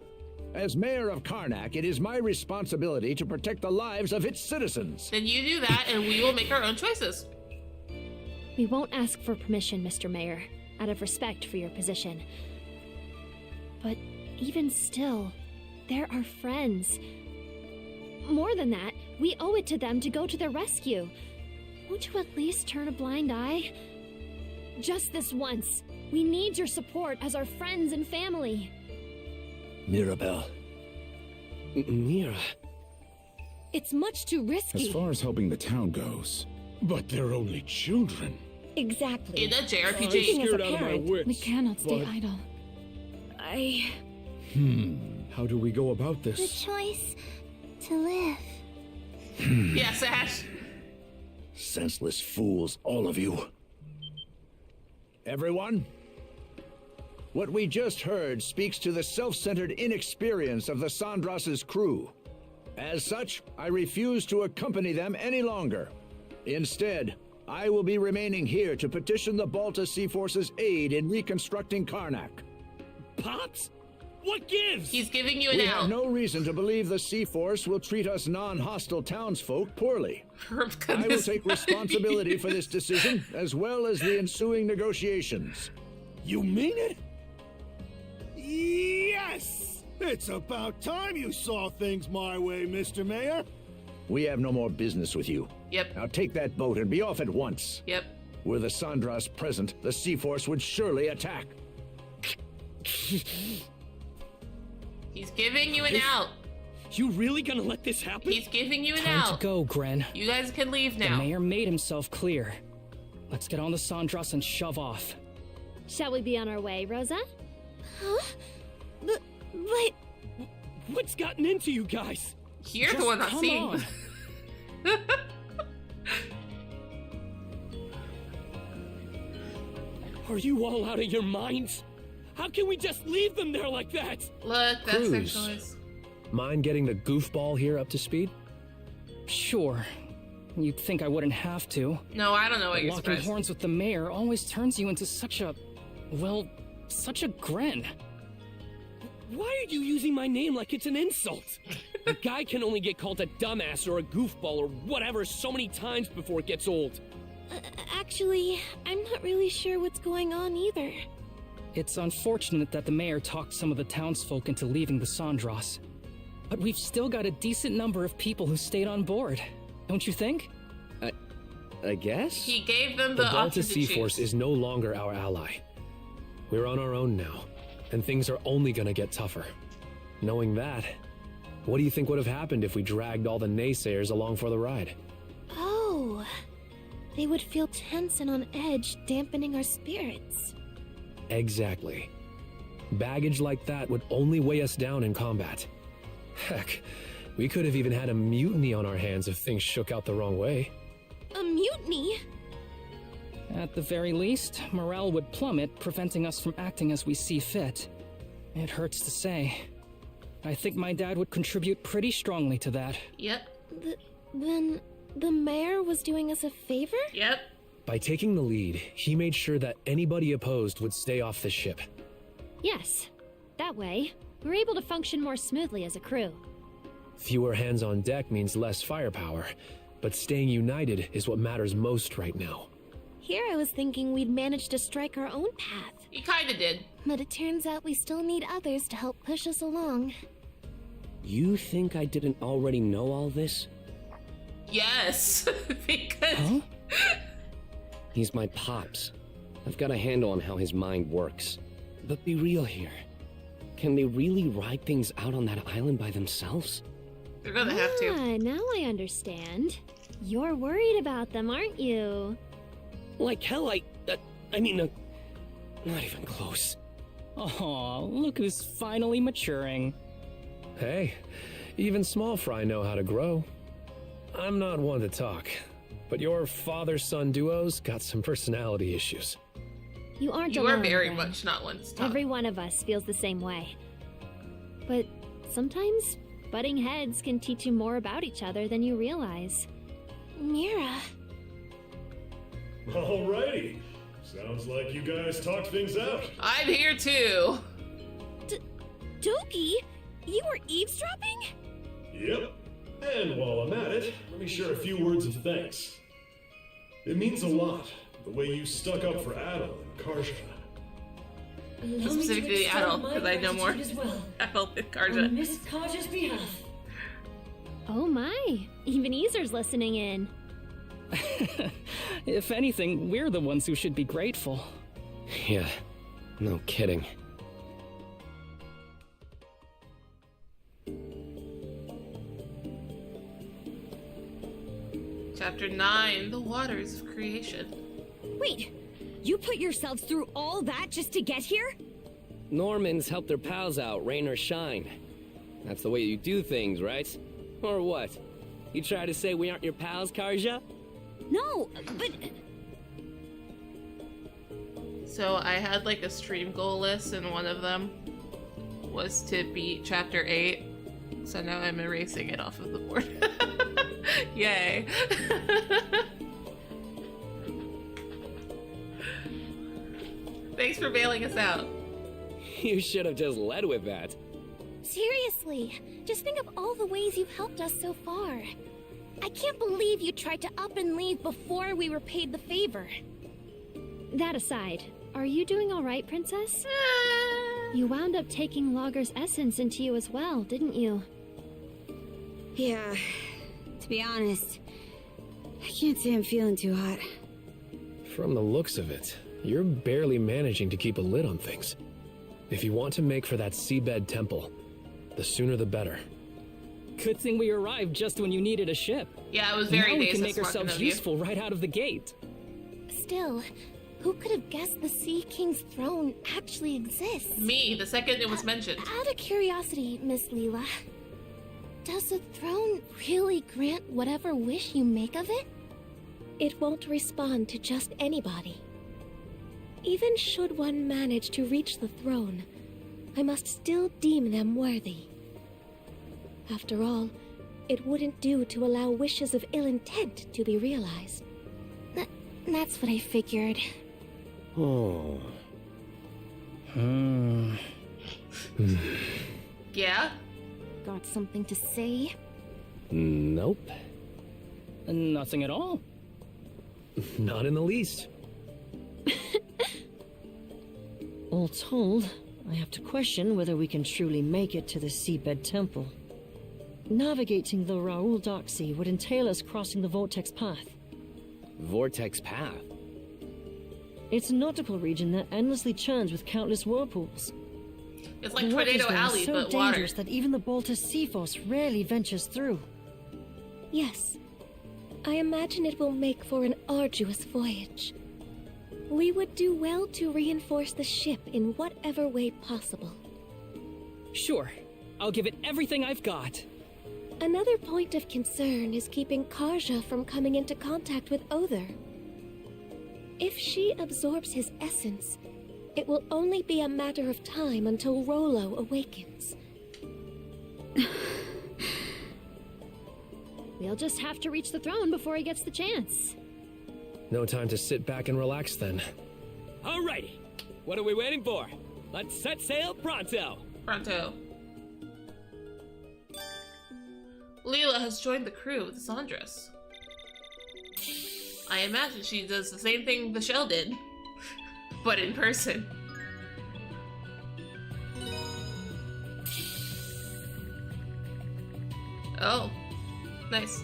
Q: As mayor of Karnak, it is my responsibility to protect the lives of its citizens.
A: Then you do that, and we will make our own choices.
E: We won't ask for permission, Mr. Mayor, out of respect for your position. But even still, they're our friends. More than that, we owe it to them to go to their rescue. Won't you at least turn a blind eye? Just this once. We need your support as our friends and family.
Q: Mirabelle.
C: Mira.
V: It's much too risky.
S: As far as helping the town goes. But they're only children.
V: Exactly.
A: In a JRPG.
V: Speaking as a
N: Scared out of my
V: parent,
N: wits.
P: We cannot stay
N: but-
P: idle.
N: How do we go about
B: The
N: this?
B: choice to live.
A: Yes, Ash.
Q: Senseless fools, all of you. Everyone, what we just heard speaks to the self-centered inexperience of the Sandras' crew. As such, I refuse to accompany them any longer. Instead, I will be remaining here to petition the Balta Sea Force's aid in reconstructing Karnak.
U: Pops? What gives?
A: He's giving you an
Q: We
A: out.
Q: have no reason to believe the Sea Force will treat us non-hostile townsfolk poorly. I will take responsibility for this decision, as well as the ensuing negotiations.
R: You mean it? Yes! It's about time you saw things my way, Mr. Mayor.
Q: We have no more business with you.
A: Yep.
Q: Now take that boat and be off at once.
A: Yep.
Q: Were the Sandras present, the Sea Force would surely attack.
A: He's giving you an out.
H: You really gonna let this happen?
A: He's giving you an
H: Time
A: out.
H: to go, Gren.
A: You guys can leave
H: The
A: now.
H: mayor made himself clear. Let's get on the Sandras and shove off.
E: Shall we be on our way, Rosa?
V: Huh? But...
H: What's gotten into you guys?
A: You're the
H: Just
A: one not
H: come
A: seeing.
H: on.
T: Are you all out of your minds? How can we just leave them there like that?
A: Look, that's their
C: Cruz.
A: choice.
C: Mind getting the goofball here up to speed?
H: Sure. You'd think I wouldn't have to.
A: No, I don't know what
H: But
A: you're
H: locking
A: surprised.
H: horns with the mayor always turns you into such a... well, such a grin.
T: Why are you using my name like it's an insult? A guy can only get called a dumbass or a goofball or whatever so many times before it gets old.
V: Actually, I'm not really sure what's going on either.
H: It's unfortunate that the mayor talked some of the townsfolk into leaving the Sandras. But we've still got a decent number of people who stayed on board. Don't you think?
T: I guess?
A: He gave them
C: The
A: the
C: Balta
A: option to
C: Sea
A: choose.
C: Force is no longer our ally. We're on our own now, and things are only gonna get tougher. Knowing that, what do you think would have happened if we dragged all the naysayers along for the ride?
V: Oh, they would feel tense and on edge, dampening our spirits.
C: Exactly. Baggage like that would only weigh us down in combat. Heck, we could have even had a mutiny on our hands if things shook out the wrong way.
V: A mutiny?
H: At the very least, morale would plummet, preventing us from acting as we see fit. It hurts to say. I think my dad would contribute pretty strongly to that.
A: Yep.
V: Then the mayor was doing us a favor?
A: Yep.
C: By taking the lead, he made sure that anybody opposed would stay off the ship.
E: Yes. That way, we're able to function more smoothly as a crew.
C: Fewer hands on deck means less firepower, but staying united is what matters most right now.
V: Here I was thinking we'd managed to strike our own path.
A: You kinda did.
V: But it turns out we still need others to help push us along.
T: You think I didn't already know all this?
A: Yes. Because...
H: Huh?
T: He's my pops. I've got a handle on how his mind works. But be real here. Can they really ride things out on that island by themselves?
A: They're gonna have to.
E: Now I understand. You're worried about them, aren't you?
T: Like hell, not even close.
H: Aw, look who's finally maturing.
C: Hey, even small fry know how to grow. I'm not one to talk, but your father-son duos got some personality issues.
E: You aren't
A: You
E: alone.
A: are very
E: Gray.
A: much not one to talk.
E: Every one of us feels the same way. But sometimes butting heads can teach you more about each other than you realize.
V: Mira.
N: Alrighty. Sounds like you guys talked things out.
A: I'm here too.
V: Doki, you were eavesdropping?
N: Yep. And while I'm at it, let me share a few words of thanks. It means a lot, the way you stuck up for Adel and Karja.
A: Specifically the adult, because I know more adult than Karja.
B: On Miss Karja's behalf.
E: Oh my, even Easer's listening in.
H: If anything, we're the ones who should be grateful.
T: Yeah, no kidding.
A: Chapter 9, The Waters of Creation.
P: Wait, you put yourselves through all that just to get here?
T: Normans help their pals out, rain or shine. That's the way you do things, right? Or what? You try to say we aren't your pals, Karja?
P: No, but...
A: So I had like a stream goal list, and one of them was to beat Chapter 8. So now I'm erasing it off of the board. Yay. Thanks for bailing us out.
T: You should have just led with that.
V: Seriously, just think of all the ways you've helped us so far. I can't believe you tried to up and leave before we were paid the favor.
E: That aside, are you doing all right, Princess? You wound up taking Logger's essence into you as well, didn't you?
K: Yeah, to be honest, I can't say I'm feeling too hot.
C: From the looks of it, you're barely managing to keep a lid on things. If you want to make for that seabed temple, the sooner the better.
H: Good thing we arrived just when you needed a ship.
A: Yeah, it was very
H: Now we
A: Days
H: can
A: of
H: make
A: Sparkin'
H: ourselves
A: of you.
H: useful right out of the gate.
V: Still, who could have guessed the Sea King's throne actually exists?
A: Me, the second it was mentioned.
V: Out of curiosity, Miss Leela, Does the throne really grant whatever wish you make of it?
M: It won't respond to just anybody. Even should one manage to reach the throne, I must still deem them worthy. After all, it wouldn't do to allow wishes of ill intent to be realized.
V: That's what I figured.
T: Oh.
A: Yeah?
V: Got something to say?
T: Nope.
H: Nothing at all.
C: Not in the least.
G: All told, I have to question whether we can truly make it to the Seabed Temple. Navigating the Raoul Dark Sea would entail us crossing the Vortex Path.
T: Vortex Path?
G: It's a nautical region that endlessly churns with countless whirlpools.
A: It's like
G: The waters
A: Tornado
G: there are
A: Alley,
G: so
A: but water.
G: dangerous that even the Baltus Sea Force rarely ventures through.
M: Yes, I imagine it will make for an arduous voyage. We would do well to reinforce the ship in whatever way possible.
H: Sure. I'll give it everything I've got.
M: Another point of concern is keeping Karja from coming into contact with Other. If she absorbs his essence, it will only be a matter of time until Rollo awakens.
E: We'll just have to reach the throne before he gets the chance.
C: No time to sit back and relax then.
U: Alrighty. What are we waiting for? Let's set sail pronto.
A: Pronto. Leela has joined the crew with Sandras. I imagine she does the same thing the Shell did, but in person. Oh, nice.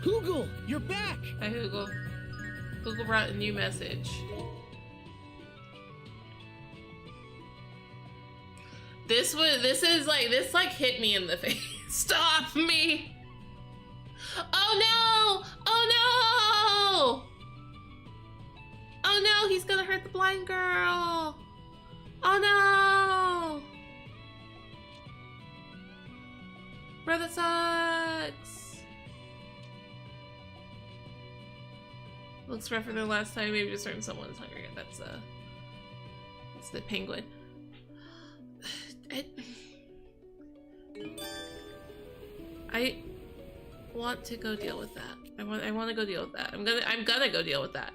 L: Hoogle, you're back!
A: Hi, Hoogle. Hoogle brought a new message. This hit me in the face. Stop me! Oh no! Oh no! Oh no, he's gonna hurt the blind girl! Oh no! Bro, that sucks! Looks rougher than last time, maybe just certain someone's hungry. That's the penguin. I want to go deal with that. I want to go deal with that. I'm gonna go deal with that.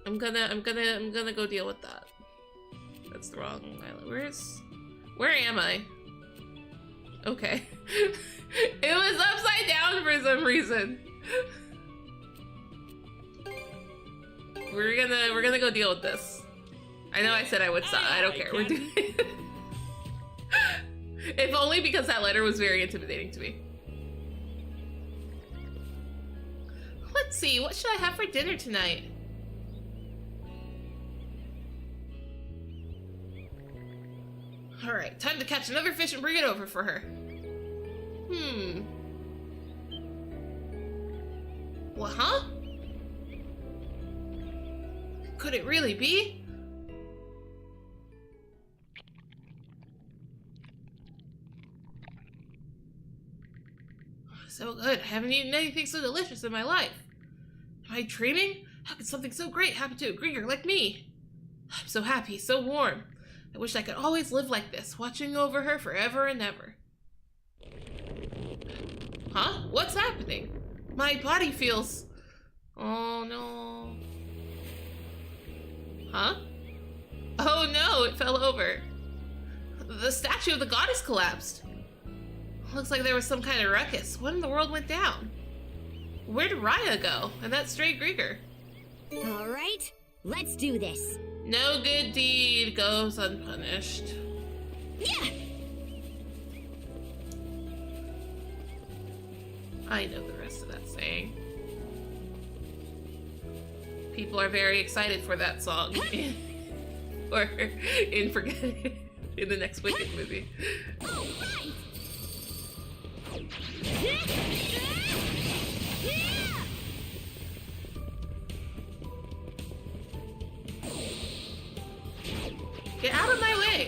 A: I'm gonna go deal with that. That's the wrong island. Where am I? Okay. It was upside down for some reason. We're gonna go deal with this. I know I said I would stop. I don't care. We're doing it. If only because that letter was very intimidating to me. Let's see, what should I have for dinner tonight? Alright, time to catch another fish and bring it over for her. What, huh? Could it really be? So good. I haven't eaten anything so delicious in my life. Am I dreaming? How could something so great happen to a Grieger like me? I'm so happy, so warm. I wish I could always live like this, watching over her forever and ever. Huh? What's happening? My body feels... Oh no. Huh? Oh no, it fell over. The statue of the goddess collapsed. Looks like there was some kind of ruckus. What in the world went down? Where did Raya go? And that stray Grieger?
V: All right, let's do this.
A: No good deed goes unpunished.
V: Yeah.
A: I know the rest of that saying. People are very excited for that song. Or in Forget It, in the next Wicked movie.
V: All right.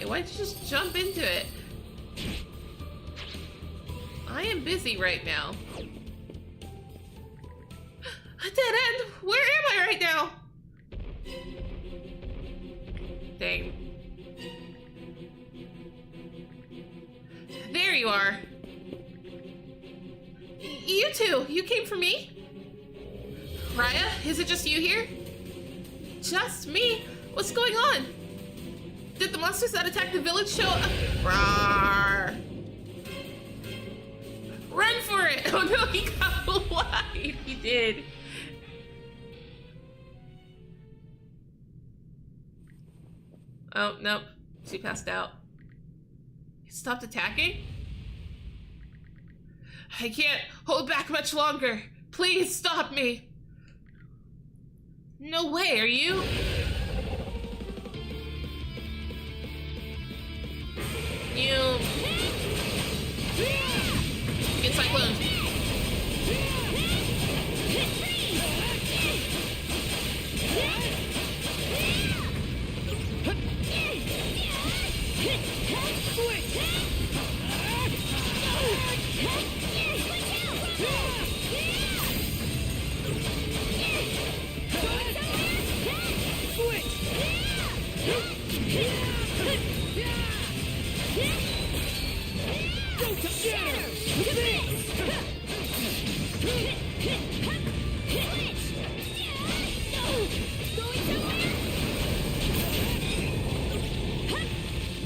A: why'd you just jump into it? I am busy right now. A dead end! Where am I right now? Dang. There you are. You two, you came for me? Raya, is it just you here? Just me? What's going on? Did the monsters that attacked the village show up? Rawr. Run for it! Oh no, he got wide. He did. Oh, nope. She passed out. He stopped attacking? I can't hold back much longer. Please stop me. No way, are you? You... Get cyclone.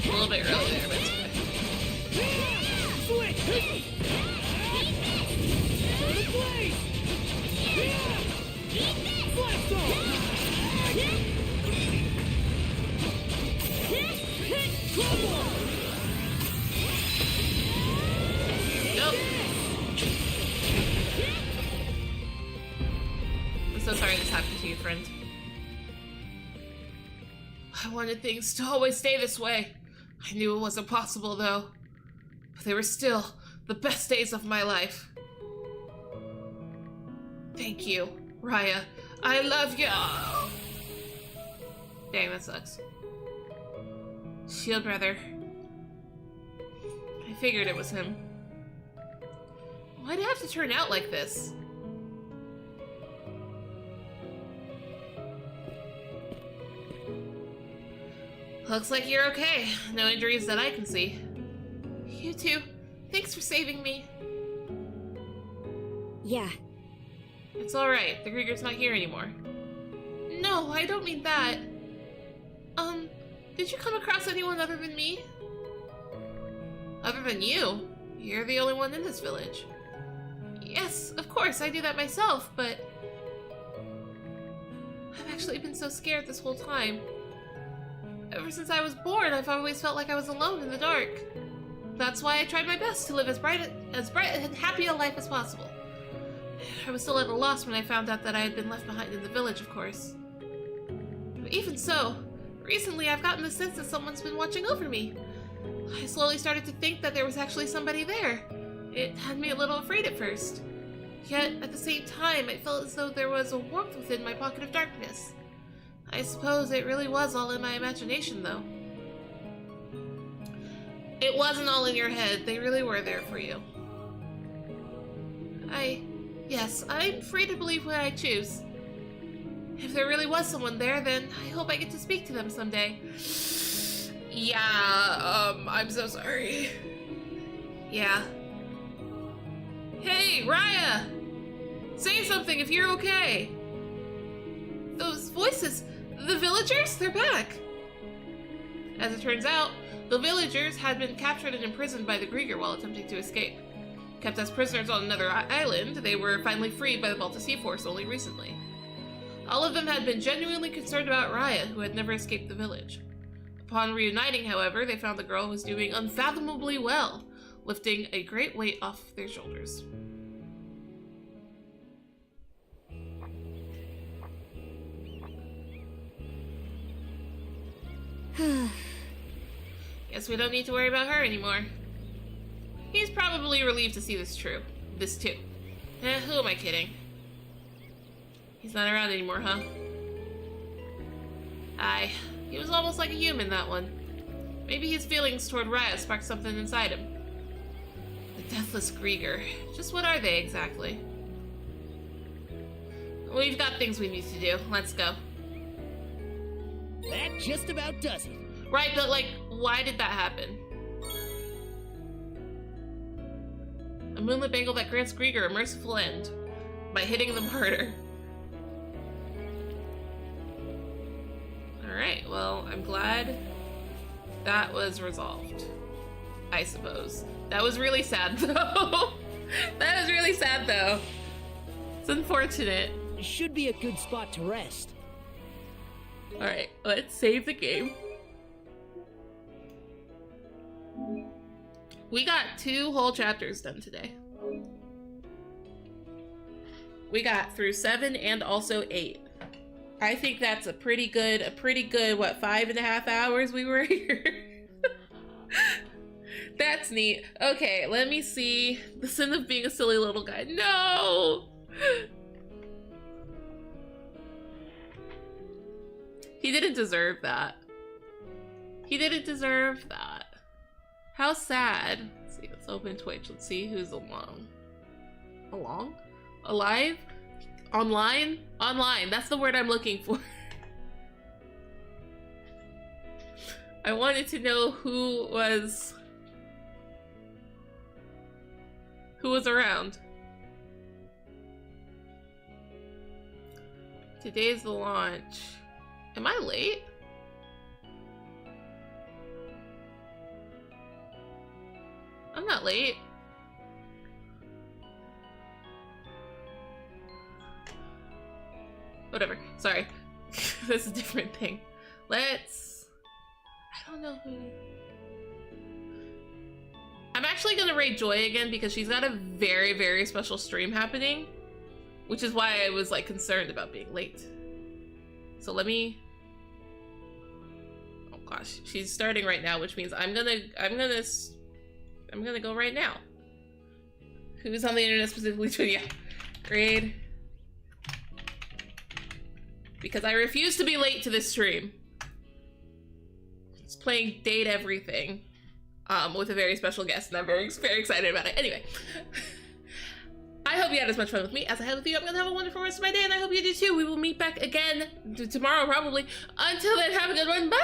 A: A little bit early there, but it's Nope. I'm so sorry this happened to you, friend. I wanted things to always stay this way. I knew it wasn't possible, though. But they were still the best days of my life. Thank you, Raya. I love you. Dang, that sucks. Shield brother. I figured it was him. Why'd it have to turn out like this? Looks like you're okay. No injuries that I can see. You too. Thanks for saving me.
P: Yeah.
A: It's alright. The Grieger's not here anymore. No, I don't mean that. Did you come across anyone other than me? Other than you? You're the only one in this village. Yes, of course, I do that myself, but... I've actually been so scared this whole time. Ever since I was born, I've always felt like I was alone in the dark. That's why I tried my best to live as bright and happy a life as possible. I was still at a loss when I found out that I had been left behind in the village, of course. But even so, recently I've gotten the sense that someone's been watching over me. I slowly started to think that there was actually somebody there. It had me a little afraid at first. Yet, at the same time, I felt as though there was a warmth within my pocket of darkness. I suppose it really was all in my imagination, though. It wasn't all in your head. They really were there for you. Yes, I'm free to believe what I choose. If there really was someone there, then I hope I get to speak to them someday. Yeah, I'm so sorry. Yeah. Hey, Raya! Say something if you're okay. Those voices, the villagers, they're back. As it turns out, the villagers had been captured and imprisoned by the Grieger while attempting to escape. Kept as prisoners on another island, they were finally freed by the Balta Sea Force only recently. All of them had been genuinely concerned about Raya, who had never escaped the village. Upon reuniting, however, they found the girl was doing unfathomably well, lifting a great weight off their shoulders. Guess we don't need to worry about her anymore. He's probably relieved to see this too. Who am I kidding? He's not around anymore, huh? He was almost like a human, that one. Maybe his feelings toward Raya sparked something inside him. The Deathless Grieger. Just what are they exactly? We've got things we need to do. Let's go.
U: That just about does it.
A: Right, but like, why did that happen? A moonlit bangle that grants Grieger a merciful end by hitting them harder. Alright, well, I'm glad that was resolved. I suppose. That was really sad, though. That was really sad, though. It's unfortunate.
U: It should be a good spot to rest.
A: Alright, let's save the game. We got 2 whole chapters done today. We got through 7 and also 8. I think that's a pretty good, what, 5.5 hours we were here? That's neat. Okay, let me see. The sin of being a silly little guy. No! He didn't deserve that. He didn't deserve that. How sad. Let's see, let's open Twitch. Let's see who's along. Along? Alive? Online? Online. That's the word I'm looking for. I wanted to know who was around. Today's the launch. Am I late? I'm not late. Whatever. Sorry. That's a different thing. Let's... I don't know who... I'm actually gonna raid Joy again because she's got a very, very special stream happening. Which is why I was like concerned about being late. So let me... Oh gosh, she's starting right now, which means I'm gonna go right now. Who's on the internet specifically to yeah. Raid. Because I refuse to be late to this stream. It's playing Date Everything. With a very special guest, and I'm very, very excited about it. Anyway. I hope you had as much fun with me as I had with you. I'm gonna have a wonderful rest of my day, and I hope you do too. We will meet back again tomorrow, probably. Until then, have a good one. Bye!